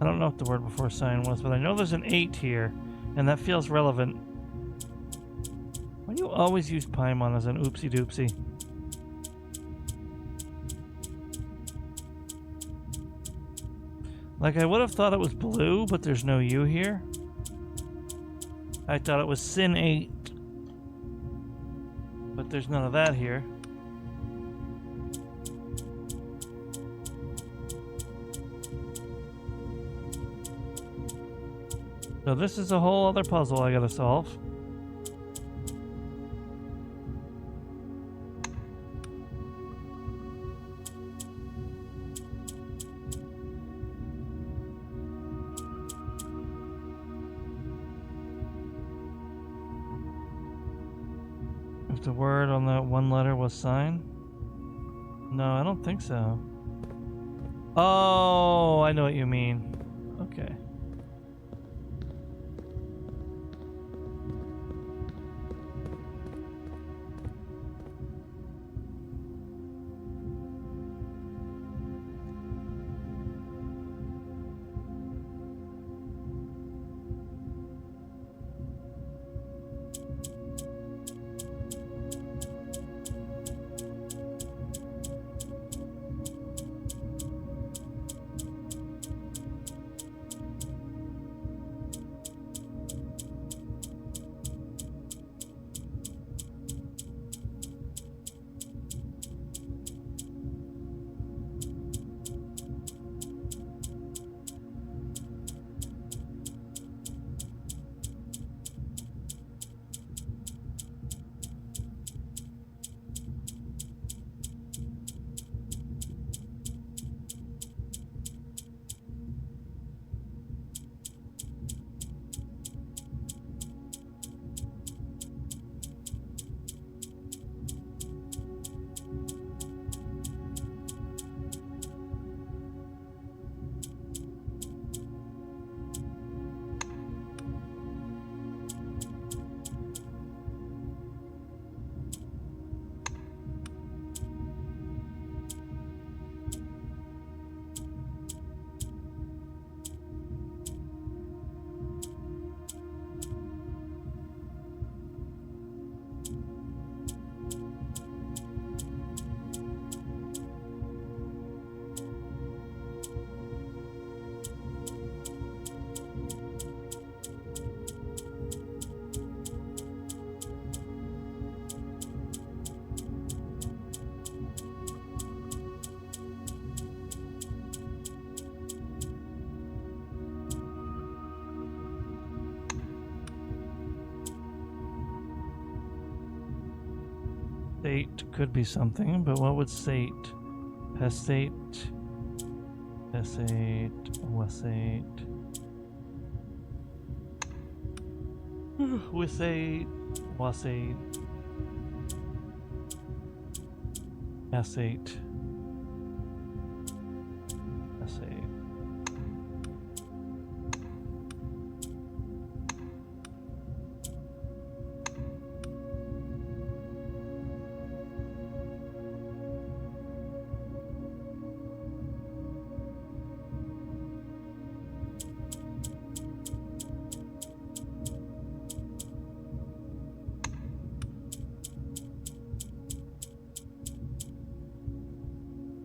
[SPEAKER 1] I don't know what the word before sign was, but I know there's an 8 here, and that feels relevant. Why do you always use Paimon as an oopsie doopsie? Like, I would have thought it was blue, but there's no U here. I thought it was Sin 8, but there's none of that here. So this is a whole other puzzle I gotta solve. If the word on that one letter was sign? No, I don't think so. Oh, I know what you mean. Okay. State could be something, but what would state? Pestate, Pesate, Wesate. Withate, Wasate, Asate, Asate.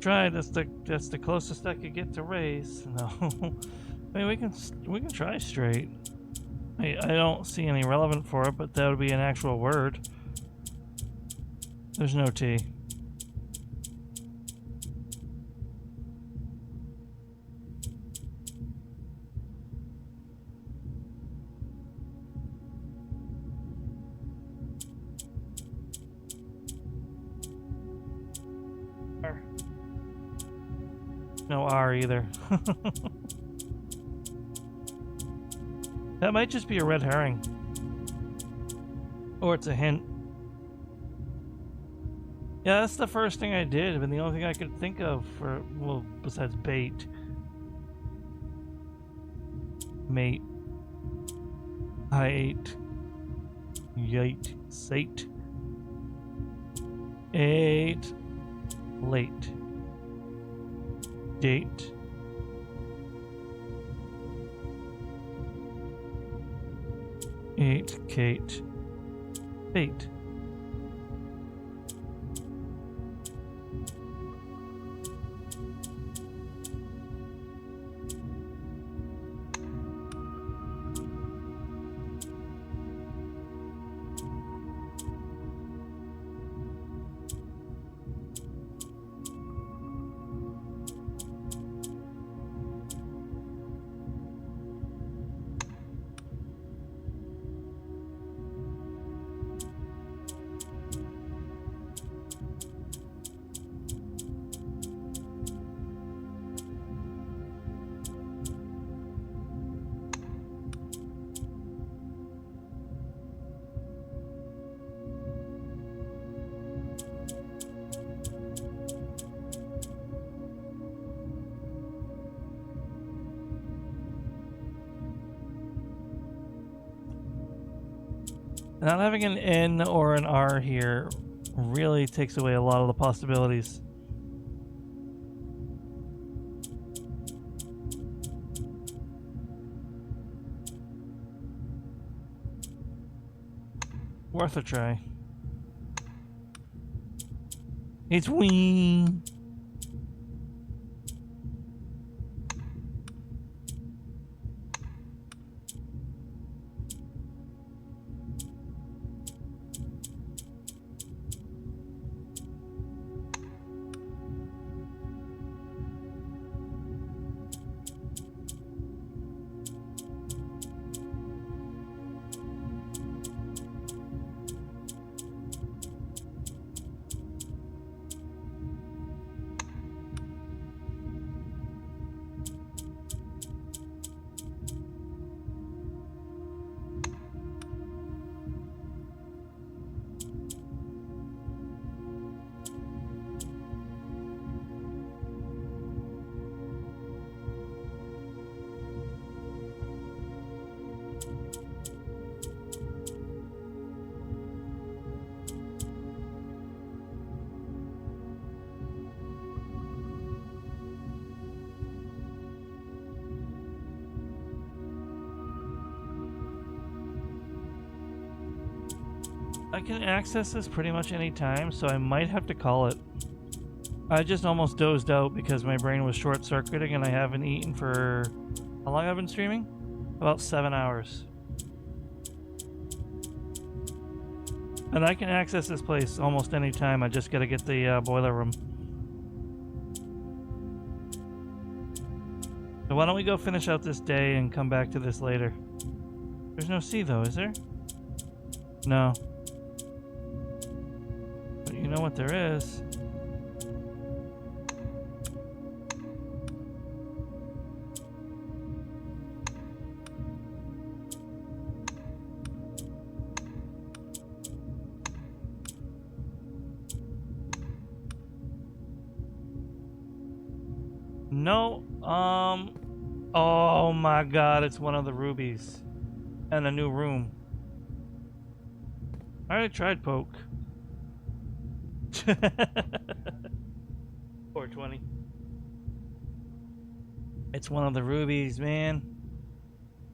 [SPEAKER 1] Try. That's the closest I could get to race. No, I mean we can try straight. I don't see any relevant for it, but that would be an actual word. There's no T. No R either. That might just be a red herring. Or it's a hint. Yeah, that's the first thing I did, but the only thing I could think of for, well, besides bait. Mate. I ate. Yate. Sate. Ate. Late. Date. Eight. Kate. Bait. Not having an N or an R here really takes away a lot of the possibilities. Worth a try. It's wee. I can access this pretty much any time, so I might have to call it. I just almost dozed out because my brain was short-circuiting and I haven't eaten for... How long have I been streaming? About 7 hours. And I can access this place almost any time, I just gotta get the boiler room. So why don't we go finish out this day and come back to this later? There's no C though, is there? No. But you you know what there is. No, oh my god, it's one of the rubies. And a new room. I already tried poke. 420. It's one of the rubies, man.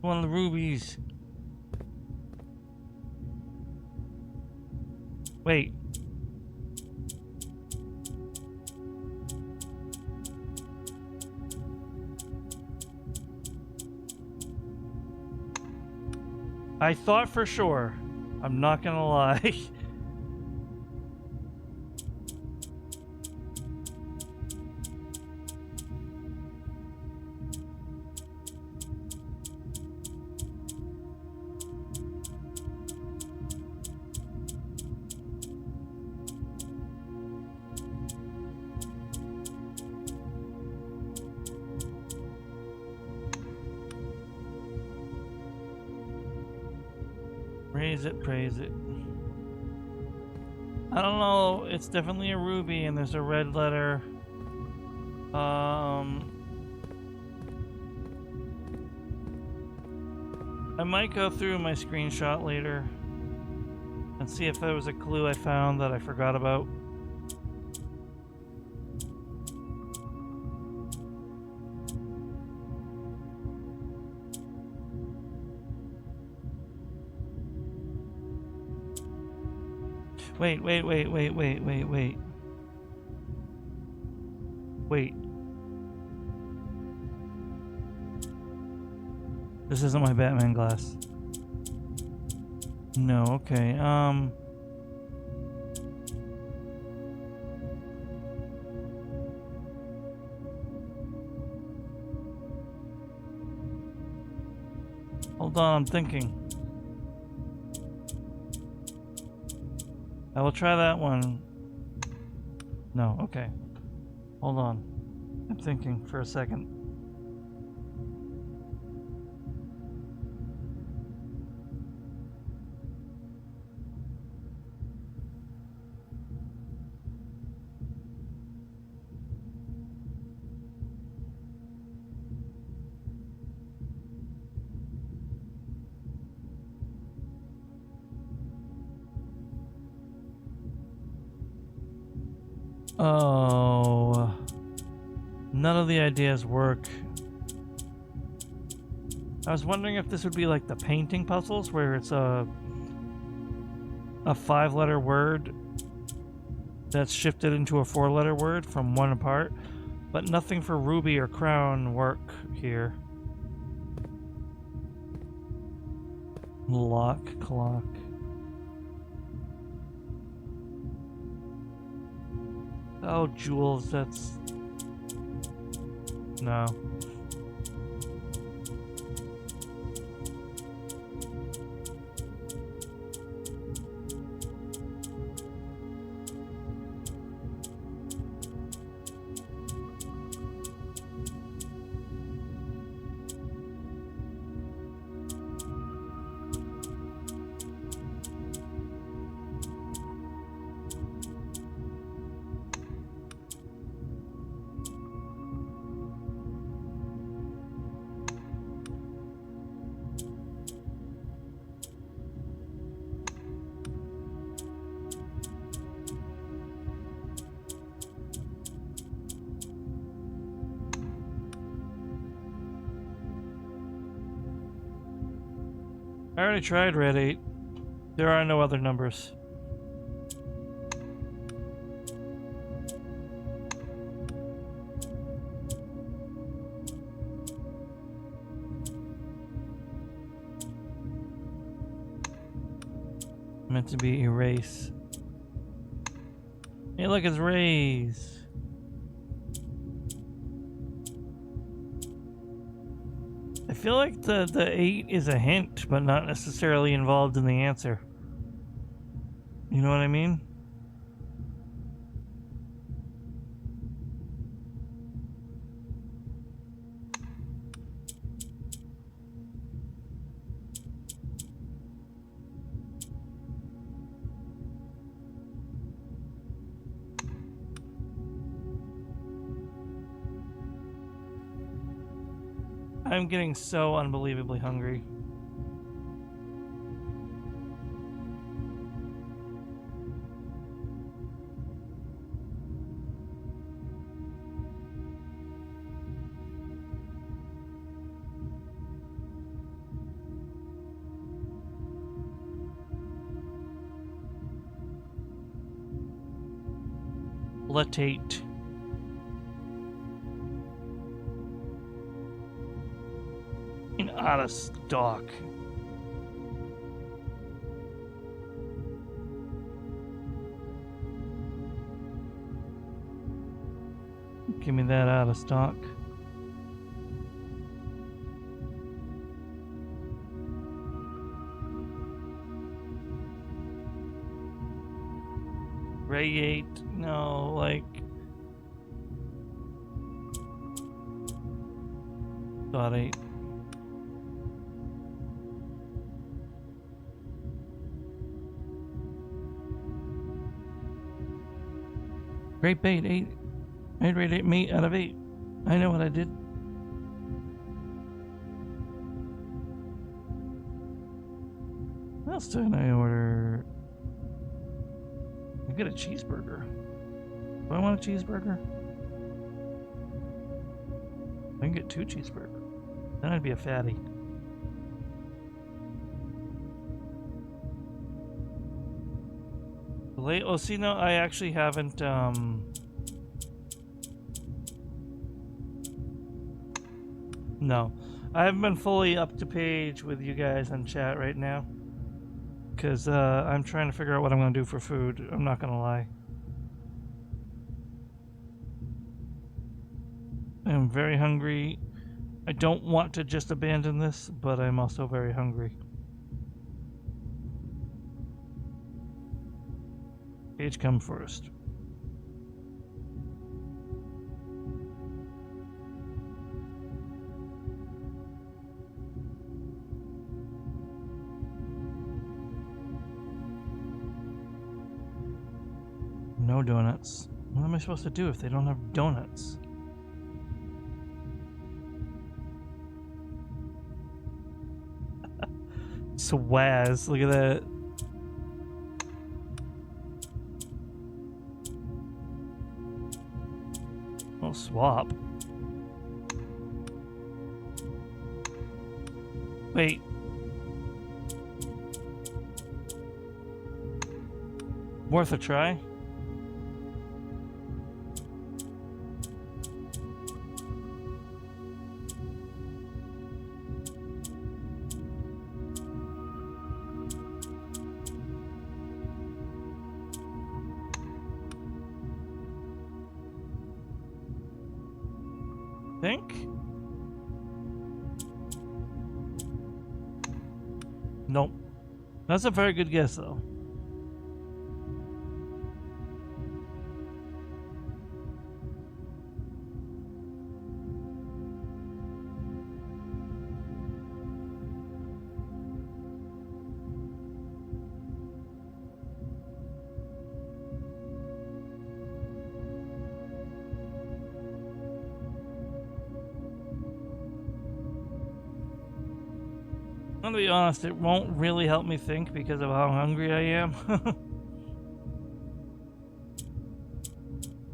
[SPEAKER 1] One of the rubies. Wait. I thought for sure. I'm not gonna lie. Praise it. I don't know, it's definitely a ruby and there's a red letter. I might go through my screenshot later and see if there was a clue I found that I forgot about. Wait. This isn't my Batman glass. No, okay, hold on, I'm thinking. I will try that one. No, okay. Hold on. I'm thinking for a second. Oh, none of the ideas work. I was wondering if this would be like the painting puzzles where it's a 5-letter word that's shifted into a 4-letter word from one apart, but nothing for ruby or crown work here. Lock, clock. Oh, jewels, that's... No. I already tried red 8. There are no other numbers. Meant to be erase. Hey, look, it's raise. I feel like the 8 is a hint, but not necessarily involved in the answer. You know what I mean? I'm getting so unbelievably hungry. Latate. And out of stock. Give me that out of stock. Radiate, no, like .8. Great bait, 8. I'd rate 8 meat out of 8. I know what I did. What else did I order? I get a cheeseburger. Do I want a cheeseburger? I can get 2 cheeseburgers. Then I'd be a fatty. Late. Oh, see, no, I actually haven't. No, I haven't been fully up to page with you guys on chat right now. Because I'm trying to figure out what I'm going to do for food. I'm not going to lie. I'm very hungry. I don't want to just abandon this, but I'm also very hungry. Page come first. No donuts. What am I supposed to do if they don't have donuts? Swaz, look at that. Oh, swap. Wait. Worth a try? Think? Nope. That's a very good guess, though. I'm gonna be honest, it won't really help me think because of how hungry I am.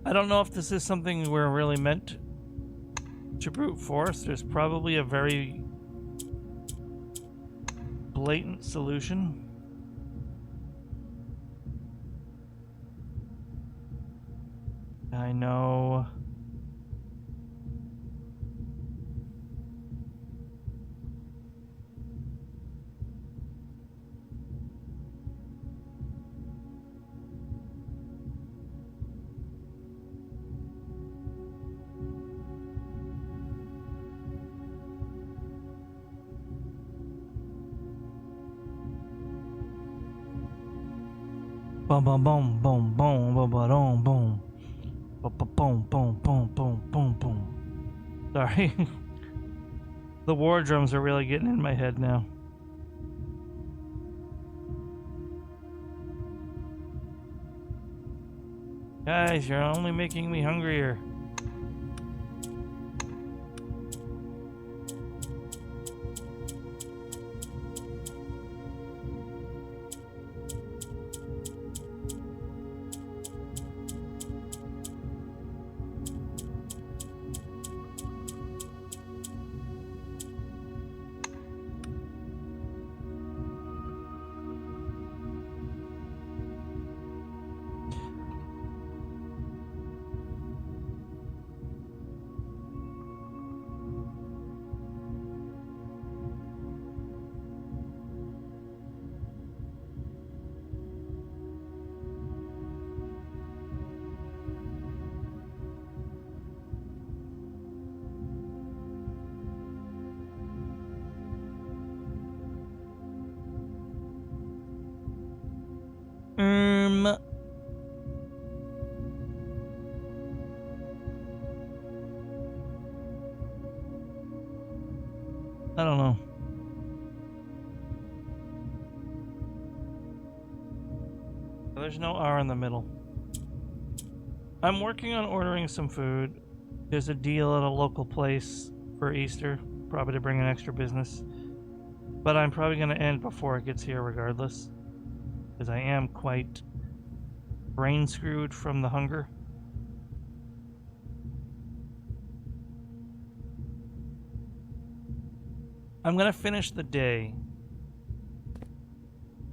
[SPEAKER 1] I don't know if this is something we're really meant to brute force. There's probably a very blatant solution. I know. Boom, boom, boom, boom, boom, boom, boom, boom, boom, boom, boom, boom, boom, boom. Sorry, the war drums are really getting in my head now. Guys, you're only making me hungrier. I don't know. There's no R in the middle. I'm working on ordering some food. There's a deal at a local place for Easter, probably to bring in extra business. But I'm probably going to end before it gets here regardless, because I am quite brain screwed from the hunger. I'm going to finish the day.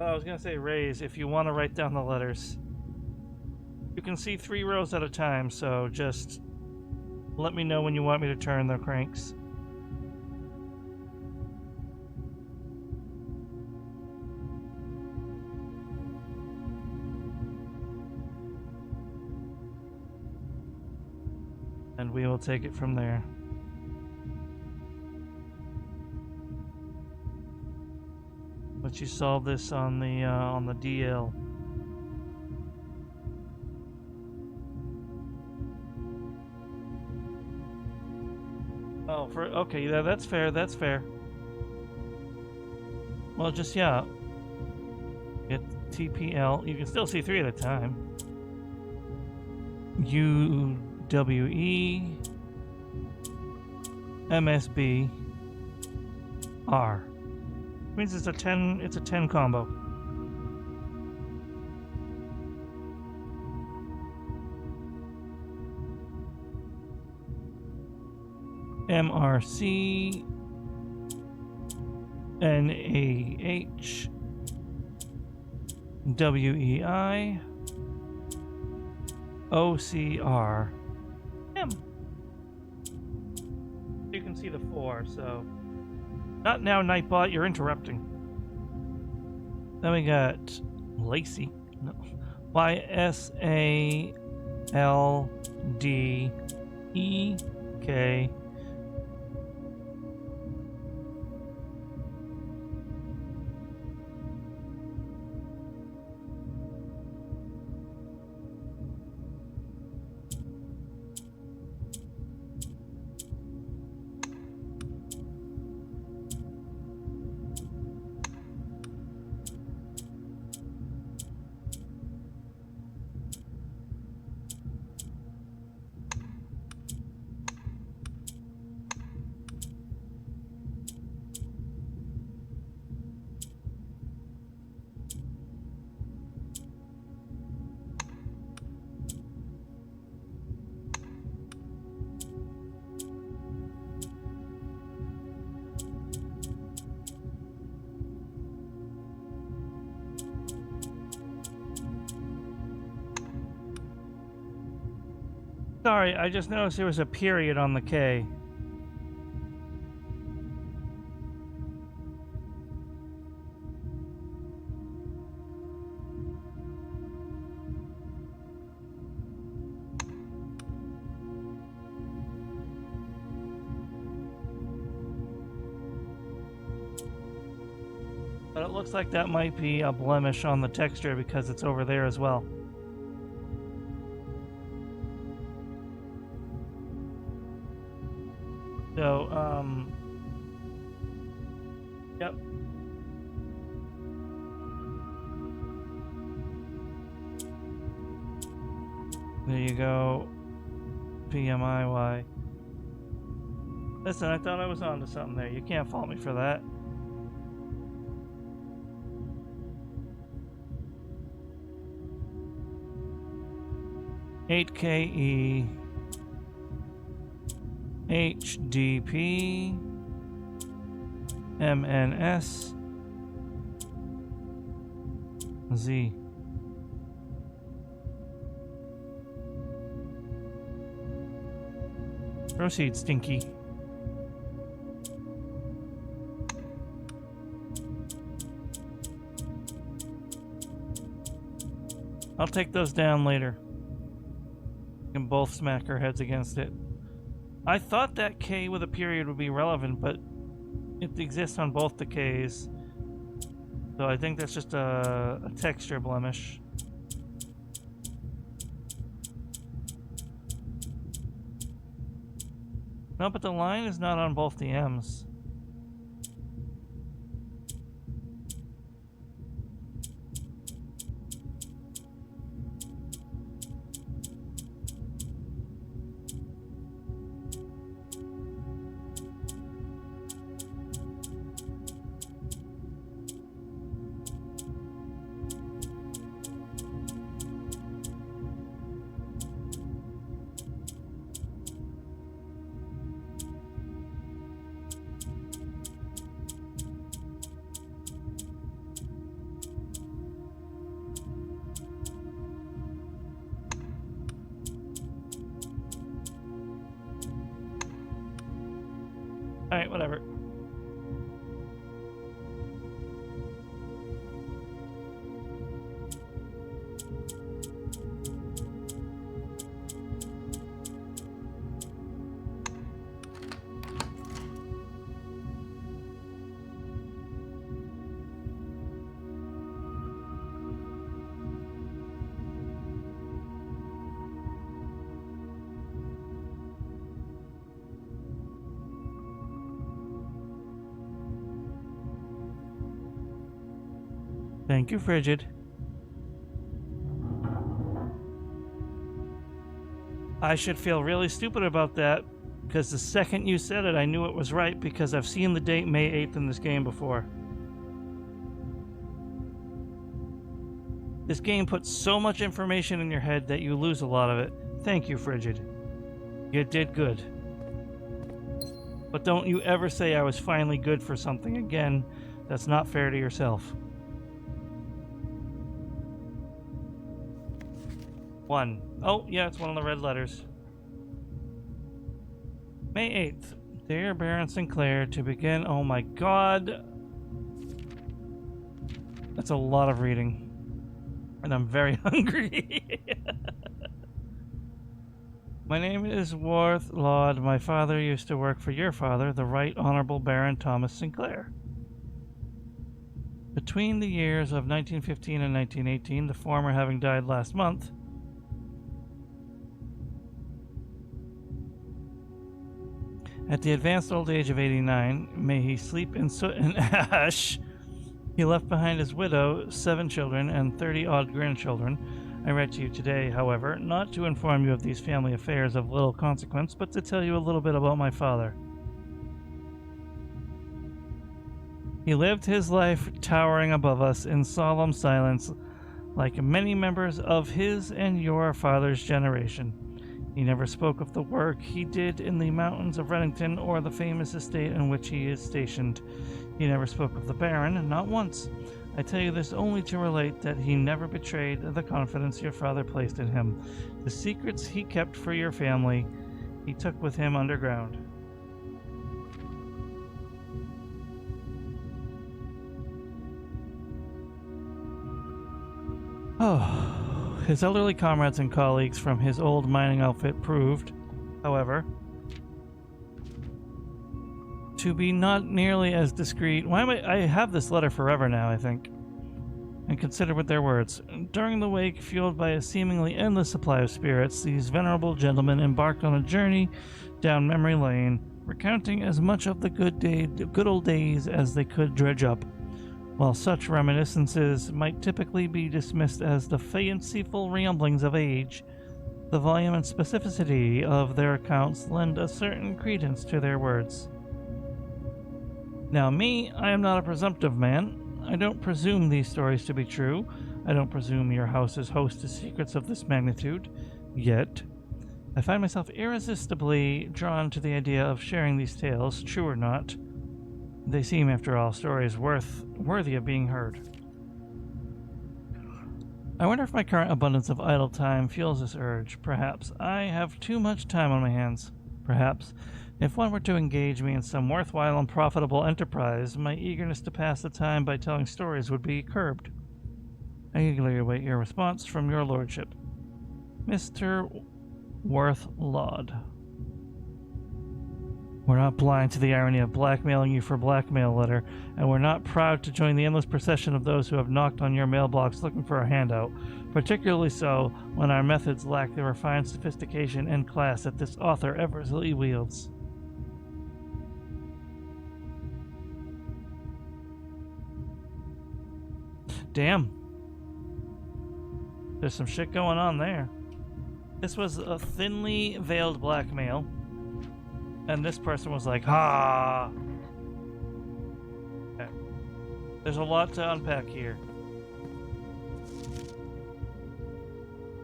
[SPEAKER 1] Oh, I was going to say, Raise, if you want to write down the letters. You can see 3 rows at a time, so just let me know when you want me to turn the cranks. And we will take it from there. But you solve this on the DL. Oh, okay, yeah, that's fair. That's fair. Well, just yeah. Get TPL. You can still see 3 at a time. UWE MSB R. Means it's a 10 combo. MRC NAH WEI OCR M. You can see the 4, so not now, Nightbot, you're interrupting. Then we got Lacey. No. YSALDEK. Sorry, I just noticed there was a period on the K. But it looks like that might be a blemish on the texture because it's over there as well. So, yep. There you go. PMIY. Listen, I thought I was onto something there. You can't fault me for that. KE HDP MNS Z. Proceed, Stinky. I'll take those down later. We can both smack our heads against it. I thought that K with a period would be relevant, but it exists on both the Ks. So I think that's just a texture blemish. No, but the line is not on both the M's. Alright, whatever. Thank you, Frigid. I should feel really stupid about that, because the second you said it, I knew it was right, because I've seen the date May 8th in this game before. This game puts so much information in your head that you lose a lot of it. Thank you, Frigid. You did good. But don't you ever say I was finally good for something again. That's not fair to yourself. 1. Oh, yeah, it's one of the red letters. May 8th. Dear Baron Sinclair, to begin... Oh my god. That's a lot of reading. And I'm very hungry. My name is Worth Laud. My father used to work for your father, the Right Honorable Baron Thomas Sinclair. Between the years of 1915 and 1918, the former having died last month, at the advanced old age of 89, may he sleep in soot and ash, he left behind his widow, 7 children, and 30-odd grandchildren. I write to you today, however, not to inform you of these family affairs of little consequence, but to tell you a little bit about my father. He lived his life towering above us in solemn silence, like many members of his and your father's generation. He never spoke of the work he did in the mountains of Reddington or the famous estate in which he is stationed. He never spoke of the Baron, not once. I tell you this only to relate that he never betrayed the confidence your father placed in him. The secrets he kept for your family, he took with him underground. Oh. His elderly comrades and colleagues from his old mining outfit proved, however, to be not nearly as discreet. Why am I have this letter forever now, I think. And consider with their words. During the wake, fueled by a seemingly endless supply of spirits, these venerable gentlemen embarked on a journey down memory lane, recounting as much of the good old days as they could dredge up. While such reminiscences might typically be dismissed as the fanciful ramblings of age, the volume and specificity of their accounts lend a certain credence to their words. Now me, I am not a presumptive man. I don't presume these stories to be true. I don't presume your house's host to secrets of this magnitude. Yet, I find myself irresistibly drawn to the idea of sharing these tales, true or not. They seem, after all, stories worthy of being heard. I wonder if my current abundance of idle time fuels this urge. Perhaps I have too much time on my hands. Perhaps, if one were to engage me in some worthwhile and profitable enterprise, my eagerness to pass the time by telling stories would be curbed. I eagerly await your response from your lordship. Mr. Worth Laud. We're not blind to the irony of blackmailing you for blackmail letter, and we're not proud to join the endless procession of those who have knocked on your mailbox looking for a handout, particularly so when our methods lack the refined sophistication and class that this author effortlessly wields. Damn. There's some shit going on there. This was a thinly veiled blackmail. And this person was like, ha! Okay. There's a lot to unpack here.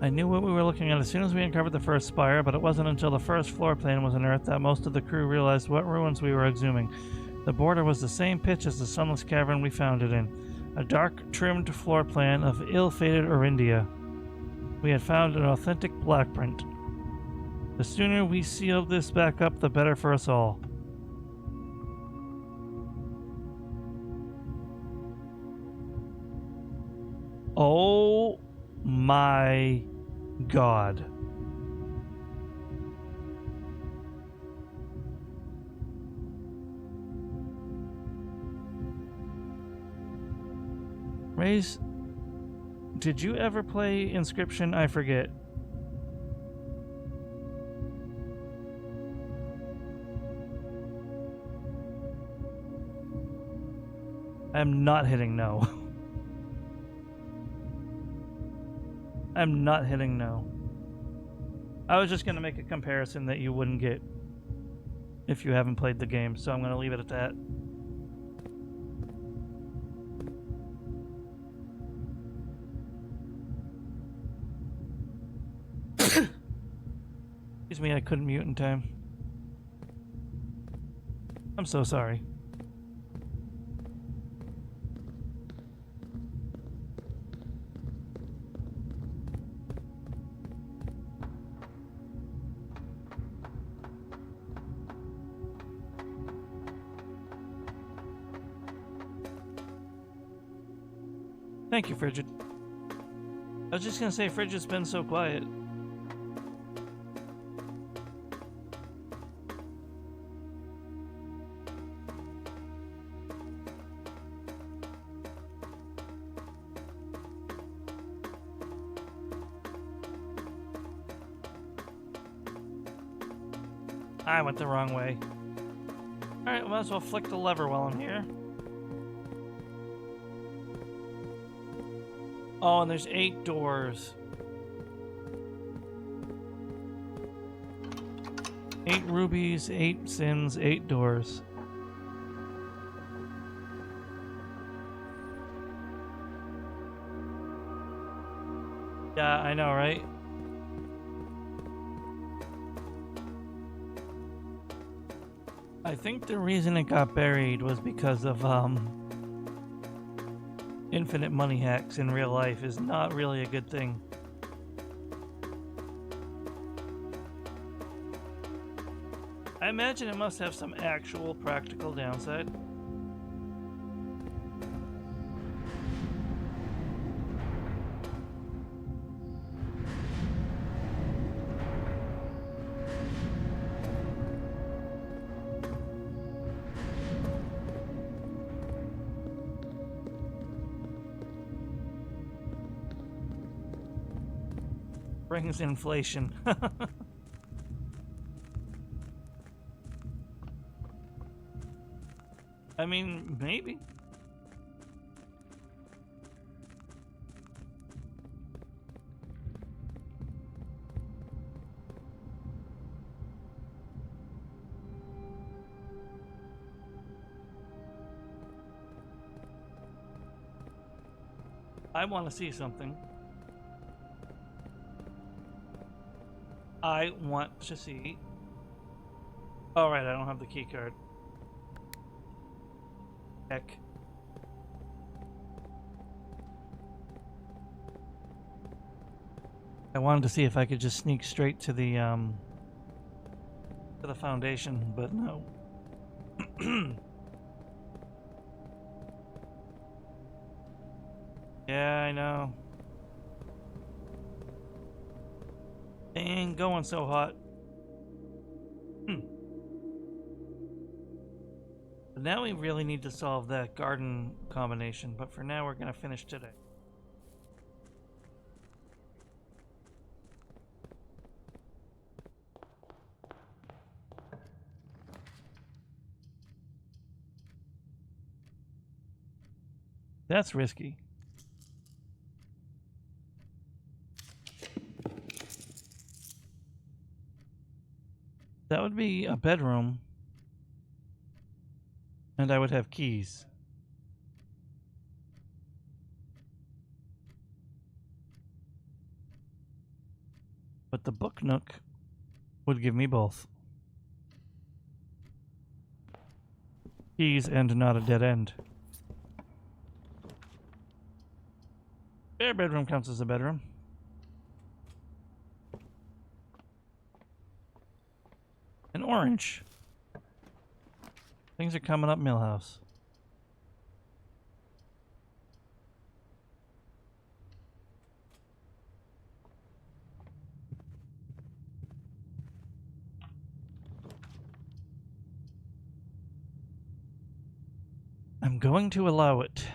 [SPEAKER 1] I knew what we were looking at as soon as we uncovered the first spire, but it wasn't until the first floor plan was unearthed that most of the crew realized what ruins we were exhuming. The border was the same pitch as the sunless cavern we found it in. A dark, trimmed floor plan of ill-fated Orindia. We had found an authentic black print. The sooner we sealed this back up, the better for us all. Oh my God. Raze, did you ever play Inscription? I forget. I'm not hitting no. I'm not hitting no. I was just going to make a comparison that you wouldn't get if you haven't played the game, so I'm going to leave it at that. Excuse me, I couldn't mute in time. I'm so sorry. Thank you, Frigid. I was just gonna say, Frigid's been so quiet. I went the wrong way. Alright, might as well flick the lever while I'm here. Oh, and there's 8 doors. 8 rubies, 8 sins, 8 doors. Yeah, I know, right? I think the reason it got buried was because of, infinite money hacks in real life is not really a good thing. I imagine it must have some actual practical downside. Brings inflation. I mean, maybe. I want to see something. I want to see. Oh, right, I don't have the key card. Heck. I wanted to see if I could just sneak straight to the foundation, but no. Yeah, I know. Ain't going so hot. But now we really need to solve that garden combination, but for now we're gonna finish today. That's risky. would be a bedroom, and I would have keys. But the book nook would give me both. Keys and not a dead end. Spare bedroom counts as a bedroom. An orange. Things are coming up, Millhouse. I'm going to allow it.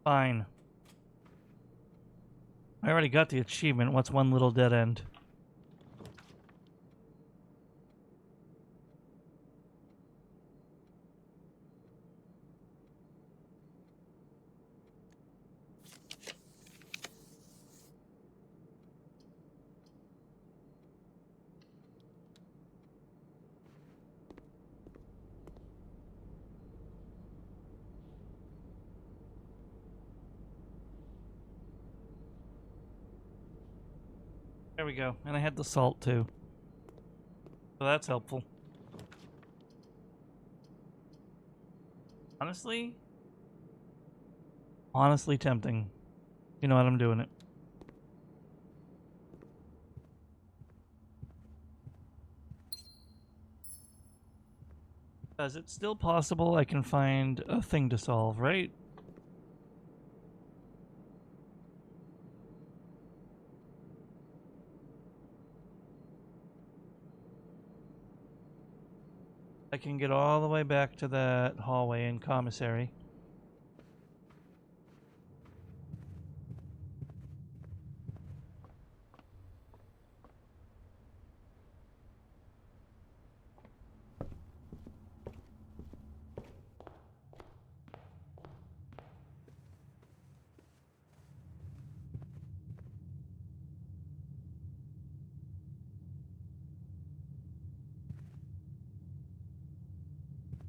[SPEAKER 1] Fine. I already got the achievement. What's one little dead end? There we go. And I had the salt too. So that's helpful. Honestly tempting. You know what? I'm doing it. Because it's still possible I can find a thing to solve, right? I can get all the way back to that hallway in commissary.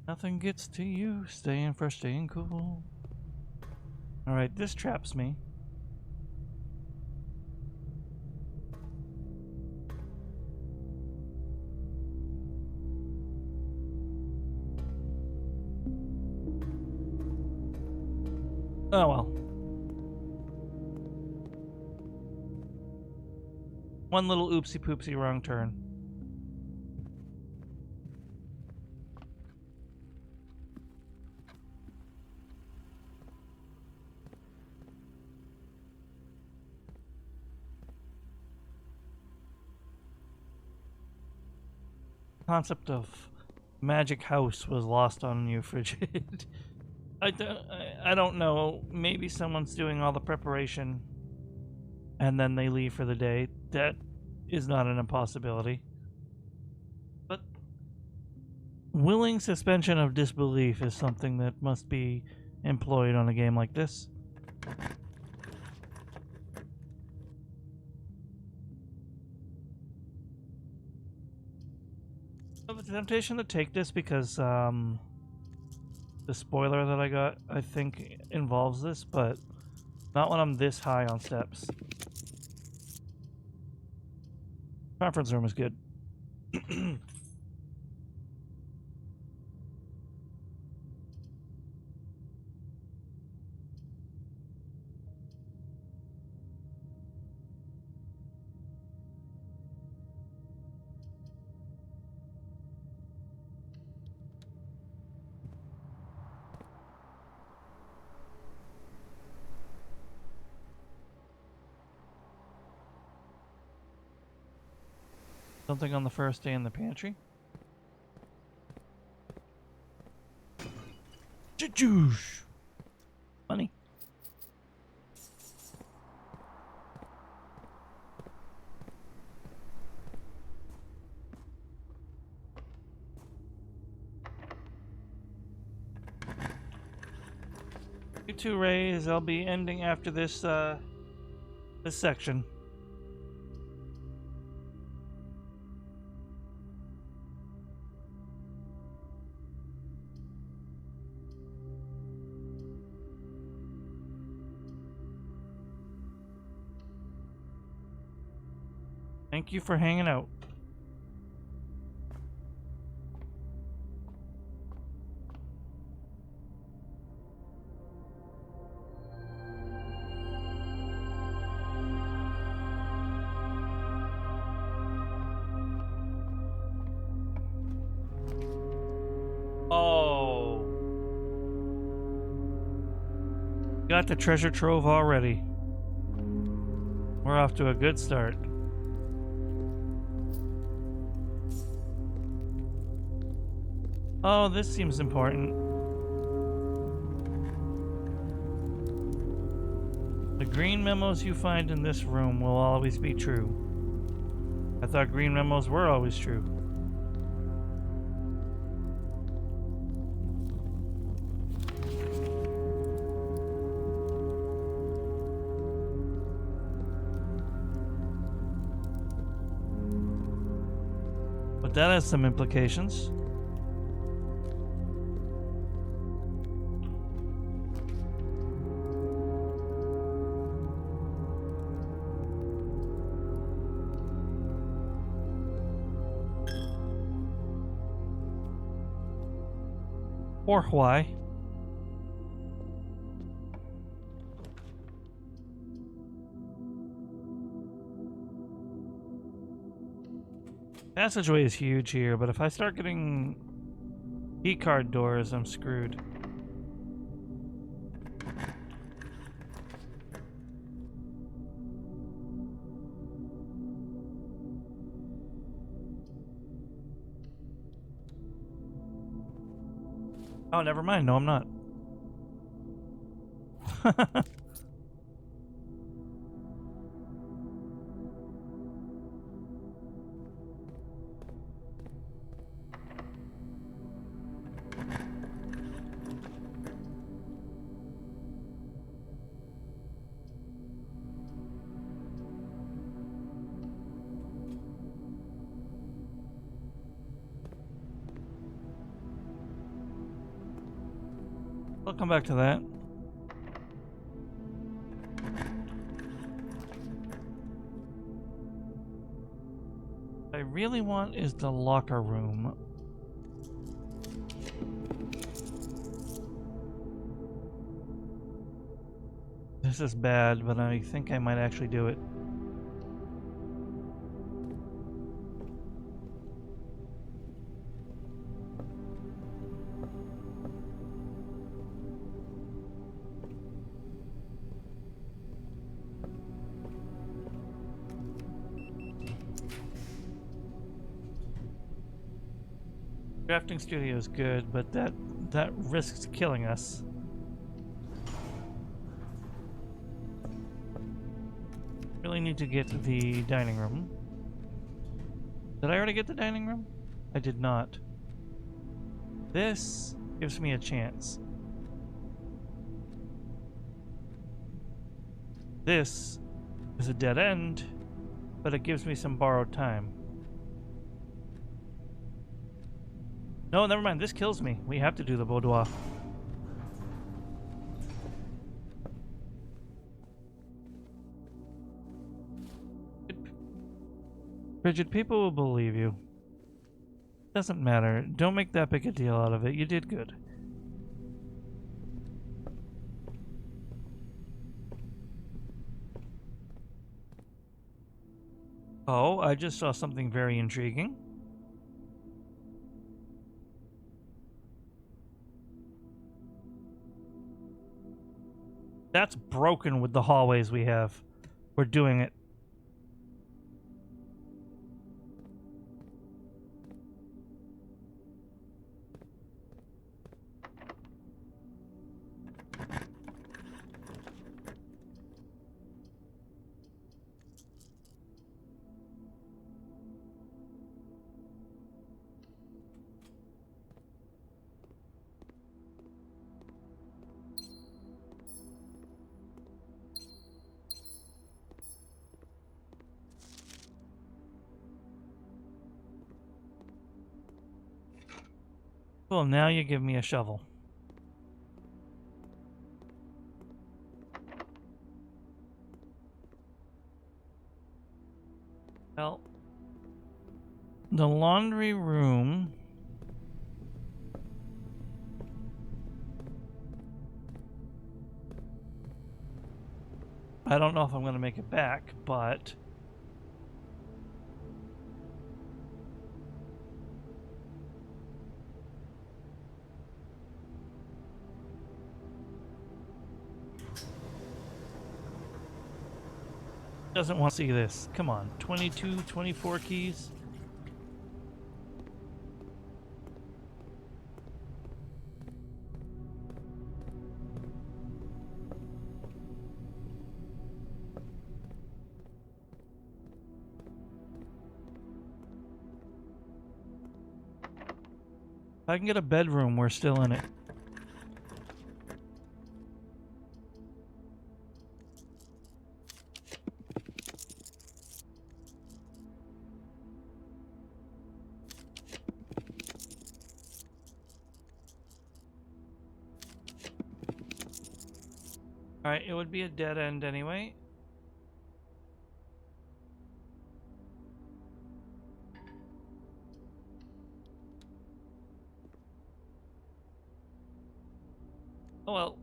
[SPEAKER 1] Nothing gets to you, staying fresh, staying cool. Alright, this traps me. Oh well. One little oopsie poopsie wrong turn. Concept of magic house was lost on you, Frigid. I don't know. Maybe someone's doing all the preparation and then they leave for the day. That is not an impossibility. But willing suspension of disbelief is something that must be employed on a game like this. I have a temptation to take this because the spoiler that I got, I think, involves this, but not when I'm this high on steps. Conference room is good. Something on the first day in the pantry? Juice! Money. You two Rays, I'll be ending after this this section. Thank you for hanging out. Oh. Got the treasure trove already. We're off to a good start. Oh, this seems important. The green memos you find in this room will always be true. I thought green memos were always true. But that has some implications. Or why? Passageway is huge here, but if I start getting keycard doors, I'm screwed. Oh, never mind. No, I'm not. I'll come back to that. What I really want is the locker room. This is bad, but I think I might actually do it. Crafting studio is good, but that risks killing us. Really need to get to the dining room. Did I already get the dining room? I did not. This gives me a chance. This is a dead end, but it gives me some borrowed time. No, never mind. This kills me. We have to do the boudoir. Bridget, people will believe you. Doesn't matter. Don't make that big a deal out of it. You did good. Oh, I just saw something very intriguing. That's broken with the hallways we have. We're doing it. Cool, now you give me a shovel. Well, the laundry room. I don't know if I'm going to make it back, but doesn't want to see this. Come on, 22, 24 keys. If I can get a bedroom, we're still in it. Alright, it would be a dead end anyway. Oh well.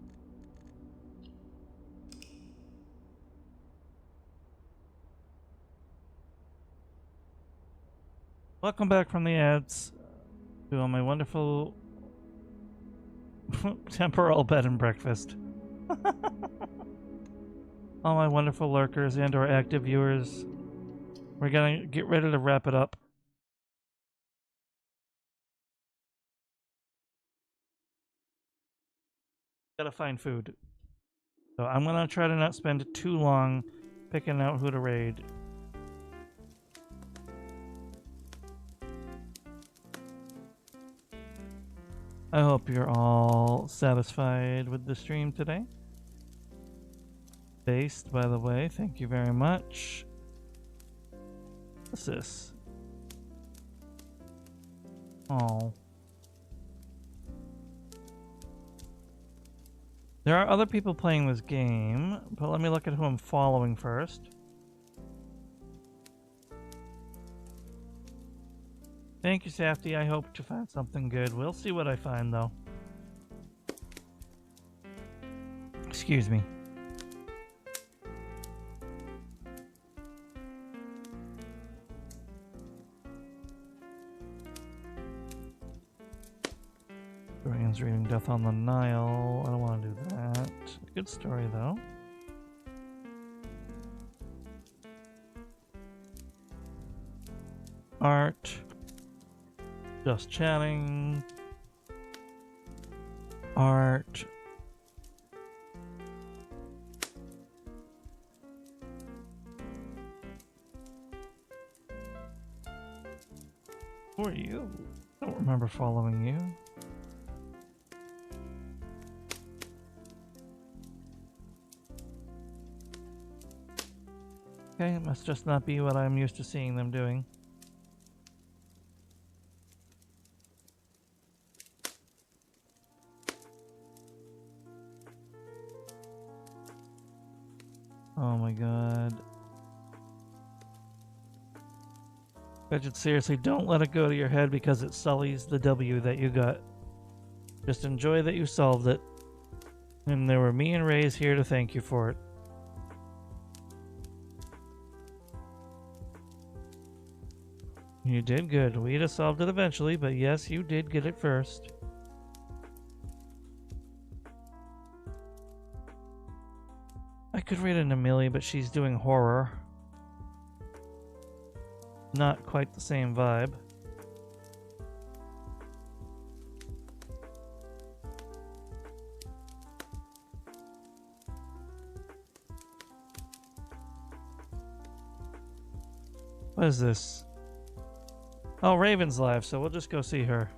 [SPEAKER 1] Welcome back from the ads to my wonderful temporal bed and breakfast. All my wonderful lurkers and or active viewers. We're gonna get ready to wrap it up. Gotta find food. So I'm gonna try to not spend too long picking out who to raid. I hope you're all satisfied with the stream today. Based, by the way, thank you very much. What's this? Oh. There are other people playing this game, but let me look at who I'm following first. Thank you, Safety. I hope to find something good. We'll see what I find, though. Excuse me. Dorian's reading Death on the Nile. I don't want to do that. Good story, though. Art. Just chatting. Art. Who are you? I don't remember following you. Okay, it must just not be what I'm used to seeing them doing. Oh my god. Fidget, seriously, don't let it go to your head because it sullies the W that you got. Just enjoy that you solved it. And there were me and Ray's here to thank you for it. You did good. We'd have solved it eventually, but yes, you did get it first. I could read an Amelie, but she's doing horror. Not quite the same vibe. What is this? Oh, Raven's live, so we'll just go see her.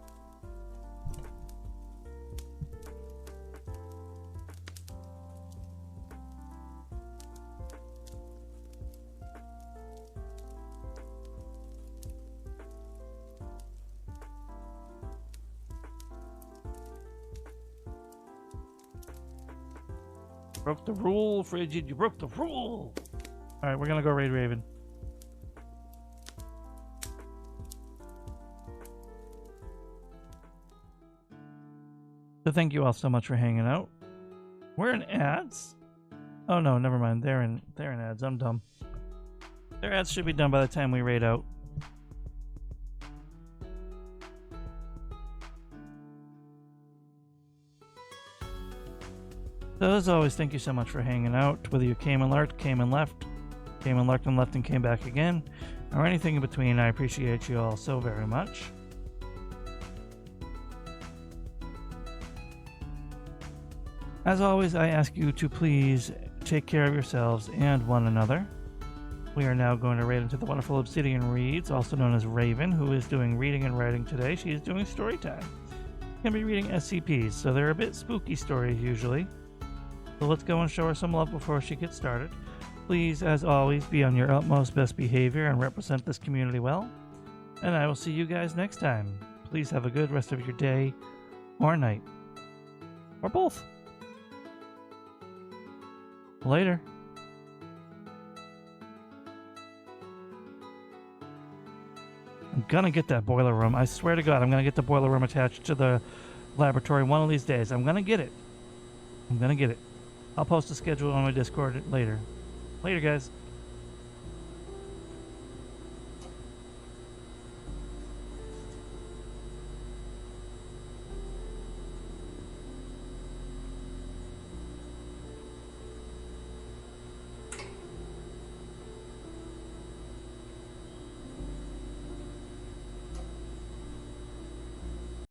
[SPEAKER 1] Broke the rule, Frigid. You broke the rule. All right, we're gonna go raid Raven. So thank you all so much for hanging out. We're in ads? Oh no, never mind. They're in ads. I'm dumb. Their ads should be done by the time we raid out. So as always, thank you so much for hanging out. Whether you came and lurked, came and left, came and lurked and left and came back again, or anything in between, I appreciate you all so very much. As always, I ask you to please take care of yourselves and one another. We are now going to raid into the wonderful Obsidian Reads, also known as Raven, who is doing reading and writing today. She is doing story time. Can be reading SCPs, so they're a bit spooky stories usually. So let's go and show her some love before she gets started. Please, as always, be on your utmost best behavior and represent this community well. And I will see you guys next time. Please have a good rest of your day or night. Or both. Later. I'm gonna get that boiler room. I swear to God, I'm gonna get the boiler room attached to the laboratory one of these days. I'm gonna get it. I'm gonna get it. I'll post a schedule on my Discord later. Later, guys.